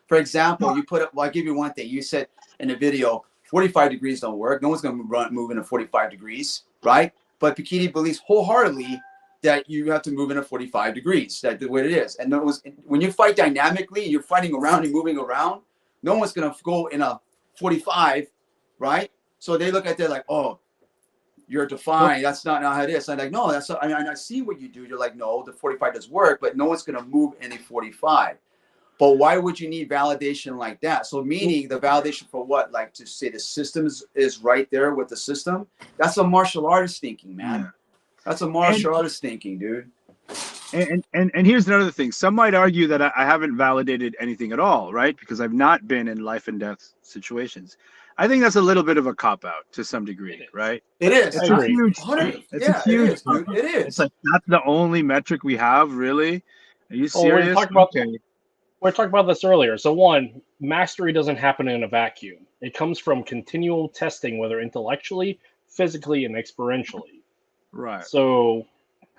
[SPEAKER 2] For example, you put up, well, I'll give you one thing. You said in the video, 45 degrees don't work. No one's going to move into 45 degrees, right? But Pekiti believes wholeheartedly that you have to move into 45 degrees. That's the way it is. And when you fight dynamically, you're fighting around and moving around, no one's going to go in a 45, right? So they look at that like, oh, you're defined. That's not how it is. I'm like, no, that's not, I see what you do. You're like, no, the 45 does work, but no one's going to move in a 45. But why would you need validation like that? So meaning the validation for what? Like to say the system is right there with the system? That's a martial artist thinking, man. Yeah. That's a martial artist thinking, dude.
[SPEAKER 5] And here's another thing. Some might argue that I haven't validated anything at all, right? Because I've not been in life and death situations. I think that's a little bit of a cop-out to some degree, right?
[SPEAKER 2] It is.
[SPEAKER 5] It's a huge thing. It's a huge
[SPEAKER 2] it is, dude. It is.
[SPEAKER 5] It's like that's the only metric we have, really? Are you serious?
[SPEAKER 1] We talked about this earlier. So one, mastery doesn't happen in a vacuum. It comes from continual testing, whether intellectually, physically, and experientially.
[SPEAKER 5] Right.
[SPEAKER 1] So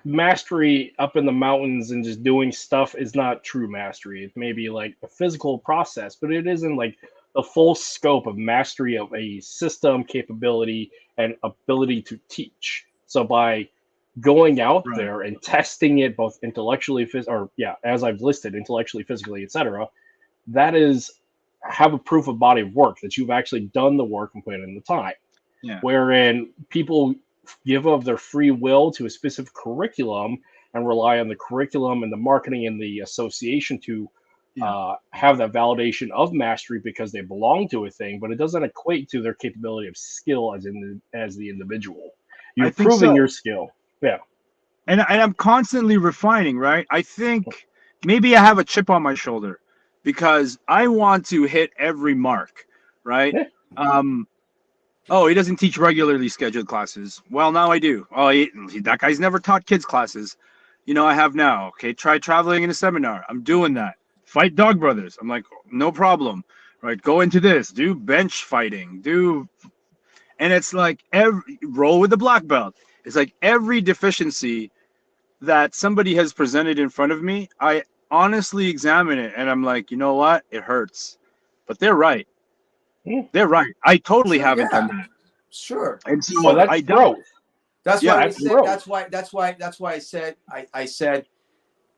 [SPEAKER 1] mastery up in the mountains and just doing stuff is not true mastery. It may be like a physical process, but it isn't like the full scope of mastery of a system, capability, and ability to teach. So by going out there and testing it both intellectually, as I've listed, intellectually, physically, etc., that is have a proof of body of work that you've actually done the work and put in the time.
[SPEAKER 5] Yeah.
[SPEAKER 1] Wherein people give of their free will to a specific curriculum and rely on the curriculum and the marketing and the association to have that validation of mastery because they belong to a thing, but it doesn't equate to their capability of skill as the individual. You're proving your skill. Yeah.
[SPEAKER 5] And I'm constantly refining, right? I think maybe I have a chip on my shoulder because I want to hit every mark, right?
[SPEAKER 1] Yeah.
[SPEAKER 5] Oh, he doesn't teach regularly scheduled classes. Well, now I do. Oh, that guy's never taught kids classes. I have now. Okay, try traveling in a seminar. I'm doing that. Fight dog brothers. I'm like, no problem. Right, go into this. Do bench fighting. And it's like roll with the black belt. It's like every deficiency that somebody has presented in front of me, I honestly examine it and I'm like, you know what? It hurts. But they're right. They're right. I totally haven't done that.
[SPEAKER 2] Sure.
[SPEAKER 5] And so
[SPEAKER 1] Well, that's
[SPEAKER 5] I
[SPEAKER 1] growth.
[SPEAKER 5] don't.
[SPEAKER 2] That's
[SPEAKER 5] Yeah,
[SPEAKER 2] why we
[SPEAKER 1] that's
[SPEAKER 2] said.
[SPEAKER 1] growth.
[SPEAKER 2] That's why I said. I said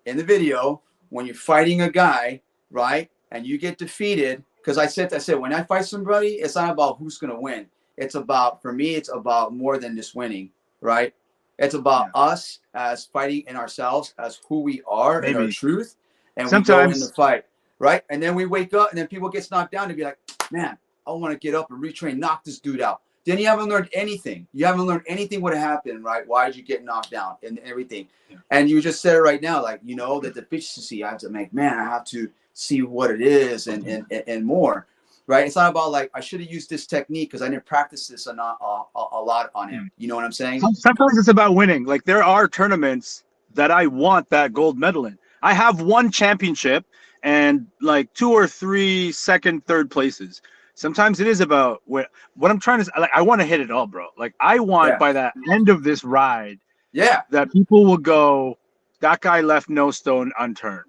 [SPEAKER 2] in the video, when you're fighting a guy, right, and you get defeated, because I said when I fight somebody, it's not about who's gonna win. It's about, for me, it's about more than just winning, right? It's about us as fighting in ourselves, as who we are in our truth, and
[SPEAKER 5] Sometimes
[SPEAKER 2] we go in the fight, right? And then we wake up, and then people get knocked down, and be like, man, I want to get up and retrain, knock this dude out. Then you haven't learned anything. You haven't learned anything what happened, right? Why did you get knocked down and everything? Yeah. And you just said it right now, like, the deficiency. I have to make, man, I have to see what it is and more, right? It's not about like, I should have used this technique because I didn't practice this a lot on him. You know what I'm saying?
[SPEAKER 5] Sometimes it's about winning. Like there are tournaments that I want that gold medal in. I have one championship and like 2 or 3 second, third places. Sometimes it is about what I'm trying to, like, I want to hit it all, bro. Like I want by the end of this ride, that people will go, that guy left no stone unturned.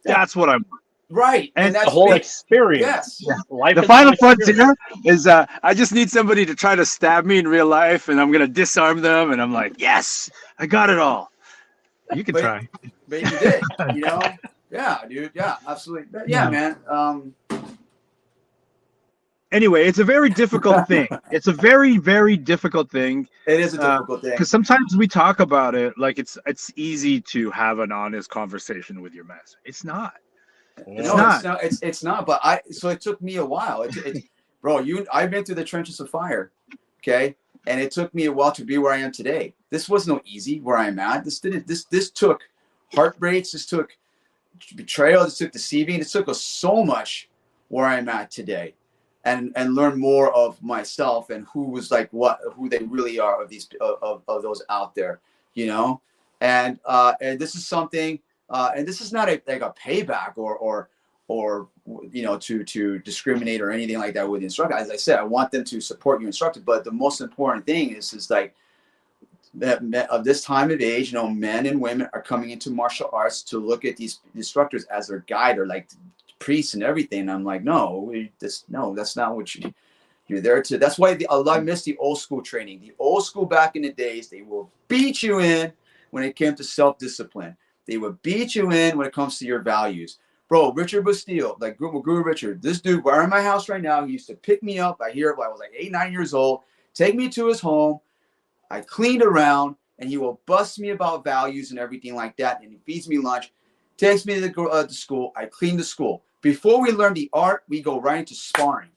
[SPEAKER 5] That's what I want.
[SPEAKER 2] Right.
[SPEAKER 1] And that's the whole experience.
[SPEAKER 2] Yes.
[SPEAKER 1] Life
[SPEAKER 5] the final frontier is I just need somebody to try to stab me in real life and I'm going to disarm them. And I'm like, yes, I got it all. You can try.
[SPEAKER 2] But you did, Yeah, dude. Yeah, absolutely. Yeah, man.
[SPEAKER 5] Anyway, it's a very difficult thing. It's a very, very difficult thing.
[SPEAKER 2] It is a difficult thing.
[SPEAKER 5] Because sometimes we talk about it like it's easy to have an honest conversation with your master. It's not.
[SPEAKER 2] It's not. But so it took me a while. Bro, I've been through the trenches of fire, okay? And it took me a while to be where I am today. This was no easy where I'm at. This took heartbreaks. This took betrayal. This took deceiving. This took us so much where I'm at today. And learn more of myself and who they really are of these of those out there, and this is something, and this is not like a payback or to discriminate or anything like that with the instructor. As I said, I want them to support your instructor, but the most important thing is like that of this time of age, men and women are coming into martial arts to look at these instructors as their guide or like priests and everything. And I'm like, no, that's not what you're there to. That's why I miss the old school training. The old school back in the days, they will beat you in when it came to self-discipline. They would beat you in when it comes to your values. Bro, Richard Bastille, like Guru Richard, this dude, we're in my house right now. He used to pick me up. I hear it when I was like 8, 9 years old, take me to his home. I cleaned around and he will bust me about values and everything like that. And he feeds me lunch, takes me to school. I clean the school. Before we learn the art, we go right into sparring.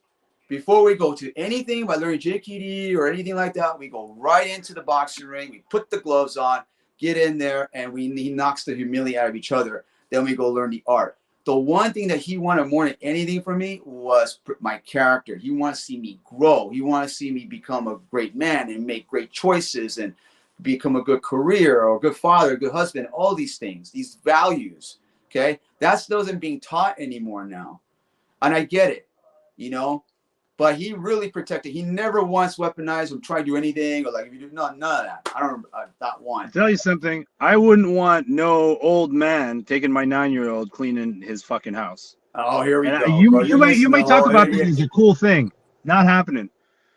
[SPEAKER 2] Before we go to anything by learning JKD or anything like that, we go right into the boxing ring. We put the gloves on, get in there, and he knocks the humility out of each other. Then we go learn the art. The one thing that he wanted more than anything from me was my character. He wanted to see me grow. He wanted to see me become a great man and make great choices and become a good career or a good father, a good husband, all these things, these values. Okay, that doesn't being taught anymore now, and I get it, But he really protected. He never once weaponized or tried to do anything or like if you do none of that. I don't not one.
[SPEAKER 5] I'll tell you something. I wouldn't want no old man taking my 9-year-old cleaning his fucking house.
[SPEAKER 2] Oh, here we go.
[SPEAKER 5] You may talk about this as a cool thing. Not happening.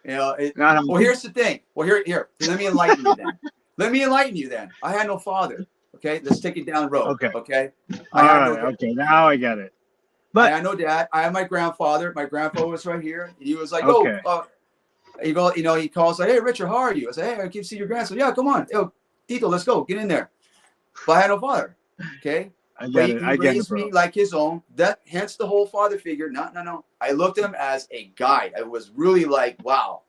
[SPEAKER 2] Well, here's the thing. Well, here. Let me enlighten you then. I had no father. Okay, let's take it down the road. Okay.
[SPEAKER 5] Okay, now I get it. But
[SPEAKER 2] I know dad. I have my grandfather. My grandfather was right here. And he was like, he calls like, hey, Richard, how are you? I say, hey, I can see your grandson. Yeah, come on. Yo, Tito, let's go. Get in there. But I had no father. Okay.
[SPEAKER 5] I get it.
[SPEAKER 2] He raised me like his own. Hence the whole father figure. No. I looked at him as a guide. I was really like, wow,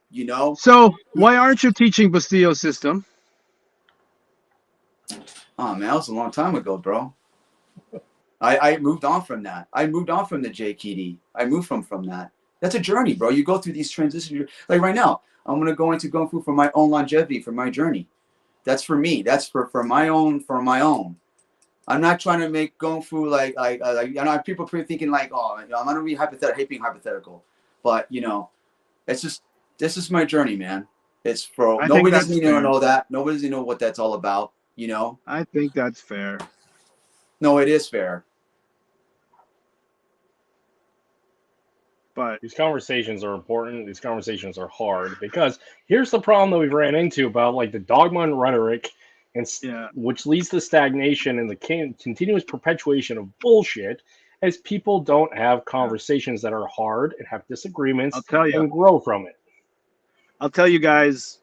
[SPEAKER 5] So why aren't you teaching Bastille's system?
[SPEAKER 2] Oh man, that was a long time ago, bro. I moved on from that. I moved on from the JKD. I moved from that. That's a journey, bro. You go through these transitions. Like right now, I'm gonna go into Kung Fu for my own longevity, for my journey. That's for me. That's for my own. I'm not trying to make Kung Fu like people thinking like, oh, I'm not gonna be hypothetical, but it's just this is my journey, man. It's for
[SPEAKER 5] I think
[SPEAKER 2] nobody
[SPEAKER 5] that's
[SPEAKER 2] doesn't need to
[SPEAKER 5] fair.
[SPEAKER 2] know that. Nobody doesn't know what that's all about. You know.
[SPEAKER 5] I think that's fair.
[SPEAKER 2] No, it is fair.
[SPEAKER 5] But
[SPEAKER 1] these conversations are important. These conversations are hard because here's the problem that we've ran into about like the dogma and rhetoric, and
[SPEAKER 5] yeah,
[SPEAKER 1] which leads to stagnation and the continuous perpetuation of bullshit, as people don't have conversations that are hard and have disagreements
[SPEAKER 5] I'll tell you.
[SPEAKER 1] and grow from it.
[SPEAKER 5] I'll tell you guys,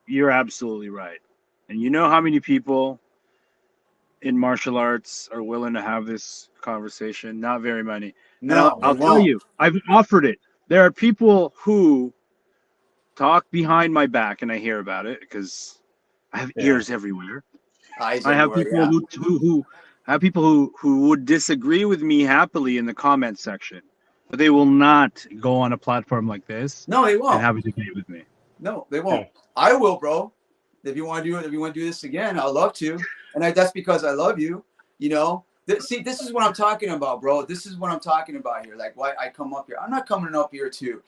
[SPEAKER 5] you're absolutely right. And you know how many people in martial arts are willing to have this conversation? Not very many.
[SPEAKER 2] No,
[SPEAKER 5] I'll tell you, I've offered it. There are people who talk behind my back, and I hear about it because I have ears everywhere. I have people who have people who would disagree with me happily in the comment section, but they will not go on a platform like this.
[SPEAKER 2] No, they won't.
[SPEAKER 5] And have a debate with me.
[SPEAKER 2] No, they won't. I will, bro. If you want to do it, if you want to do this again, I'd love to. And that's because I love you. You know. See, this is what I'm talking about, bro. This is what I'm talking about here. Like, why I come up here. I'm not coming up here to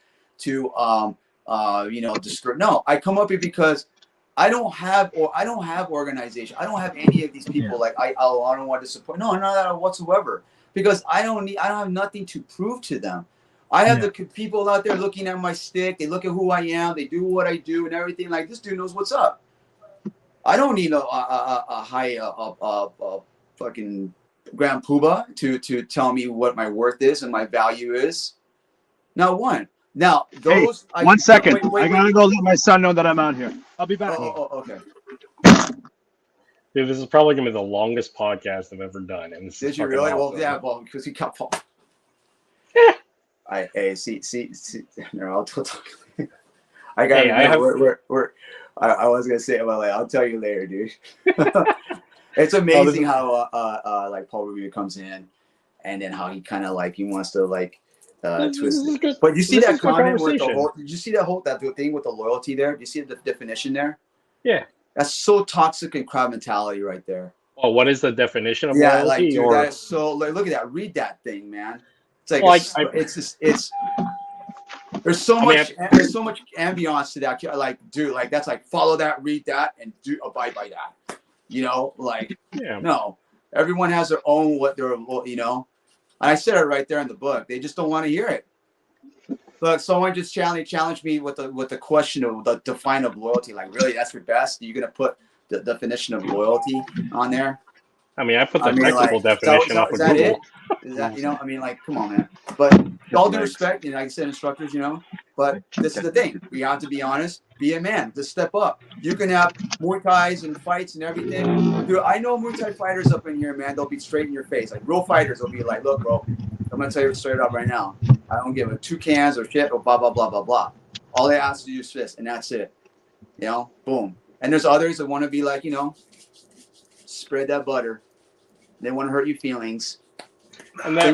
[SPEAKER 2] destroy. No, I come up here because I don't have organization. I don't have any of these people. Like I don't want to support. No, none of that whatsoever. Because I don't have nothing to prove to them. I have the people out there looking at my stick. They look at who I am. They do what I do and everything. Like, this dude knows what's up. I don't need a high fucking Grand Poobah to tell me what my worth is and my value is. Not one. Now, those...
[SPEAKER 5] Hey, 1 second. I gotta go let my son know that I'm out here. I'll be back.
[SPEAKER 2] Oh, okay.
[SPEAKER 1] Dude, this is probably going to be the longest podcast I've ever done. And this
[SPEAKER 2] Did
[SPEAKER 1] is
[SPEAKER 2] you really?
[SPEAKER 1] awesome.
[SPEAKER 2] Well, yeah, well, because he got Paul. See. No, I'll talk. I got. I was gonna say, well, I'll tell you later, dude. It's amazing how like Paul Rubio comes in, and then how he kind of like he wants to like twist it. But you see that comment with the whole? Did you see that thing with the loyalty there? Do you see the definition there?
[SPEAKER 1] Yeah.
[SPEAKER 2] That's so toxic and crowd mentality right there.
[SPEAKER 1] Oh, what is the definition of
[SPEAKER 2] loyalty?
[SPEAKER 1] loyalty?
[SPEAKER 2] Like, dude, that is so. Like, look at that. Read that thing, man. It's like it's there's so much ambiance to that. Like, dude, like that's like follow that, read that, and do abide by that. You know, like no, everyone has their own And I said it right there in the book. They just don't want to hear it. Look, someone just challenged me with the question of the define of loyalty. Like, really, that's your best? You're gonna put the definition of loyalty on there?
[SPEAKER 1] I mean, I put the technical definition up.
[SPEAKER 2] Is that it? Is that, I mean, like, come on, man. But all due respect, like I said, instructors, but this is the thing. We have to be honest, be a man, just step up. You can have Muay Thais and fights and everything. Dude, I know Muay Thai fighters up in here, man. They'll be straight in your face. Like, real fighters will be like, look, bro, I'm going to tell you straight up right now. I don't give a two cans or shit or blah, blah, blah, blah, blah. All they ask to do is fist, and that's it. Boom. And there's others that want to be like, spread that butter. They want to hurt your feelings. And that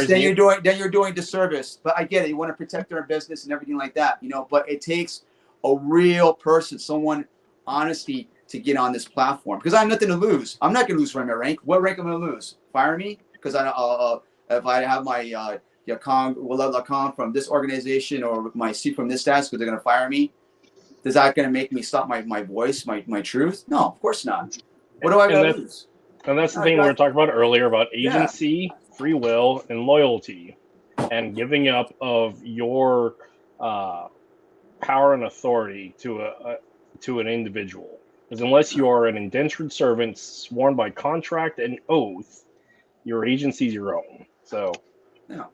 [SPEAKER 2] then you're doing disservice. But I get it. You want to protect their business and everything like that, But it takes a real person, someone honesty to get on this platform. Because I have nothing to lose. I'm not going to lose from my rank. What rank am I going to lose? Fire me? Because if I have my Yakong from this organization or my seat from this desk, because they're going to fire me, is that going to make me stop my voice, my truth? No, of course not. What do I got to lose?
[SPEAKER 1] And that's the thing we were talking about earlier about agency, free will, and loyalty, and giving up of your power and authority to an individual. Because unless you are an indentured servant sworn by contract and oath, your agency is your own. So, a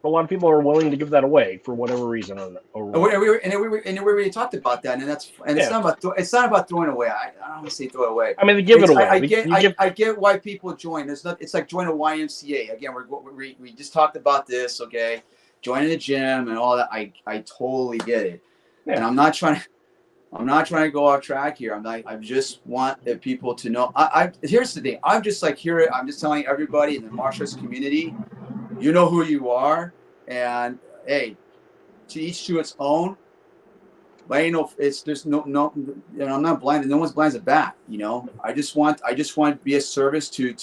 [SPEAKER 1] lot of people are willing to give that away for whatever reason.
[SPEAKER 2] We already talked about that, and it's not about throwing away. I don't want to say throw it away.
[SPEAKER 1] I mean, they give it away.
[SPEAKER 2] I get why people join. It's like join a YMCA. Again, we just talked about this. Okay, joining the gym and all that. I totally get it, and I'm not trying to go off track here. I just want the people to know. Here's the thing. I'm just telling everybody in the martial arts community. You know who you are, and hey, to each to its own. But I'm not blind. No one's blind as a bat. I just want to be a service to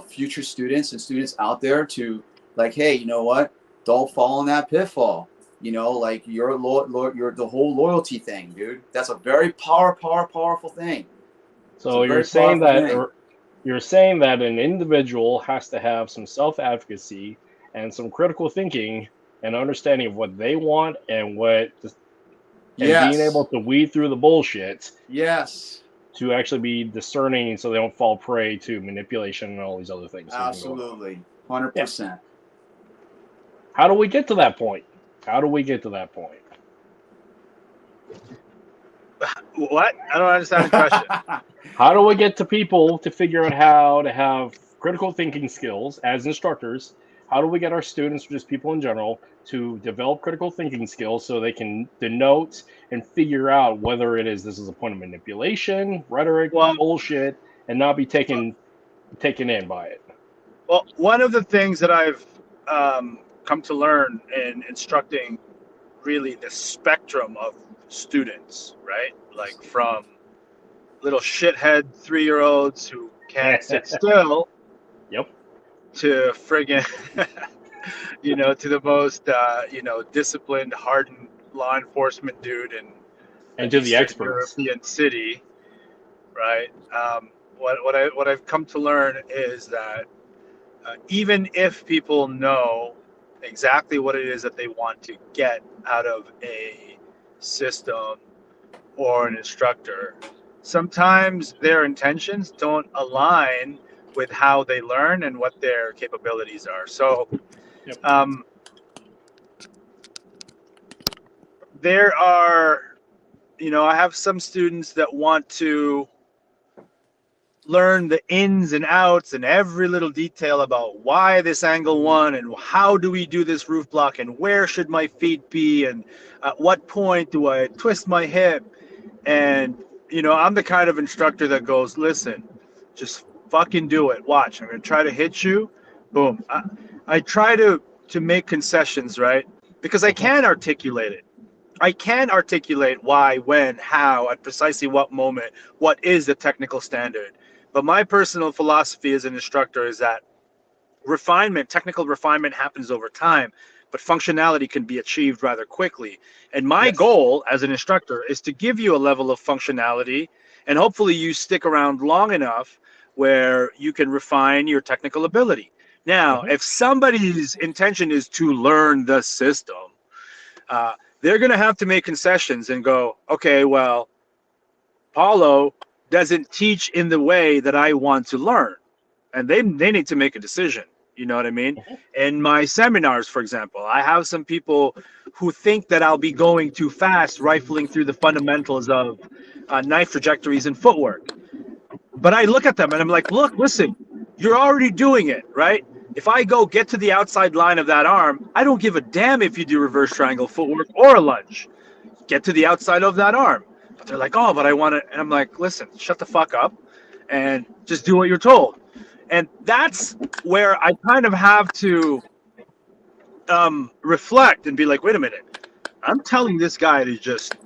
[SPEAKER 2] future students and students out there to like, hey, you know what? Don't fall in that pitfall. You know, like your the whole loyalty thing, dude. That's a very powerful thing.
[SPEAKER 1] So you're saying that an individual has to have some self-advocacy and some critical thinking and understanding of what they want and being able to weed through the bullshit.
[SPEAKER 2] Yes.
[SPEAKER 1] To actually be discerning so they don't fall prey to manipulation and all these other things.
[SPEAKER 2] Absolutely. 100%. Yeah.
[SPEAKER 1] How do we get to that point?
[SPEAKER 5] What? I don't understand the question.
[SPEAKER 1] How do we get to people to figure out how to have critical thinking skills as instructors? How do we get our students, or just people in general, to develop critical thinking skills so they can denote and figure out whether this is a point of manipulation, rhetoric, bullshit, and not be taken in by it?
[SPEAKER 5] Well, one of the things that I've come to learn in instructing really the spectrum of students, right? Like from little shithead 3-year-olds who can't sit still.
[SPEAKER 1] Yep.
[SPEAKER 5] To friggin', to the most, disciplined, hardened law enforcement dude in
[SPEAKER 1] to the experts.
[SPEAKER 5] European city, right? What I've come to learn is that even if people know exactly what it is that they want to get out of a system or an instructor, sometimes their intentions don't align with how they learn and what their capabilities are. So there are, I have some students that want to learn the ins and outs and every little detail about why this angle won and how do we do this roof block and where should my feet be and at what point do I twist my hip. And, I'm the kind of instructor that goes, listen, just fucking do it. Watch. I'm going to try to hit you. Boom. I try to make concessions, right? Because I can articulate it. I can articulate why, when, how, at precisely what moment, what is the technical standard. But my personal philosophy as an instructor is that technical refinement happens over time, but functionality can be achieved rather quickly. And my goal as an instructor is to give you a level of functionality, and hopefully you stick around long enough where you can refine your technical ability. Now, if somebody's intention is to learn the system, they're going to have to make concessions and go, okay, well, Paulo doesn't teach in the way that I want to learn. And they need to make a decision. You know what I mean? In my seminars, for example, I have some people who think that I'll be going too fast, rifling through the fundamentals of knife trajectories and footwork. But I look at them and I'm like, look, listen, you're already doing it, right? If I go get to the outside line of that arm, I don't give a damn if you do reverse triangle footwork or a lunge. Get to the outside of that arm. But they're like, oh, but I want to. And I'm like, listen, shut the fuck up and just do what you're told. And that's where I kind of have to reflect and be like, wait a minute. I'm telling this guy to just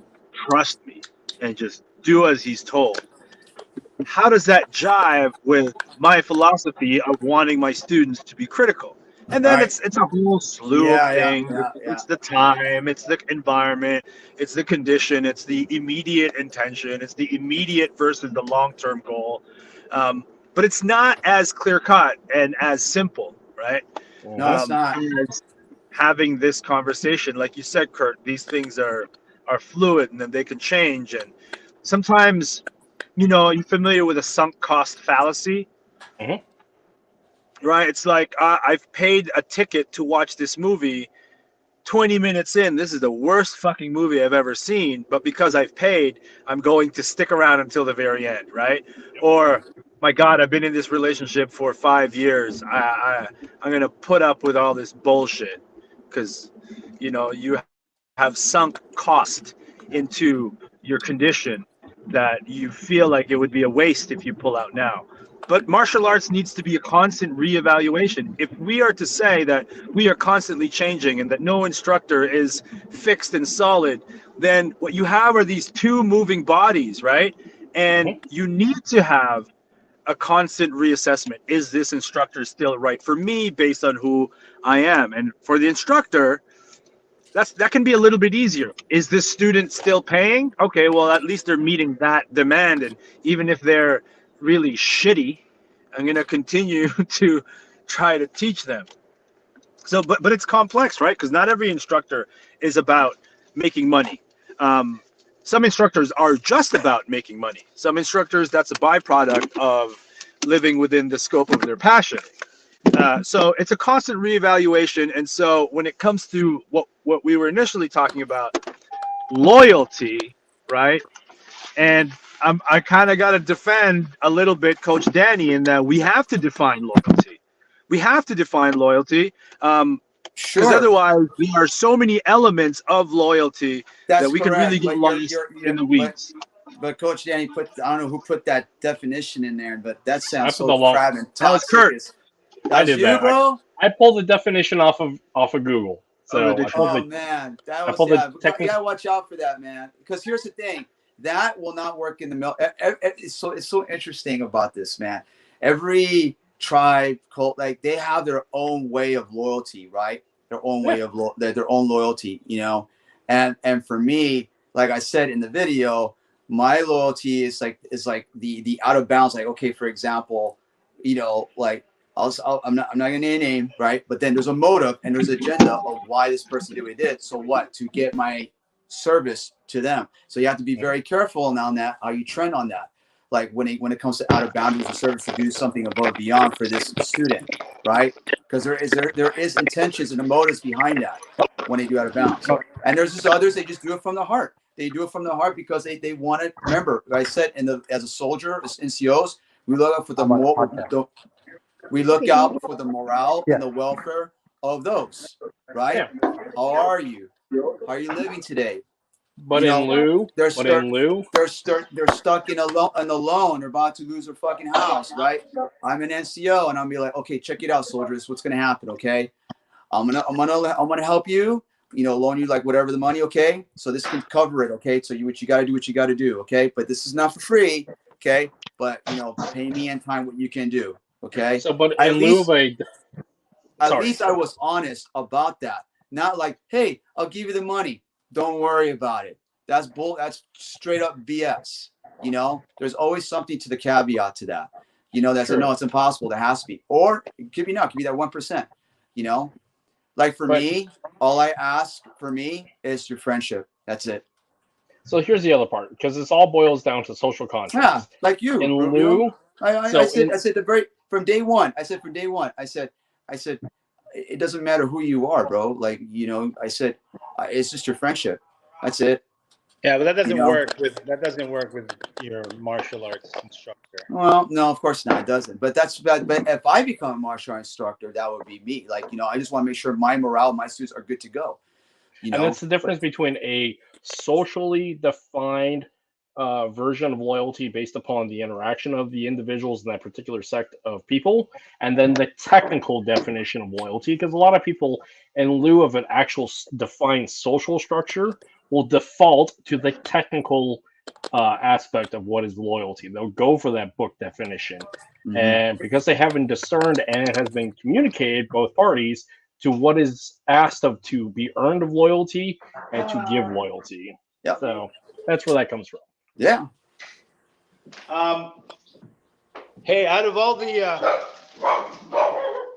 [SPEAKER 5] trust me and just do as he's told. How does that jive with my philosophy of wanting my students to be critical? And then it's a whole slew of things. It's the time, it's the environment, it's the condition, it's the immediate intention, it's the immediate versus the long-term goal. But it's not as clear-cut and as simple, right?
[SPEAKER 2] No, it's not.
[SPEAKER 5] As having this conversation, like you said, Kurt, these things are fluid and then they can change. And sometimes, you're familiar with a sunk cost fallacy, right? It's like I've paid a ticket to watch this movie. 20 minutes in, this is the worst fucking movie I've ever seen. But because I've paid, I'm going to stick around until the very end, right? Or, my God, I've been in this relationship for 5 years. I'm going to put up with all this bullshit because, you have sunk cost into your condition that you feel like it would be a waste if you pull out now. But martial arts needs to be a constant reevaluation. If we are to say that we are constantly changing and that no instructor is fixed and solid, then what you have are these two moving bodies, right? And you need to have a constant reassessment. Is this instructor still right for me based on who I am? And for the instructor, that can be a little bit easier. Is this student still paying? Okay, well, at least they're meeting that demand. And even if they're really shitty, I'm going to continue to try to teach them. So, but it's complex, right? Because not every instructor is about making money. Some instructors are just about making money. Some instructors, that's a byproduct of living within the scope of their passion. So it's a constant reevaluation. And so when it comes to what we were initially talking about, loyalty, right? And I kind of got to defend a little bit Coach Danny in that we have to define loyalty. We have to define loyalty. Because otherwise, there are so many elements of loyalty that we could really get lost in the weeds.
[SPEAKER 2] But Coach Danny I don't know who put that definition in there, but that sounds so crab and toxic.
[SPEAKER 5] Kurt.
[SPEAKER 1] I did that, bro. I pulled the definition off of Google. So
[SPEAKER 2] man, that was you gotta watch out for that, man. Because here's the thing, that will not work in the middle. It's so interesting about this, man. Every tribe, cult, like they have their own way of loyalty, right? Their own way of their own loyalty, you know. And for me, like I said in the video, my loyalty is like the out of bounds. Like, okay, for example, you know, like I'm not gonna name a name, right? But then there's a motive and there's an agenda of why this person did what he did. So what? To get my service to them. So you have to be very careful on that, how you trend on that. Like when it comes to out of boundaries of service, to do something above and beyond for this student, right? Because there is intentions and the motives behind that when they do out of bounds. And there's just others, they just do it from the heart. They do it from the heart because they want it. Remember, like I said, as a soldier, as NCOs, we look out for the morale and the welfare of those, right? Yeah. How are you? How are you living today?
[SPEAKER 1] But in lieu, they're stuck
[SPEAKER 2] in a loan. They're about to lose their fucking house, right? I'm an NCO, and I'll be like, okay, check it out, soldiers. What's gonna happen? Okay, I'm gonna help you. You know, loan you like whatever the money. Okay, so this can cover it. Okay, so what you gotta do. Okay, but this is not for free. Okay, but you know, pay me in time what you can do. Okay.
[SPEAKER 1] So, but at least
[SPEAKER 2] I was honest about that. Not like, hey, I'll give you the money. Don't worry about it. That's straight up BS. You know, there's always something to the caveat to that. You know, that's no, it's impossible. There has to be, or it could be not. It could be that 1%. You know, like for me, all I ask for me is your friendship. That's it.
[SPEAKER 1] So here's the other part, because this all boils down to social contracts.
[SPEAKER 2] Yeah, like you.
[SPEAKER 1] In lieu,
[SPEAKER 2] I said from day one. I said it doesn't matter who you are, bro. Like, you know, I said it's just your friendship. That's it.
[SPEAKER 4] Yeah, but that doesn't work with your martial arts instructor.
[SPEAKER 2] Well, no, of course not. It doesn't. But if I become a martial arts instructor, that would be me. Like, you know, I just want to make sure my morale, my students are good to go. You know?
[SPEAKER 1] And that's the difference between a socially defined version of loyalty based upon the interaction of the individuals in that particular sect of people, and then the technical definition of loyalty. Because a lot of people, in lieu of an actual defined social structure, will default to the technical aspect of what is loyalty. They'll go for that book definition. Mm-hmm. And because they haven't discerned and it has been communicated, both parties, to what is asked of to be earned of loyalty and to give loyalty.
[SPEAKER 2] Yeah.
[SPEAKER 1] So that's where that comes from.
[SPEAKER 2] Yeah.
[SPEAKER 4] Hey, out of all the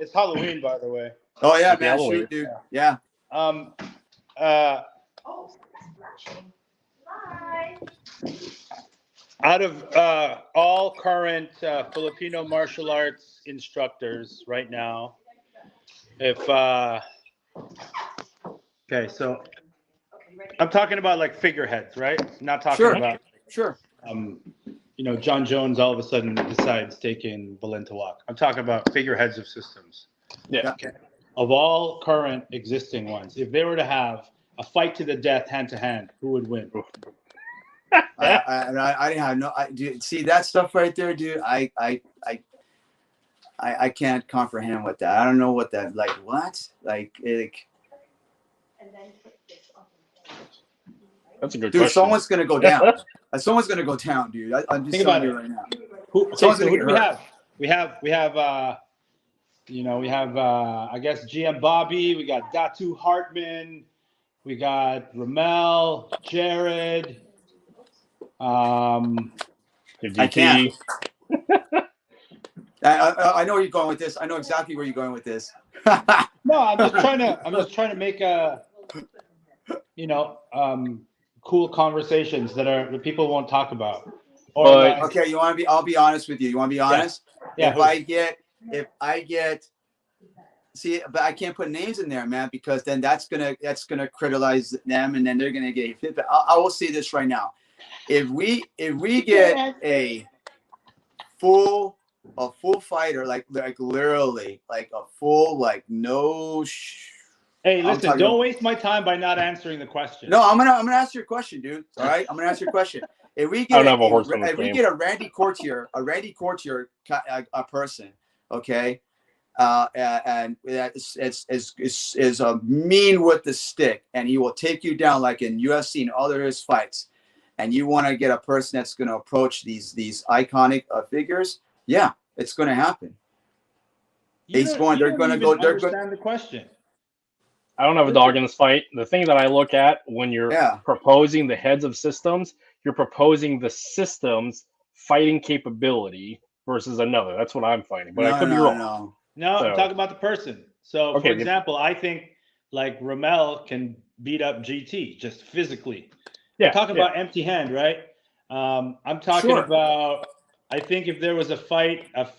[SPEAKER 4] it's Halloween, by the way.
[SPEAKER 2] Oh yeah, man, shoot, dude. Yeah.
[SPEAKER 4] Out of all current Filipino martial arts instructors right now, if okay, so I'm talking about like figureheads, right? Not talking about you know, John Jones all of a sudden decides taking Berlin to walk. I'm talking about figureheads of systems.
[SPEAKER 1] Yeah.
[SPEAKER 4] Okay. Of all current existing ones, if they were to have a fight to the death, hand to hand, who would win?
[SPEAKER 2] I didn't have dude, see that stuff right there, dude. I can't comprehend what that. I don't know what that like. What
[SPEAKER 1] That's a good
[SPEAKER 2] dude.
[SPEAKER 1] question.
[SPEAKER 2] Someone's gonna go down. Someone's gonna go down, dude. I'm just telling you right now. Someone's gonna get hurt.
[SPEAKER 4] We have you know, we have I guess GM Bobby. We got Datu Hartman.
[SPEAKER 6] We got Ramel, Jared.
[SPEAKER 2] I can't. I know where you're going with this. I know exactly where you're going with this.
[SPEAKER 6] No, I'm just trying to make a, cool conversations that people won't talk about. Or
[SPEAKER 1] But-
[SPEAKER 2] okay, I'll be honest with you. You want to be honest?
[SPEAKER 6] Yeah.
[SPEAKER 2] If I get, see, but I can't put names in there, man, because then that's gonna criticize them, and then they're gonna get fit. But I will say this right now: if we get a full fighter, like literally, like a full, like no.
[SPEAKER 6] Hey, listen! Don't waste my time by not answering the question.
[SPEAKER 2] No, I'm gonna ask you a question, dude. All right, I'm gonna ask you a question. If we get a Randy Courtier, a person, okay, and is mean with the stick, and he will take you down like in UFC and all his fights, and you want to get a person that's going to approach these iconic figures, yeah, it's going to happen.
[SPEAKER 6] They're going to understand the question.
[SPEAKER 1] I don't have a dog in this fight. The thing that I look at when you're proposing the heads of systems, you're proposing the system's fighting capability versus another. That's what I'm fighting. But I could be wrong.
[SPEAKER 6] No, I'm talking about the person. So, for example, I think like Ramel can beat up GT just physically. Yeah. I'm talking about empty hand, right? I'm talking about, I think if there was a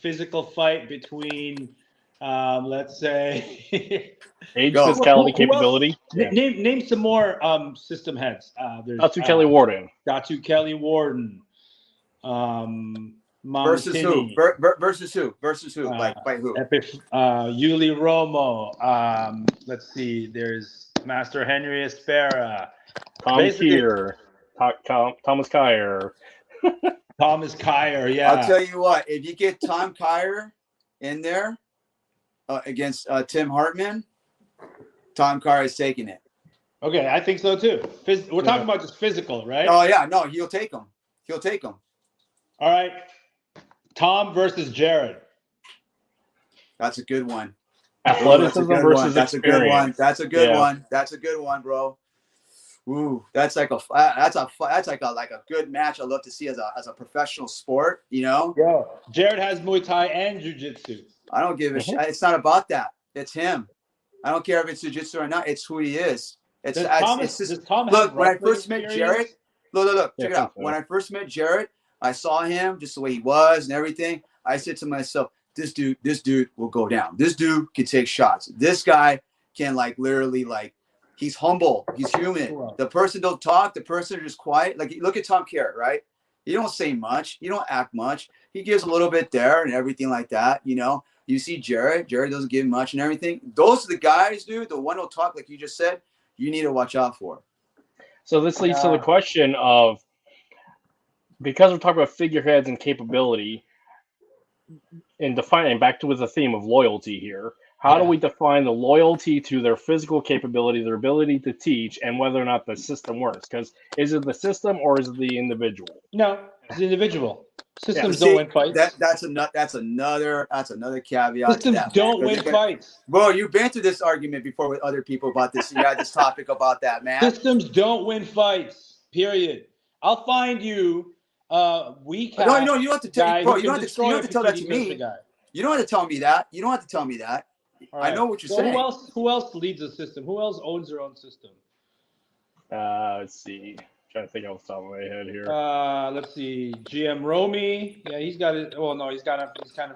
[SPEAKER 6] physical fight between, let's say...
[SPEAKER 1] Age, physicality, capability.
[SPEAKER 6] Name some more system heads. There's
[SPEAKER 1] Datu Kelly Warden.
[SPEAKER 6] Datu Kelly Warden.
[SPEAKER 2] Versus who? Versus who? Like by who?
[SPEAKER 6] Yuli Romo. Let's see. There's Master Henry Espera.
[SPEAKER 1] Thomas Kyer.
[SPEAKER 6] Thomas Kyer. Yeah.
[SPEAKER 2] I'll tell you what. If you get Tom Kyer in there against Tim Hartman, Tom Kyer is taking it.
[SPEAKER 6] Okay, I think so too. We're talking about just physical, right?
[SPEAKER 2] Oh yeah, no, he'll take him.
[SPEAKER 6] All right. Tom versus Jared.
[SPEAKER 2] That's a good one.
[SPEAKER 1] Athleticism versus experience.
[SPEAKER 2] That's a good one. That's a good one, bro. Ooh, that's like a good match. I'd love to see as a professional sport. Yeah.
[SPEAKER 6] Jared has Muay Thai and Jiu-Jitsu.
[SPEAKER 2] I don't give a shit. It's not about that. It's him. I don't care if it's Jiu-Jitsu or not. It's who he is. It's just look. When I first met Jared, look, check it out. When I first met Jared, I saw him just the way he was and everything. I said to myself, this dude will go down. This dude can take shots. This guy can literally he's humble. He's human. The person don't talk. The person is just quiet. Like look at Tom Kyer, right? You don't say much. You don't act much. He gives a little bit there and everything like that. You see Jared doesn't give much and everything. Those are the guys, dude. The one who'll talk, like you just said, you need to watch out for.
[SPEAKER 1] So this leads to the question of, because we're talking about figureheads and capability, and defining back to the theme of loyalty here, how do we define the loyalty to their physical capability, their ability to teach, and whether or not the system works? Because is it the system or is it the individual?
[SPEAKER 6] No, it's the individual. Systems don't win fights.
[SPEAKER 2] That's another caveat.
[SPEAKER 6] Systems don't win fights.
[SPEAKER 2] Bro, you've been through this argument before with other people about this. You had this topic about that, man.
[SPEAKER 6] Systems don't win fights. Period. I'll find you weak.
[SPEAKER 2] No, you don't have to tell. Bro, you don't have to tell that to me. You don't have to tell me that. You don't have to tell me that. Right. I know what you're saying.
[SPEAKER 6] Who else leads a system? Who else owns their own system?
[SPEAKER 1] Let's see. Trying to think off the top of my head here.
[SPEAKER 6] Let's see. GM Romy. Yeah, he's got it. Well, no, he's kind of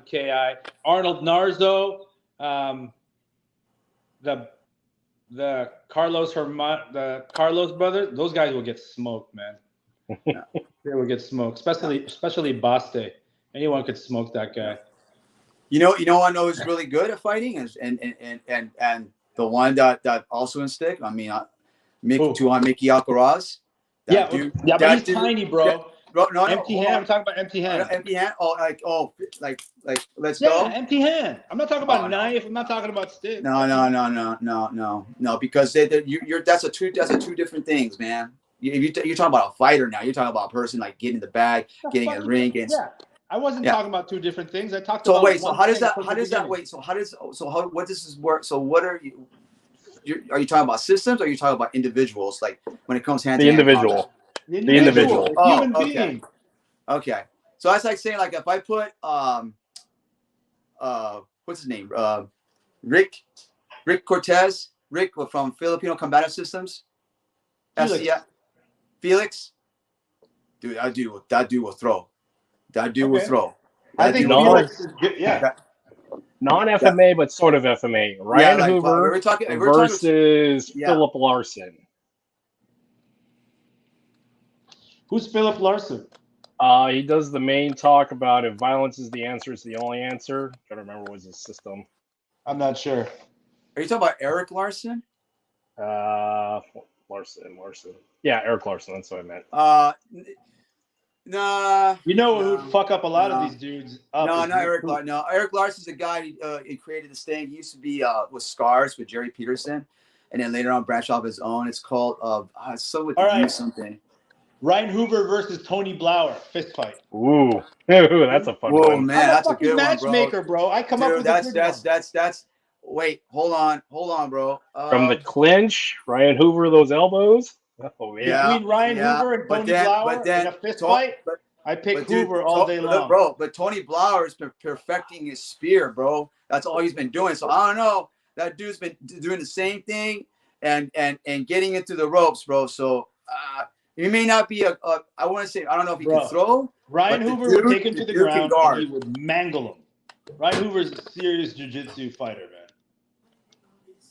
[SPEAKER 6] KI. Arnold Narzo. The Carlos brothers. Those guys will get smoked, man. They will get smoked, especially Baste. Anyone could smoke that guy.
[SPEAKER 2] You know, I know who's really good at fighting and the one that also in stick. I mean, Tuhon Mickey Alcaraz.
[SPEAKER 6] But he's tiny, bro.
[SPEAKER 2] No,
[SPEAKER 6] empty hand. I'm talking about empty hand.
[SPEAKER 2] Empty hand. Let's go.
[SPEAKER 6] Empty hand. I'm not talking about knife. I'm not talking about stick.
[SPEAKER 2] No. Because that's two different things, man. You're talking about a fighter now. You're talking about a person getting in the bag, getting in the ring.
[SPEAKER 6] I wasn't talking about two different things. I talked
[SPEAKER 2] about.
[SPEAKER 6] So
[SPEAKER 2] wait. So how does that? What does this work? So what are you? are you talking about systems or are you talking about individuals? Like when it comes hand to
[SPEAKER 1] the
[SPEAKER 2] hand
[SPEAKER 1] individual.
[SPEAKER 6] The individual.
[SPEAKER 2] Oh,
[SPEAKER 6] Human
[SPEAKER 2] okay.
[SPEAKER 6] being.
[SPEAKER 2] Okay. So that's like saying like if I put what's his name? Rick Cortez, Rick from Filipino Combative Systems. Felix. Dude, that dude will throw. That dude will throw.
[SPEAKER 6] I think Felix is good. Yeah.
[SPEAKER 1] Non-FMA, but sort of FMA. Ryan Hoover versus Philip Larson.
[SPEAKER 6] Who's Philip Larson?
[SPEAKER 1] He does the main talk about if violence is the answer, it's the only answer. I don't remember what's his system.
[SPEAKER 6] I'm not sure.
[SPEAKER 2] Are you talking about Eric Larson?
[SPEAKER 1] Larson. Yeah, Eric Larson. That's what I meant.
[SPEAKER 2] Nah.
[SPEAKER 6] You know who would fuck up a lot of these dudes?
[SPEAKER 2] Not Eric Larson. No, Eric Larson's a guy he created this thing. He used to be with Scars with Jerry Peterson, and then later on branched off his own. It's called something.
[SPEAKER 6] Ryan Hoover versus Tony Blauer, fist fight.
[SPEAKER 1] Ooh, that's a fun one.
[SPEAKER 2] Whoa, man, that's a good
[SPEAKER 6] matchmaker, bro. I come up with
[SPEAKER 2] that's. Wait, hold on, bro.
[SPEAKER 1] From the clinch, Ryan Hoover, those elbows. Oh man.
[SPEAKER 6] Between Ryan Hoover and Tony Blauer in a fist fight, I pick Hoover all day long,
[SPEAKER 2] bro. But Tony Blauer has been perfecting his spear, bro. That's all he's been doing. So I don't know. That dude's been doing the same thing and getting into the ropes, bro. So he may not be I want to say I don't know if he can throw.
[SPEAKER 6] Ryan Hoover would take him to the ground and he would mangle him. Ryan Hoover's a serious jiu-jitsu fighter, man.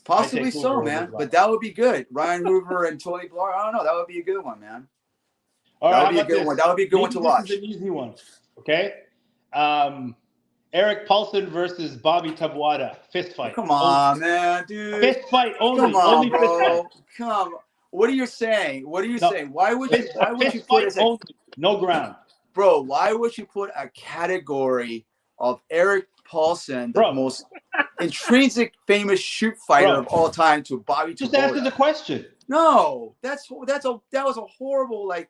[SPEAKER 2] Possibly so, man. But that would be good. Ryan Hoover and Tony Blauer. I don't know. That would be a good one, man. That would be a good one. That would be a good one to watch.
[SPEAKER 6] This is an easy one. Okay. Eric Paulson versus Bobby Tabuada. Fist fight.
[SPEAKER 2] Come on, man, dude.
[SPEAKER 6] Fist fight only.
[SPEAKER 2] Come on,
[SPEAKER 6] only
[SPEAKER 2] bro.
[SPEAKER 6] fist fight.
[SPEAKER 2] Come. What are you saying? Why would you put it
[SPEAKER 6] only, no ground?
[SPEAKER 2] Bro, why would you put a category of Eric Paulson, the most intrinsic famous shoot fighter of all time, to Bobby
[SPEAKER 6] Just
[SPEAKER 2] Tabuada?
[SPEAKER 6] answer the question.
[SPEAKER 2] No, that was a horrible of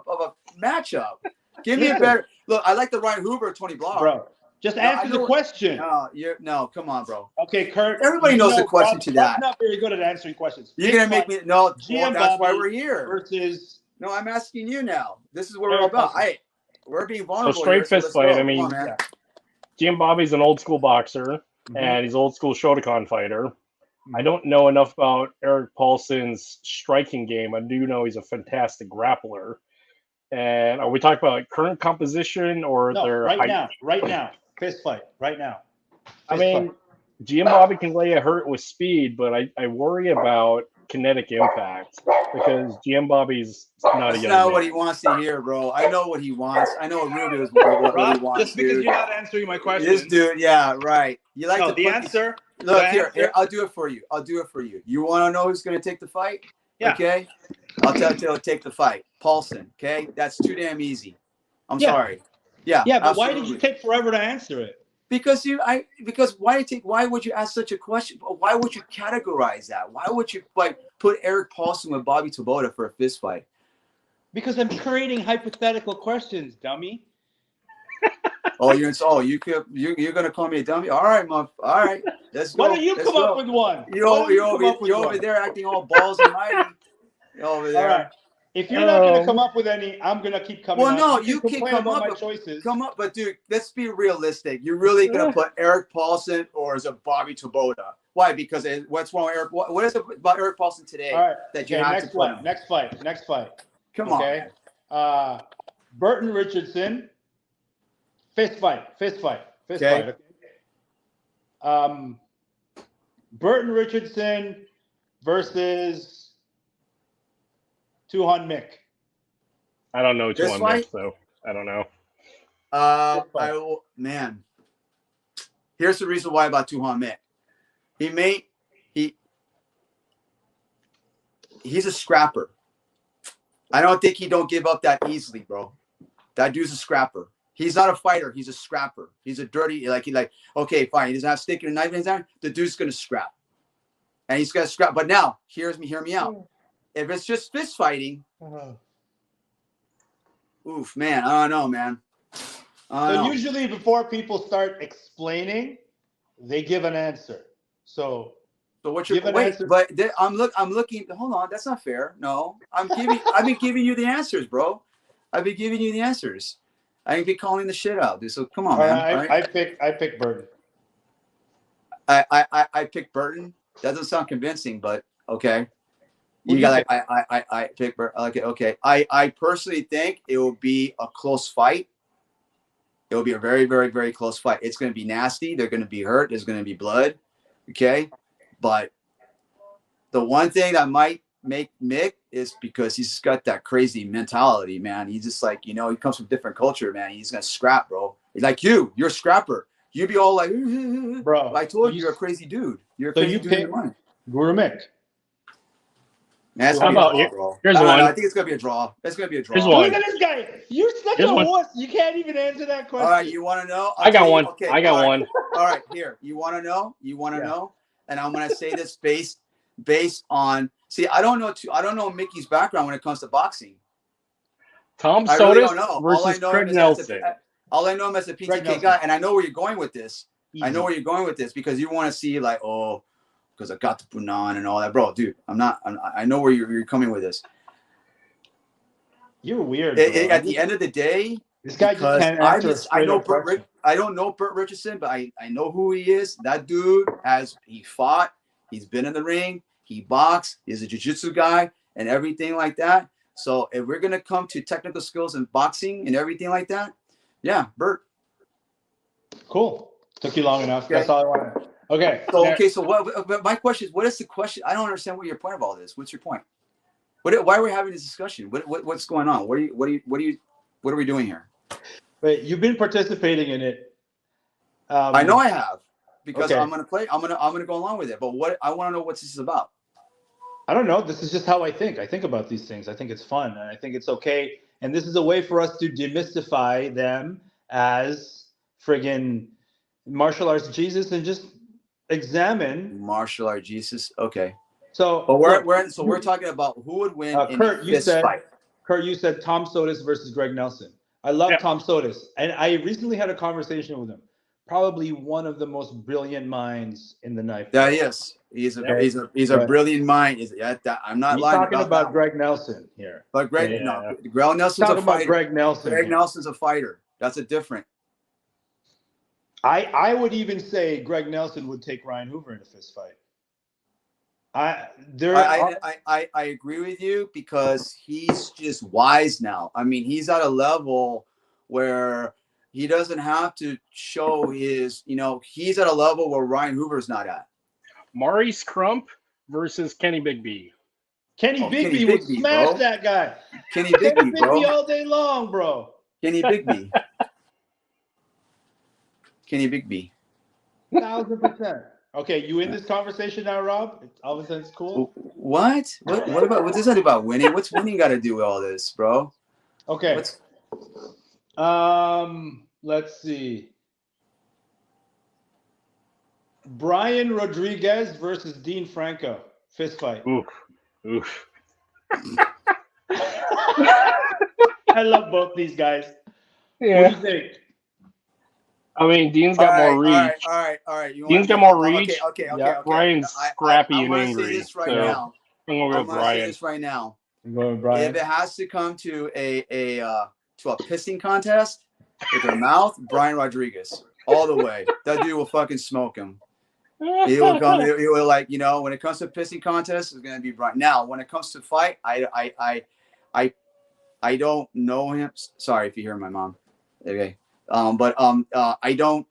[SPEAKER 2] a matchup. Give me a better look. I like the Ryan Hoover, Tony Blauer.
[SPEAKER 6] Bro, just answer the question.
[SPEAKER 2] No, come on, bro.
[SPEAKER 6] Okay, Kurt.
[SPEAKER 2] Everybody knows the question to that.
[SPEAKER 6] I'm not very good at answering questions.
[SPEAKER 2] You're gonna make me no.
[SPEAKER 6] GM
[SPEAKER 2] that's why
[SPEAKER 6] Bobby
[SPEAKER 2] we're here.
[SPEAKER 6] Versus.
[SPEAKER 2] No, I'm asking you now. This is what we're all about. We're being vulnerable.
[SPEAKER 1] So straight fist fight. I mean,
[SPEAKER 2] on,
[SPEAKER 1] GM Bobby's an old school boxer, and he's an old school Shotokan fighter. I don't know enough about Eric Paulson's striking game. I do know he's a fantastic grappler. And are we talking about current composition or
[SPEAKER 6] right now, fist fight, right now.
[SPEAKER 1] I mean, GM Bobby can lay a hurt with speed, but I worry about kinetic impact because GM Bobby's not a young man.
[SPEAKER 2] That's not what he wants to hear, bro. I know what he wants. I know what Rubio is what he wants.
[SPEAKER 6] Just because you're not answering my question.
[SPEAKER 2] This dude, yeah, right. You like
[SPEAKER 6] the answer?
[SPEAKER 2] Look here, I'll do it for you. You want to know who's going to take the fight?
[SPEAKER 6] Yeah.
[SPEAKER 2] Okay. I'll tell you to take the fight. Paulson. Okay. That's too damn easy. I'm sorry. Yeah.
[SPEAKER 6] Yeah, but why did you take forever to answer it?
[SPEAKER 2] Because why would you ask such a question? Why would you categorize that? Why would you put Eric Paulson with Bobby Tabuada for a fist fight?
[SPEAKER 6] Because I'm creating hypothetical questions, dummy.
[SPEAKER 2] You're gonna call me a dummy? All right, all right. Let's go.
[SPEAKER 6] Why don't you come up with one?
[SPEAKER 2] You're over there acting all balls and mighty. Over there.
[SPEAKER 6] All right. If you're not gonna come up with any, I'm gonna keep coming.
[SPEAKER 2] Well, no,
[SPEAKER 6] you
[SPEAKER 2] can come up with
[SPEAKER 6] choices.
[SPEAKER 2] But dude, let's be realistic. You're really gonna put Eric Paulson or is it Bobby Tabuada? Why? Because what's wrong with Eric? What is it about Eric Paulson today that you have to play?
[SPEAKER 6] Next fight.
[SPEAKER 2] Come on.
[SPEAKER 6] Burton Richardson. Fist fight.
[SPEAKER 2] Okay.
[SPEAKER 6] Burton Richardson versus Tuhon Mick.
[SPEAKER 1] I don't know Tuhon Mick, so I don't know.
[SPEAKER 2] Man. Here's the reason why about Tuhon Mick. He's a scrapper. I don't think he don't give up that easily, bro. That dude's a scrapper. He's not a fighter. He's a scrapper. He's a dirty, okay, fine. He doesn't have a stick and a knife in his hand. The dude's going to scrap. And he's going to scrap. But now, hear me out. If it's just fist fighting, oof, man. I don't know, man.
[SPEAKER 6] Usually before people start explaining, they give an answer. So
[SPEAKER 2] So what's your wait? But I'm looking. Hold on, that's not fair. No, I've been giving you the answers, bro. I've been giving you the answers. I ain't be calling the shit out, dude. So come on, man.
[SPEAKER 6] I pick Burton.
[SPEAKER 2] I pick Burton. That doesn't sound convincing, but okay. You got like I pick Burton. Okay. I personally think it will be a close fight. It will be a very, very, very close fight. It's going to be nasty. They're going to be hurt. There's going to be blood. Okay. But the one thing that might make Mick is because he's got that crazy mentality, man. He's just like, he comes from different culture, man. He's going to scrap, bro. He's like you're a scrapper. You be all like,
[SPEAKER 6] bro.
[SPEAKER 2] I told you're a crazy dude. You're a crazy dude in your mind.
[SPEAKER 6] Guru Mick.
[SPEAKER 2] That's
[SPEAKER 1] how about here's one.
[SPEAKER 2] I think it's gonna be a draw. It's gonna be a draw.
[SPEAKER 6] Look at this guy. You're such a wuss. You can't even answer that question.
[SPEAKER 2] All right, you want to know?
[SPEAKER 1] I got one.
[SPEAKER 2] Okay,
[SPEAKER 1] I got one.
[SPEAKER 2] All right, here. You want to know? You want to know? And I'm gonna say this based on. See, I don't know Mickey's background when it comes to boxing.
[SPEAKER 1] Tom Sotis versus Craig Nelson.
[SPEAKER 2] All I know him as a PTK guy, and I know where you're going with this. I know where you're going with this because you want to see like, because I got the Punan and all that, bro. Dude, I know where you're coming with this.
[SPEAKER 6] You're weird.
[SPEAKER 2] At the end of the day,
[SPEAKER 6] this guy just can't answer.
[SPEAKER 2] I don't know Burt Richardson, but I know who he is. That dude he fought. He's been in the ring. He boxed. He's a jiu-jitsu guy and everything like that. So if we're gonna come to technical skills in boxing and everything like that, yeah, Burt.
[SPEAKER 6] Cool. Took you long enough. Okay. That's all I wanted. Okay.
[SPEAKER 2] So what? My question is, what is the question? I don't understand what your point of all this. What's your point? Why are we having this discussion? What's going on? What are we doing here?
[SPEAKER 6] Wait, you've been participating in it.
[SPEAKER 2] I know I have because I'm gonna play. I'm gonna go along with it. But I want to know what this is about.
[SPEAKER 6] I don't know. This is just how I think. I think about these things. I think it's fun, and I think it's okay. And this is a way for us to demystify them as friggin' martial arts Jesus and just examine
[SPEAKER 2] martial art Jesus. Okay.
[SPEAKER 6] So,
[SPEAKER 2] but we're talking about who would win in a fist fight.
[SPEAKER 6] Kurt, you said Tom Sotis versus Greg Nelson. I love Tom Sotis, and I recently had a conversation with him. Probably one of the most brilliant minds in the knife.
[SPEAKER 2] Yeah, yes, he's a brilliant mind. I'm not lying
[SPEAKER 6] talking about Greg Nelson here.
[SPEAKER 2] But Greg Nelson's a fighter.
[SPEAKER 6] Greg Nelson.
[SPEAKER 2] Greg Nelson's a fighter. That's a different.
[SPEAKER 6] I would even say Greg Nelson would take Ryan Hoover in a fist fight. I
[SPEAKER 2] agree with you because he's just wise now. I mean, he's at a level where he doesn't have to show his, he's at a level where Ryan Hoover's not at.
[SPEAKER 1] Maurice Crump versus Kenny Bigby.
[SPEAKER 6] Kenny Bigby would smash that guy.
[SPEAKER 2] Kenny Bigby, bro.
[SPEAKER 6] all day long, bro.
[SPEAKER 2] Kenny Bigby. Kenny Bigby.
[SPEAKER 6] 1000%. Okay, you in this conversation now, Rob? All of a sudden it's cool.
[SPEAKER 2] What about what's this about winning? What's winning got to do with all this, bro?
[SPEAKER 6] Okay. Let's see. Brian Rodriguez versus Dean Franco. Fist fight.
[SPEAKER 1] Oof.
[SPEAKER 6] I love both these guys.
[SPEAKER 1] Yeah.
[SPEAKER 6] What do you think?
[SPEAKER 1] I mean, Dean's got more reach.
[SPEAKER 2] All right.
[SPEAKER 1] Dean's got more reach.
[SPEAKER 2] Okay.
[SPEAKER 1] Brian's scrappy and angry.
[SPEAKER 2] Say this right now.
[SPEAKER 1] I'm gonna go with Brian.
[SPEAKER 2] Say this right now.
[SPEAKER 6] I'm going with Brian.
[SPEAKER 2] If it has to come to a pissing contest with their mouth, Brian Rodriguez all the way. That dude will fucking smoke him. He will come. He will when it comes to pissing contests, it's gonna be Brian. Now, when it comes to fight, I don't know him. Sorry if you hear my mom. Okay. I don't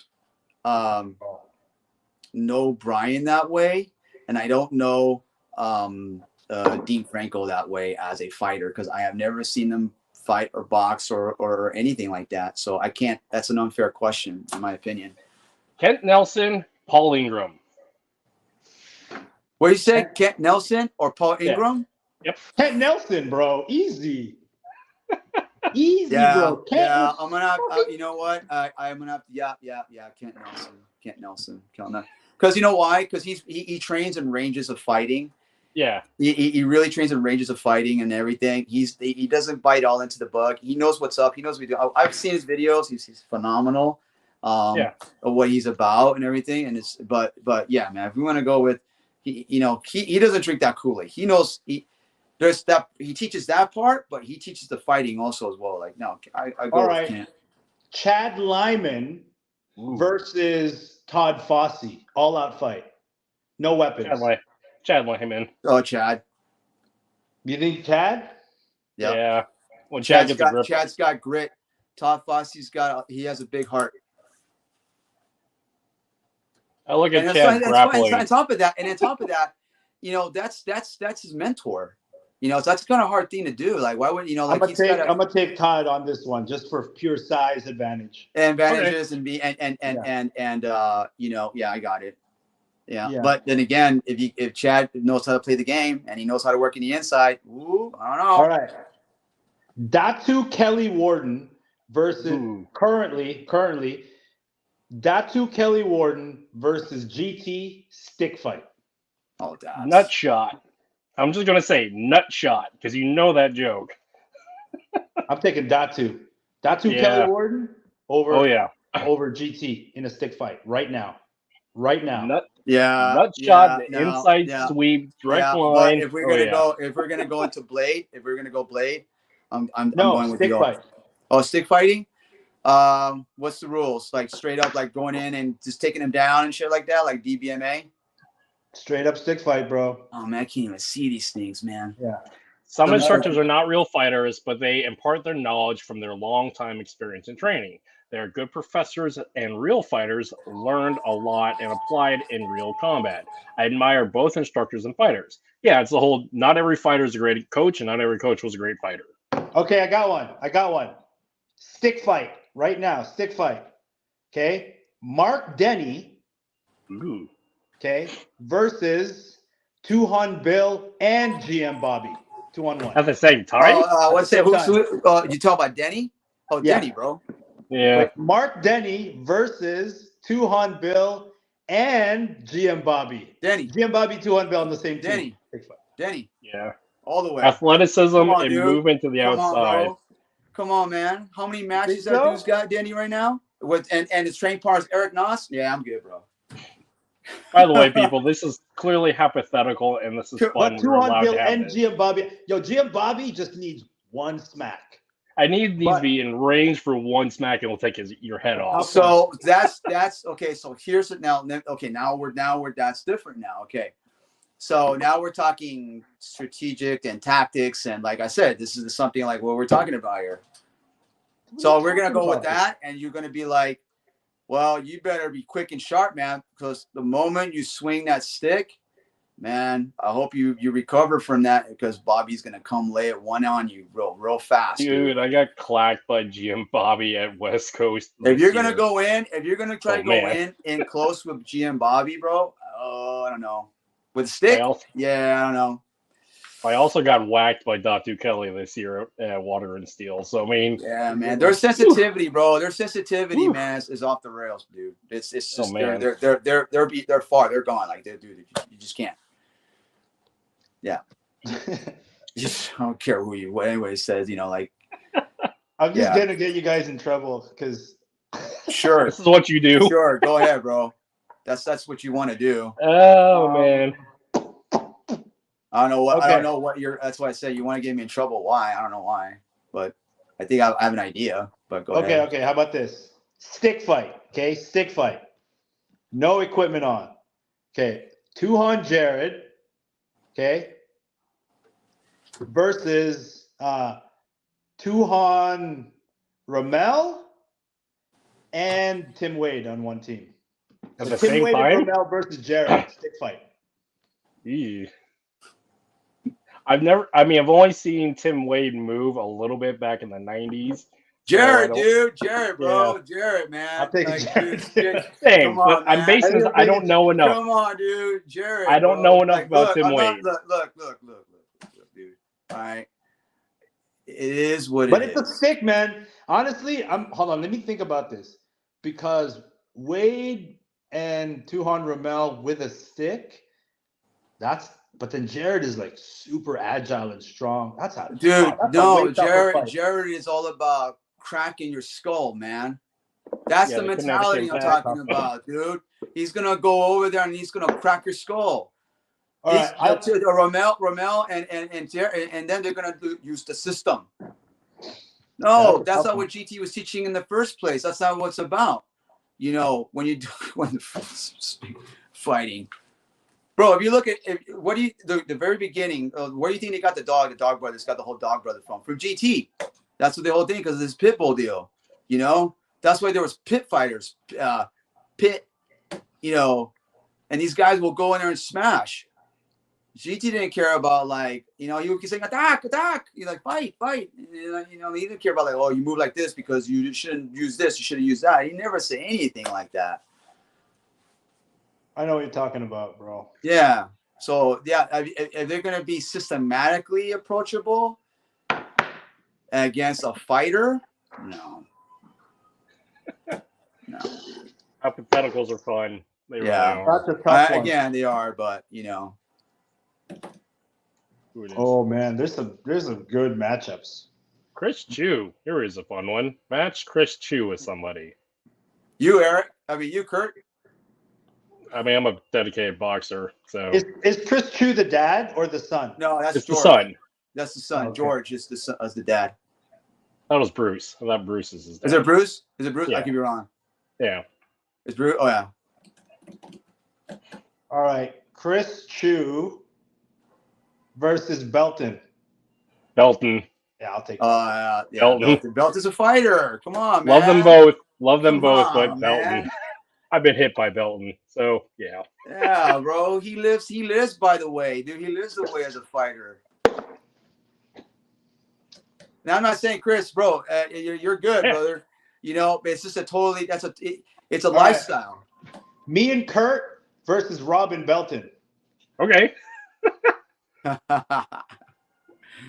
[SPEAKER 2] know Brian that way, and I don't know Dean Franco that way as a fighter because I have never seen them fight or box or anything like that. So I can't. That's an unfair question, in my opinion.
[SPEAKER 1] Kent Nelson, Paul Ingram.
[SPEAKER 2] What do you say, Kent Nelson or Paul Ingram?
[SPEAKER 1] Yep.
[SPEAKER 6] Kent Nelson, bro, easy. Easy, bro.
[SPEAKER 2] I'm gonna have. You know what? I'm gonna have to. Yeah. Kent Nelson. Because you know why? Because he trains in ranges of fighting.
[SPEAKER 1] Yeah.
[SPEAKER 2] He really trains in ranges of fighting and everything. He doesn't bite all into the bug. He knows what's up. He knows what we do. I've seen his videos. He's phenomenal. Of what he's about and everything. And but yeah, man. If we want to go with he doesn't drink that Kool-Aid. He knows he teaches that part, but he teaches the fighting also as well. Like, no, I go
[SPEAKER 6] All
[SPEAKER 2] with
[SPEAKER 6] right.
[SPEAKER 2] Kent.
[SPEAKER 6] Chad Lyman versus Todd Fossey, all out fight, no weapons.
[SPEAKER 1] Chad Lyman.
[SPEAKER 2] Oh, Chad.
[SPEAKER 6] You think Chad?
[SPEAKER 2] Yep.
[SPEAKER 1] Yeah. When
[SPEAKER 2] Chad's got grit. Todd Fossey's he has a big heart.
[SPEAKER 1] I look at Chad grappling.
[SPEAKER 2] On top of that, that's his mentor. So that's kind of hard thing to do. Like, why would like
[SPEAKER 6] I'm gonna take Todd on this one just for pure size advantage.
[SPEAKER 2] Advantages I got it. Yeah. But then again, if Chad knows how to play the game and he knows how to work in the inside, I don't know.
[SPEAKER 6] All right. Datu Kelly Warden versus currently Datu Kelly Warden versus GT stick fight.
[SPEAKER 2] Oh, that's
[SPEAKER 1] nut shot. I'm just gonna say nut shot because you know that joke.
[SPEAKER 6] I'm taking Datu Kelly Warden over GT in a stick fight right now.
[SPEAKER 1] Nut
[SPEAKER 2] the
[SPEAKER 1] shot, inside sweep, direct line.
[SPEAKER 2] But if we're gonna go into Blade, I'm going with
[SPEAKER 6] stick fight.
[SPEAKER 2] Oh, stick fighting. What's the rules? Like straight up, like going in and just taking him down and shit like that, like DBMA.
[SPEAKER 6] Straight up stick fight, bro.
[SPEAKER 2] Oh man, I can't even see these things, man.
[SPEAKER 6] Yeah.
[SPEAKER 1] Some instructors are not real fighters, but they impart their knowledge from their long time experience in training. They're good professors, and real fighters learned a lot and applied in real combat. I admire both instructors and fighters. Yeah, it's the whole, not every fighter is a great coach, and not every coach was a great fighter.
[SPEAKER 6] Okay, I got one. Stick fight right now. Stick fight. Okay. Mark Denny.
[SPEAKER 2] Ooh.
[SPEAKER 6] Okay. Versus Tuhon Bill and GM Bobby. 2-on-1.
[SPEAKER 1] At the same time?
[SPEAKER 2] What's that? You talk about Denny? Oh, yeah. Denny, bro.
[SPEAKER 1] Yeah.
[SPEAKER 6] Wait, Mark Denny versus Tuhon Bill and GM Bobby.
[SPEAKER 2] Denny.
[SPEAKER 6] GM Bobby, Tuhon Bill on the same team.
[SPEAKER 2] Denny.
[SPEAKER 1] Yeah.
[SPEAKER 2] All the way.
[SPEAKER 1] Athleticism and movement to the outside.
[SPEAKER 2] Come on, man. How many matches that dude's got, Denny, right now? And his training partner is Eric Noss? Yeah, I'm good, bro.
[SPEAKER 1] By the way, people, this is clearly hypothetical, and this is fun.
[SPEAKER 6] But Tuhon Bill and GM Bobby. Yo, GM Bobby just needs one smack.
[SPEAKER 1] I need these to be in range for one smack, and it'll take your head off.
[SPEAKER 2] So that's okay. So here's it now. Okay, now we're that's different now. Okay, so now we're talking strategic and tactics, and like I said, this is something like what we're talking about here. So we're gonna go with that, and you're gonna be like, well, you better be quick and sharp, man, because the moment you swing that stick, man, I hope you recover from that, because Bobby's gonna come lay it one on you real fast.
[SPEAKER 1] Dude, I got clacked by GM Bobby at West Coast.
[SPEAKER 2] If you're gonna go in, if you're gonna try to go in close with GM Bobby, bro, I don't know. With a stick, I don't know.
[SPEAKER 1] I also got whacked by Datu Kelly this year at Water and Steel. So I mean,
[SPEAKER 2] yeah, man, their sensitivity, bro, man, is off the rails, dude. It's just they're far, they're gone. Like, dude, you just can't. Yeah. I don't care what anybody says, like.
[SPEAKER 6] I'm just gonna get you guys in trouble because.
[SPEAKER 2] Sure.
[SPEAKER 1] This is what you do.
[SPEAKER 2] Sure, go ahead, bro. That's what you want to do.
[SPEAKER 1] Oh man.
[SPEAKER 2] I don't know what you're. That's why I said you want to get me in trouble. Why? I don't know why, but I think I have an idea. But go ahead.
[SPEAKER 6] Okay. How about this? Stick fight. Okay, stick fight. No equipment on. Okay, Tuhon Jared. Okay. Versus Tuhon Rommel and Tim Wade on one team.
[SPEAKER 1] At the
[SPEAKER 6] Tim
[SPEAKER 1] same
[SPEAKER 6] Wade
[SPEAKER 1] time?
[SPEAKER 6] and Rommel versus Jared. Stick fight.
[SPEAKER 1] Eee. I've only seen Tim Wade move a little bit back in the 90s.
[SPEAKER 2] Jared, bro. Jared, man.
[SPEAKER 6] I'll take Jared.
[SPEAKER 1] Same, but I'm basing this. I don't know enough.
[SPEAKER 2] Come on, dude. Jared.
[SPEAKER 1] I don't know enough about Tim Wade.
[SPEAKER 2] Look, dude. All right. It is what it is.
[SPEAKER 6] But it's a stick, man. Honestly, hold on. Let me think about this. Because Wade and Tuhon Rommel with a stick, but then Jared is like super agile and strong.
[SPEAKER 2] Jared is all about cracking your skull, man. That's the mentality I'm talking about, dude. He's gonna go over there and he's gonna crack your skull.
[SPEAKER 6] All right.
[SPEAKER 2] Romel and then they're gonna use the system. No, that's not what GT was teaching in the first place. That's not what it's about. You know, when fighting, bro. If you look at the very beginning, where do you think they got the dog brothers got the whole dog brother from GT? That's what the whole thing, because of this pit bull deal. You know, that's why there was pit fighters, you know, and these guys will go in there and smash. GT didn't care about, like, you know, you can say attack. You like fight. You know, he didn't care about, like, oh, you move like this because you shouldn't use this, you should have used that. He never say anything like that.
[SPEAKER 6] I know what you're talking about, bro.
[SPEAKER 2] Yeah. So yeah, if they're gonna be systematically approachable against a fighter, no.
[SPEAKER 1] Hypotheticals are fun. They really
[SPEAKER 2] are.
[SPEAKER 6] That's a tough one.
[SPEAKER 2] Again, they are, but you know.
[SPEAKER 6] Oh man, there's some good matchups.
[SPEAKER 1] Chris Chu, here is a fun one. Match Chris Chu with somebody.
[SPEAKER 2] You, Eric. I mean, you, Kurt.
[SPEAKER 1] I mean, I'm a dedicated boxer, so.
[SPEAKER 6] Is Chris Chu the dad or the son?
[SPEAKER 2] No, that's
[SPEAKER 1] George. The son.
[SPEAKER 2] That's the son. Okay. George is the son, as the dad.
[SPEAKER 1] That was Bruce. I thought Bruce is his dad.
[SPEAKER 2] Is it Bruce? Yeah. I could be wrong.
[SPEAKER 1] Yeah.
[SPEAKER 2] It's Bruce. Oh yeah.
[SPEAKER 6] All right, Chris Chu versus Belton.
[SPEAKER 1] Yeah,
[SPEAKER 6] I'll take.
[SPEAKER 2] Yeah, Belton. Belton's a fighter. Come on, man.
[SPEAKER 1] Love them both. But Belton. I've been hit by Belton, so yeah.
[SPEAKER 2] Yeah, bro. He lives by the way, dude. He lives the way as a fighter. Now I'm not saying Chris, bro. You're good, brother. You know, it's just it's a lifestyle.
[SPEAKER 6] Right. Me and Kurt versus Rob and Belton.
[SPEAKER 1] Okay.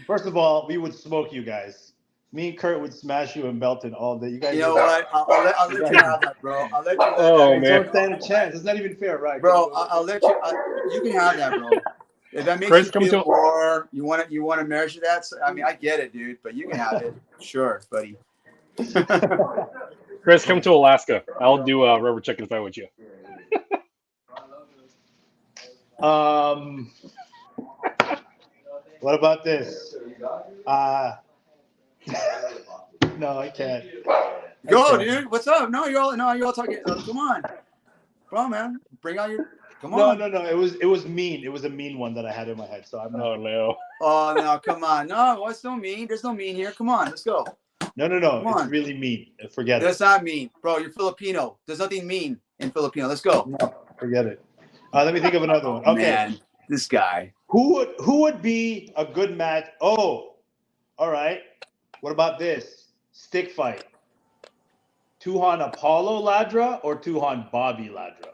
[SPEAKER 6] First of all, we would smoke you guys. Me and Kurt would smash you in Belton all day. You guys.
[SPEAKER 2] You know what? I'll let you have that, bro. I'll let you.
[SPEAKER 1] Oh man.
[SPEAKER 6] Don't stand a chance. It's not even fair, right?
[SPEAKER 2] Bro, I'll let you. You can have that, bro. If that makes Chris, you feel more, you want to measure that. So, I mean, I get it, dude. But you can have it, sure, buddy.
[SPEAKER 1] Chris, come to Alaska. I'll do a rubber chicken fight with you.
[SPEAKER 6] What about this? No, I can't.
[SPEAKER 2] Go, dude. What's up? No, you're all talking. Come on, man. Bring out your. Come on.
[SPEAKER 6] No. It was mean. It was a mean one that I had in my head. So I'm not.
[SPEAKER 1] Oh no.
[SPEAKER 2] Oh no! Come on. No, what's so mean? There's no mean here. Come on, let's go.
[SPEAKER 6] No. It's really mean. Forget it.
[SPEAKER 2] That's not mean, bro. You're Filipino. There's nothing mean in Filipino. Let's go.
[SPEAKER 6] No, forget it. Let me think of another one. Okay.
[SPEAKER 2] Man, this guy.
[SPEAKER 6] Who would be a good match? Oh, all right. What about this stick fight? Tuhon Paulo Ladra or Tuhon Bobby Ladra?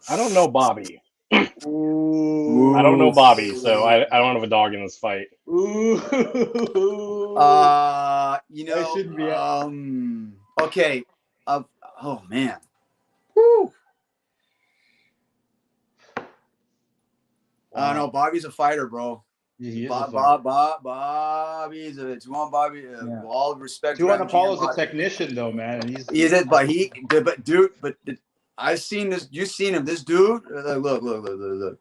[SPEAKER 1] I don't know Bobby.
[SPEAKER 6] Ooh.
[SPEAKER 1] I don't know Bobby, so I don't have a dog in this fight.
[SPEAKER 6] Ooh.
[SPEAKER 2] You know, okay. Oh man. Woo. I don't know. Bobby's a fighter, bro.
[SPEAKER 6] Yeah,
[SPEAKER 2] Bobby's a Tuhon Bobby. All respect.
[SPEAKER 6] Tuhon Apollo's a technician, though, man. And
[SPEAKER 2] he's it, but I've seen this. You've seen him. This dude. Look.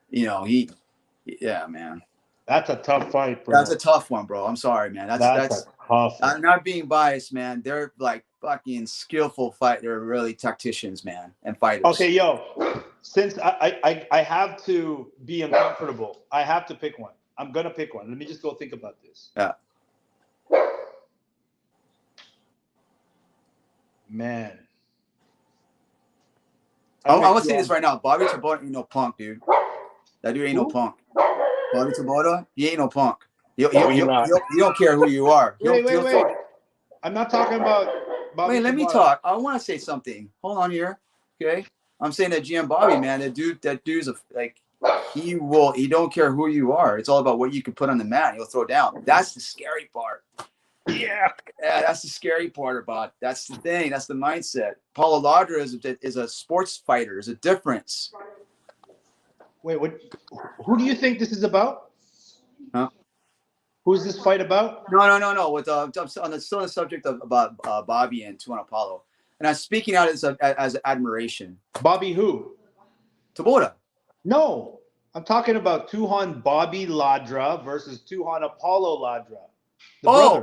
[SPEAKER 2] You know yeah, man.
[SPEAKER 6] That's a tough fight, bro.
[SPEAKER 2] That's a tough one, bro. I'm sorry, man. That's
[SPEAKER 6] tough.
[SPEAKER 2] I'm not being biased, man. They're like fucking skillful fight. They're really tacticians, man, and fighters.
[SPEAKER 6] Okay, yo. Since I have to be uncomfortable, I have to pick one. I'm gonna pick one. Let me just go think about this.
[SPEAKER 2] Yeah.
[SPEAKER 6] Man.
[SPEAKER 2] I'm gonna say this right now. Bobby Tabota ain't no punk, dude. That dude ain't no punk. Bobby Tabota, he ain't no punk. You don't care who you are.
[SPEAKER 6] Wait. I'm not talking about Bobby.
[SPEAKER 2] Wait, let me talk. I want to say something. Hold on here. Okay. I'm saying that GM Bobby, man, that dude's he don't care who you are. It's all about what you can put on the mat. He'll throw down. That's the scary part. Yeah, that's the scary part about it. That's the thing. That's the mindset. Paulo Ladra is a sports fighter. Is a difference.
[SPEAKER 6] Wait, what? Who do you think this is about?
[SPEAKER 2] Huh?
[SPEAKER 6] Who's this fight about?
[SPEAKER 2] No. With I'm still on the subject of about Bobby and Tuhon Apollo, and I'm speaking out as admiration.
[SPEAKER 6] Bobby who?
[SPEAKER 2] Tabota.
[SPEAKER 6] No. I'm talking about Tuhon Bobby Ladra versus Tuhon Apollo Ladra.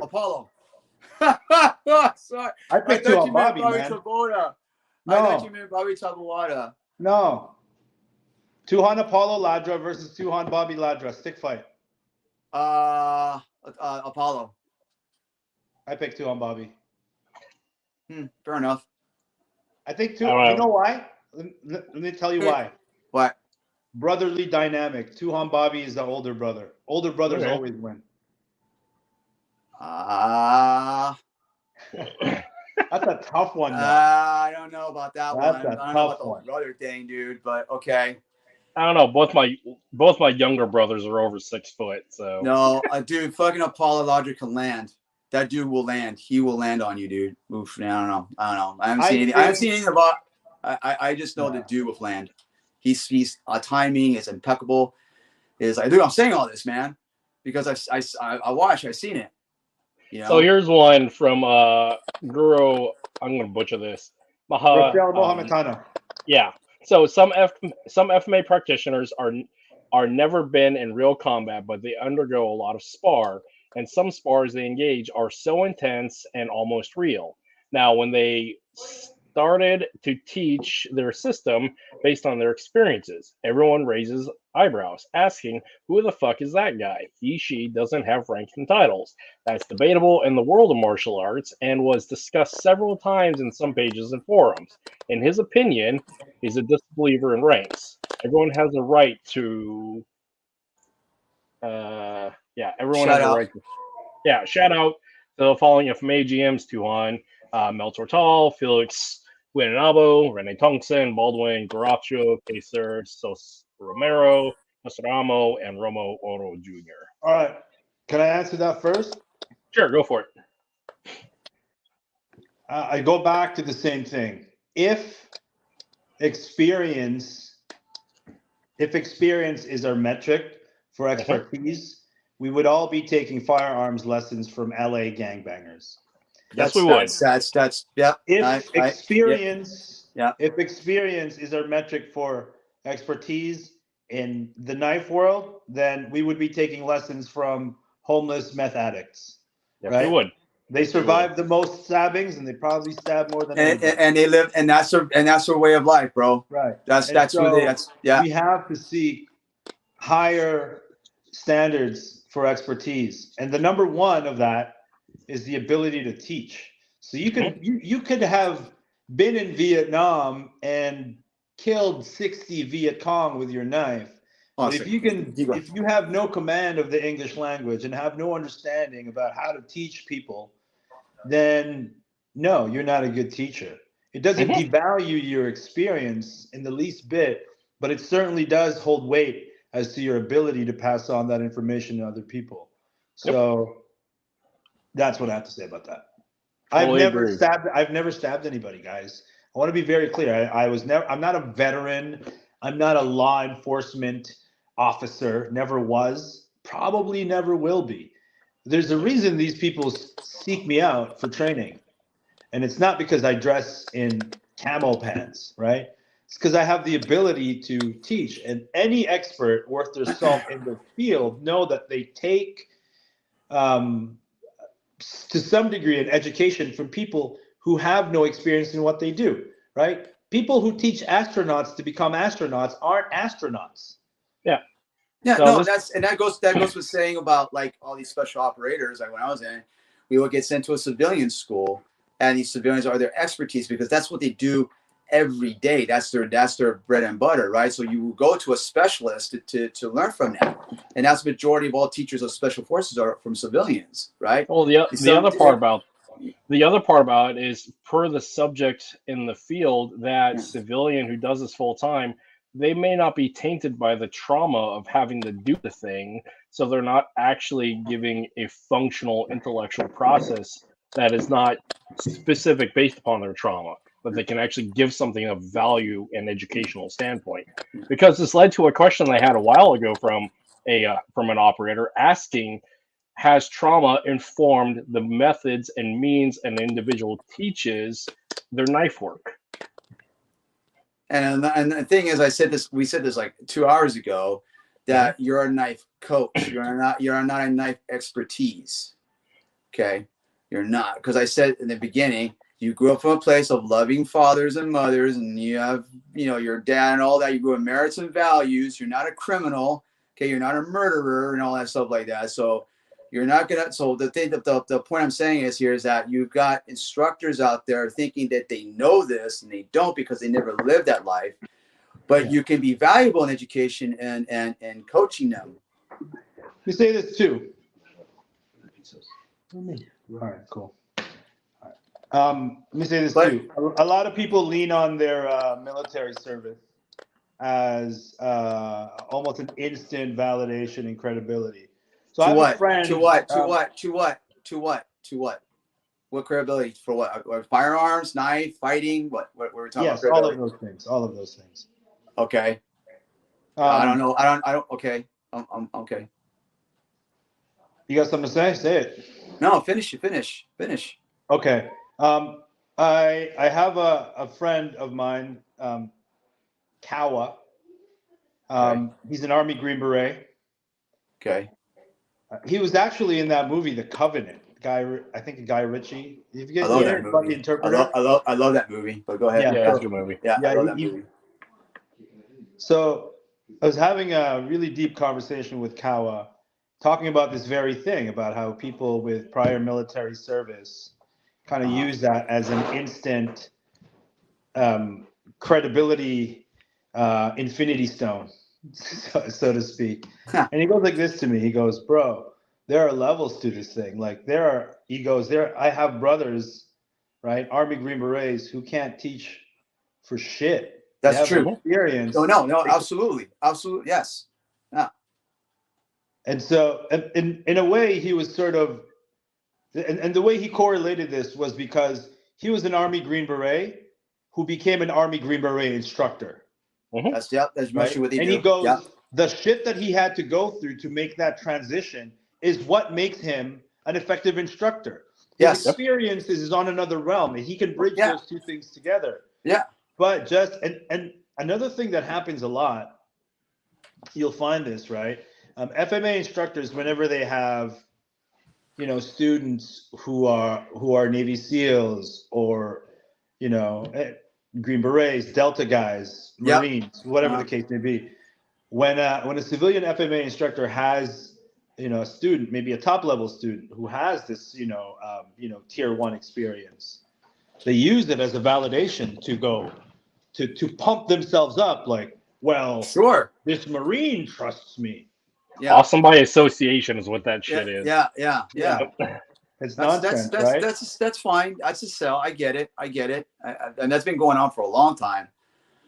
[SPEAKER 2] Apollo. Sorry.
[SPEAKER 6] I picked Tuhon Bobby,
[SPEAKER 2] Bobby
[SPEAKER 6] man.
[SPEAKER 2] Taboada.
[SPEAKER 6] No.
[SPEAKER 2] I thought you meant Bobby Taboada.
[SPEAKER 6] No. Tuhon Apollo Ladra versus Tuhon Bobby Ladra. Stick fight.
[SPEAKER 2] Apollo.
[SPEAKER 6] I picked Tuhon Bobby.
[SPEAKER 2] Fair enough.
[SPEAKER 6] I think you know why? Let me tell you why.
[SPEAKER 2] What?
[SPEAKER 6] Brotherly dynamic. Tuhon Bobby is the older brother. Older brothers always win. That's a tough one, though.
[SPEAKER 2] I don't know about that one. I don't know about the
[SPEAKER 6] one.
[SPEAKER 2] brother thing, dude, but okay.
[SPEAKER 1] I don't know. Both my younger brothers are over 6 foot, so
[SPEAKER 2] no, dude, fucking Apollo Logic can land. That dude will land. He will land on you, dude. Oof. I don't know. I haven't seen anything about. I just know the dude will land. He's timing is impeccable. Dude, I'm saying all this, man, because I watched. I've seen it. You know?
[SPEAKER 1] So here's one from Guru. I'm gonna butcher this. Yeah. So some FMA practitioners are never been in real combat, but they undergo a lot of spar, and some spars they engage are so intense and almost real. Now, when they started to teach their system based on their experiences, everyone raises eyebrows, asking, who the fuck is that guy? She doesn't have rank and titles. That's debatable in the world of martial arts and was discussed several times in some pages and forums. In his opinion, he's a disbeliever in ranks. Everyone has a right to everyone has a right to shout out to the following FMA GMs: Tuhon, Mel Tortal, Felix Guinabo, Rene Tongson, Baldwin, Garacho, Caser, Sos Romero, Nostramo, and Romo Oro Jr.
[SPEAKER 6] All right. Can I answer that first?
[SPEAKER 1] Sure, go for it.
[SPEAKER 6] I go back to the same thing. If experience is our metric for expertise, we would all be taking firearms lessons from LA gangbangers.
[SPEAKER 1] Yes, we would.
[SPEAKER 2] That's yeah.
[SPEAKER 6] If experience is our metric for expertise in the knife world, then we would be taking lessons from homeless meth addicts.
[SPEAKER 1] Yes,
[SPEAKER 6] right?
[SPEAKER 1] we would.
[SPEAKER 6] They survive the most stabbings, and they probably stab more than
[SPEAKER 2] and they live, and that's their way of life, bro.
[SPEAKER 6] Right.
[SPEAKER 2] That's
[SPEAKER 6] We have to seek higher standards for expertise, and the number one of that is the ability to teach. So you could have been in Vietnam and killed 60 Viet Cong with your knife. But if you have no command of the English language and have no understanding about how to teach people, then no, you're not a good teacher. It doesn't devalue your experience in the least bit, but it certainly does hold weight as to your ability to pass on that information to other people. So that's what I have to say about that. I've never stabbed anybody, guys. I want to be very clear. I'm not a veteran. I'm not a law enforcement officer. Never was. Probably never will be. There's a reason these people seek me out for training. And it's not because I dress in camo pants, right? It's because I have the ability to teach. And any expert worth their salt in the field know that they take, to some degree, an education from people who have no experience in what they do, right? People who teach astronauts to become astronauts aren't astronauts.
[SPEAKER 1] Yeah.
[SPEAKER 2] Yeah, so that goes with saying about like all these special operators. Like when I was in, we would get sent to a civilian school, and these civilians are their expertise because that's what they do every day. That's their bread and butter, right? So you go to a specialist to learn from them, and that's the majority of all teachers of special forces are from civilians, right?
[SPEAKER 1] Well, the other part about it is per the subject in the field, that civilian who does this full time, they may not be tainted by the trauma of having to do the thing, so they're not actually giving a functional intellectual process that is not specific based upon their trauma, but they can actually give something of value and educational standpoint. Because this led to a question I had a while ago from an operator asking, has trauma informed the methods and means an individual teaches their knife work?
[SPEAKER 2] And the thing is, we said this like 2 hours ago, that you're a knife coach. You're not a knife expertise. Okay, you're not, because I said in the beginning, you grew up from a place of loving fathers and mothers, and you have, your dad and all that. You grew up merits and values. You're not a criminal. Okay, you're not a murderer and all that stuff like that. So you're not gonna. So the thing, the point I'm saying is that you've got instructors out there thinking that they know this, and they don't, because they never lived that life. But you can be valuable in education and coaching them.
[SPEAKER 6] You say this too. All right, cool. All right. Let me say this too. A lot of people lean on their military service as almost an instant validation and credibility. So I have a friend.
[SPEAKER 2] To what? What credibility for what? Firearms, knife, fighting? What we're talking about?
[SPEAKER 6] Yes, all of those things. All of those things.
[SPEAKER 2] Okay. I don't know. I don't. Okay. I'm okay.
[SPEAKER 6] You got something to say? Say it.
[SPEAKER 2] No, finish.
[SPEAKER 6] Okay. I have a friend of mine, Kawa. He's an Army Green Beret.
[SPEAKER 2] Okay.
[SPEAKER 6] He was actually in that movie, The Covenant. Guy Ritchie. Have you guys
[SPEAKER 2] seen
[SPEAKER 6] it? About the Interpreter?
[SPEAKER 2] I love that movie. But go ahead.
[SPEAKER 1] Yeah, it's a good movie.
[SPEAKER 2] Yeah, I love that movie.
[SPEAKER 6] So I was having a really deep conversation with Kawa, talking about this very thing, about how people with prior military service kind of use that as an instant credibility infinity stone, so to speak. And he goes like this to me. He goes, bro, there are levels to this thing. Like I have brothers, right, Army Green Berets, who can't teach for shit.
[SPEAKER 2] That's true.
[SPEAKER 6] Experience.
[SPEAKER 2] No, absolutely, yes. Yeah.
[SPEAKER 6] And so, in a way, he was sort of, and the way he correlated this was because he was an Army Green Beret who became an Army Green Beret instructor.
[SPEAKER 2] That's mostly what they do.
[SPEAKER 6] And he goes, the shit that he had to go through to make that transition is what makes him an effective instructor. His experience is on another realm, and he can bridge those two things together.
[SPEAKER 2] Yeah.
[SPEAKER 6] But and another thing that happens a lot, you'll find this, right? FMA instructors, whenever they have, students who are Navy SEALs or, Green Berets, Delta guys, Marines, whatever the case may be, when a civilian FMA instructor has, a student, maybe a top level student who has this, tier 1 experience, they use it as a validation to go to pump themselves up, like, well, sure, this Marine trusts me.
[SPEAKER 2] Yeah.
[SPEAKER 1] Awesome by association is what that shit is.
[SPEAKER 2] Yeah.
[SPEAKER 6] It's nonsense, right?
[SPEAKER 2] That's fine. That's a sell. I get it. And that's been going on for a long time.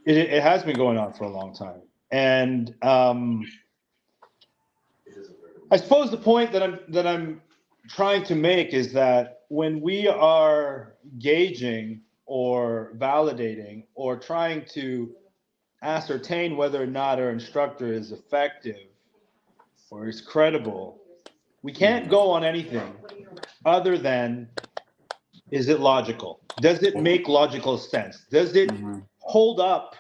[SPEAKER 6] It has been going on for a long time. And I suppose the point that I'm trying to make is that when we are gauging or validating or trying to ascertain whether or not our instructor is effective or is credible, we can't go on anything other than, is it logical? Does it make logical sense? Does it hold up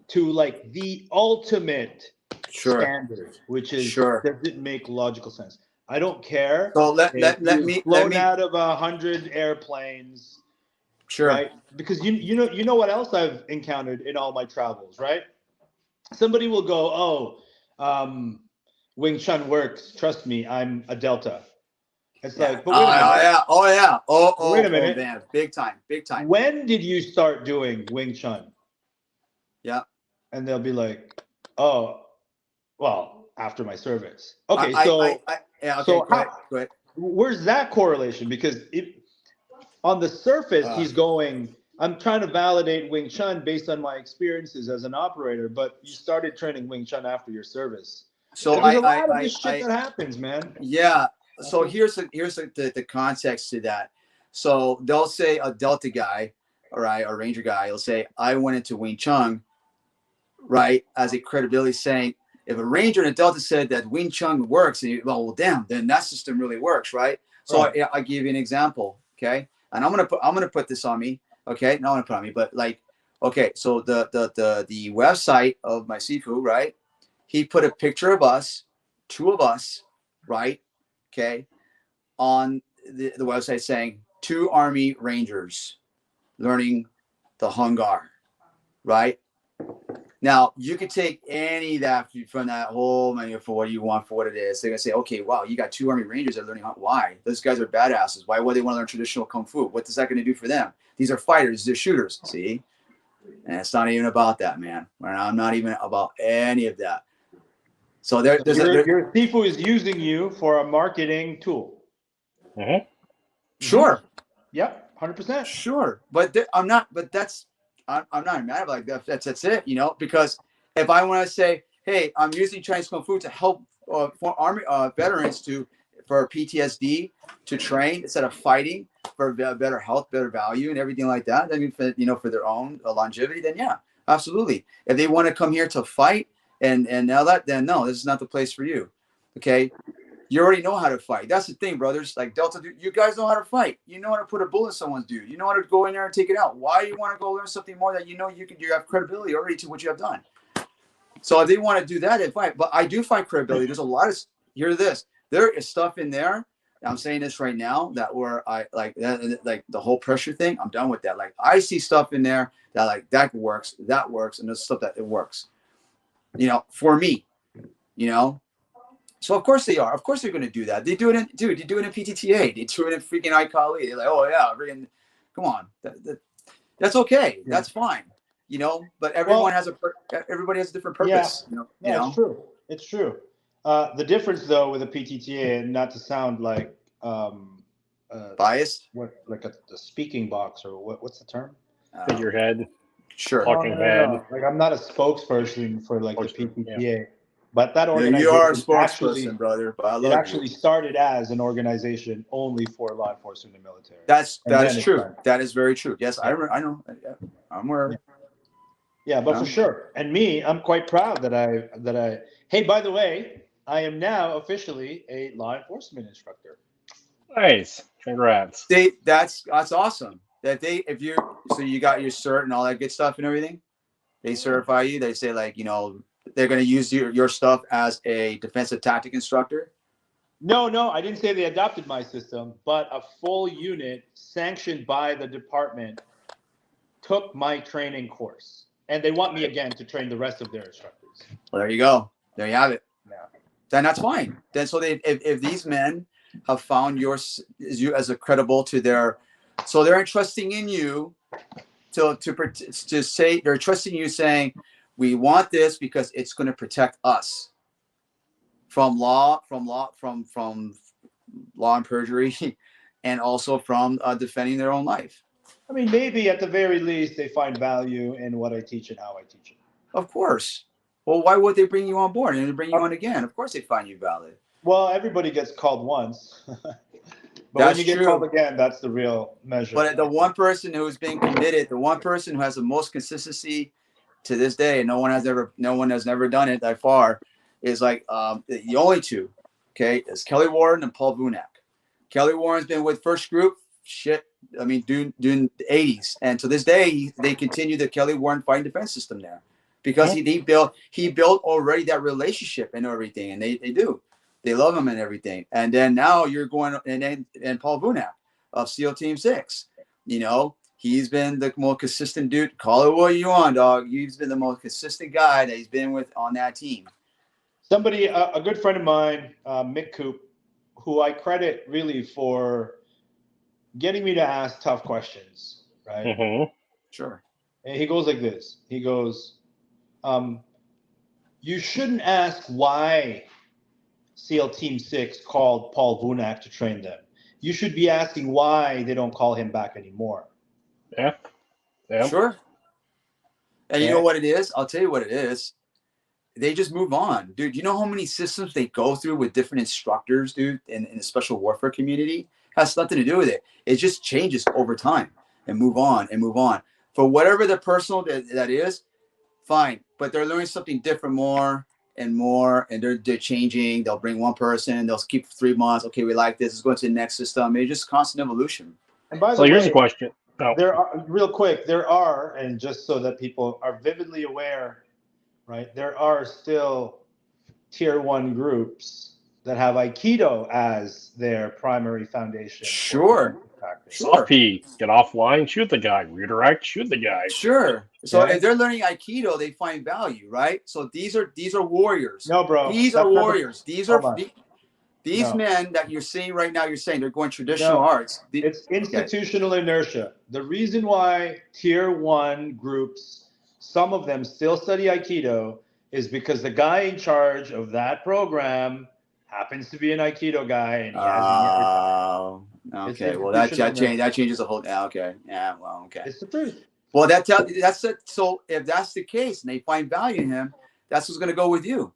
[SPEAKER 6] to like the ultimate standard, which is, does it make logical sense? I don't care.
[SPEAKER 2] So let me
[SPEAKER 6] flown out of 100 airplanes.
[SPEAKER 2] Sure.
[SPEAKER 6] Right? Because you know what else I've encountered in all my travels, right? Somebody will go, Wing Chun works. Trust me, I'm a Delta. It's like, but wait a minute. Wait a minute.
[SPEAKER 2] Man. Big time.
[SPEAKER 6] When did you start doing Wing Chun?
[SPEAKER 2] Yeah.
[SPEAKER 6] And they'll be like, oh, well, after my service. Okay, go ahead. Where's that correlation? Because on the surface, he's going, I'm trying to validate Wing Chun based on my experiences as an operator, but you started training Wing Chun after your service. So there's a lot of this shit that happens, man.
[SPEAKER 2] Yeah. So here's the context to that. So they'll say a Delta guy, all right, a Ranger guy, will say, I went into Wing Chun, right, as a credibility, saying, if a Ranger and a Delta said that Wing Chun works, and well, damn, then that system really works, right? So I give you an example, okay? And I'm gonna put this on me, okay? Not I'm gonna put on me, but like, okay, so the website of my Sifu, right, he put a picture of us, 2 of us, right? Okay, on the website saying 2 Army Rangers learning the Hungar, right? Now, you could take any of that from that whole menu for what you want, for what it is. They're going to say, okay, wow, you got 2 Army Rangers that are learning. Why? Those guys are badasses. Why would they want to learn traditional Kung Fu? What is that going to do for them? These are fighters. They're shooters, see? And it's not even about that, man. I'm not even about any of that. So your
[SPEAKER 6] Sifu is using you for a marketing tool.
[SPEAKER 2] Mm-hmm. Sure.
[SPEAKER 6] Yep, 100%.
[SPEAKER 2] Sure. But I'm not mad about that. That's it, because if I want to say, hey, I'm using Chinese Kung Fu to help for Army veterans for PTSD to train instead of fighting for better health, better value, and everything like that. I mean, for their own longevity, then yeah, absolutely. If they want to come here to fight and all that, then no, this is not the place for you. Okay. You already know how to fight. That's the thing, brothers. Like Delta, you guys know how to fight. You know how to put a bullet in someone's dude. You know how to go in there and take it out. Why you want to go learn something more that you have credibility already to what you have done? So if they want to do that, they fight. But I do find credibility. There's a lot of there is stuff in there. I'm saying this right now that like the whole pressure thing. I'm done with that. Like I see stuff in there that works, and there's stuff that it works. For me, So of course they are. Of course they're going to do that. They do it you do it in PTTA. They do it in freaking FMA-Kali. They're like, oh yeah, freaking, come on. That's okay. Yeah. That's fine. But everybody has a different purpose.
[SPEAKER 6] Yeah, it's true. It's true. The difference though with a PTTA, and not to sound like
[SPEAKER 2] biased,
[SPEAKER 6] like a speaking box, or what's the term?
[SPEAKER 1] Figurehead.
[SPEAKER 2] Sure.
[SPEAKER 1] Talking head.
[SPEAKER 6] No. Like I'm not a spokesperson for the PTTA. Yeah. But that organization,
[SPEAKER 2] you are a spokesperson, brother. But I love
[SPEAKER 6] it actually started as an organization only for law enforcement and military.
[SPEAKER 2] That is true. That is very true. Yes, I know. I'm aware.
[SPEAKER 6] Yeah, but for sure. And me, I'm quite proud that I. Hey, by the way, I am now officially a law enforcement instructor.
[SPEAKER 1] Nice, congrats.
[SPEAKER 2] That's awesome. That so you got your cert and all that good stuff and everything. They certify you. They say they're going to use your stuff as a defensive tactic instructor?
[SPEAKER 6] No, I didn't say they adopted my system, but a full unit sanctioned by the department took my training course. And they want me again to train the rest of their instructors.
[SPEAKER 2] Well, there you go. There you have it. Yeah. Then that's fine. Then so if these men have found you as a credible to their, so they're entrusting in you to say, they're trusting you saying, we want this because it's going to protect us from law and perjury, and also from defending their own life.
[SPEAKER 6] I mean, maybe at the very least they find value in what I teach and how I teach it.
[SPEAKER 2] Of course. Well, why would they bring you on board and bring you on again? Of course they find you valid.
[SPEAKER 6] Well, everybody gets called once. But when you get called again, that's the real measure.
[SPEAKER 2] But the one person who's been committed, the one person who has the most consistency to this day, no one has never done it that far, is like the only two, okay, is Kelly Warren and Paul Vunak. Kelly Warren's been with First Group, doing the 80s, and to this day they continue the Kelly Warren fighting defense system there because he built already that relationship and everything, and they love him and everything. And then now you're going and Paul Vunak of SEAL Team 6, he's been the most consistent dude. Call it what you want, dog. He's been the most consistent guy that he's been with on that team.
[SPEAKER 6] Somebody, a good friend of mine, Mick Coop, who I credit really for getting me to ask tough questions, right?
[SPEAKER 1] Mm-hmm.
[SPEAKER 2] Sure.
[SPEAKER 6] And he goes like this. He goes, you shouldn't ask why SEAL Team 6 called Paul Vunak to train them. You should be asking why they don't call him back anymore.
[SPEAKER 1] Yeah.
[SPEAKER 2] Sure. And you know what it is? I'll tell you what it is. They just move on. Dude, you know how many systems they go through with different instructors, dude, in the special warfare community? Has nothing to do with it. It just changes over time and move on. For whatever the personal that is, fine. But they're learning something different more and more, and they're changing. They'll bring one person. They'll keep 3 months. Okay, we like this. Let's go to the next system. It's just constant evolution.
[SPEAKER 6] And by the way,
[SPEAKER 1] here's a question.
[SPEAKER 6] There are, and just so that people are vividly aware, right? There are still tier 1 groups that have Aikido as their primary foundation.
[SPEAKER 2] Sure.
[SPEAKER 1] Soft P, get offline, shoot the guy. Redirect, shoot the guy.
[SPEAKER 2] Sure. So if they're learning Aikido, they find value, right? So these are warriors.
[SPEAKER 6] No, bro.
[SPEAKER 2] These are warriors. These men that you're seeing right now, you're saying they're going traditional arts.
[SPEAKER 6] It's institutional inertia. The reason why tier 1 groups, some of them still study Aikido, is because the guy in charge of that program happens to be an Aikido guy, and he hasn't yet retired.
[SPEAKER 2] Okay. Well, that changes the whole. Okay. Yeah. Well. Okay.
[SPEAKER 6] It's the truth.
[SPEAKER 2] Well, that's it. So if that's the case, and they find value in him, that's what's going to go with you.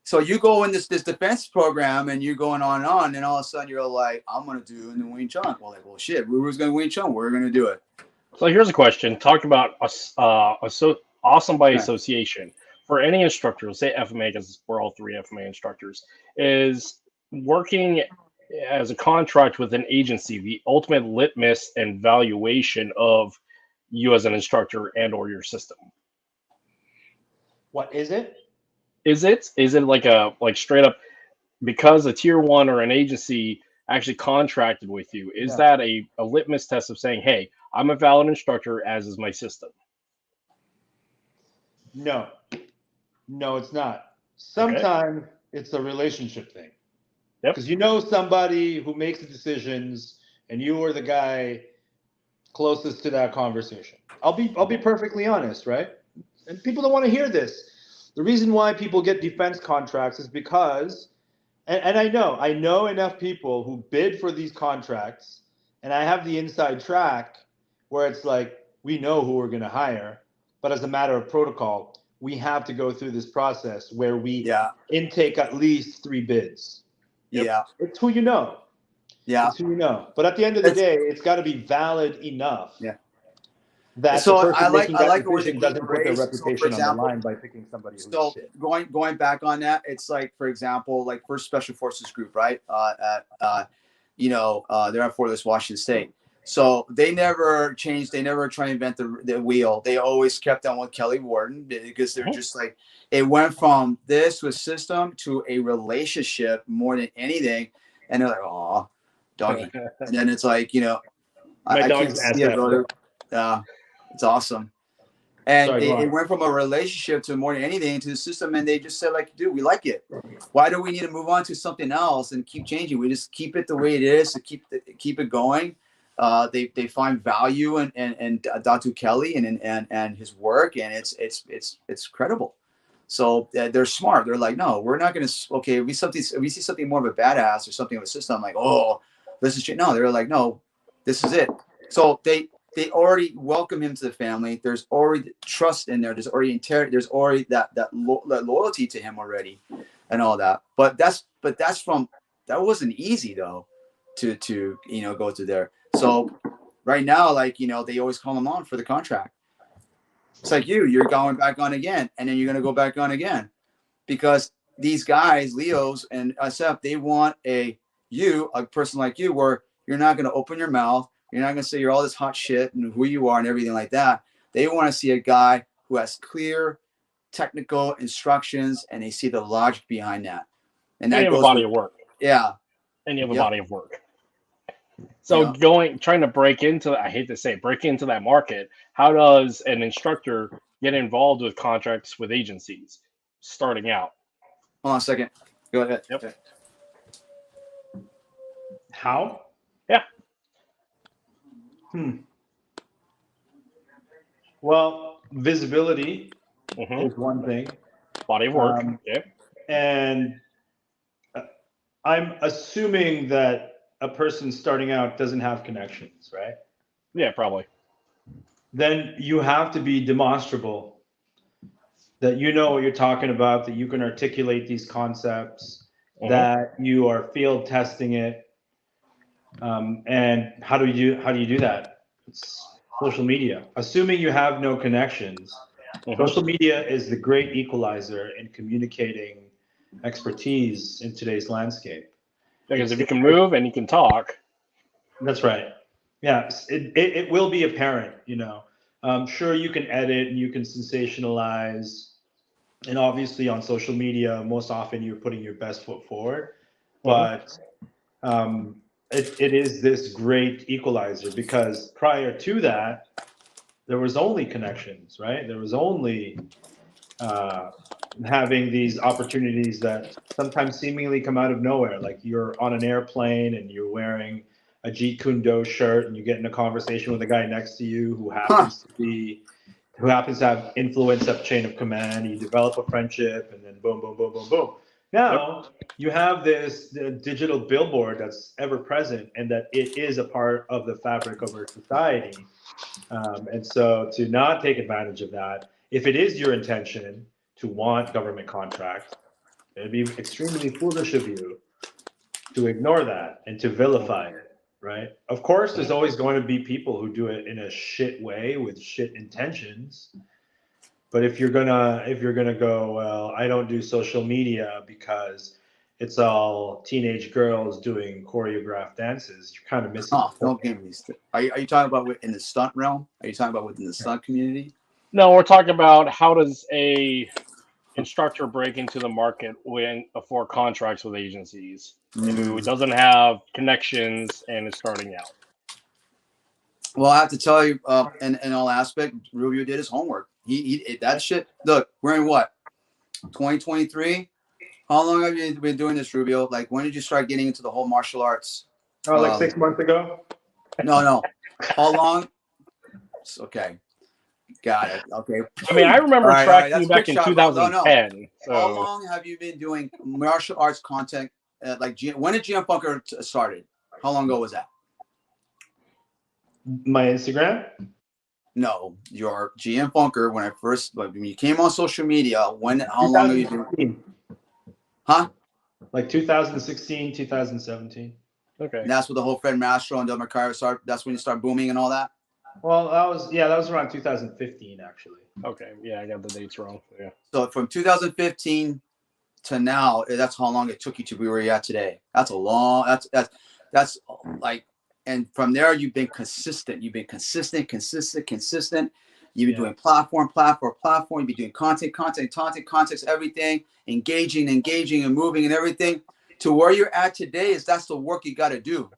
[SPEAKER 2] So you go in this defense program, and you're going on and on, and all of a sudden you're like, I'm going to do in the Wing Chun. Well, shit, Ruby's going to Wing Chun. We're going to do it.
[SPEAKER 1] So here's a question. Talk about awesome by association. For any instructor, let's say FMA, because we're all 3 FMA instructors, is working as a contract with an agency the ultimate litmus and valuation of you as an instructor and or your system?
[SPEAKER 6] What is it?
[SPEAKER 1] Is it like straight up because a tier 1 or an agency actually contracted with you? Is that a litmus test of saying, hey, I'm a valid instructor, as is my system?
[SPEAKER 6] No, it's not. Sometimes it's a relationship thing. Because you know somebody who makes the decisions, and you are the guy closest to that conversation. I'll be perfectly honest, right? And people don't want to hear this. The reason why people get defense contracts is because, and I know enough people who bid for these contracts, and I have the inside track where it's like, we know who we're going to hire, but as a matter of protocol, we have to go through this process where we intake at least 3 bids.
[SPEAKER 2] Yeah.
[SPEAKER 6] It's who you know.
[SPEAKER 2] Yeah.
[SPEAKER 6] It's who you know. But at the end of the day, it's got to be valid enough.
[SPEAKER 2] Yeah.
[SPEAKER 6] That
[SPEAKER 2] so
[SPEAKER 6] the person
[SPEAKER 2] I like
[SPEAKER 6] decision doesn't put their reputation on the line by picking somebody who's shit.
[SPEAKER 2] Going back on that, it's like, for example, like First Special Forces Group, right? They're at Fort Lewis, Washington State. So they never changed. They never try to invent the wheel. They always kept on with Kelly Wharton because they're just like, it went from this to a system to a relationship more than anything. And they're like, oh, doggy. And then it's like, I can't see it, brother. It's awesome. And it went from a relationship to more than anything to the system. And they just said, like, dude, we like it. Why do we need to move on to something else and keep changing? We just keep it the way it is to keep it going. They find value in Datu Kelly and his work, and it's credible. So they're smart. They're like, no, we're not going to. Okay, if we see something more of a badass or something of a system, I'm like, oh, this is shit. No, they're like, no, this is it. So they already welcome him to the family. There's already trust in there. There's already there's already that loyalty to him already, and all that. But that wasn't easy though, to go through there. So right now, like, they always call him on for the contract. It's like you're going back on again, and then you're going to go back on again, because these guys, Leos and SF, they want a person like you, where you're not going to open your mouth. You're not going to say you're all this hot shit and who you are and everything like that. They want to see a guy who has clear technical instructions, and they see the logic behind that. And that
[SPEAKER 1] you have a body of work.
[SPEAKER 2] Yeah.
[SPEAKER 1] And you have a body of work. So trying to break into, I hate to say it, break into that market, how does an instructor get involved with contracts with agencies starting out?
[SPEAKER 2] Hold on a second. Go ahead.
[SPEAKER 1] Yep.
[SPEAKER 2] Okay.
[SPEAKER 6] How?
[SPEAKER 1] Yeah.
[SPEAKER 6] Well, visibility is one thing.
[SPEAKER 1] Body of work.
[SPEAKER 6] And I'm assuming that a person starting out doesn't have connections, right?
[SPEAKER 1] Yeah, probably.
[SPEAKER 6] Then you have to be demonstrable, that you know what you're talking about, that you can articulate these concepts, that you are field testing it. And how do you do that? It's social media. Assuming you have no connections, social media is the great equalizer in communicating expertise in today's landscape.
[SPEAKER 1] Because if you can move and you can talk.
[SPEAKER 6] That's right. Yeah, it will be apparent, Sure, you can edit and you can sensationalize, and obviously on social media, most often you're putting your best foot forward. But it is this great equalizer, because prior to that, there was only connections, right? There was only having these opportunities that sometimes seemingly come out of nowhere. Like you're on an airplane and you're wearing a Jeet Kune Do shirt and you get in a conversation with a guy next to you who happens to have influence up chain of command. You develop a friendship, and then boom, boom, boom, boom, boom. Now you have this digital billboard that's ever present, and that it is a part of the fabric of our society. And so to not take advantage of that, if it is your intention to want government contracts, it'd be extremely foolish of you to ignore that and to vilify it, right? Of course, there's always going to be people who do it in a shit way with shit intentions. But if you're gonna go, well, I don't do social media because it's all teenage girls doing choreographed dances, you're kind of missing.
[SPEAKER 2] Don't give me. Are you talking about in the stunt realm? Are you talking about within the stunt community?
[SPEAKER 1] No, we're talking about how does a instructor break into the market for contracts with agencies who doesn't have connections and is starting out.
[SPEAKER 2] Well, I have to tell you, in all aspect, Rubio did his homework. He that shit. Look, we're in what, 2023? How long have you been doing this, Rubio? Like, when did you start getting into the whole martial arts?
[SPEAKER 5] Oh, like 6 months ago.
[SPEAKER 2] No. How long? Okay, got it. Okay.
[SPEAKER 1] I mean, I remember tracking you back in 2010.
[SPEAKER 2] No.
[SPEAKER 1] So.
[SPEAKER 2] How long have you been doing martial arts content? When did GM Funker started? How long ago was that?
[SPEAKER 5] My Instagram?
[SPEAKER 2] No, your GM Funker. When you came on social media, how long have you been? Huh?
[SPEAKER 5] Like 2016, 2017.
[SPEAKER 1] Okay.
[SPEAKER 2] And that's with the whole Fred Mastro and Del Mercado start. That's when you start booming and all that.
[SPEAKER 5] Well, that was around 2015 actually.
[SPEAKER 1] Okay, yeah, I got the dates wrong. Yeah.
[SPEAKER 2] So from 2015 to now, that's how long it took you to be where you're at today. That's a long. That's like, and from there you've been consistent. You've been consistent. You've been doing platform. You've been doing content, everything, engaging and moving and everything. To where you're at today that's the work you got to do.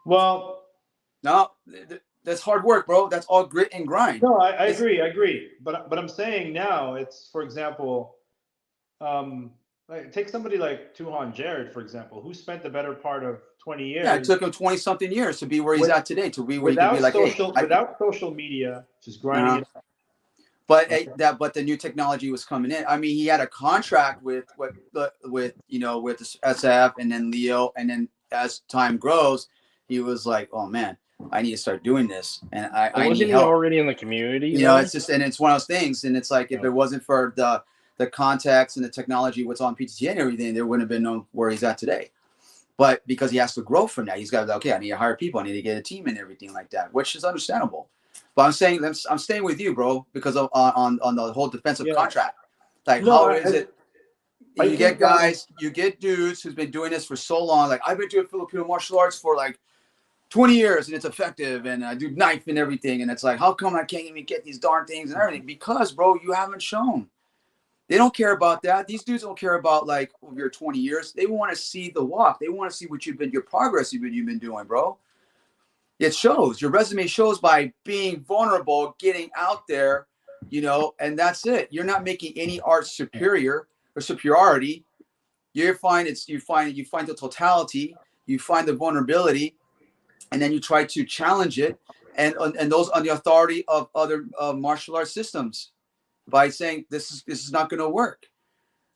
[SPEAKER 5] Well,
[SPEAKER 2] no, that's hard work, bro. That's all grit and grind.
[SPEAKER 5] No, I agree. But I'm saying now it's, for example, take somebody like Tuhon Jared, for example, who spent the better part of 20 years.
[SPEAKER 2] Yeah, it took him 20-something years to be where he's at today, to be where he can be like,
[SPEAKER 5] without social media, just grinding it out.
[SPEAKER 2] But the new technology was coming in. I mean, he had a contract with the SF and then Leo, and then as time grows, he was like, oh man, I need to start doing this, and I need help.
[SPEAKER 1] Already in the community.
[SPEAKER 2] It's just, and it's one of those things, and it's like if it wasn't for the contacts and the technology, what's on PTT and everything, there wouldn't have been known where he's at today. But because he has to grow from that, he's got to be like, okay, I need to hire people, I need to get a team and everything like that, which is understandable. But I'm staying with you, bro, because of on the whole defensive contract. Like, how is it? You get guys, you get dudes who's been doing this for so long. Like, I've been doing Filipino martial arts for like 20 years and it's effective, and I do knife and everything. And it's like, how come I can't even get these darn things and everything? Because, bro, you haven't shown. They don't care about that. These dudes don't care about like your 20 years. They want to see the walk. They want to see what your progress you've been doing, bro. It shows. Your resume shows by being vulnerable, getting out there, and that's it. You're not making any art superior or superiority. You find the totality, you find the vulnerability, and then you try to challenge it, and those on the authority of other martial arts systems by saying this is not going to work.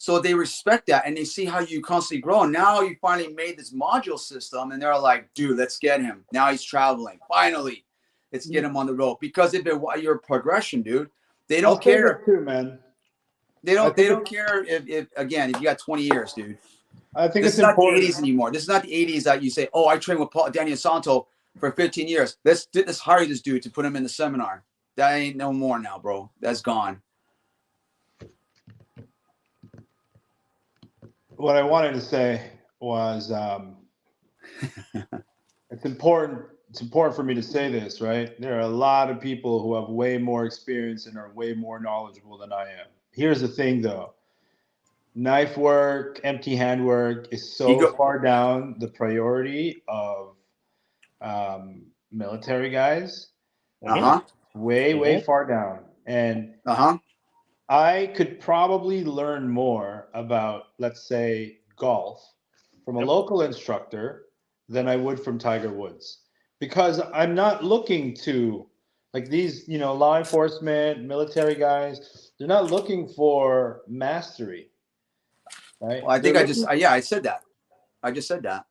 [SPEAKER 2] So they respect that, and they see how you constantly grow. And now you finally made this module system, and they're like, dude, let's get him. Now he's traveling. Finally, let's get him on the road, because they've been your progression, dude. They don't care,
[SPEAKER 5] too, man.
[SPEAKER 2] They don't care if you got 20 years, dude.
[SPEAKER 5] I think
[SPEAKER 2] this is not the 80s anymore. This is not the 80s that you say, oh, I trained with Daniel Santo for 15 years. Let's hire this dude to put him in the seminar. That ain't no more now, bro. That's gone.
[SPEAKER 5] What I wanted to say was it's important for me to say this, right? There are a lot of people who have way more experience and are way more knowledgeable than I am.
[SPEAKER 6] here's the thing, though. Knife work, empty hand work is so far down the priority of military guys. Way far down. And I could probably learn more about, let's say, golf from a local instructor than I would from Tiger Woods, because I'm not looking to, like, these, law enforcement, military guys, they're not looking for mastery, right?
[SPEAKER 2] Well, I think I said that. I just said that.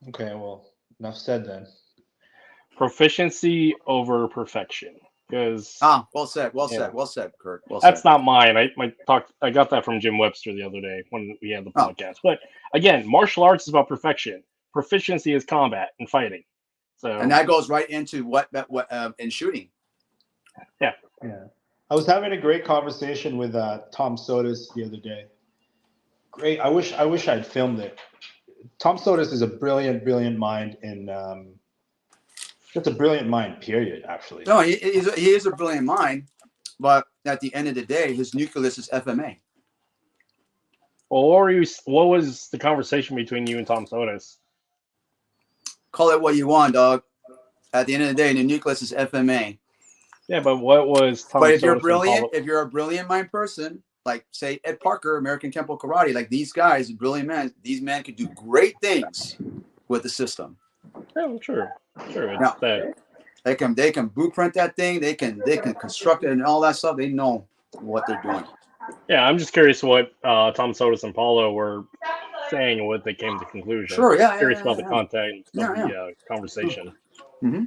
[SPEAKER 6] Okay, well, enough said then.
[SPEAKER 1] Proficiency over perfection. Because
[SPEAKER 2] well said, Kirk.
[SPEAKER 1] That's not mine. I got that from Jim Webster the other day when we had the podcast. But again, martial arts is about perfection. Proficiency is combat and fighting. So,
[SPEAKER 2] and that goes right into what in shooting.
[SPEAKER 6] Yeah. I was having a great conversation with Tom Sotis the other day. Great. I wish I'd filmed it. Tom Sotis is a brilliant mind in. That's a brilliant mind, period, actually.
[SPEAKER 2] No, he is a brilliant mind, but at the end of the day, his nucleus is FMA.
[SPEAKER 1] Well, what was the conversation between you and Tom Sotis?
[SPEAKER 2] Call it what you want, dog. At the end of the day, the nucleus is FMA.
[SPEAKER 1] Yeah, but what was Tom Sotis?
[SPEAKER 2] But if you're a brilliant mind person, like, say, Ed Parker, American Kempo Karate, like these guys, brilliant men, these men could do great things with the system.
[SPEAKER 1] Yeah, sure.
[SPEAKER 2] Now, they can blueprint that thing. They can construct it and all that stuff. They know what they're doing.
[SPEAKER 1] Yeah, I'm just curious what Tom Sotis and Paulo were saying and what they came to conclusion.
[SPEAKER 2] Sure, yeah.
[SPEAKER 1] Curious about the content of the conversation.
[SPEAKER 2] Mm-hmm.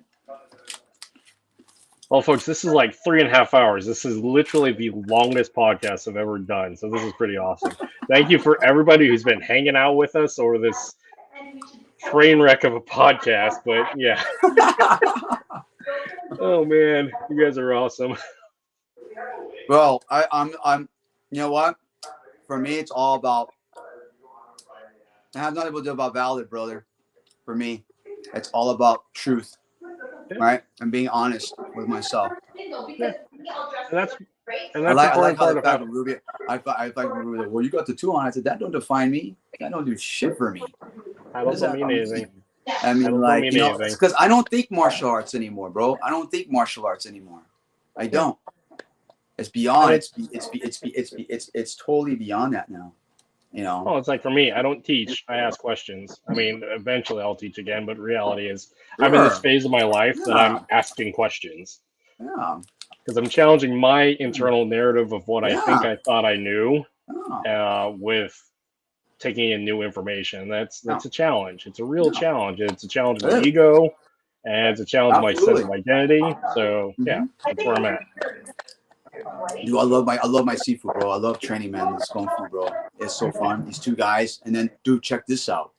[SPEAKER 1] Well, folks, this is like 3.5 hours. This is literally the longest podcast I've ever done. So this is pretty awesome. Thank you for everybody who's been hanging out with us over this train wreck of a podcast. But yeah. Oh man, you guys are awesome.
[SPEAKER 2] Well, I'm. You know what? For me, it's all about. I have nothing to do about valid, brother. For me, it's all about truth, right? And being honest with myself.
[SPEAKER 1] Yeah. And that's
[SPEAKER 2] I like how the fact of Rubio. I like Rubio. Well, you got the Tuhon. I said that don't define me. That don't do shit for me.
[SPEAKER 1] I don't mean anything.
[SPEAKER 2] I mean, like, you know, because I don't think martial arts anymore, bro. I don't think martial arts anymore. I don't. It's beyond. It's totally beyond that now. You know.
[SPEAKER 1] Well, it's like for me, I don't teach. I ask questions. I mean, eventually I'll teach again, but reality is, I'm in this phase of my life that I'm asking questions.
[SPEAKER 2] Yeah.
[SPEAKER 1] Because I'm challenging my internal narrative of what I think I thought I knew, with taking in new information. That's a challenge. It's a real challenge. It's a challenge of my ego, and it's a challenge of my sense of identity. So yeah, that's where I'm at.
[SPEAKER 2] Dude, I love my seafood, bro. I love training, man. This kung fu, bro. It's so fun. These two guys, and then, dude, check this out.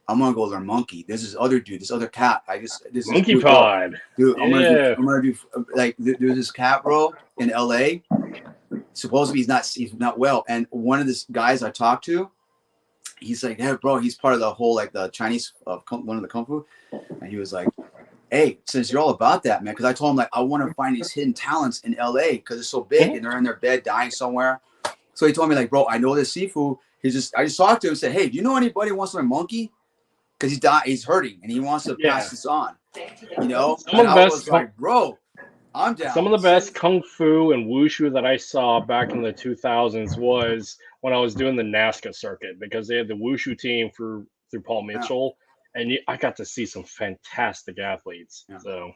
[SPEAKER 2] I'm gonna go learn monkey. There's this other dude, this other cat. This
[SPEAKER 1] monkey pod,
[SPEAKER 2] dude. I'm gonna do like there's this cat, bro, in LA. Supposedly he's not well, and one of the guys I talked to, he's like, hey, bro, he's part of the whole like the Chinese one of the kung fu, and he was like, hey, since you're all about that, man, because I told him like I want to find these hidden talents in LA because it's so big and they're in their bed dying somewhere. So he told me like, bro, I know this Sifu. I just talked to him and said, hey, do you know anybody who wants to learn monkey? Because he's hurting and he wants to pass this on. You know, and I was like, bro, I'm down.
[SPEAKER 1] Some of the best kung fu and wushu that I saw back in the 2000s was when I was doing the NASCA circuit, because they had the wushu team through Paul Mitchell. And I got to see some fantastic athletes. Yeah. So,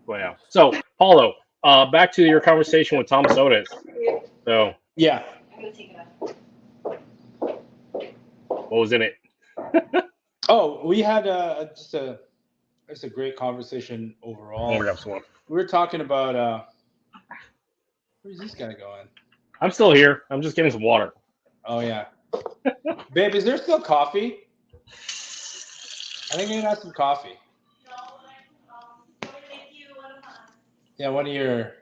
[SPEAKER 1] wow. So, Paulo, back to your conversation with Tom Sotis. So,
[SPEAKER 6] yeah.
[SPEAKER 1] What was in it?
[SPEAKER 6] Oh, we had just a great conversation overall. We were talking about where's this guy going?
[SPEAKER 1] I'm still here. I'm just getting some water.
[SPEAKER 6] Oh yeah. Babe, is there still coffee? I think I'm gonna have some coffee. Yeah, one of your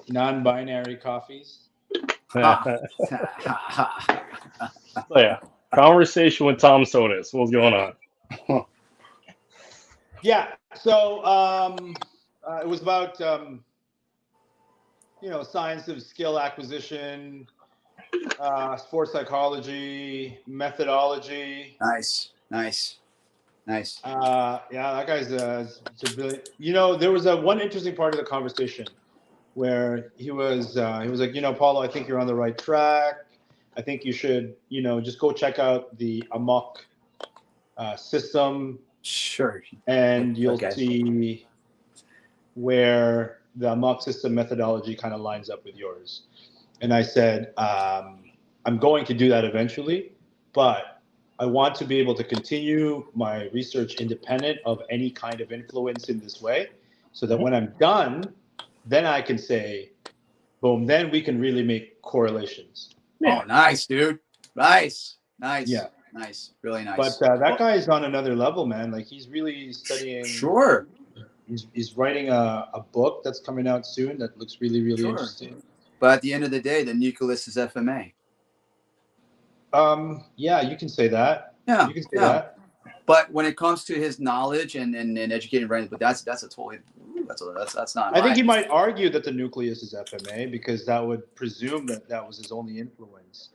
[SPEAKER 6] non-binary coffees.
[SPEAKER 1] So yeah, conversation with Tom Sotis. What's going on?
[SPEAKER 6] Yeah, so it was about science of skill acquisition, sports psychology, methodology.
[SPEAKER 2] Nice.
[SPEAKER 6] Yeah, that guy's it's a brilliant. There was one interesting part of the conversation where he was like, Paulo, I think you're on the right track. I think you should, just go check out the Amok system.
[SPEAKER 2] Sure.
[SPEAKER 6] And you'll see where the Amok system methodology kind of lines up with yours. And I said, I'm going to do that eventually, but I want to be able to continue my research independent of any kind of influence in this way, so that when I'm done, then I can say, boom, then we can really make correlations.
[SPEAKER 2] Yeah. Oh, nice, dude. Nice.
[SPEAKER 6] Yeah.
[SPEAKER 2] Nice. Really nice.
[SPEAKER 6] But that guy is on another level, man. Like, he's really studying.
[SPEAKER 2] Sure.
[SPEAKER 6] He's writing a book that's coming out soon that looks really, really interesting.
[SPEAKER 2] But at the end of the day, the nucleus is FMA.
[SPEAKER 6] Yeah, you can say that.
[SPEAKER 2] Yeah.
[SPEAKER 6] You can say that.
[SPEAKER 2] But when it comes to his knowledge and educating brains, but that's a totally that's not.
[SPEAKER 6] I think he might argue that the nucleus is FMA, because that would presume that was his only influence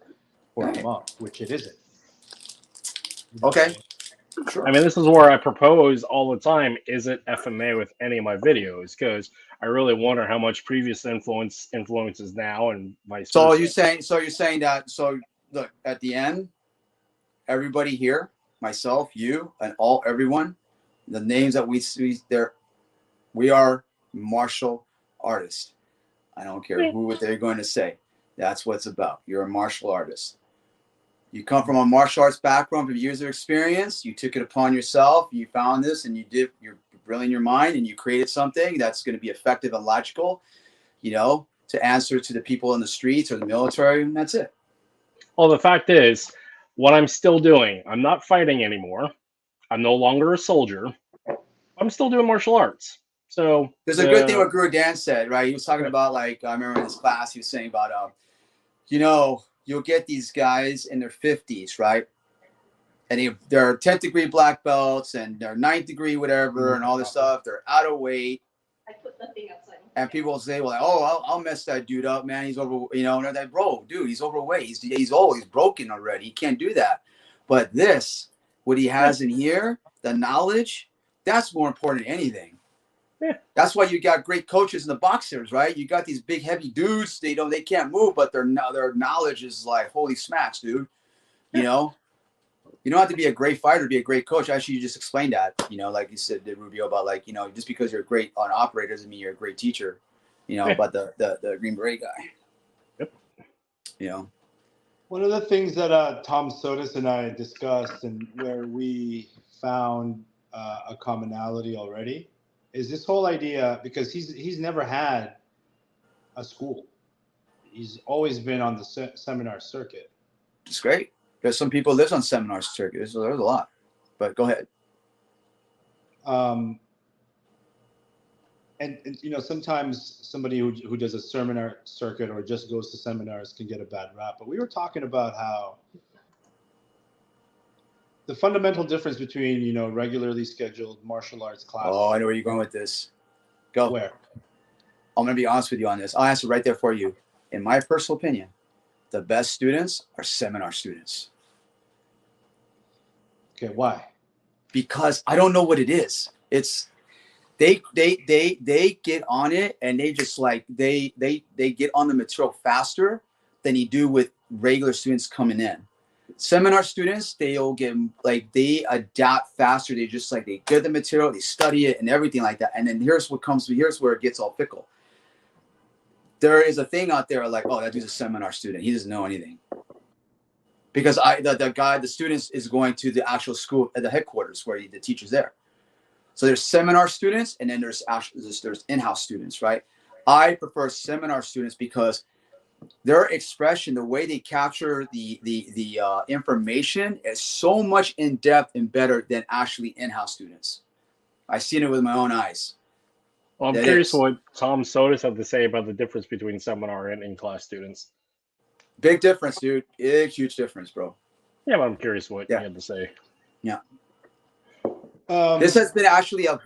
[SPEAKER 6] for him up, which it isn't.
[SPEAKER 2] Okay. Sure.
[SPEAKER 1] I mean, this is where I propose all the time: is it FMA with any of my videos? Because I really wonder how much previous influences now and vice versa.
[SPEAKER 2] So you're saying that. So look, at the end, everybody here, myself, you, and everyone, the names that we see there, we are martial artists. I don't care what they're going to say. That's what it's about. You're a martial artist. You come from a martial arts background with years of experience. You took it upon yourself. You found this, and you're brilliant in your mind, and you created something that's going to be effective and logical, to answer to the people in the streets or the military, and that's it.
[SPEAKER 1] Well, the fact is, what I'm still doing, I'm not fighting anymore. I'm no longer a soldier. I'm still doing martial arts. So
[SPEAKER 2] there's a good thing what Guru Dan said, right? He was talking about, like, I remember in his class, he was saying about, you'll get these guys in their 50s, right? And they're 10th degree black belts and they're 9th degree whatever and all this stuff. They're out of weight.
[SPEAKER 7] I put the thing outside.
[SPEAKER 2] And people say, well, like, oh, I'll mess that dude up, man. He's over, and they're like, bro, dude, he's overweight. He's old. He's broken already. He can't do that. But what he has in here, the knowledge, that's more important than anything. Yeah. That's why you got great coaches in the boxers, right? You got these big, heavy dudes. They can't move, but their knowledge is like, holy smacks, dude. You don't have to be a great fighter to be a great coach. Actually, you just explained that, like you said, Rubio, about, like, just because you're great on operator doesn't mean you're a great teacher, about the Green Beret guy. Yep.
[SPEAKER 6] One of the things that Tom Sotis and I discussed, and where we found a commonality already, is this whole idea, because he's never had a school. He's always been on the seminar circuit.
[SPEAKER 2] It's great. Because some people live on seminar circuits, so there's a lot. But go ahead.
[SPEAKER 6] And sometimes somebody who does a seminar circuit or just goes to seminars can get a bad rap. But we were talking about how the fundamental difference between, regularly scheduled martial arts classes.
[SPEAKER 2] Oh, I know where you're going with this. Go.
[SPEAKER 6] Where?
[SPEAKER 2] I'm going to be honest with you on this. I'll answer right there for you. In my personal opinion, the best students are seminar students.
[SPEAKER 6] Okay, why?
[SPEAKER 2] Because I don't know what it is. It's they get on it, and they just like they get on the material faster than you do with regular students coming in. Seminar students, they'll get, like, they adapt faster. They just, like, they get the material, they study it and everything like that. And then here's where it gets all fickle. There is a thing out there like, oh, that dude's a seminar student. He doesn't know anything. Because the students is going to the actual school at the headquarters where the teacher's there. So there's seminar students, and then there's in-house students, right? I prefer seminar students because their expression, the way they capture the information is so much in depth and better than actually in-house students. I've seen it with my own eyes.
[SPEAKER 1] Well, I'm curious what Tom Sotis had to say about the difference between seminar and in-class students.
[SPEAKER 2] Big difference, dude. Big, huge difference, bro.
[SPEAKER 1] Yeah, but I'm curious what you had to say.
[SPEAKER 2] Yeah. This has been actually a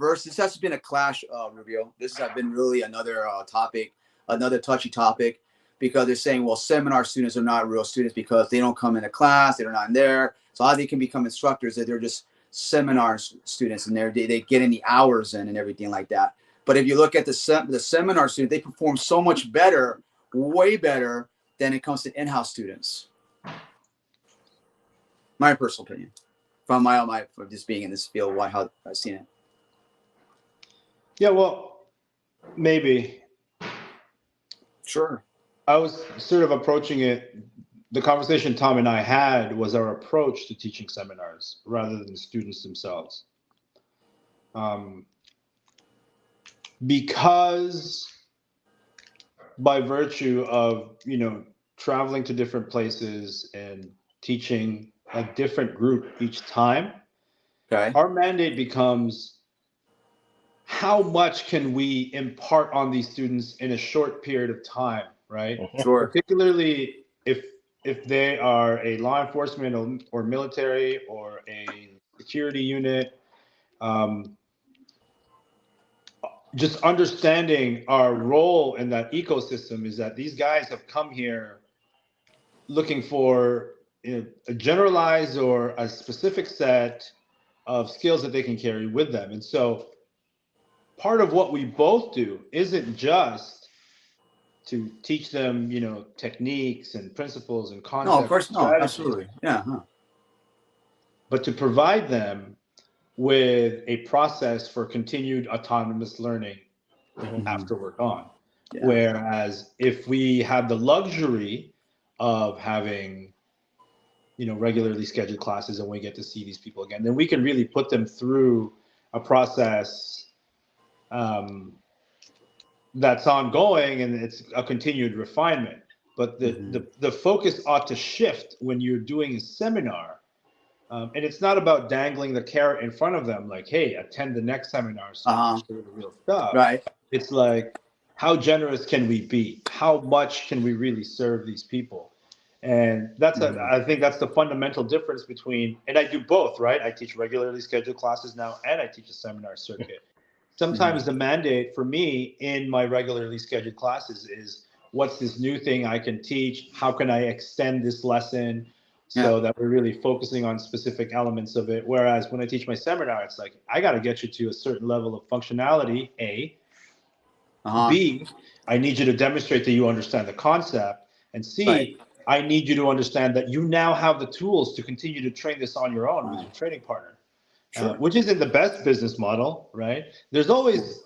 [SPEAKER 2] clash, Rubio. This has been really another topic another touchy topic, because they're saying, well, seminar students are not real students because they don't come into class, they're not in there. So how they can become instructors that they're just seminar students, and they get any hours in and everything like that. But if you look at the seminar student, they perform so much better, way better than it comes to in-house students. My personal opinion, from from just being in this field, how I've seen it.
[SPEAKER 6] Yeah, well, maybe.
[SPEAKER 2] Sure.
[SPEAKER 6] I was sort of approaching it. The conversation Tom and I had was our approach to teaching seminars rather than students themselves. Because by virtue of, traveling to different places and teaching a different group each time,
[SPEAKER 2] okay,
[SPEAKER 6] our mandate becomes, how much can we impart on these students in a short period of time, right?
[SPEAKER 2] Sure.
[SPEAKER 6] Particularly if they are a law enforcement or military or a security unit, just understanding our role in that ecosystem is that these guys have come here looking for a generalized or a specific set of skills that they can carry with them. And so part of what we both do isn't just to teach them, techniques and principles and concepts.
[SPEAKER 2] No, of course, no, absolutely. Yeah. Huh.
[SPEAKER 6] But to provide them with a process for continued autonomous learning after we're gone. Yeah. Whereas if we have the luxury of having, regularly scheduled classes and we get to see these people again, then we can really put them through a process that's ongoing, and it's a continued refinement. But the focus ought to shift when you're doing a seminar. And it's not about dangling the carrot in front of them, like, hey, attend the next seminar so you can show the real stuff.
[SPEAKER 2] Right.
[SPEAKER 6] It's like, how generous can we be? How much can we really serve these people? And that's I think that's the fundamental difference between, and I do both, right? I teach regularly scheduled classes now, and I teach a seminar circuit. Sometimes the mandate for me in my regularly scheduled classes is, what's this new thing I can teach? How can I extend this lesson? So that we're really focusing on specific elements of it. Whereas when I teach my seminar, it's like, I got to get you to a certain level of functionality, A. B, I need you to demonstrate that you understand the concept. And C, I need you to understand that you now have the tools to continue to train this on your own with your training partner. Sure. Which isn't the best business model, right? There's always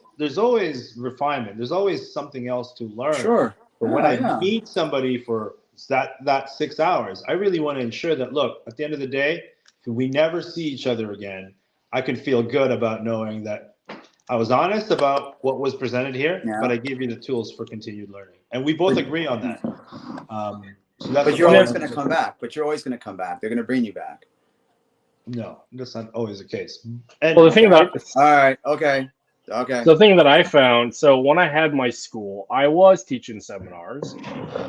[SPEAKER 6] refinement. There's always something else to learn.
[SPEAKER 2] Sure.
[SPEAKER 6] But when I meet somebody for that 6 hours, I really want to ensure that, look, at the end of the day, if we never see each other again, I can feel good about knowing that I was honest about what was presented here, but I gave you the tools for continued learning. And we both agree on that. So
[SPEAKER 2] but you're always going to come back. But you're always going to come back. They're going to bring you back.
[SPEAKER 6] No, that's not always the case.
[SPEAKER 1] And, well, the thing about
[SPEAKER 2] all right, okay.
[SPEAKER 1] The thing that I found, so when I had my school, I was teaching seminars.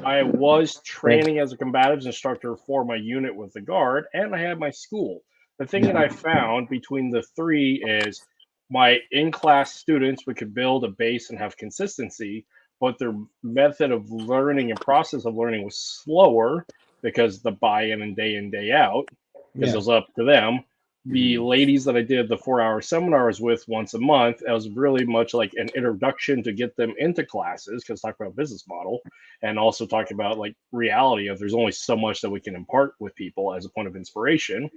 [SPEAKER 1] I was training as a combatives instructor for my unit with the Guard, and I had my school. The thing that I found between the three is my in-class students, we could build a base and have consistency, but their method of learning and process of learning was slower because the buy-in and day out, because it was up to them. The ladies that I did the 4-hour seminars with once a month, it was really much like an introduction to get them into classes, because talk about business model and also talk about like reality of there's only so much that we can impart with people as a point of inspiration.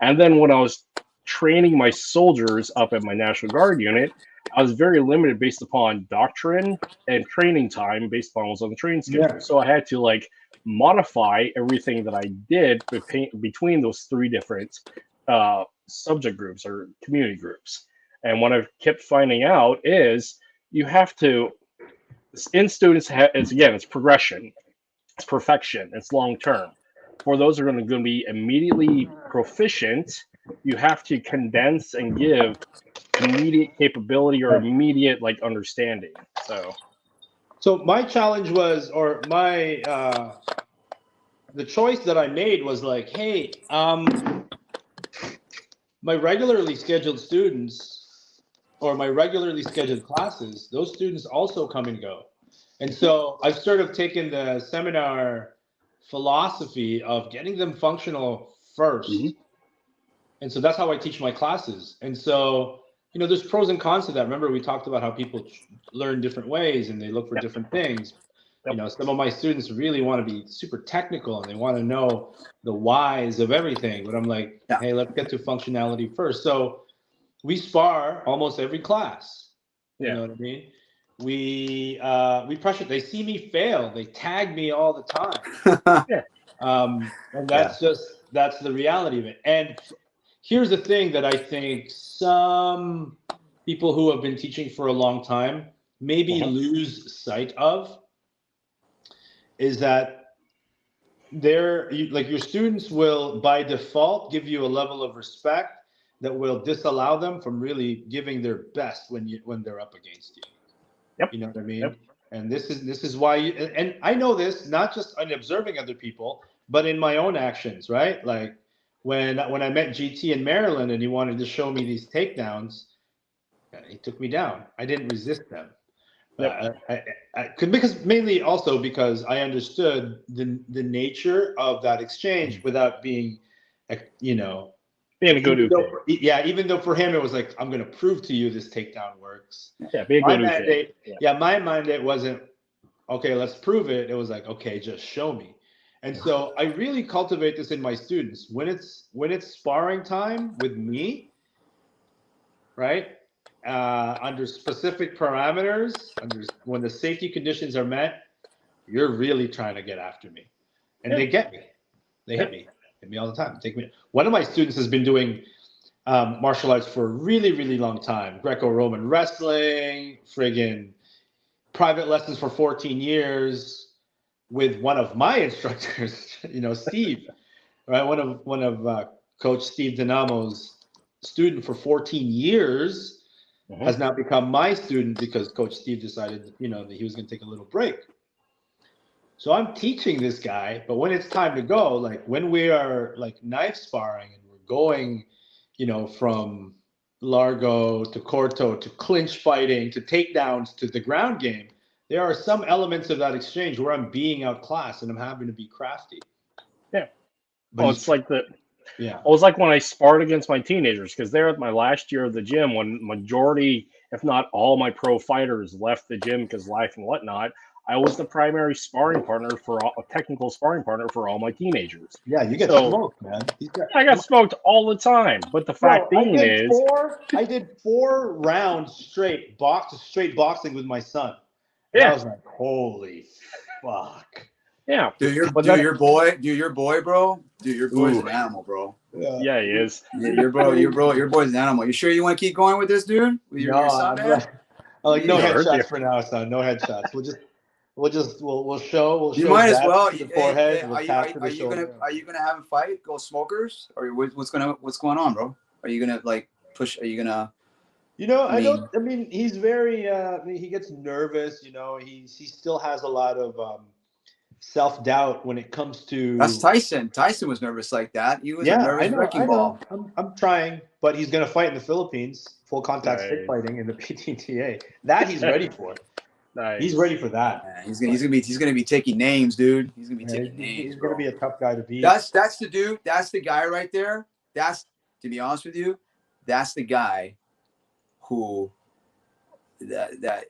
[SPEAKER 1] And then when I was training my soldiers up at my National Guard unit, I was very limited based upon doctrine and training time based upon what was on the training schedule. Yeah. So I had to like modify everything that I did between those three different subject groups or community groups. And what I've kept finding out is you have to, in students, it's progression, it's perfection, it's long term. For those who are going to be immediately proficient, you have to condense and give immediate capability or immediate like understanding. So
[SPEAKER 6] my challenge was, or my the choice that I made was like, hey, my regularly scheduled students or my regularly scheduled classes, those students also come and go. And so I've sort of taken the seminar philosophy of getting them functional first. And so that's how I teach my classes. And so, you know, there's pros and cons to that. Remember, we talked about how people learn different ways and they look for different things. You know, some of my students really want to be super technical and they want to know the whys of everything. But I'm like, hey, let's get to functionality first. So we spar almost every class. You know what I mean? We pressure. They see me fail. They tag me all the time. And that's that's the reality of it. And here's the thing that I think some people who have been teaching for a long time maybe lose sight of is that your students will by default give you a level of respect that will disallow them from really giving their best when they're up against you. You know what I mean? And this is why and I know this not just in observing other people, but in my own actions, right? Like when I met GT in Maryland and he wanted to show me these takedowns, he took me down. I didn't resist them. Mainly also because I understood the nature of that exchange without being, you know,
[SPEAKER 1] being a go-do.
[SPEAKER 6] Even though for him it was like, I'm going to prove to you this takedown works.
[SPEAKER 1] Be a
[SPEAKER 6] my
[SPEAKER 1] go-do.
[SPEAKER 6] mandate, my mandate wasn't, okay, let's prove it. It was like, okay, just show me. And so I really cultivate this in my students. When it's sparring time with me, right? Under specific parameters, when the safety conditions are met, you're really trying to get after me. And they get me. They hit me all the time. One of my students has been doing martial arts for a really, really long time. Greco-Roman wrestling, friggin' private lessons for 14 years with one of my instructors, you know, Steve, right? One of Coach Steve Dinamo's student for 14 years has now become my student because Coach Steve decided, you know, that he was going to take a little break. So I'm teaching this guy, but when it's time to go, like when we are like knife sparring and we're going, you know, from Largo to Corto to clinch fighting to takedowns to the ground game, there are some elements of that exchange where I'm being outclassed and I'm having to be crafty.
[SPEAKER 1] Well, it's like it was like when I sparred against my teenagers, because they're at my last year of the gym when majority, if not all my pro fighters left the gym because life and whatnot. I was the primary sparring partner a technical sparring partner for all my teenagers.
[SPEAKER 6] Yeah, you get smoked, man.
[SPEAKER 1] I got smoked all the time. But the fact being
[SPEAKER 6] I did 4 rounds straight boxing with my son. And I was like, holy fuck.
[SPEAKER 1] Yeah.
[SPEAKER 2] Dude, your boy, bro. Dude, your boy's an animal, bro.
[SPEAKER 1] Yeah, he is.
[SPEAKER 2] Your boy's an animal. You sure you want to keep going with this, dude? With your son, man?
[SPEAKER 6] Like, no headshots for now, son. No headshots. We'll show.
[SPEAKER 2] You might as well.
[SPEAKER 6] The forehead.
[SPEAKER 2] Are you gonna have him fight? Go smokers? Or what's going on, bro? Are you gonna like push? Are you gonna?
[SPEAKER 6] You know, I mean, he's very. He gets nervous. You know, he still has a lot of self-doubt when it comes to.
[SPEAKER 2] That's Tyson. Tyson was nervous like that. He was a nervous wrecking ball.
[SPEAKER 6] I'm trying, but he's gonna fight in the Philippines, full contact stick fighting in the PTTA. That he's ready for.
[SPEAKER 1] Nice.
[SPEAKER 6] He's ready for that.
[SPEAKER 2] Yeah, he's gonna be taking names, dude. He's gonna be taking names.
[SPEAKER 6] He's gonna be a tough guy to beat.
[SPEAKER 2] That's the dude. That's the guy right there. That's, to be honest with you, that's the guy who that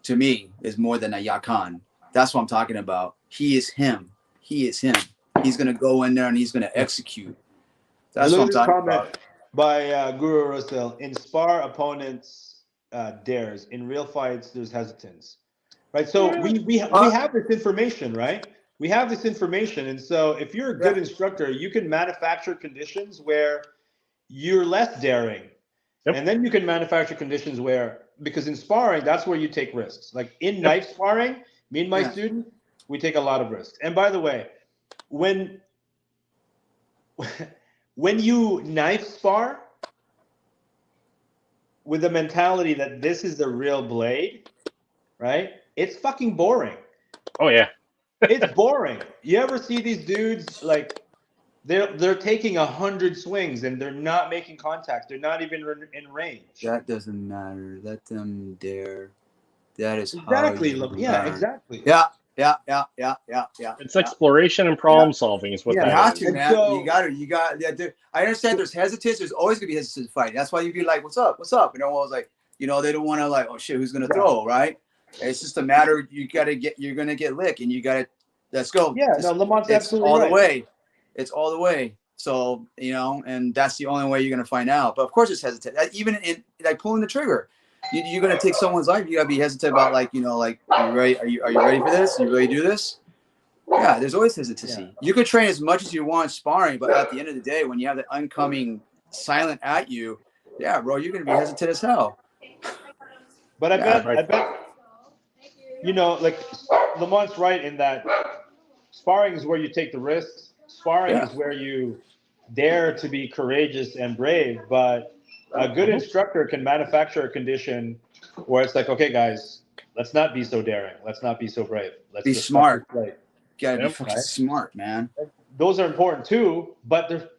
[SPEAKER 2] to me is more than a Yakan. That's what I'm talking about. He is him. He's gonna go in there and he's gonna execute. That's what I'm talking about.
[SPEAKER 6] By Guru Russell, in spar opponents dares. In real fights, there's hesitance, right? So we have this information, right? We have this information, and so if you're a good instructor, you can manufacture conditions where you're less daring, and then you can manufacture conditions where, because in sparring, that's where you take risks. Like in knife sparring, me and my student, we take a lot of risks. And by the way, when you knife spar with the mentality that this is the real blade, right? It's fucking boring.
[SPEAKER 1] Oh yeah.
[SPEAKER 6] It's boring. You ever see these dudes like they're taking 100 swings and they're not making contact. They're not even in range.
[SPEAKER 2] That doesn't matter. Let them dare. That is
[SPEAKER 6] exactly. Yeah, exactly.
[SPEAKER 2] Yeah.
[SPEAKER 1] It's exploration and problem solving is what
[SPEAKER 2] you
[SPEAKER 1] that
[SPEAKER 2] have
[SPEAKER 1] is.
[SPEAKER 2] to, man. So, you got. Yeah, I understand. There's hesitance. There's always gonna be hesitance to fight. That's why you be like, "What's up? What's up?" And everyone's like, they don't want to like, "Oh shit, who's gonna throw?" Right? It's just a matter. You're gonna get licked, and you gotta. Let's go.
[SPEAKER 6] Yeah, Lamont's absolutely
[SPEAKER 2] all
[SPEAKER 6] right.
[SPEAKER 2] the way. It's all the way. So and that's the only way you're gonna find out. But of course, it's hesitant. Even in like pulling the trigger. You're gonna take someone's life. You gotta be hesitant about like are you ready? Are you ready for this? You really do this? Yeah, there's always hesitancy. Yeah. You could train as much as you want sparring, but at the end of the day, when you have the oncoming silent at you, yeah, bro, you're gonna be hesitant as hell.
[SPEAKER 6] But I bet, like Lamont's right in that sparring is where you take the risks. Sparring is where you dare to be courageous and brave. But a good instructor can manufacture a condition where it's like, okay, guys, let's not be so daring. Let's not be so brave. Let's
[SPEAKER 2] be smart. You gotta be fucking smart, man.
[SPEAKER 6] Those are important too, but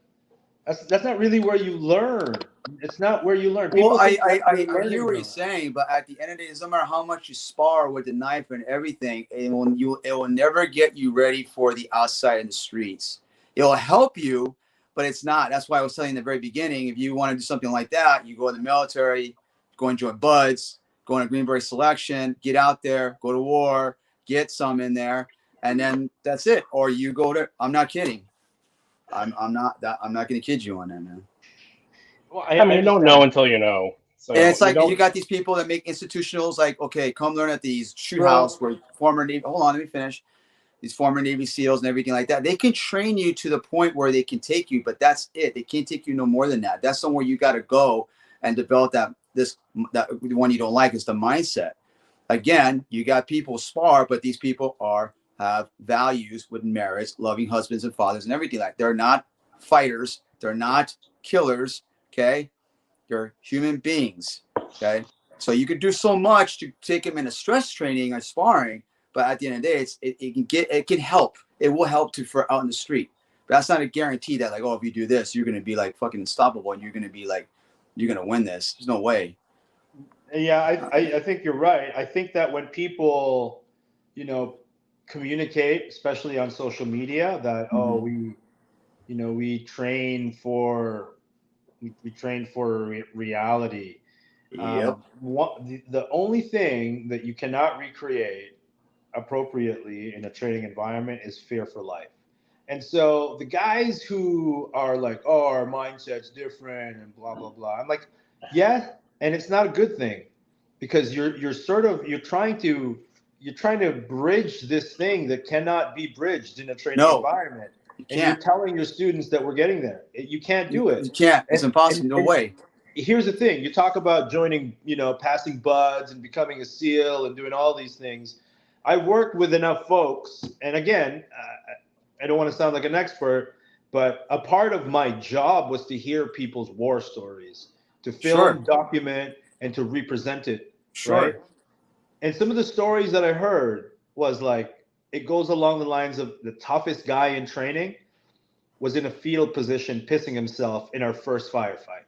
[SPEAKER 6] that's not really where you learn. It's not where you learn.
[SPEAKER 2] Well, I hear what you're saying, but at the end of the day, no matter how much you spar with the knife and everything, it will never get you ready for the outside in the streets. It will help you, but it's not. That's why I was telling you in the very beginning, if you want to do something like that, you go in the military, go and join Buds, go in a Green Beret selection, get out there, go to war, get some in there, and then that's it. Or you go to, I'm not kidding. I'm not going to kid you on that, man.
[SPEAKER 1] Well, I mean, you don't know until you know. So
[SPEAKER 2] and it's like you got these people that make institutionals like, okay, come learn at these shoot house where former Navy, hold on, let me finish. These former Navy SEALs and everything like that. They can train you to the point where they can take you, but that's it. They can't take you no more than that. That's somewhere you got to go and develop that the one you don't like is the mindset. Again, you got people spar, but these people have values with merits, loving husbands and fathers and everything like that. They're not fighters. They're not killers. Okay. They're human beings. Okay. So you could do so much to take them in a stress training or sparring, but at the end of the day, it can help. It will help for out in the street. But that's not a guarantee that like, oh, if you do this, you're going to be like fucking unstoppable and you're going to be like, you're going to win this. There's no way.
[SPEAKER 6] Yeah. I think you're right. I think that when people, communicate, especially on social media, that we train for reality.
[SPEAKER 2] Yep.
[SPEAKER 6] The only thing that you cannot recreate appropriately in a training environment is fear for life. And so the guys who are like, oh, our mindset's different and blah blah blah, I'm like, yeah, and it's not a good thing, because you're trying to bridge this thing that cannot be bridged in a training environment. And you're telling your students that we're getting there. You can't do it.
[SPEAKER 2] You can't. It's impossible. No way.
[SPEAKER 6] Here's the thing. You talk about joining, passing buds and becoming a SEAL and doing all these things. I worked with enough folks. And again, I don't want to sound like an expert, but a part of my job was to hear people's war stories, to film, document, and to represent it. Right? And some of the stories that I heard was like, it goes along the lines of the toughest guy in training was in a fetal position, pissing himself in our first firefight.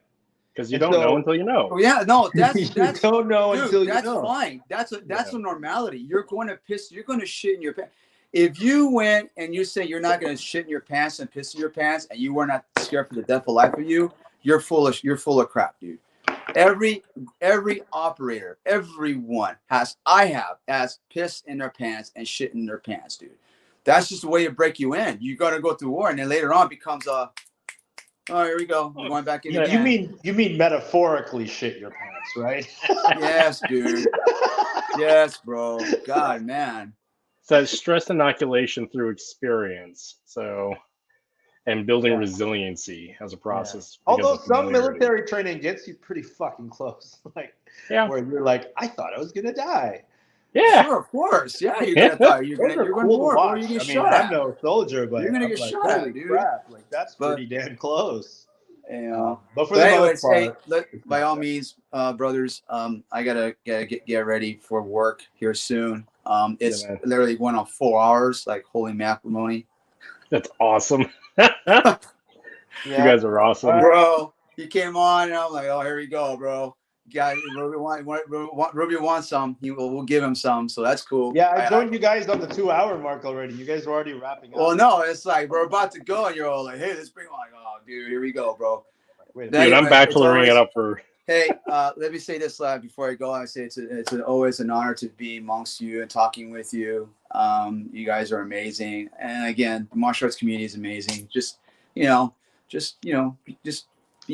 [SPEAKER 1] Because you don't know until you know.
[SPEAKER 2] Oh, yeah, no, that's
[SPEAKER 6] you don't know until you know.
[SPEAKER 2] That's fine. That's a normality. You're going to piss. You're going to shit in your pants. If you went and you say you're not going to shit in your pants and piss in your pants, and you were not scared for the death of life of you, you're full of crap, dude. Every operator, everyone has piss in their pants and shit in their pants, dude. That's just the way to break you in. You got to go through war, and then later on it becomes oh, here we go. We're going back in again.
[SPEAKER 6] You mean metaphorically shit your pants, right?
[SPEAKER 2] Yes, dude. Yes, bro. God, man.
[SPEAKER 1] So stress inoculation through experience. So. And building resiliency as a process.
[SPEAKER 6] Yeah. Although some military training gets you pretty fucking close. Where you're like, I thought I was going to die.
[SPEAKER 1] Yeah.
[SPEAKER 2] Sure, of course. Yeah, you're going to die. You're going to war. Or you get shot at.
[SPEAKER 6] I'm no soldier, but
[SPEAKER 2] you're going to get shot at, dude.
[SPEAKER 6] Crap. Like, that's pretty damn close.
[SPEAKER 2] But for the most part, by all means, brothers, I got to get ready for work here soon. It's literally went on 4 hours, like holy macaroni.
[SPEAKER 1] That's awesome. You guys are awesome,
[SPEAKER 2] bro. He came on, and I'm like, "Oh, here we go, bro. guys, Rubio wants some. We'll give him some, so that's cool.
[SPEAKER 6] Yeah, I joined you guys on the 2-hour mark already. You guys were already wrapping up.
[SPEAKER 2] Well, no, it's like we're about to go, and you're all like, "Hey, let's bring." Like, oh, dude, here we go, bro.
[SPEAKER 1] Dude, I'm bacheloring it up for.
[SPEAKER 2] Hey, let me say this before I go. I say it's always an honor to be amongst you and talking with you. You guys are amazing, and again, the martial arts community is amazing. Just be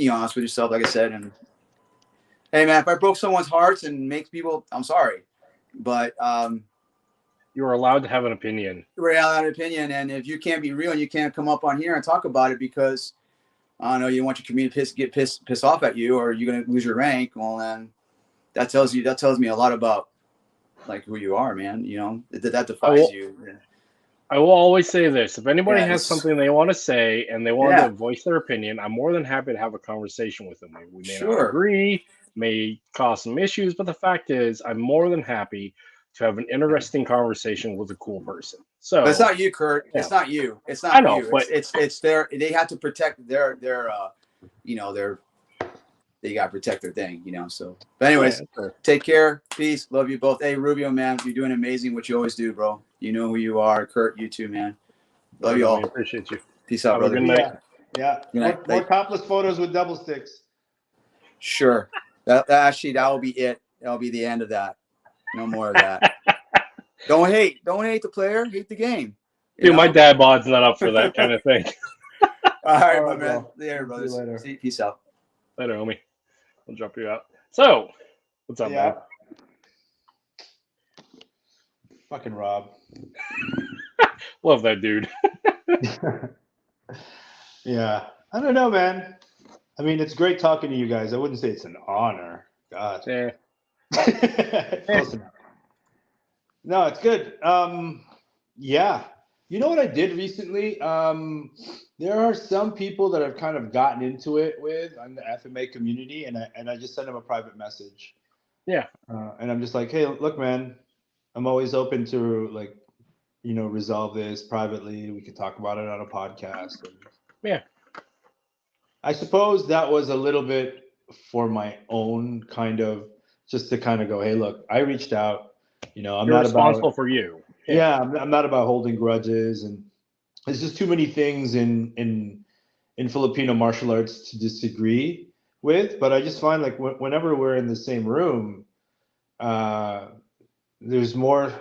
[SPEAKER 2] honest with yourself, like I said, and. Hey man, if I broke someone's hearts and make people, I'm sorry, but
[SPEAKER 1] you're allowed to have an opinion.
[SPEAKER 2] You're allowed to have an opinion, and if you can't be real and you can't come up on here and talk about it because I don't know, you want your community to get pissed off at you, or you're gonna lose your rank, well then that tells me a lot about like who you are, man. You know that defies you. Yeah.
[SPEAKER 1] I will always say this: if anybody has something they want to say and they want to voice their opinion, I'm more than happy to have a conversation with them. We may not agree, may cause some issues, but the fact is, I'm more than happy to have an interesting conversation with a cool person. So
[SPEAKER 2] but it's not you, Kurt. Yeah. It's not you. It's not you.
[SPEAKER 1] But
[SPEAKER 2] it's their. They have to protect their they got to protect their thing, So, but anyways, take care. Peace. Love you both. Hey, Rubio, man, you're doing amazing. What you always do, bro. You know who you are. Kurt, you too, man. Love you all.
[SPEAKER 1] Appreciate you.
[SPEAKER 2] Peace out, brother.
[SPEAKER 1] Good night.
[SPEAKER 6] Yeah. Good night. More topless photos with double sticks.
[SPEAKER 2] Sure. That will be it. That'll be the end of that. No more of that. Don't hate the player. Hate the game.
[SPEAKER 1] Dude, my dad bod's not up for that kind of thing.
[SPEAKER 2] All right, my man. There, brothers. See you. Peace out.
[SPEAKER 1] Later, homie. I'll drop you out. So, what's up, man?
[SPEAKER 6] Fucking Rob.
[SPEAKER 1] Love that dude.
[SPEAKER 6] Yeah. I don't know, man. I mean, it's great talking to you guys. I wouldn't say it's an honor. God.
[SPEAKER 1] Yeah.
[SPEAKER 6] Close enough. No, it's good. Yeah. You know what I did recently? There are some people that I've kind of gotten into it with on the FMA community, and I just sent them a private message.
[SPEAKER 1] Yeah.
[SPEAKER 6] And I'm just like, hey, look, man, I'm always open to resolve this privately. We could talk about it on a podcast.
[SPEAKER 1] Yeah.
[SPEAKER 6] I suppose that was a little bit for my own kind of, just to kind of go, hey, look, I reached out. I'm
[SPEAKER 1] You're
[SPEAKER 6] not
[SPEAKER 1] responsible for you.
[SPEAKER 6] Yeah, I'm not about holding grudges, and there's just too many things in Filipino martial arts to disagree with. But I just find like whenever we're in the same room, there's more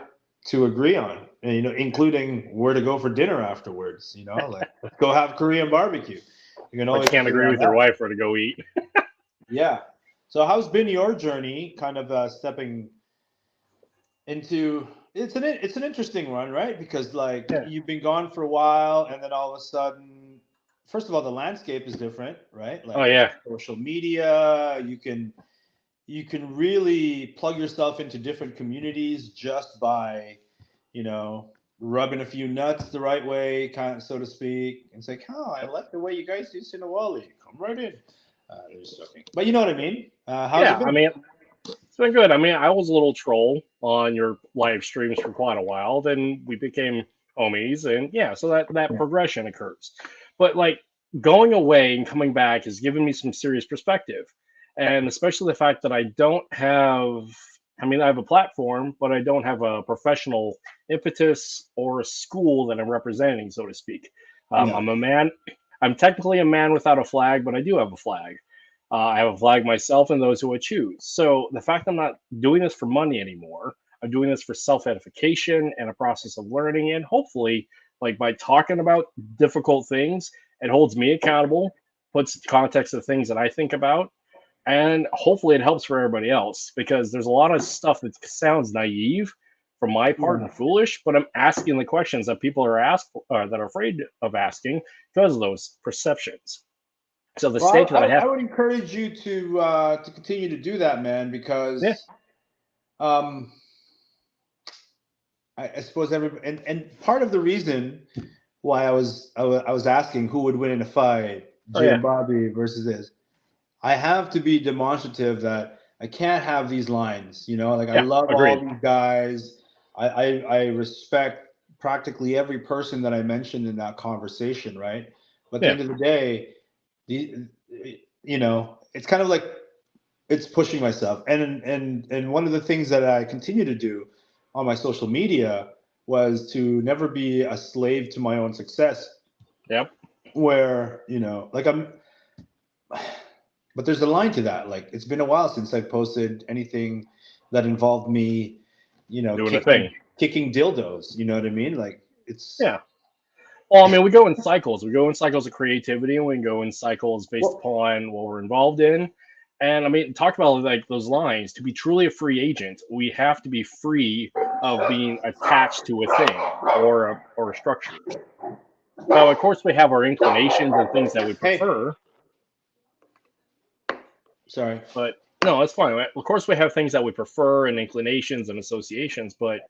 [SPEAKER 6] to agree on, and, including where to go for dinner afterwards. Like let's go have Korean barbecue. You can always
[SPEAKER 1] can't agree with your wife where to go eat.
[SPEAKER 6] Yeah. So how's been your journey? Kind of stepping into. It's an interesting one, right? Because you've been gone for a while, and then all of a sudden, first of all, the landscape is different, right? Like social media, you can really plug yourself into different communities just by, rubbing a few nuts the right way, kind of, so to speak. And it's like, oh, I like the way you guys do Sinawali. Come right in. There's joking, but you know what I mean. How's it been?
[SPEAKER 1] I mean. It's been good. I mean, I was a little troll on your live streams for quite a while. Then we became homies, and so that progression occurs. But like going away and coming back has given me some serious perspective, and especially the fact that I don't have. I mean, I have a platform, but I don't have a professional impetus or a school that I'm representing, so to speak. I'm a man. I'm technically a man without a flag, but I do have a flag. I have a flag myself and those who I choose. So the fact I'm not doing this for money anymore, I'm doing this for self-edification and a process of learning. And hopefully, like by talking about difficult things, it holds me accountable, puts context of things that I think about, and hopefully it helps for everybody else, because there's a lot of stuff that sounds naive from my part and foolish, but I'm asking the questions that people are that are afraid of asking because of those perceptions. So the stake that I have,
[SPEAKER 6] I would encourage you to continue to do that, man, because I suppose and part of the reason why I was asking who would win in a fight, Jim Bobby versus this, I have to be demonstrative that I can't have these lines. I love all these guys. I respect practically every person that I mentioned in that conversation, right? But at the end of the day, it's kind of like it's pushing myself. And one of the things that I continue to do on my social media was to never be a slave to my own success.
[SPEAKER 1] Yep.
[SPEAKER 6] Where, you know, like but there's a line to that. Like, it's been a while since I've posted anything that involved me, you know, kicking dildos. You know what I mean? Like, it's
[SPEAKER 1] Well, I mean, we go in cycles. We go in cycles of creativity, and we can go in cycles based upon what we're involved in. And I mean, talk about like those lines. To be truly a free agent, we have to be free of being attached to a thing or a structure. Now, of course, we have our inclinations and things that we prefer.
[SPEAKER 6] Sorry.
[SPEAKER 1] But no, it's fine. Of course, we have things that we prefer and inclinations and associations. But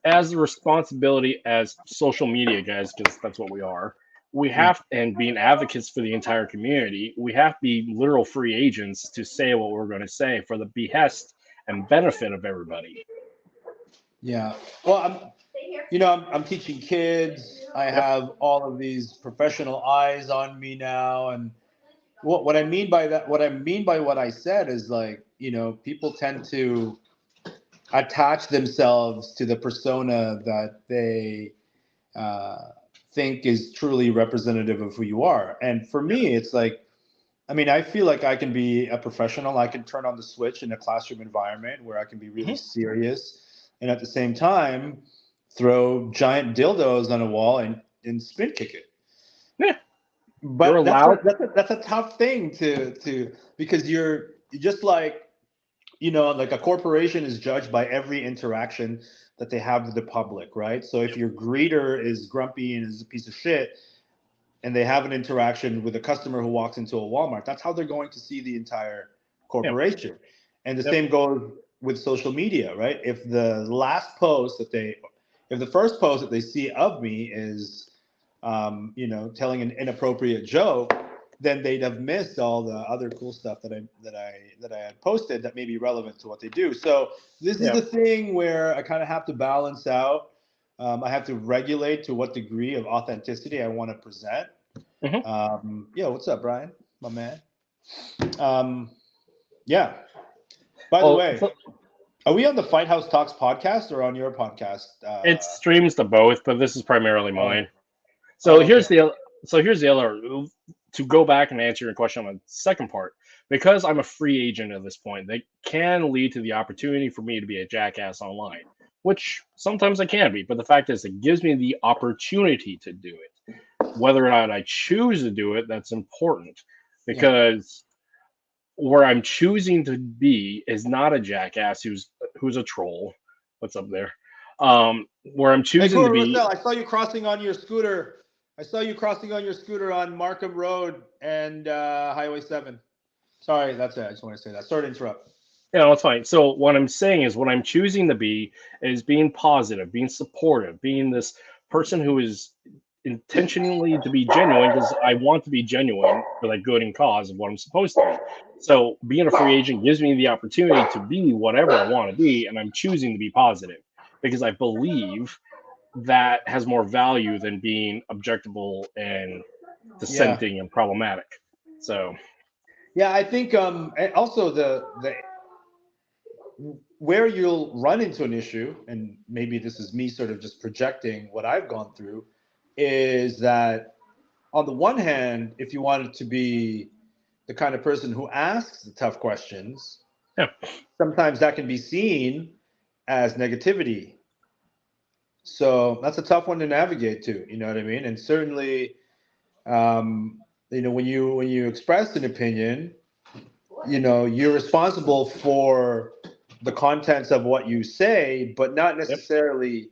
[SPEAKER 1] as a responsibility as social media guys, because that's what we are, we have, and being advocates for the entire community, we have to be literal free agents to say what we're going to say for the behest and benefit of everybody.
[SPEAKER 6] Yeah. Well, I'm teaching kids. I have all of these professional eyes on me now. And what I mean by that, what I said is, like, you know, people tend to attach themselves to the persona that they think is truly representative of who you are. And for me, it's like, I mean, I feel like I can be a professional. I can turn on the switch in a classroom environment where I can be really serious, and at the same time throw giant dildos on a wall and spin kick it.
[SPEAKER 1] Yeah.
[SPEAKER 6] But that's a tough thing to because you're just like, you know, like a corporation is judged by every interaction that they have with the public, right? So if your greeter is grumpy and is a piece of shit, and they have an interaction with a customer who walks into a Walmart, that's how they're going to see the entire corporation. Yep. And the same goes with social media, right? If the first post that they see of me is, you know, telling an inappropriate joke, then they'd have missed all the other cool stuff that I had posted that may be relevant to what they do. So this is the thing where I kind of have to balance out. I have to regulate to what degree of authenticity I want to present. What's up, Brian? My man. By the way, are we on the Fight House Talks podcast or on your podcast?
[SPEAKER 1] It streams to both, but this is primarily mine. So here's the other. To go back and answer your question on the second part, because I'm a free agent at this point, they can lead to the opportunity for me to be a jackass online, which sometimes I can be. But the fact is, it gives me the opportunity to do it. Whether or not I choose to do it, that's important, because where I'm choosing to be is not a jackass who's a troll. What's up there? Where I'm choosing to be.
[SPEAKER 6] I saw you crossing on your scooter. On Markham Road and Highway 7. Sorry, that's it. I just want to say that. Sorry to interrupt.
[SPEAKER 1] Yeah, no, it's fine. So what I'm saying is, what I'm choosing to be is being positive, being supportive, being this person who is intentionally to be genuine, because I want to be genuine for the good and cause of what I'm supposed to be. So being a free agent gives me the opportunity to be whatever I want to be, and I'm choosing to be positive because I believe that has more value than being objectable and dissenting and problematic. So
[SPEAKER 6] I think also the where you'll run into an issue, and maybe this is me sort of just projecting what I've gone through, is that on the one hand, if you wanted to be the kind of person who asks the tough questions, sometimes that can be seen as negativity. So that's a tough one to navigate too. You know what I mean? And certainly, you know, when you express an opinion, you know, you're responsible for the contents of what you say, but not necessarily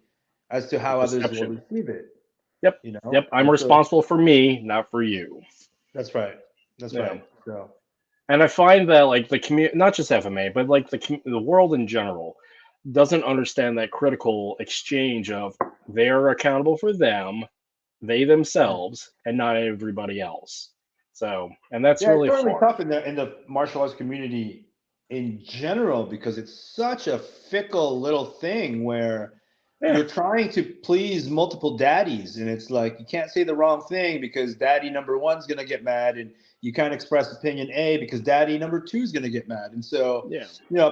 [SPEAKER 6] as to how others will receive it.
[SPEAKER 1] Yep. You know? Yep. I'm responsible for me, not for you.
[SPEAKER 6] That's right. That's right. So,
[SPEAKER 1] and I find that, like, the community, not just FMA, but like the world in general, doesn't understand that critical exchange of they're accountable for them, they themselves, and not everybody else. So, and that's really
[SPEAKER 6] it's really tough in the martial arts community in general, because it's such a fickle little thing where, you're trying to please multiple daddies, and it's like you can't say the wrong thing because daddy number one's gonna get mad, and you can't express opinion A because daddy number two is gonna get mad. And so,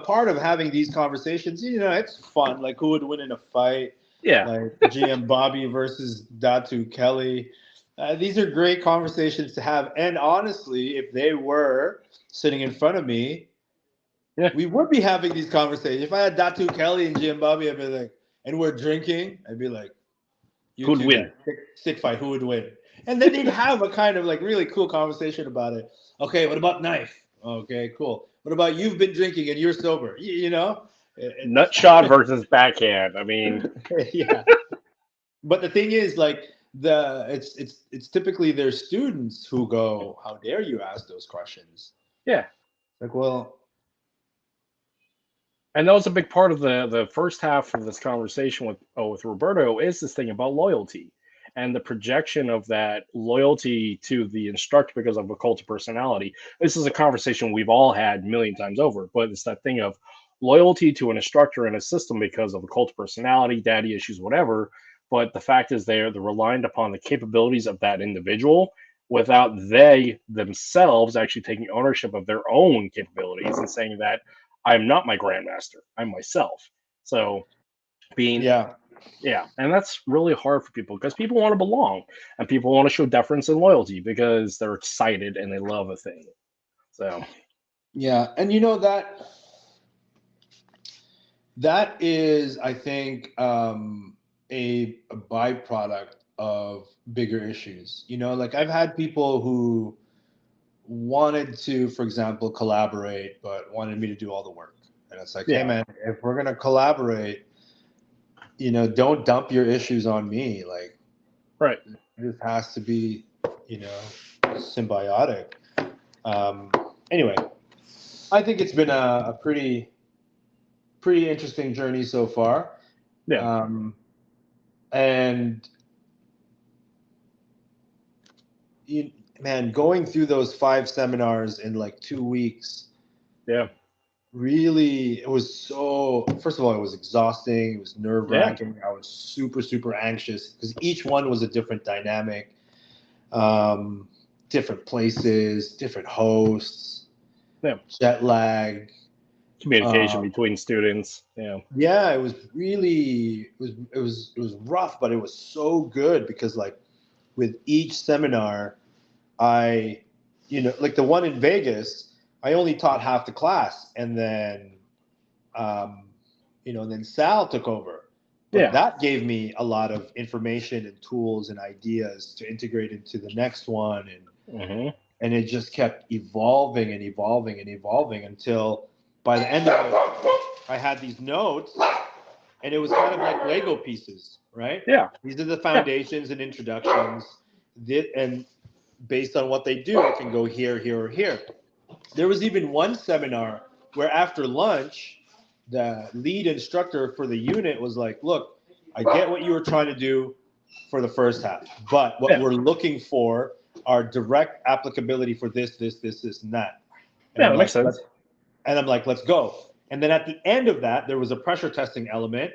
[SPEAKER 6] part of having these conversations, it's fun. Like, who would win in a fight?
[SPEAKER 1] Yeah.
[SPEAKER 6] Like GM Bobby versus Datu Kelly. These are great conversations to have. And honestly, if they were sitting in front of me, we would be having these conversations. If I had Datu Kelly and GM Bobby, I'd be like, and we're drinking, I'd be like,
[SPEAKER 1] who'd win?
[SPEAKER 6] Stick fight, who would win? And then they'd have a kind of like really cool conversation about it. Okay, what about knife? Okay, cool. What about you've been drinking and you're sober?
[SPEAKER 1] Nut shot versus backhand. I mean,
[SPEAKER 6] yeah. But the thing is, like, it's typically their students who go, "How dare you ask those questions?"
[SPEAKER 1] Yeah.
[SPEAKER 6] Like, well.
[SPEAKER 1] And that was a big part of the first half of this conversation with Roberto is this thing about loyalty and the projection of that loyalty to the instructor because of a cult of personality. This is a conversation we've all had a million times over, but it's that thing of loyalty to an instructor in a system because of a cult of personality, daddy issues, whatever. But the fact is they're reliant upon the capabilities of that individual without they themselves actually taking ownership of their own capabilities and saying that I'm not my grandmaster. I'm myself. So and that's really hard for people because people want to belong and people want to show deference and loyalty because they're excited and they love a thing. So
[SPEAKER 6] and that is, I think, a byproduct of bigger issues. Like I've had people who wanted to, for example, collaborate, but wanted me to do all the work. And it's like, hey man, if we're gonna collaborate, don't dump your issues on me. Like, this has to be, symbiotic. Anyway, I think it's been a pretty interesting journey so far.
[SPEAKER 1] Yeah.
[SPEAKER 6] And man, going through those 5 seminars in like 2 weeks.
[SPEAKER 1] Yeah.
[SPEAKER 6] Really, it was so, first of all, it was exhausting. It was nerve-wracking. I was super, super anxious because each one was a different dynamic, different places, different hosts, jet lag.
[SPEAKER 1] Communication between students.
[SPEAKER 6] Yeah, it was really, it was rough, but it was so good because like with each seminar, like the one in Vegas, I only taught half the class, and then, then Sal took over. But that gave me a lot of information and tools and ideas to integrate into the next one, and it just kept evolving and evolving and evolving until by the end of it, I had these notes, and it was kind of like Lego pieces, right?
[SPEAKER 1] Yeah.
[SPEAKER 6] These are the foundations and introductions, and based on what they do, it can go here, here, or here. There was even one seminar where after lunch, the lead instructor for the unit was like, look, I get what you were trying to do for the first half, but what we're looking for are direct applicability for this, and that. And
[SPEAKER 1] that makes sense.
[SPEAKER 6] And I'm like, let's go. And then at the end of that, there was a pressure testing element.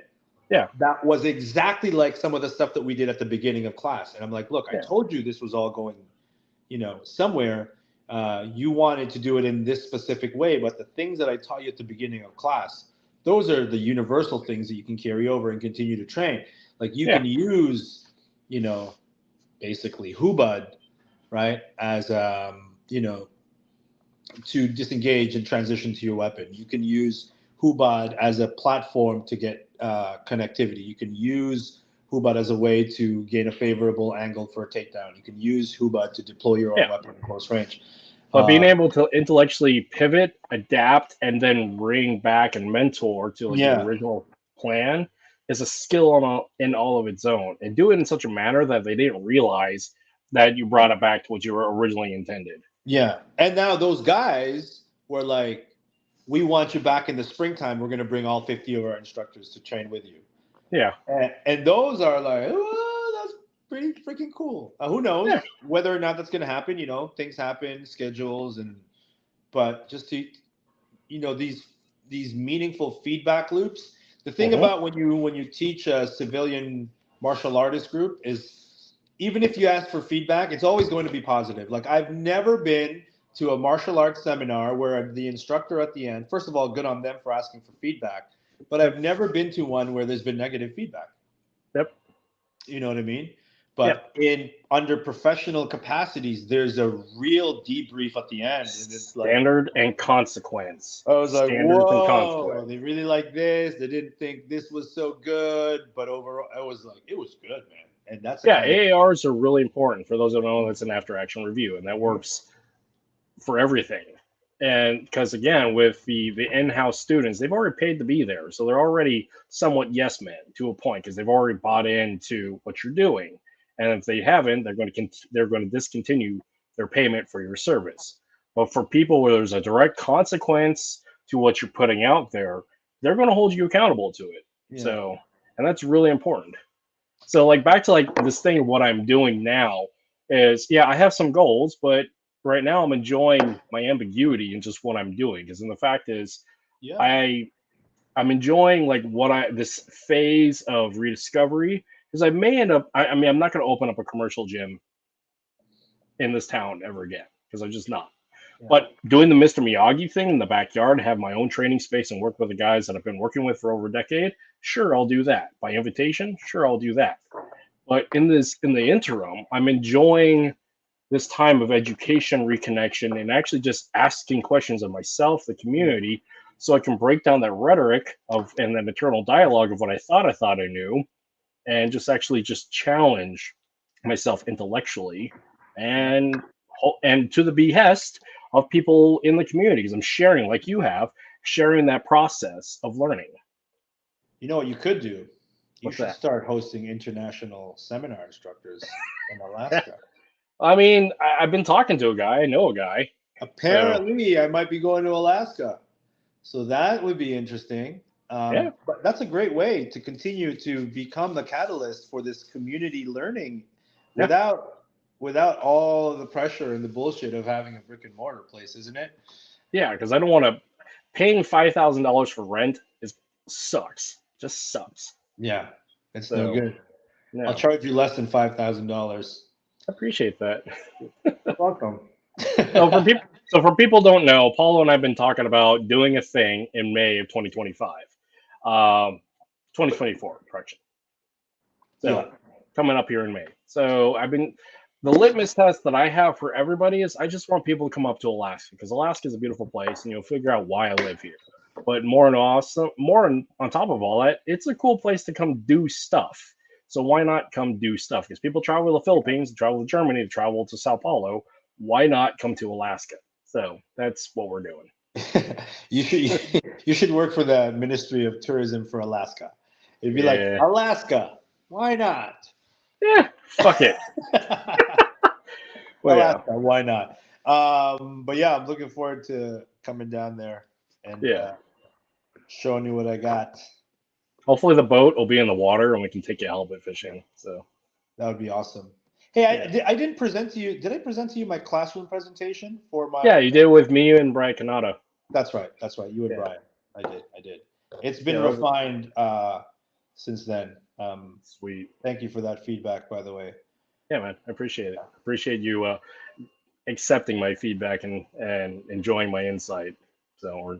[SPEAKER 1] Yeah.
[SPEAKER 6] That was exactly like some of the stuff that we did at the beginning of class. And I'm like, look, I told you this was all going, somewhere. You wanted to do it in this specific way, but the things that I taught you at the beginning of class, those are the universal things that you can carry over and continue to train. Like you can use, basically Hubud, right, as to disengage and transition to your weapon. You can use Hubud as a platform to get connectivity. You can use Hubud as a way to gain a favorable angle for a takedown. You can use Hubud to deploy your own weapon in close range.
[SPEAKER 1] But being able to intellectually pivot, adapt, and then bring back and mentor to the original plan is a skill in all of its own. And do it in such a manner that they didn't realize that you brought it back to what you were originally intended.
[SPEAKER 6] Yeah. And now those guys were like, we want you back in the springtime. We're going to bring all 50 of our instructors to train with you.
[SPEAKER 1] Yeah.
[SPEAKER 6] And those are like, oh, that's pretty freaking cool. Who knows whether or not that's going to happen? Things happen, schedules, but just to, these meaningful feedback loops The thing about when you teach a civilian martial artist group is, even if you ask for feedback, it's always going to be positive. Like, I've never been to a martial arts seminar where the instructor at the end, first of all, good on them for asking for feedback, but I've never been to one where there's been negative feedback.
[SPEAKER 1] Yep.
[SPEAKER 6] You know what I mean? But under professional capacities, there's a real debrief at the end. And it's like
[SPEAKER 1] standard and consequence.
[SPEAKER 6] I was like,
[SPEAKER 1] Standards and
[SPEAKER 6] whoa,
[SPEAKER 1] consequence.
[SPEAKER 6] they really like this. They didn't think this was so good, but overall, I was like, it was good, man. And that's
[SPEAKER 1] AARs are really important. For those who don't know, that's an after action review, and that works for everything. And because again, with the in-house students, they've already paid to be there, so they're already somewhat yes men to a point because they've already bought into what you're doing. And if they haven't, they're going to discontinue their payment for your service. But for people where there's a direct consequence to what you're putting out there, they're going to hold you accountable to it. Yeah. So, and that's really important. So, like, back to like this thing of what I'm doing now is, I have some goals, but right now I'm enjoying my ambiguity in just what I'm doing. Because then the fact is, I'm enjoying like this phase of rediscovery. Because I may end up, I'm not going to open up a commercial gym in this town ever again, because I'm just not. Yeah. But doing the Mr. Miyagi thing in the backyard, have my own training space and work with the guys that I've been working with for over a decade, sure, I'll do that. By invitation, sure, I'll do that. But in the interim, I'm enjoying this time of education, reconnection, and actually just asking questions of myself, the community, so I can break down that rhetoric and that internal dialogue of what I thought I knew, and just challenge myself intellectually and to the behest of people in the community, because I'm sharing, like you have, sharing that process of learning.
[SPEAKER 6] You know what you could do? You should start hosting international seminar instructors in Alaska.
[SPEAKER 1] I mean, I've been talking to a guy. I know a guy.
[SPEAKER 6] Apparently, I might be going to Alaska. So that would be interesting. But that's a great way to continue to become the catalyst for this community learning without all of the pressure and the bullshit of having a brick and mortar place, isn't it?
[SPEAKER 1] Yeah, because I don't want to. Paying $5,000 for rent sucks. Just sucks.
[SPEAKER 6] Yeah, it's no good. No. I'll charge you less than $5,000.
[SPEAKER 1] I appreciate that.
[SPEAKER 6] You're welcome.
[SPEAKER 1] So for people who don't know, Paulo and I have been talking about doing a thing in May of 2025. 2024, correction. So coming up here in May. So the litmus test that I have for everybody is I just want people to come up to Alaska, because Alaska is a beautiful place, and you'll figure out why I live here. But more on top of all that, it's a cool place to come do stuff. So why not come do stuff? Because people travel to the Philippines, travel to Germany, to travel to Sao Paulo. Why not come to Alaska? So that's what we're doing.
[SPEAKER 6] You should work for the Ministry of Tourism for Alaska. It'd be like, Alaska, why not?
[SPEAKER 1] Yeah, fuck it.
[SPEAKER 6] Alaska, why not? But yeah, I'm looking forward to coming down there and showing you what I got.
[SPEAKER 1] Hopefully the boat will be in the water and we can take you halibut fishing. So
[SPEAKER 6] that would be awesome. Hey, I didn't present to you. Did I present to you my classroom presentation for my?
[SPEAKER 1] Yeah, you did with me and Brian Canada.
[SPEAKER 6] That's right. You and Brian. I did. It's been refined since then.
[SPEAKER 1] Sweet.
[SPEAKER 6] Thank you for that feedback, by the way.
[SPEAKER 1] Yeah, man. I appreciate it. Appreciate you accepting my feedback and enjoying my insight. So we're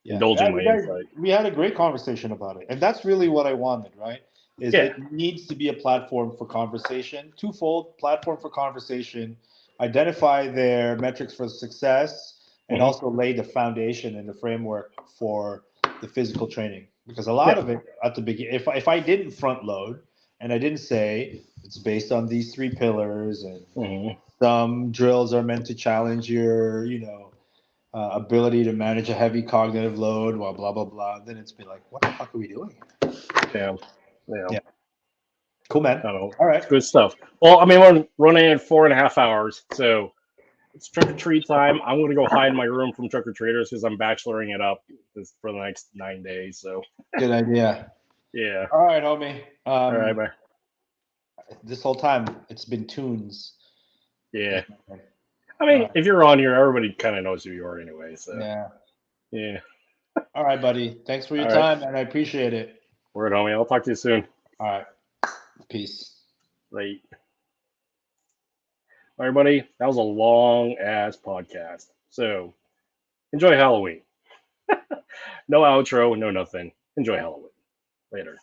[SPEAKER 1] indulging my insight.
[SPEAKER 6] We had a great conversation about it. And that's really what I wanted, right? It needs to be a platform for conversation, twofold: platform for conversation, identify their metrics for success, and also lay the foundation and the framework for the physical training. Because a lot of it at the beginning, if I didn't front load and I didn't say it's based on these 3 pillars and some drills are meant to challenge your, ability to manage a heavy cognitive load, while blah, blah, blah, then it's been like, what the fuck are we doing?
[SPEAKER 1] Yeah.
[SPEAKER 6] Cool, man.
[SPEAKER 1] All
[SPEAKER 6] right.
[SPEAKER 1] It's good stuff. Well, I mean, we're running at 4.5 hours, so it's trick-or-treat time. I'm going to go hide in my room from trick-or-treaters because I'm bacheloring it up for the next 9 days. So
[SPEAKER 6] good idea.
[SPEAKER 1] Yeah.
[SPEAKER 6] All right, homie.
[SPEAKER 1] All right, bye.
[SPEAKER 6] This whole time, it's been tunes.
[SPEAKER 1] Yeah. I mean, if you're on here, everybody kind of knows who you are anyway. So
[SPEAKER 6] yeah.
[SPEAKER 1] Yeah.
[SPEAKER 6] All right, buddy. Thanks for your time, and I appreciate it.
[SPEAKER 1] Word, homie. I'll talk to you soon.
[SPEAKER 6] All right. Peace.
[SPEAKER 1] Right. All right, buddy. That was a long ass podcast. So enjoy Halloween. No outro, no nothing. Enjoy Halloween. Later.